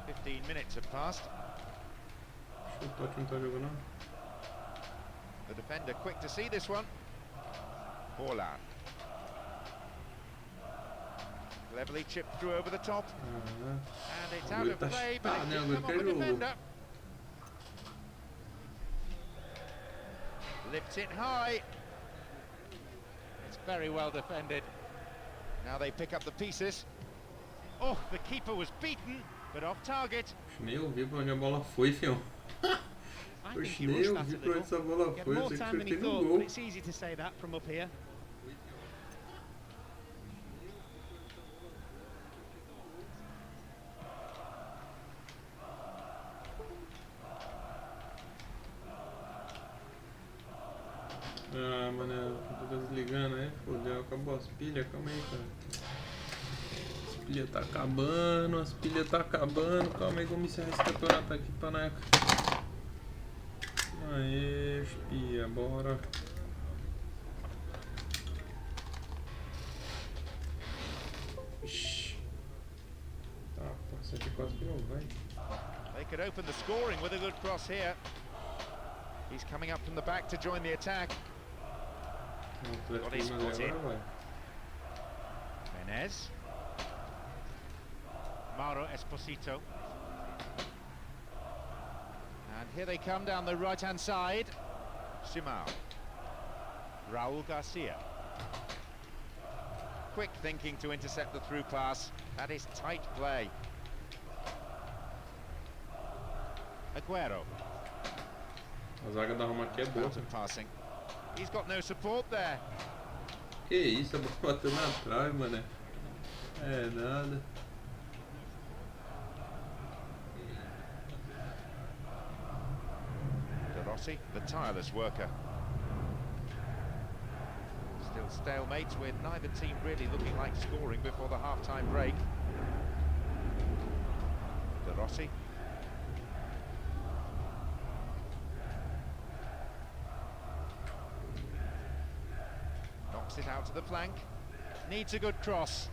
Speaker 1: 15 minutes have passed. The defender quick to see this one. Borla. Cleverly chipped through over the top. And it's out of play, but it did come off the defender. Lifts it high. It's very well defended. Now they pick up the pieces. Oh, the keeper was beaten, but off target.
Speaker 3: Nem ouvi pra onde a bola foi, fião.
Speaker 2: I think he rushed that a little. He had more time than he thought, but it's easy to say that from up here.
Speaker 3: Ah, mano, eu tô desligando aí, fodeu, acabou as pilhas, calma aí, cara. As pilhas tá acabando, calma aí, vamos encerrar esse campeonato aqui, paneca. Aê, espia, bora. Ixi. Tá, pô, 104 que não vai.
Speaker 1: They could open the scoring with a good cross here. He's coming up from the back to join the attack. Got his foot in. Menez. Mauro Esposito. And here they come down the right-hand side. Simao. Raul Garcia. Quick thinking to intercept the through pass. That is tight play. Aguero.
Speaker 3: A zaga da Roma aqui é boa.
Speaker 1: Passing. He's got no support there.
Speaker 3: Que isso, a bola bateu na trave, mano. É nada.
Speaker 1: De Rossi, the tireless worker. Still stalemate with neither team really looking like scoring before the half-time break. De Rossi. Knocks it out to the flank. Needs a good cross.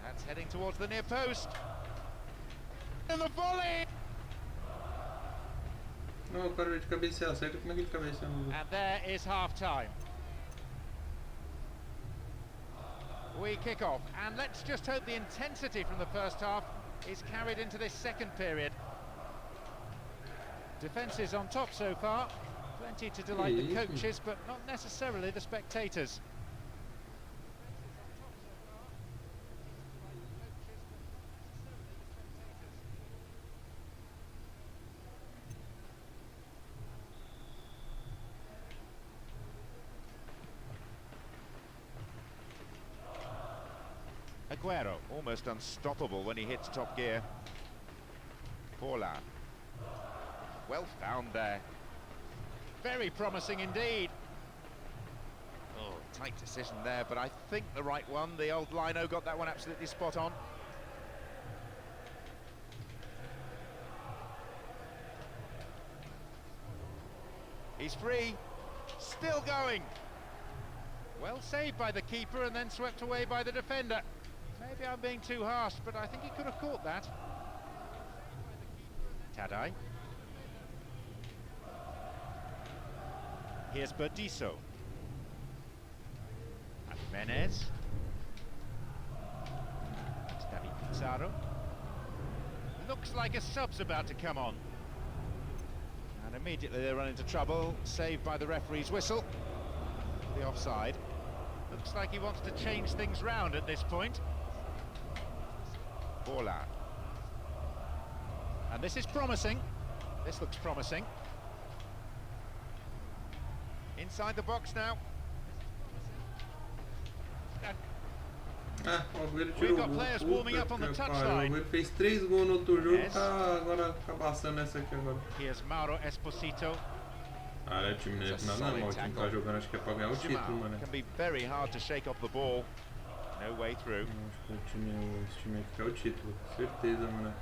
Speaker 1: That's heading towards the near post. And the volley!
Speaker 3: Não, eu quero de cabecear, certo? Como é que ele cabeceia?
Speaker 1: And there is half-time. We kick off, and let's just hope the intensity from the first half is carried into this second period. Defence is on top so far. Plenty to delight the coaches, but not necessarily the spectators. Aguero, almost unstoppable when he hits top gear. Forlan. Well found there. Very promising indeed. Oh, tight decision there, but I think the right one. The old Lino got that one absolutely spot on. He's free. Still going. Well saved by the keeper and then swept away by the defender. Maybe I'm being too harsh, but I think he could have caught that. Tadai. Here's Berdiso. And Menez. It's David Pizarro. Looks like a sub's about to come on. And immediately they run into trouble, saved by the referee's whistle. The offside. Looks like he wants to change things round at this point. BORA. And this is promising. This looks promising. Inside the box now.
Speaker 3: Ah, o Agüero tirou o gol. Puta que pariu. O Agüero fez 3 gols no outro jogo, agora tá passando essa aqui agora.
Speaker 1: Here's Mauro Esposito.
Speaker 3: Ah, o time não é nada normal, o time tá jogando, acho que é pra ganhar o título, mano.
Speaker 1: Can be very hard to shake off the ball. No way through.
Speaker 3: Acho que esse time aqui quer o título, certeza, mano.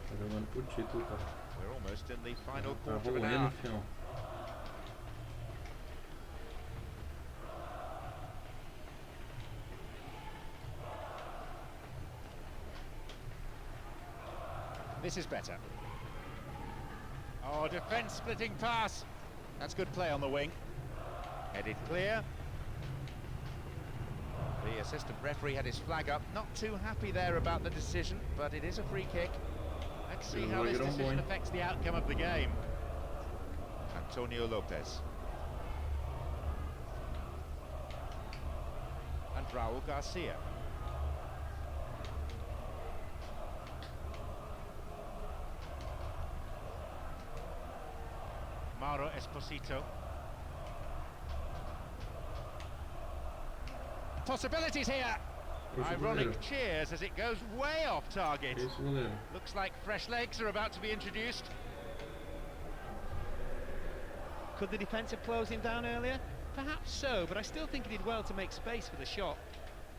Speaker 3: Tá jogando pro título, cara.
Speaker 1: We're almost in the final
Speaker 3: Tá
Speaker 1: quarter of an
Speaker 3: rolando,
Speaker 1: hour.
Speaker 3: fião.
Speaker 1: This is better. Oh, defence splitting pass. That's good play on the wing. Headed clear. The assistant referee had his flag up. Not too happy there about the decision, but it is a free kick. Let's see how this decision affects the outcome of the game. Antonio Lopez. And Raul Garcia. Mauro Esposito. Possibilities here. Ironic cheers as it goes way off target. Looks like fresh legs are about to be introduced.
Speaker 2: Could the defence have closed him down earlier? Perhaps so, but I still think he did well to make space for the shot.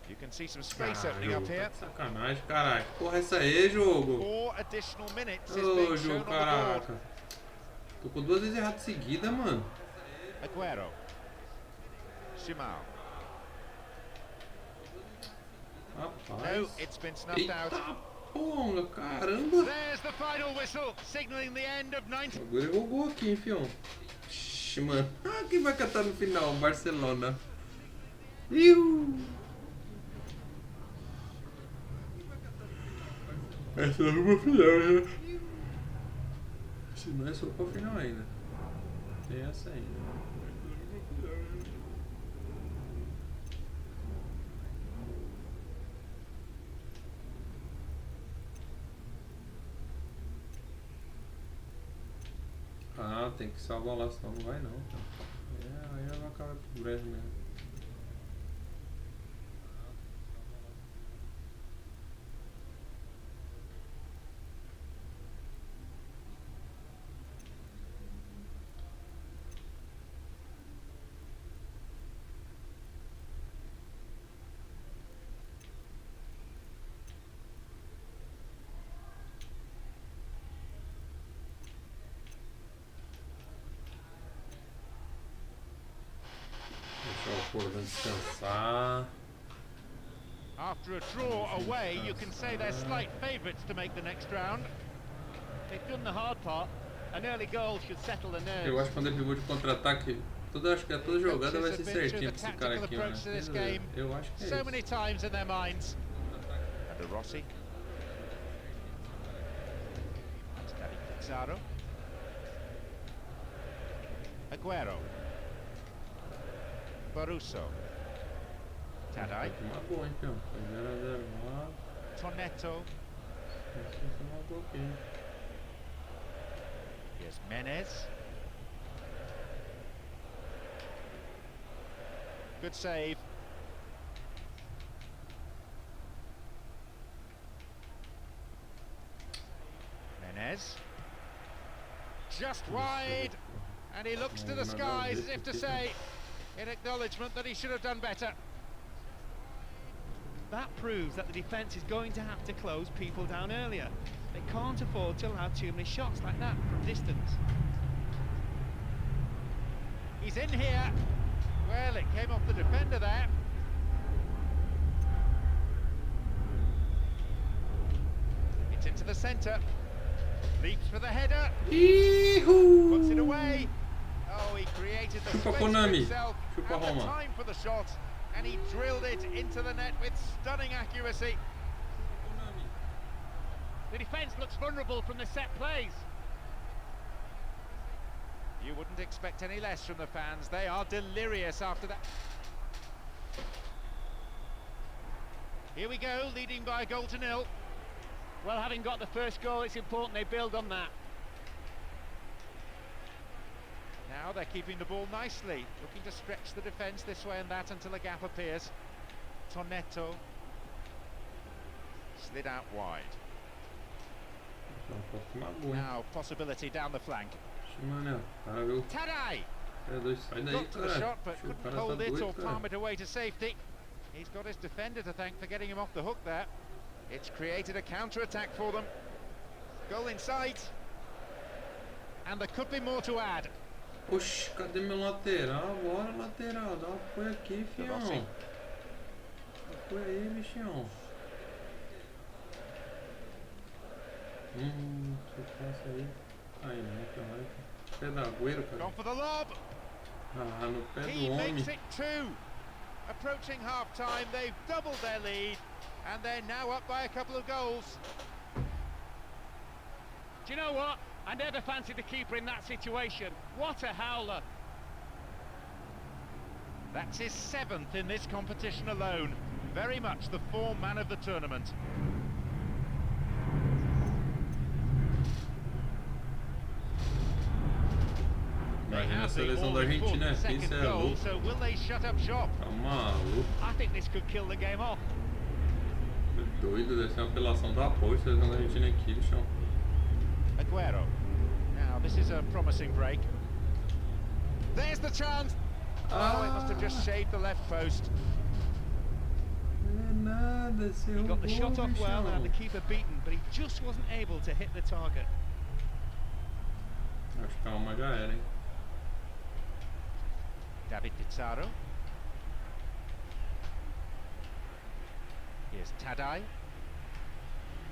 Speaker 1: You can see some space opening up here.
Speaker 3: Sacanagem, caralho. Porra, essa aí, jogo.
Speaker 1: 4 additional minutes is being shown on the board.
Speaker 3: Tô com 2 vezes errado seguida, mano.
Speaker 1: Aguero. Simão.
Speaker 3: Rapaz.
Speaker 1: No, it's been snuffed out.
Speaker 3: Eita porra, caramba.
Speaker 1: There's the final whistle, signaling the end of 90.
Speaker 3: Agora errou o gol aqui, hein, fião. Ixi, mano. Ah, quem vai cantar no final? Barcelona. Essa é uma final, né? Se não é só pra final ainda. Tem essa ainda. Ah, tem que salvar lá, senão não vai não. É, aí ela acaba por breve mesmo. Descansar.
Speaker 1: After a draw away, you can say they're slight favourites to make the next round.
Speaker 2: They've done the hard part. An early goal should settle the nerves.
Speaker 3: Eu acho que quando ele pegou de contra-ataque, acho que toda jogada vai ser certinha pra esse cara aqui, né? Eu acho que é
Speaker 1: so many times in their minds. And a Rossi. Pizarro. Aguero. Baruso. Tadai.
Speaker 3: Uma boa, hein, então. 0-0 lá.
Speaker 1: Tonetto. Here's Menez. Good save. Menez. Just wide. And he looks to the skies as if to say, in acknowledgement that he should have done better.
Speaker 2: That proves that the defence is going to have to close people down earlier. They can't afford to allow too many shots like that from distance.
Speaker 1: He's in here. Well, it came off the defender there. It's into the centre. Leaps for the header. Puts it away. Oh, he created the space for himself and the time for the shot, and he drilled it into the net with stunning accuracy.
Speaker 6: The defence looks vulnerable from the set plays.
Speaker 1: You wouldn't expect any less from the fans. They are delirious after that. Here we go, leading by a goal to nil.
Speaker 6: Well, having got the first goal, it's important they build on that.
Speaker 1: Now they're keeping the ball nicely, looking to stretch the defence this way and that until a gap appears. Tonetto slid out wide. Now possibility down the flank. Tadai got to the shot but couldn't hold it or palm it away to safety. He's got his defender to thank for getting him off the hook there. It's created a counter-attack for them. Goal in sight. And there could be more to add.
Speaker 3: Oxi, cadê meu lateral? Bora, lateral. Dá um apoio aqui, fião. Apoio aí, bichão. Se passa aí. Aí, não, que raiva. Pé da Agüero, cara.
Speaker 1: Gone for the lob.
Speaker 3: Ah, no pé do
Speaker 1: He
Speaker 3: homem.
Speaker 1: makes it 2. Approaching half-time, they've doubled their lead. And they're now up by a couple of goals.
Speaker 6: Do you know what? I never fancied the keeper in that situation. What a howler.
Speaker 1: That's his 7th in this competition alone. Very much the form man of the tournament.
Speaker 3: Imagina a seleção da Argentina, isso é louco.
Speaker 1: So will they shut up shop?
Speaker 3: Tá maluco.
Speaker 6: I think this could kill the game off.
Speaker 3: Doido, deve ser uma apelação da apoio, a seleção da Argentina aqui, bichão.
Speaker 1: Aguero. Now this is a promising break. There's the chance. Oh, it must have just shaved the left post.
Speaker 2: He got the shot off well and had the keeper beaten, but he just wasn't able to hit the target.
Speaker 3: Acho que calma já era, hein?
Speaker 1: David Pizarro. Here's Tadai.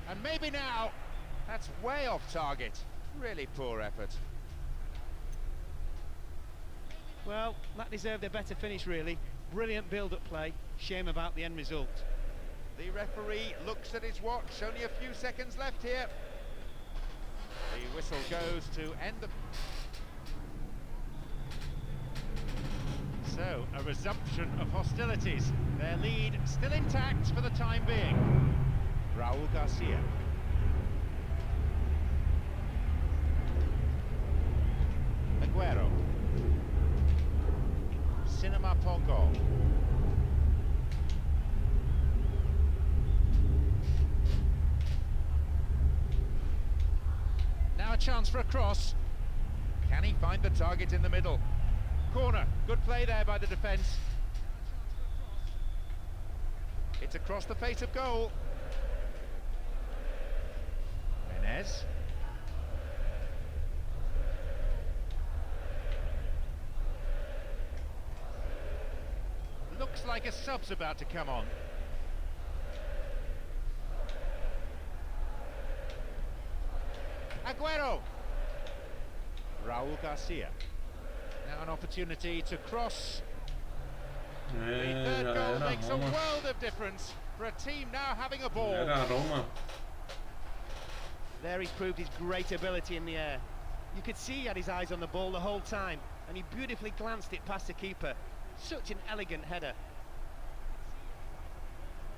Speaker 1: And maybe now. That's way off target. Really poor effort.
Speaker 2: Well, that deserved a better finish, really. Brilliant build-up play. Shame about the end result.
Speaker 1: The referee looks at his watch. Only a few seconds left here. The whistle goes to end the... So, a resumption of hostilities. Their lead still intact for the time being. Raúl Garcia. Aguero. Cinema Pongo. Now a chance for a cross. Can he find the target in the middle? Corner. Good play there by the defence. It's across the face of goal. Menez. Looks like a sub's about to come on. Aguero. Raúl Garcia. Now an opportunity to cross. The third goal makes a world of difference for a team now having a ball.
Speaker 3: Era Roma.
Speaker 2: There he proved his great ability in the air. You could see he had his eyes on the ball the whole time, and he beautifully glanced it past the keeper. Such an elegant header.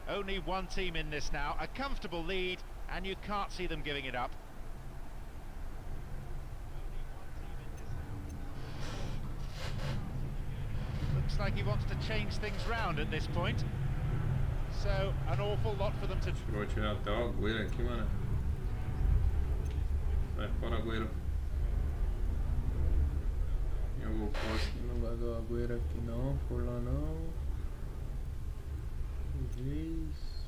Speaker 1: Only one team in this now, a comfortable lead, and you can't see them giving it up. Looks like he wants to change things round at this point. So, an awful lot for them to...
Speaker 3: Vou tirar até o Agüero aqui, mano. Sai fora, Agüero. Eu vou pôr aqui no lugar do Agüero aqui não, por lá não. Talvez.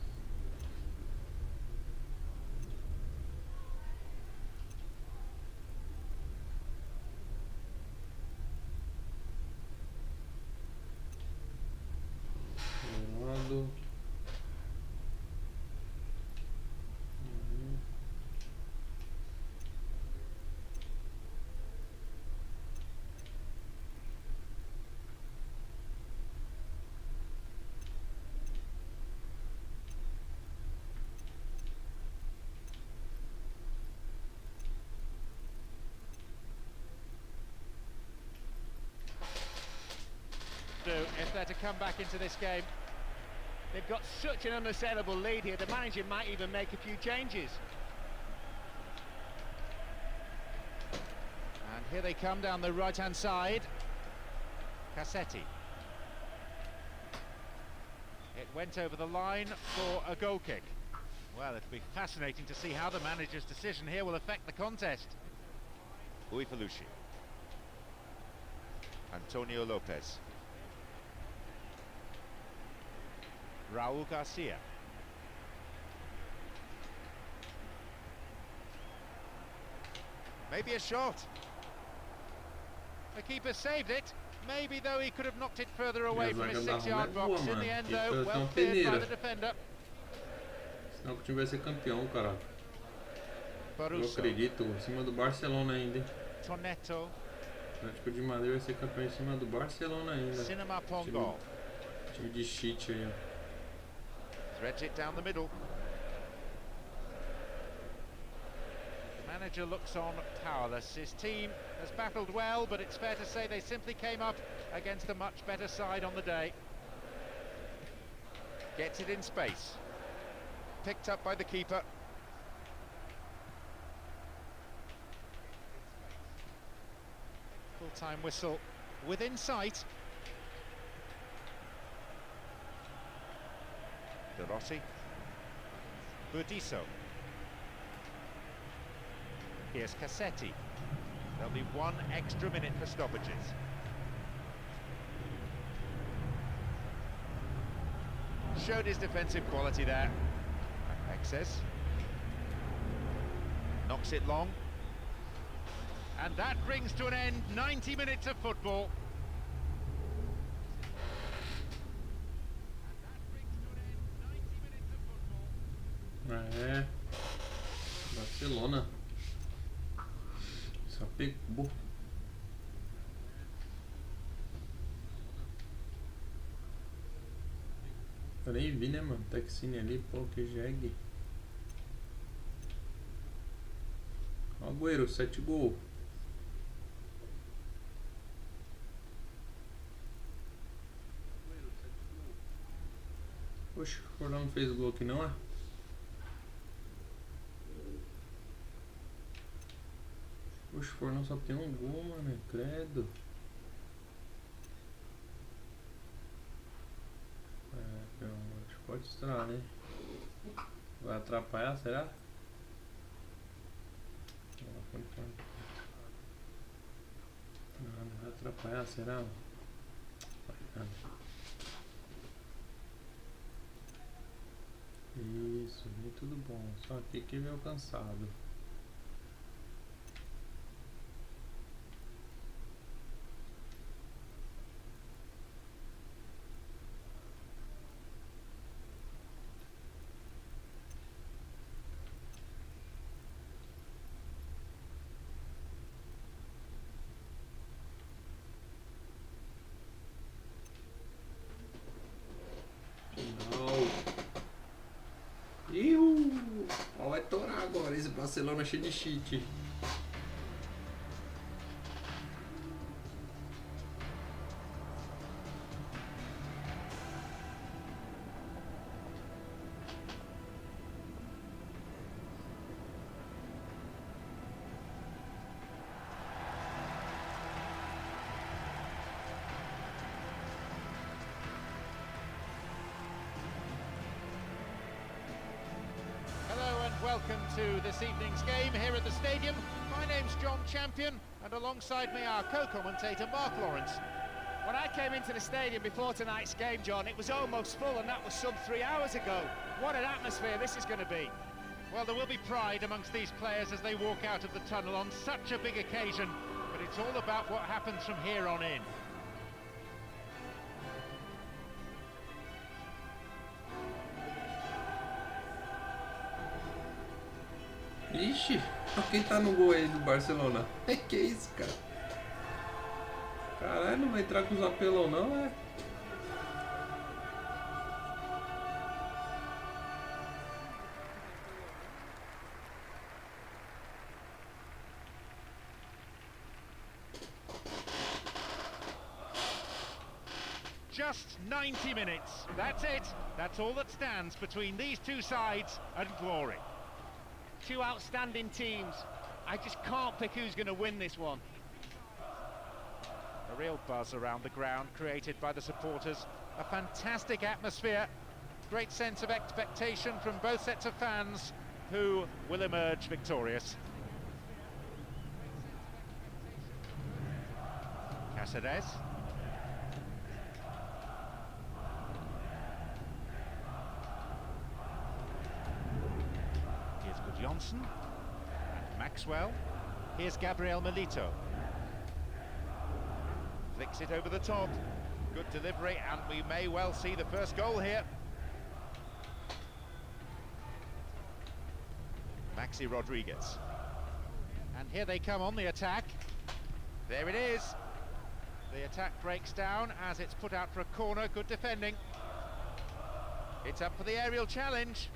Speaker 3: Lado.
Speaker 1: there to come back into this game.
Speaker 6: They've got such an unassailable lead here, the manager might even make a few changes.
Speaker 1: And here they come down the right-hand side. Cassetti. It went over the line for a goal kick. Well, it'll be fascinating to see how the manager's decision here will affect the contest. Uifalushi. Antonio Lopez. Raul Garcia. Maybe a shot. The keeper saved it. Maybe, though, he could have knocked it further away from his 6-yard box. In the end, though, well cleared by the defender.
Speaker 3: Senão que o time vai ser campeão, cara. Eu acredito, em cima do Barcelona ainda, hein?
Speaker 1: Toneto.
Speaker 3: O Atlético de Madrid vai ser campeão em cima do Barcelona ainda.
Speaker 1: Cinema Pongo.
Speaker 3: Time de cheat aí, ó.
Speaker 1: Threads it down the middle. The manager looks on powerless. His team has battled well, but it's fair to say they simply came up against a much better side on the day. Gets it in space. Picked up by the keeper. Full-time whistle within sight. De Rossi. Burdisso. Here's Cassetti. There'll be 1 extra minute for stoppages. Showed his defensive quality there. Excess. Knocks it long. And that brings to an end 90 minutes of football.
Speaker 3: É, Barcelona. Só pegou. Eu nem vi, né, mano? Texine ali, pô, que jegue. Agüero, 7 gols. Poxa, o Forlan não fez gol aqui não, é? Poxa, o Forlan só tem um gol, mano, credo. É, acho que pode estourar, né? Vai atrapalhar, será? Não vai atrapalhar, será? Vai nada. Isso, vem tudo bom. Só aqui que veio cansado. Ó, vai torar agora esse Barcelona cheio de cheat.
Speaker 1: Welcome to this evening's game here at the stadium. My name's John Champion, and alongside me our co-commentator Mark Lawrence.
Speaker 6: When I came into the stadium before tonight's game, John, it was almost full, and that was some 3 hours ago. What an atmosphere this is going to be.
Speaker 1: Well, there will be pride amongst these players as they walk out of the tunnel on such a big occasion, but it's all about what happens from here on in.
Speaker 3: Ixi, quem tá no gol aí do Barcelona? Que isso, cara? Caralho, não vai entrar com os apelão não, é?
Speaker 1: just 90 minutes. That's it. That's all that stands between these two sides and glory.
Speaker 2: Two outstanding teams. I just can't pick who's going to win this one.
Speaker 1: A real buzz around the ground created by the supporters. A fantastic atmosphere. Great sense of expectation from both sets of fans who will emerge victorious. Cáceres. Here's Gudjonsson. And Maxwell. Here's Gabriel Milito. Flicks it over the top. Good delivery, and we may well see the first goal here. Maxi Rodriguez. And here they come on the attack. There it is. The attack breaks down as it's put out for a corner. Good defending. It's up for the aerial challenge.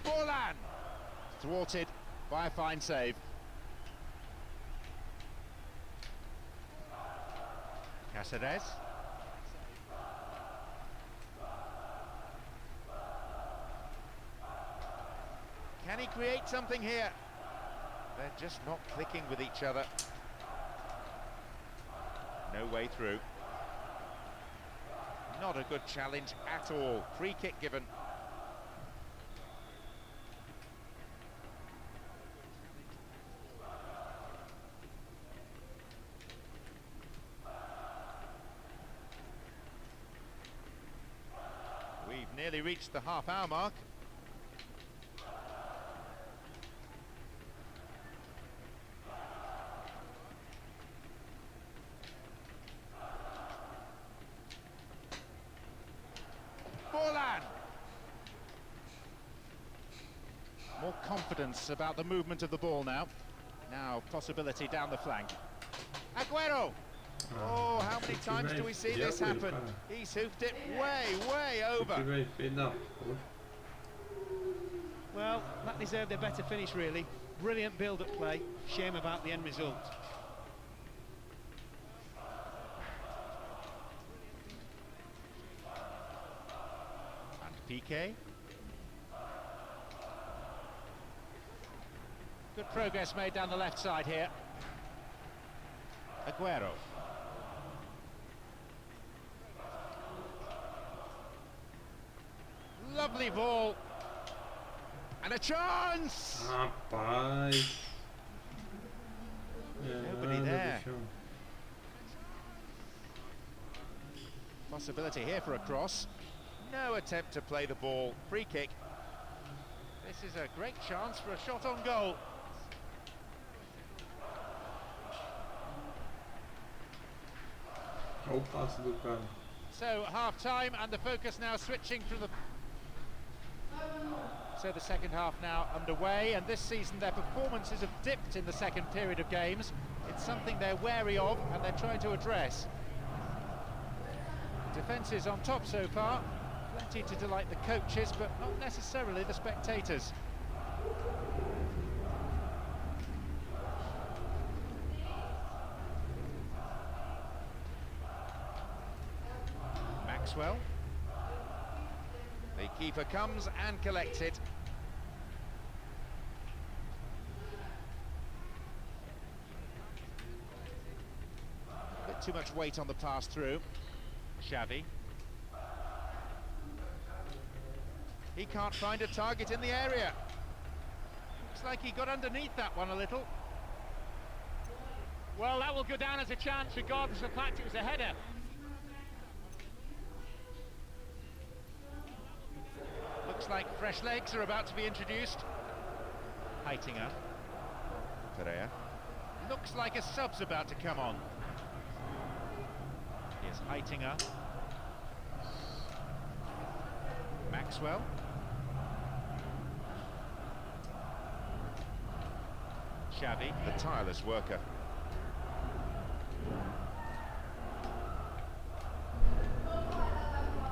Speaker 1: Forlan! Thwarted by a fine save. Cáceres. Can he create something here? They're just not clicking with each other. No way through. Not a good challenge at all. Free kick given. We've nearly reached the half-hour mark. More confidence about the movement of the ball now. Now, possibility down the flank. Aguero! Oh, how many times do we see this happen? He's hoofed it way over.
Speaker 2: Well, that deserved a better finish, really. Brilliant build-up play. Shame about the end result.
Speaker 1: And Piqué. Good progress made down the left side here. Aguero. Lovely ball. And a chance!
Speaker 3: Rapaz.
Speaker 1: Nobody there. Possibility here for a cross. No attempt to play the ball. Free kick. This is a great chance for a shot on goal. So half-time, and the focus now switching from the... So the second half now underway, and this season their performances have dipped in the second period of games. It's something they're wary of and they're trying to address. Defence is on top so far. Plenty to delight the coaches, but not necessarily the spectators. Maxwell. The keeper comes and collects it. A bit too much weight on the pass through. Xavi. He can't find a target in the area. Looks like he got underneath that one a little.
Speaker 6: Well, that will go down as a chance regardless of the fact it was a header.
Speaker 1: Looks like fresh legs are about to be introduced. Heitinger. Pereira. Looks like a sub's about to come on. Here's Heitinger. Maxwell. Xavi, the tireless worker.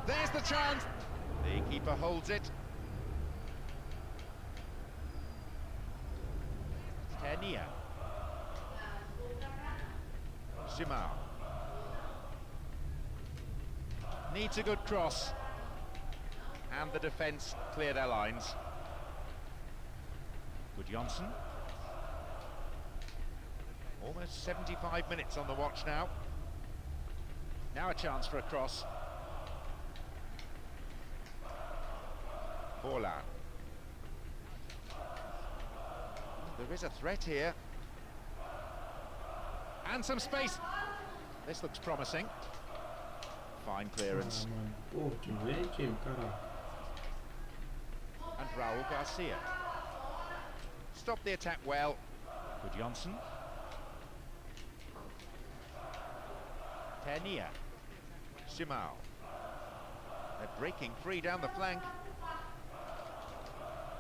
Speaker 1: There's the chance. The keeper holds it. Tenia. Zimar. Needs a good cross. And the defence clear their lines. Good Johnson. Almost 75 minutes on the watch now. Now a chance for a cross. Borla. There is a threat here. And some space. This looks promising. Fine clearance.
Speaker 3: Pô, que vem, time, caralho.
Speaker 1: And Raul Garcia. Stopped the attack well. Good Johnson. Pernia. Simao. They're breaking free down the flank.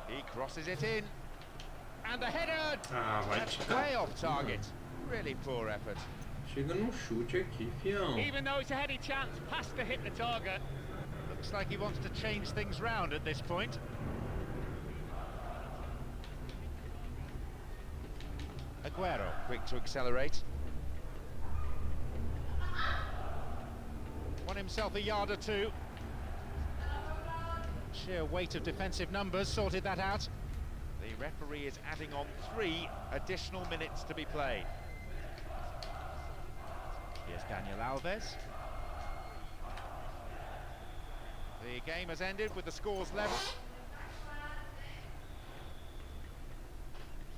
Speaker 1: He crosses it in. And the header! That's way off target. Really poor effort.
Speaker 3: Chega no chute aqui, fião.
Speaker 6: Even though it's a heady chance, has to hit the target.
Speaker 1: Looks like he wants to change things round at this point. Aguero, quick to accelerate. Won himself a yard or two. Sheer weight of defensive numbers sorted that out. The referee is adding on 3 additional minutes to be played. Here's Daniel Alves. The game has ended with the scores level.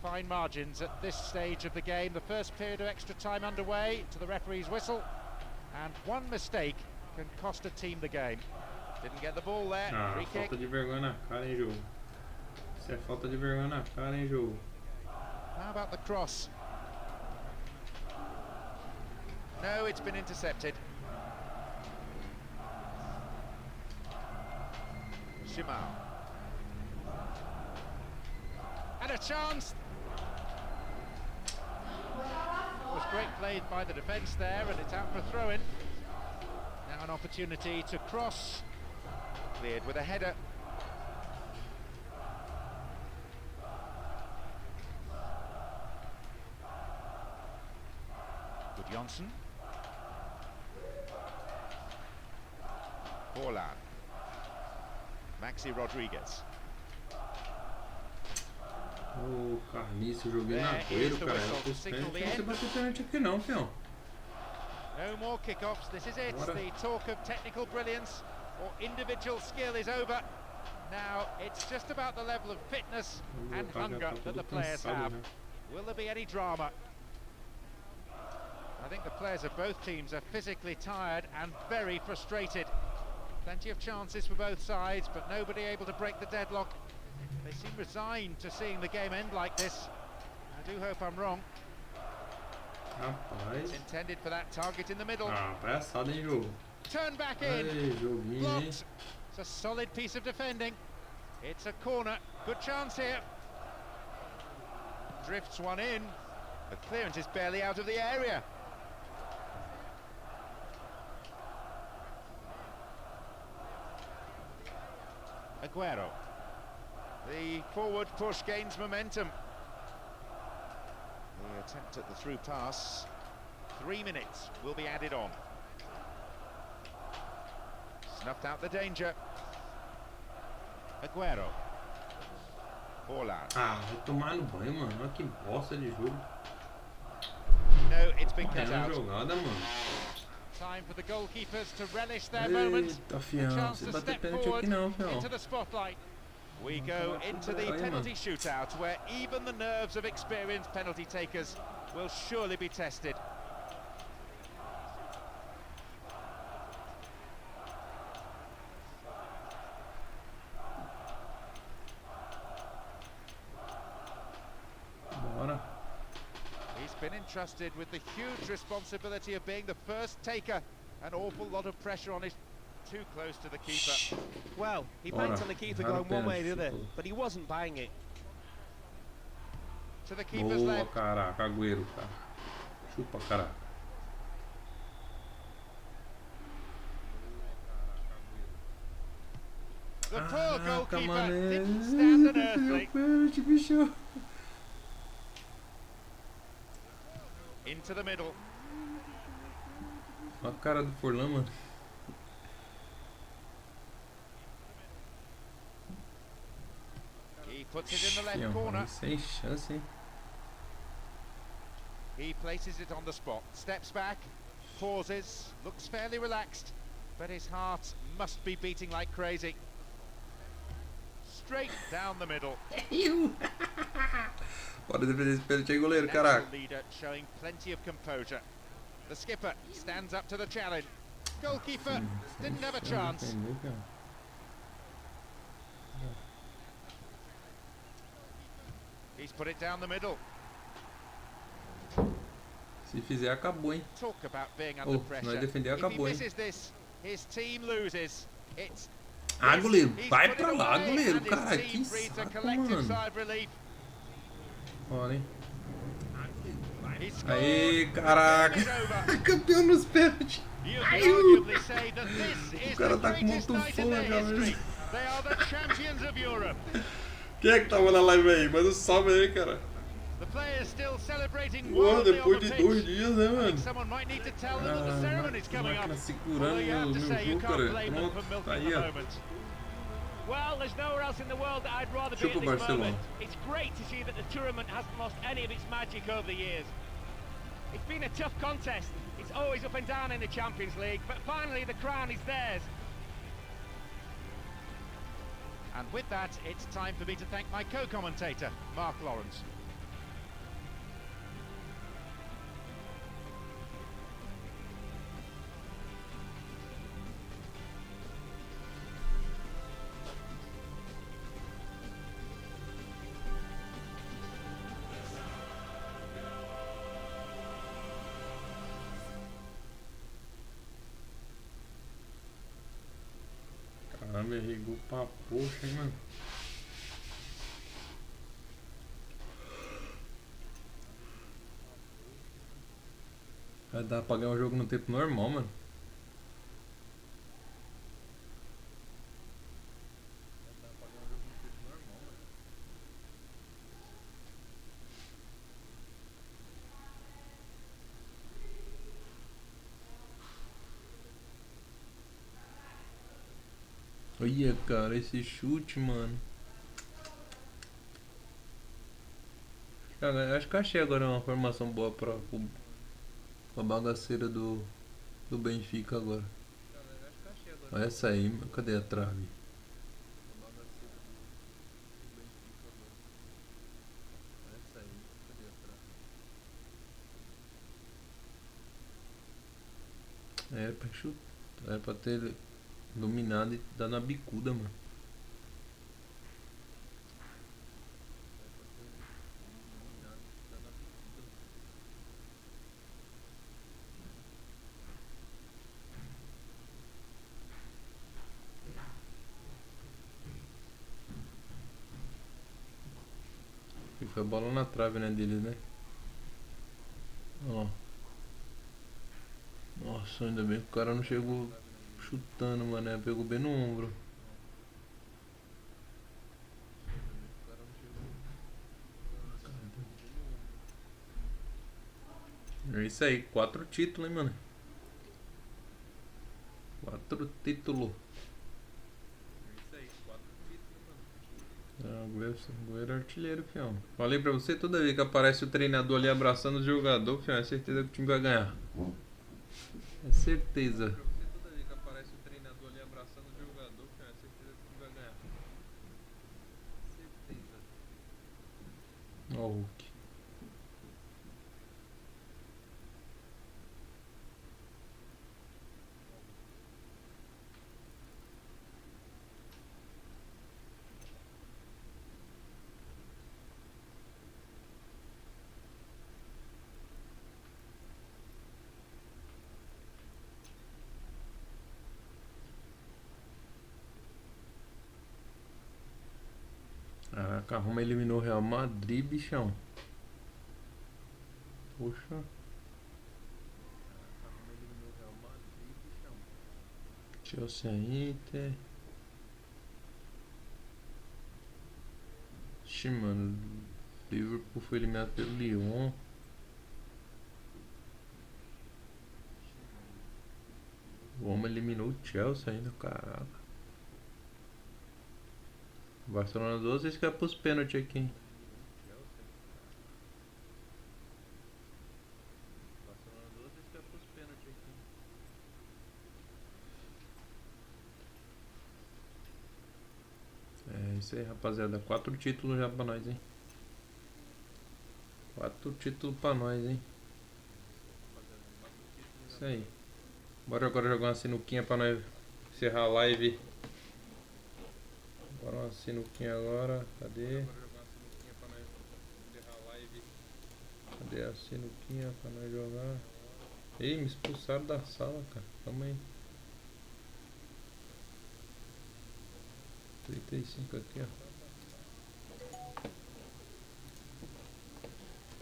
Speaker 1: Fine margins at this stage of the game. The first period of extra time underway to the referee's whistle. And one mistake can cost a team the game. Didn't get the ball there. Free kick.
Speaker 3: Falta de vergonha na cara, hein, jogo. Isso é falta de vergonha na cara, hein, jogo.
Speaker 1: How about the cross? No, it's been intercepted. Simao. And a chance. It was great played by the defence there, and it's out for a throw-in. Now an opportunity to cross. Cleared with a header. Good Johnson. Borla. Maxi Rodriguez.
Speaker 3: Ô, carniça, eu joguei na poeira, cara. Não sei bater pênalti aqui não, fião.
Speaker 1: No more kickoffs. This is it. The talk of technical brilliance or individual skill is over. Now it's just about the level of fitness and hunger that the players have. Will there be any drama? I think the players of both teams are physically tired and very frustrated. Plenty of chances for both sides, but nobody able to break the deadlock. They seem resigned to seeing the game end like this. I do hope I'm wrong.
Speaker 3: Rapaz.
Speaker 1: It's intended for that target in the middle.
Speaker 3: Palhaçada, hein, jogo.
Speaker 1: Turn back in.
Speaker 3: Ei, joguinho, hein.
Speaker 1: Blocked. It's a solid piece of defending. It's a corner. Good chance here. Drifts one in. The clearance is barely out of the area. Aguero. The forward push gains momentum. The attempt at the through pass. 3 minutes will be added on. Snuffed out the danger. Aguero. Borla.
Speaker 3: Vai tomar no banho, mano. Olha que bosta de jogo.
Speaker 1: No, it's been cut out.
Speaker 3: Jogada, mano.
Speaker 1: Time for the goalkeepers to relish their moment.
Speaker 3: Eita, fião.
Speaker 1: Chance
Speaker 3: Você
Speaker 1: to
Speaker 3: bater
Speaker 1: step
Speaker 3: pênalti
Speaker 1: forward
Speaker 3: aqui não, fião.
Speaker 1: into the spotlight. We go into the penalty shootout, where even the nerves of experienced penalty takers will surely be tested.
Speaker 3: Bora.
Speaker 1: He's been entrusted with the huge responsibility of being the first taker. An awful lot of pressure on his... Too close to the keeper.
Speaker 2: Well, he banked on the keeper going one way or the other, but he wasn't buying it.
Speaker 1: To the keeper's
Speaker 3: Boa,
Speaker 1: left.
Speaker 3: caraca, Agüero, cara. Chupa, caraca.
Speaker 1: The poor goalkeeper
Speaker 3: mano,
Speaker 1: didn't stand an earthly.
Speaker 3: Pênalti, bicho.
Speaker 1: Into the middle.
Speaker 3: Olha a cara do Forlan, mano.
Speaker 1: Puts it in the left corner.
Speaker 3: Sem chance, hein?
Speaker 1: He places it on the spot, steps back, pauses, looks fairly relaxed, but his heart must be beating like crazy. Straight down the middle.
Speaker 3: Bora defender esse pênalti aí, goleiro, caraca.
Speaker 1: Leader showing plenty of composure. The skipper stands up to the challenge. Goalkeeper didn't have a chance. He's put it down the middle.
Speaker 3: Se fizer, acabou, hein?
Speaker 1: Talk about being under pressure.
Speaker 3: Nós defender, acabou, hein?
Speaker 1: If he misses this, his team loses. It's
Speaker 3: goleiro, vai pra lá, goleiro. Cara, que saco, mano. Olha, hein? Aê, caraca. Campeão nos pênaltis. O cara tá com muito fogo na cabeça. Quem é que tava na live aí? Manda um salve aí, cara. Porra, depois de 2 dias, né, mano? Máquina segurando meu jogo, cara. Pronto, tá aí, ó.
Speaker 6: Well, there's nowhere else in the world that I'd rather be at this moment. It's great to see that the tournament hasn't lost any of its magic over the years. It's been a tough contest. It's always up and down in the Champions League, but finally the crown is theirs.
Speaker 1: And with that, it's time for me to thank my co-commentator, Mark Lawrence.
Speaker 3: Me arregou pra poxa, hein, mano. Vai dar pra ganhar o jogo no tempo normal, mano. Olha, cara, esse chute, mano. Cara, acho que achei agora uma formação boa pra bagaceira do Benfica agora. Olha essa aí, cadê a trave? Era pra chutar, era pra ter dominado e dar na bicuda, mano. E foi a bola na trave, né, deles, né? Ó. Nossa, ainda bem que o cara não chegou chutando, mano, pegou bem no ombro. É isso aí, 4 títulos, hein, mano. 4 títulos. O goleiro artilheiro, fião. Falei pra você, toda vez que aparece o treinador ali abraçando o jogador, fião, é certeza que o time vai ganhar. É certeza. Ó o Hulk. Caraca, a Roma eliminou o Real Madrid, bichão. Poxa. Chelsea, Inter. Ixi, mano. Liverpool foi eliminado pelo Lyon. O Roma eliminou o Chelsea ainda, caraca. Barcelona 12, esse que é pros pênaltis aqui, hein? Barcelona 12, esse que é pros pênaltis aqui. É isso aí, rapaziada. 4 títulos já pra nós, hein? 4 títulos pra nós, hein? Isso aí. Bora agora jogar uma sinuquinha pra nós encerrar a live. Bora uma sinuquinha agora. Cadê? Cadê a sinuquinha pra nós jogar? Ei, me expulsaram da sala, cara. Calma aí. 35 aqui, ó.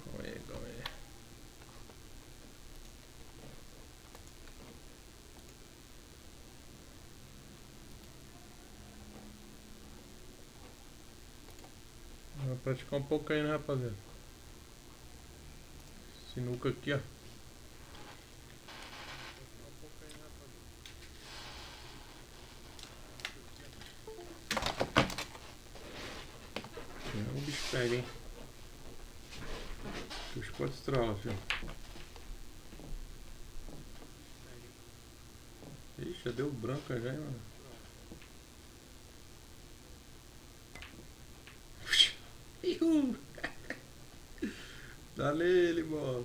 Speaker 3: Calma aí, calma aí. Vou praticar um pouco aí, né, rapaziada? Sinuca aqui, ó. O bicho pega, hein? Os pode estralar, filho. Ixi, já deu branca já, hein, mano. Dá nele, bola.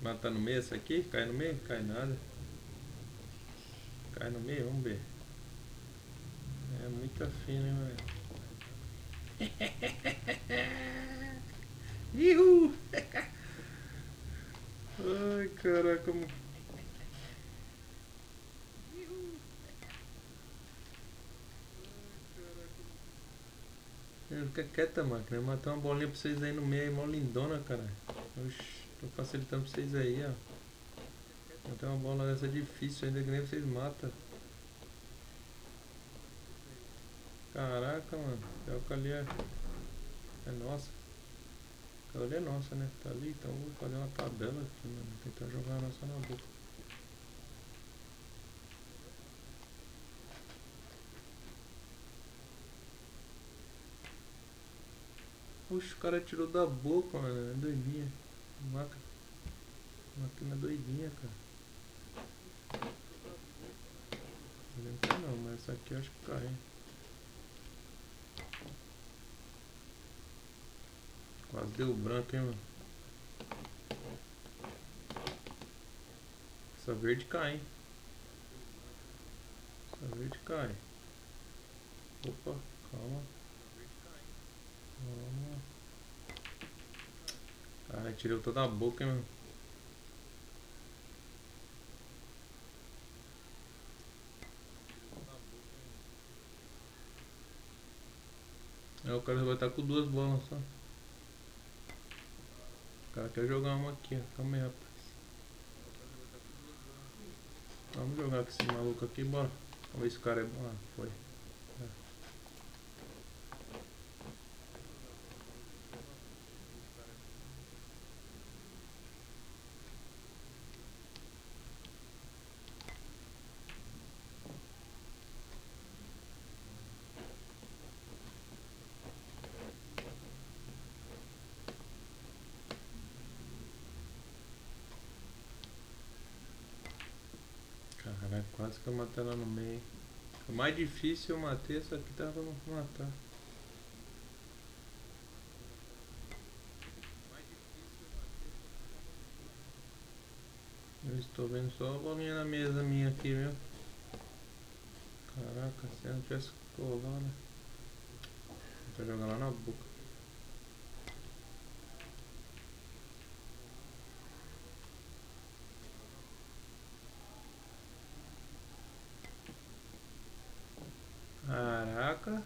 Speaker 3: Mata no meio essa aqui? Cai no meio? Cai nada. Cai no meio? Vamos ver. É muito fino, hein, velho. Ihu! Ai, caraca, como... Fica quieta, mano. Queria matar uma bolinha pra vocês aí no meio, mó lindona, cara. Oxi, tô facilitando pra vocês aí, ó. Matar uma bola dessa difícil ainda que nem vocês matam. Caraca, mano. Pior que ali é nossa. Aquela ali é nossa, né? Tá ali, então vou fazer uma tabela aqui, mano. Tentar jogar a nossa na boca. Oxe, o cara tirou da boca, mano. É doidinha. Máquina doidinha, cara. Não sei não, mas essa aqui eu acho que cai, hein? Quase deu branco, hein, mano. Essa verde cai, hein. Essa verde cai. Opa, calma. Calma. Cara, tirou toda a boca, hein, mano. Aí o cara vai estar com 2 bolas só. O cara quer jogar uma aqui, ó. Calma aí, rapaz. Vamos jogar com esse maluco aqui, bora. Vamos ver se o cara é bom. Ah, foi. Caralho, quase que eu matei ela no meio. O mais difícil eu matei, essa aqui tava pra não matar. Eu estou vendo só a bolinha na mesa minha aqui, viu? Caraca, se eu não tivesse colado, né? Vou jogar lá na boca. Caraca.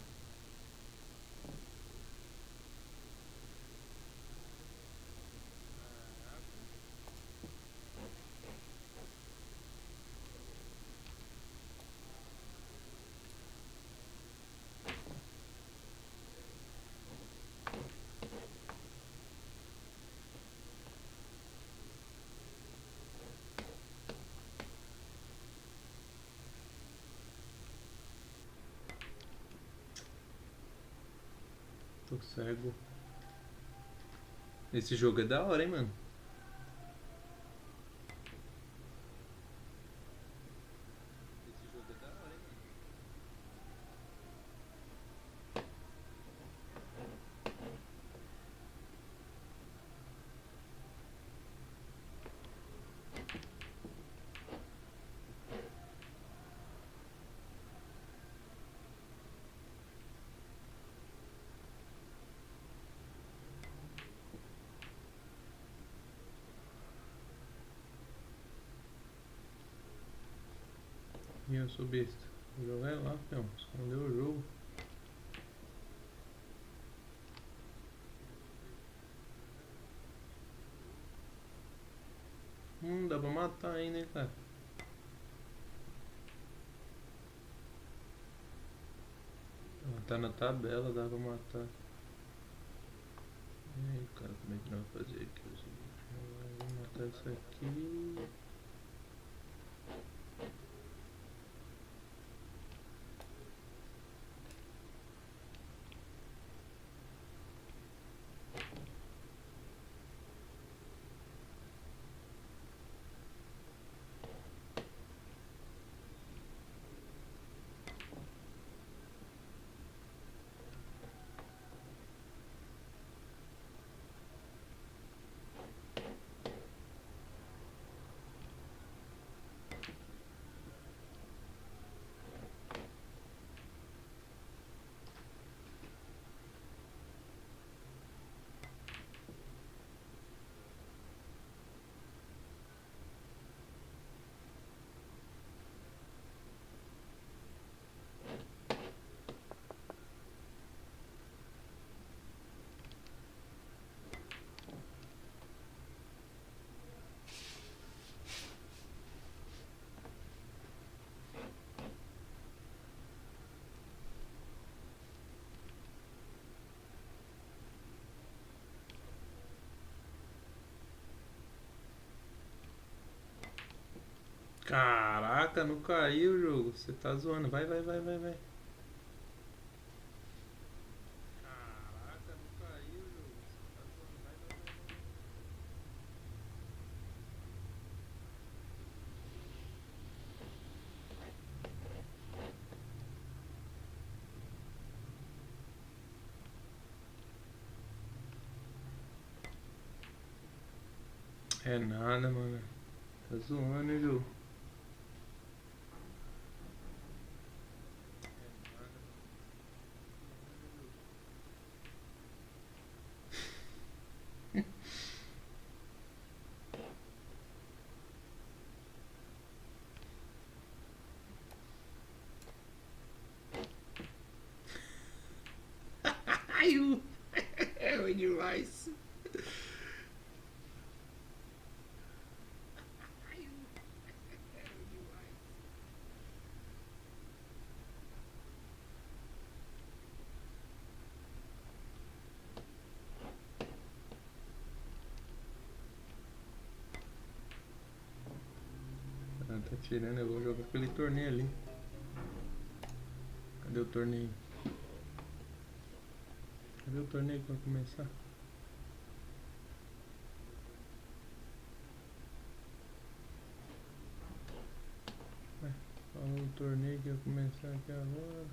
Speaker 3: Tô cego. Esse jogo é da hora, hein, mano. E eu sou besta. O jogo é lá, peão. Escondeu o jogo. Dá pra matar ainda, hein, cara. Tá na tabela, dá pra matar. E aí, cara, como é que nós vamos fazer aqui? O seguinte, vamos matar isso aqui. Caraca, não caiu o jogo. Você tá zoando. Vai, vai, vai, vai, vai. Caraca, não caiu o jogo. Você tá zoando. Vai, vai, vai, vai. É nada, mano. Tá zoando, hein, jogo. Ai, é ruim demais. Tá tirando, eu vou jogar aquele torneio ali. Cadê o torneio? Cadê o torneio pra começar? Falou o torneio que ia começar aqui agora.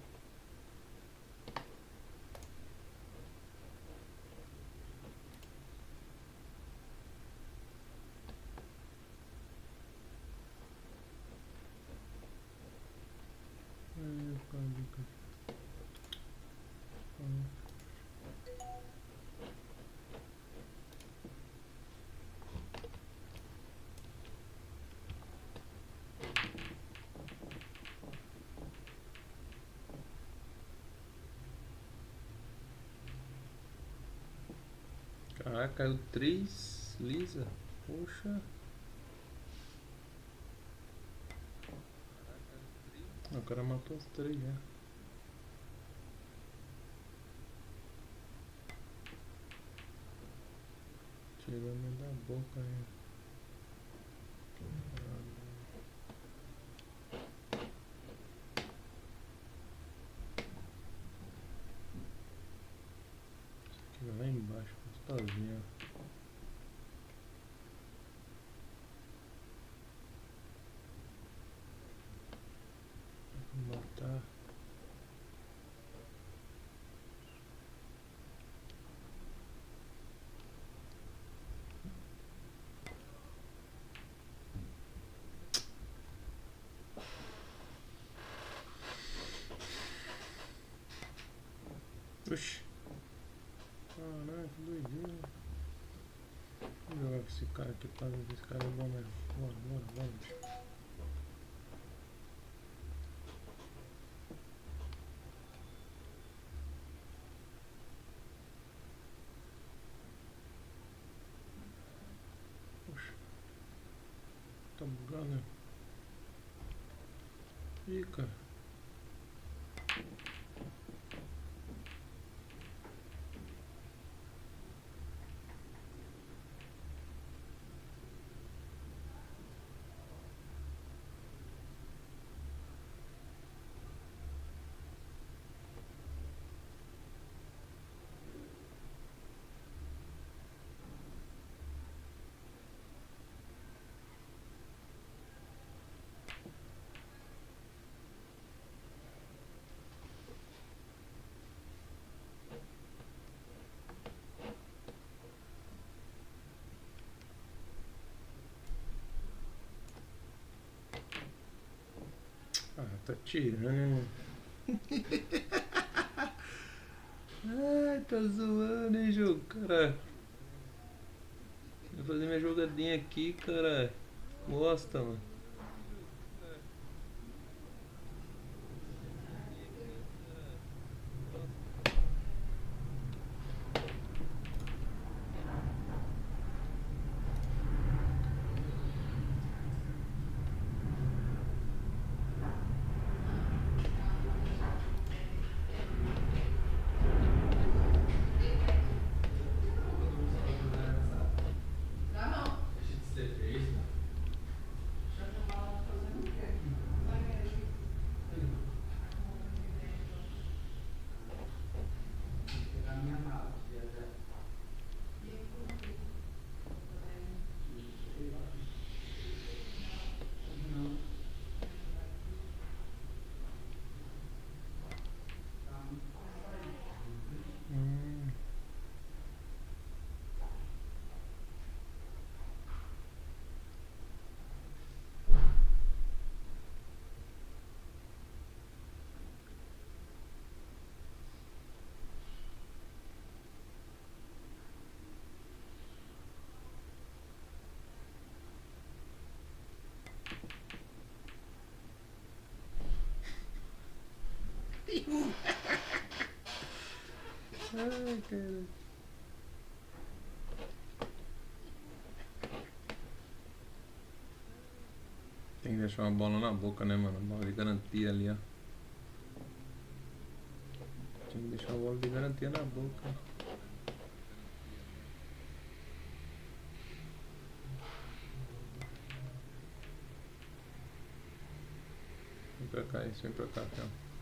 Speaker 3: Caraca, caiu 3 lisa. Poxa. O cara matou os 3 já. Tirando da boca aí. Gostosinho. Vou botar. Oxi. Caralho, que doideira. Vou jogar com esse cara aqui pra ver se esse cara é bom mesmo. Bora, bora, bora, bicho. Poxa. Tá bugado, né? Ih, cara. Ah, tá tirando. Ai, tá zoando, hein, jogo, cara. Vou fazer minha jogadinha aqui, cara. Bosta, mano. Ai, cara. Tem que deixar uma bola na boca, né, mano? Bola de garantia ali, ó. Tem que deixar a bola de garantia na boca. Vem pra cá, isso, vem pra cá, ó.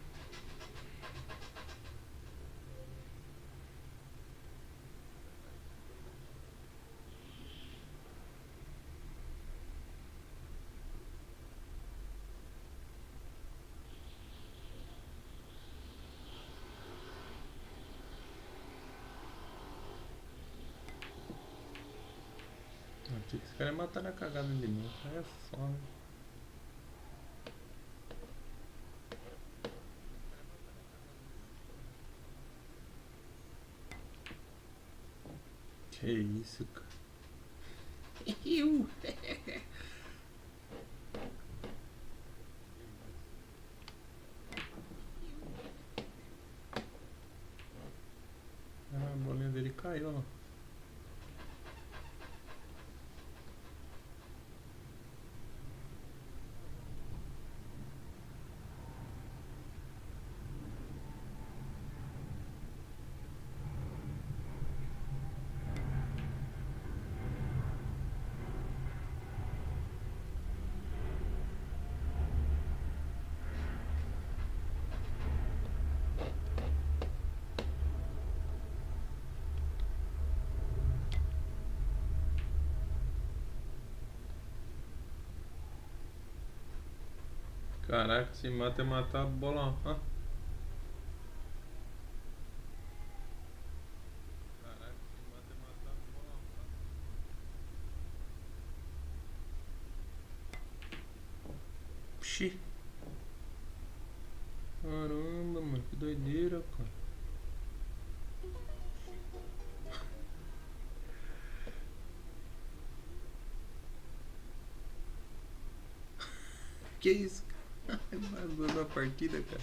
Speaker 3: Esse cara é matar na cagada de novo, aí é foda. Que isso, cara. Ah, a bolinha dele caiu, ó. Caraca, se mata é matar a bola. Hã? Caraca, se mata é matar a bola. Pxi. Caramba, mano, que doideira, cara. Que isso, cara? Vazou da partida, cara.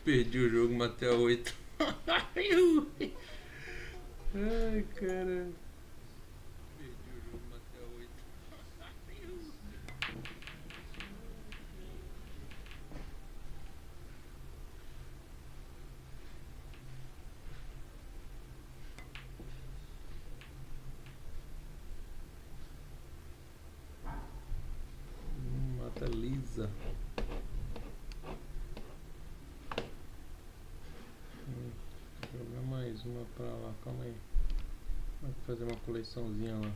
Speaker 3: Perdi o jogo, matei a 8. Ai, cara. Perdi o jogo, matei a 8. Mata lisa. Jogar mais uma pra lá, calma aí. Vou fazer uma coleçãozinha lá.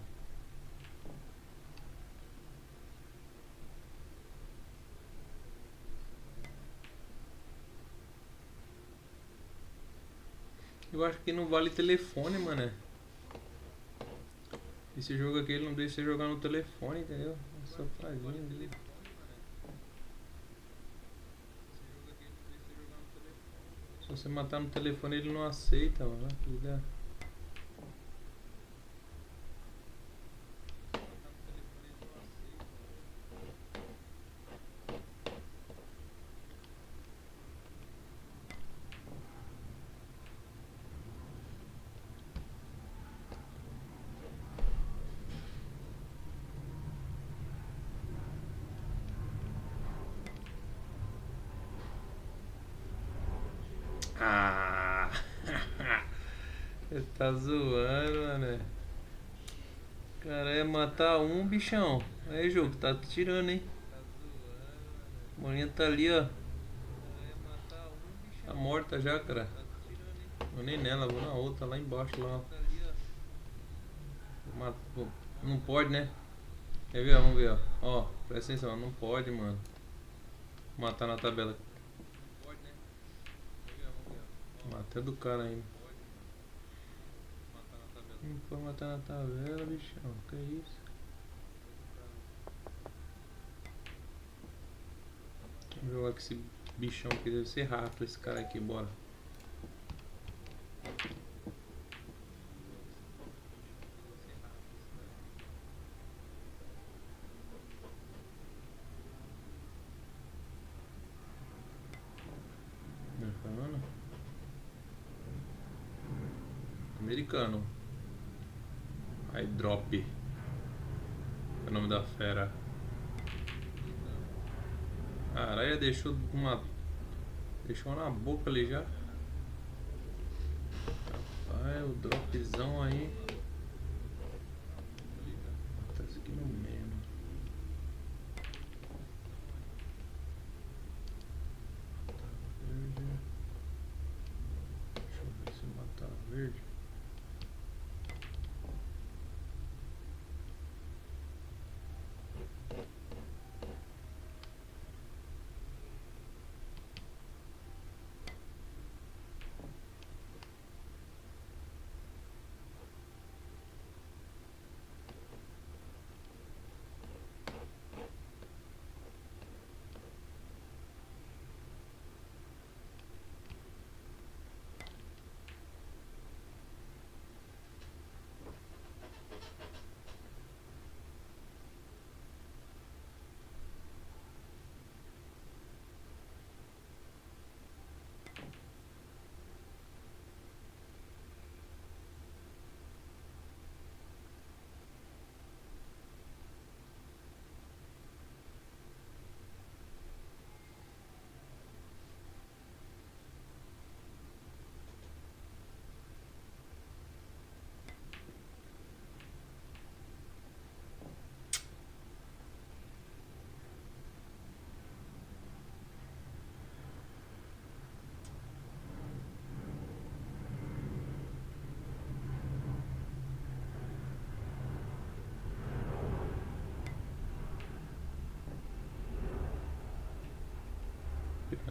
Speaker 3: Eu acho que não vale telefone, mano. Esse jogo aqui ele não deixa você jogar no telefone, entendeu? É só fazendo dele. Se você matar no telefone ele não aceita, mano. Ah! Você tá zoando, mano. Cara, é matar um, bichão. Aí, jogo, tá tirando, hein? A bolinha tá ali, ó. Tá morta já, cara. Vou nem nela, vou na outra, lá embaixo, lá. Não pode, né? Quer ver? Vamos ver, ó. Ó, presta atenção, não pode, mano. Matar na tabela. Matei do cara ainda. Não pode matar na tabela, bichão. Que isso? Vamos jogar com esse bichão aqui. Deve ser rápido esse cara aqui, bora. Americano. Aí drop. É o nome da fera. Caralho, deixou uma. Deixou na boca ali já. Rapaz, o dropzão aí. Tá isso aqui no meio. Verde. Deixa eu ver se matar verde.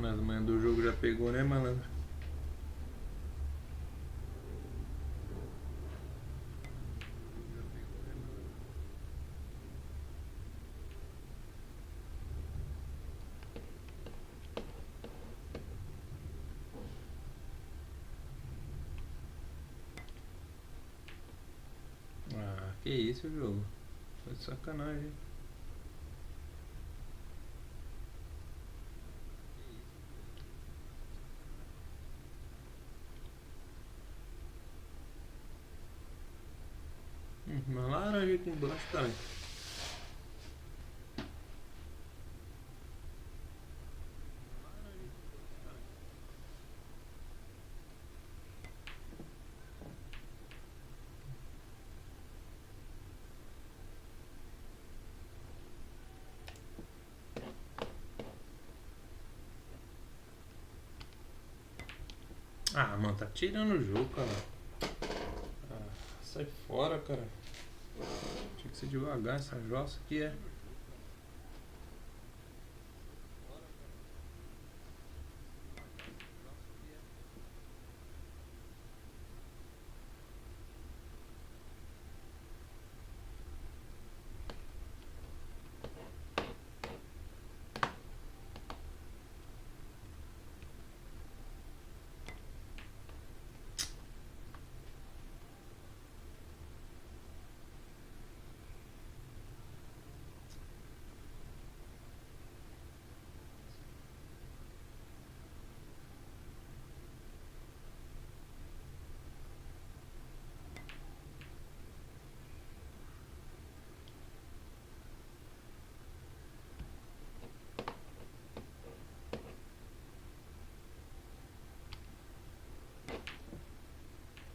Speaker 3: Nas manhãs do jogo já pegou, né, malandro? Ah, que isso, jogo? Foi de sacanagem. Uma laranja com bastante. Ah, mano, tá tirando o jogo, cara. Ah, sai fora, cara. Tinha que ser devagar essa jossa aqui, é.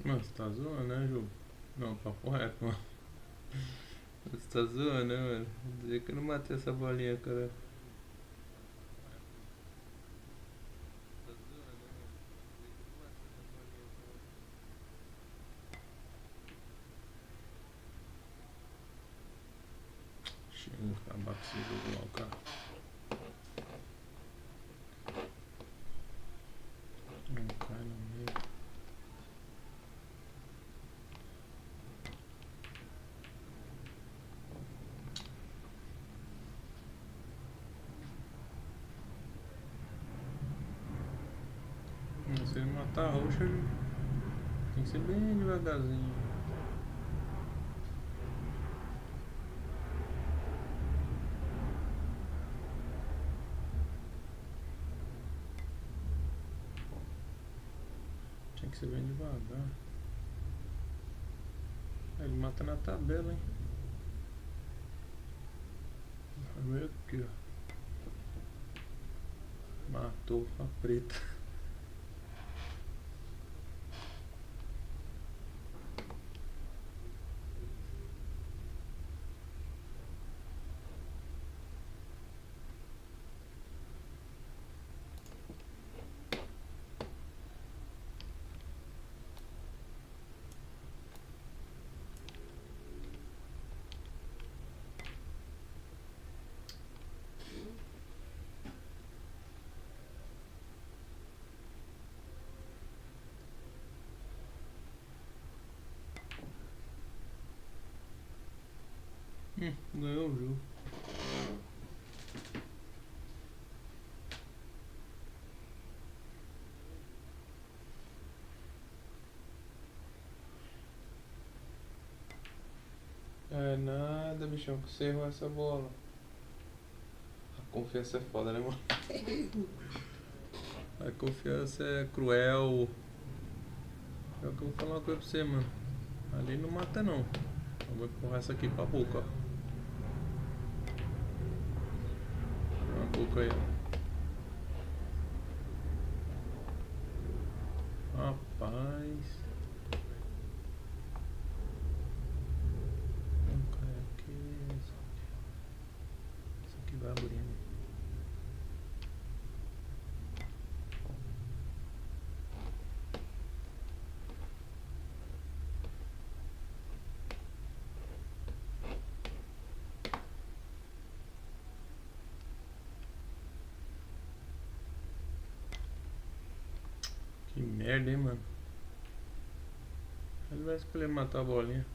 Speaker 3: Mano, você tá zoando, né, jogo? Não, papo reto, mano. Você tá zoando, né, mano? Dizer que eu não matei essa bolinha, cara. Chega, acabar com esse jogo logo, cara. Não cai no meio. Se ele matar a roxa, tem que ser bem devagarzinho. Tem que ser bem devagar. Ele mata na tabela, hein? Olha aqui, ó. Matou a preta. Ganhou o jogo. É nada, bichão, que você errou essa bola. A confiança é foda, né, mano? A confiança é cruel. É o que eu vou falar uma coisa pra você, mano. Ali não mata, não. Eu vou empurrar essa aqui pra boca, ó. Uma boca aí, ó. Rapaz. Vamos cair aqui. Isso aqui vai abrindo. merda, hein, mano. Ele vai escolher matar a bolinha.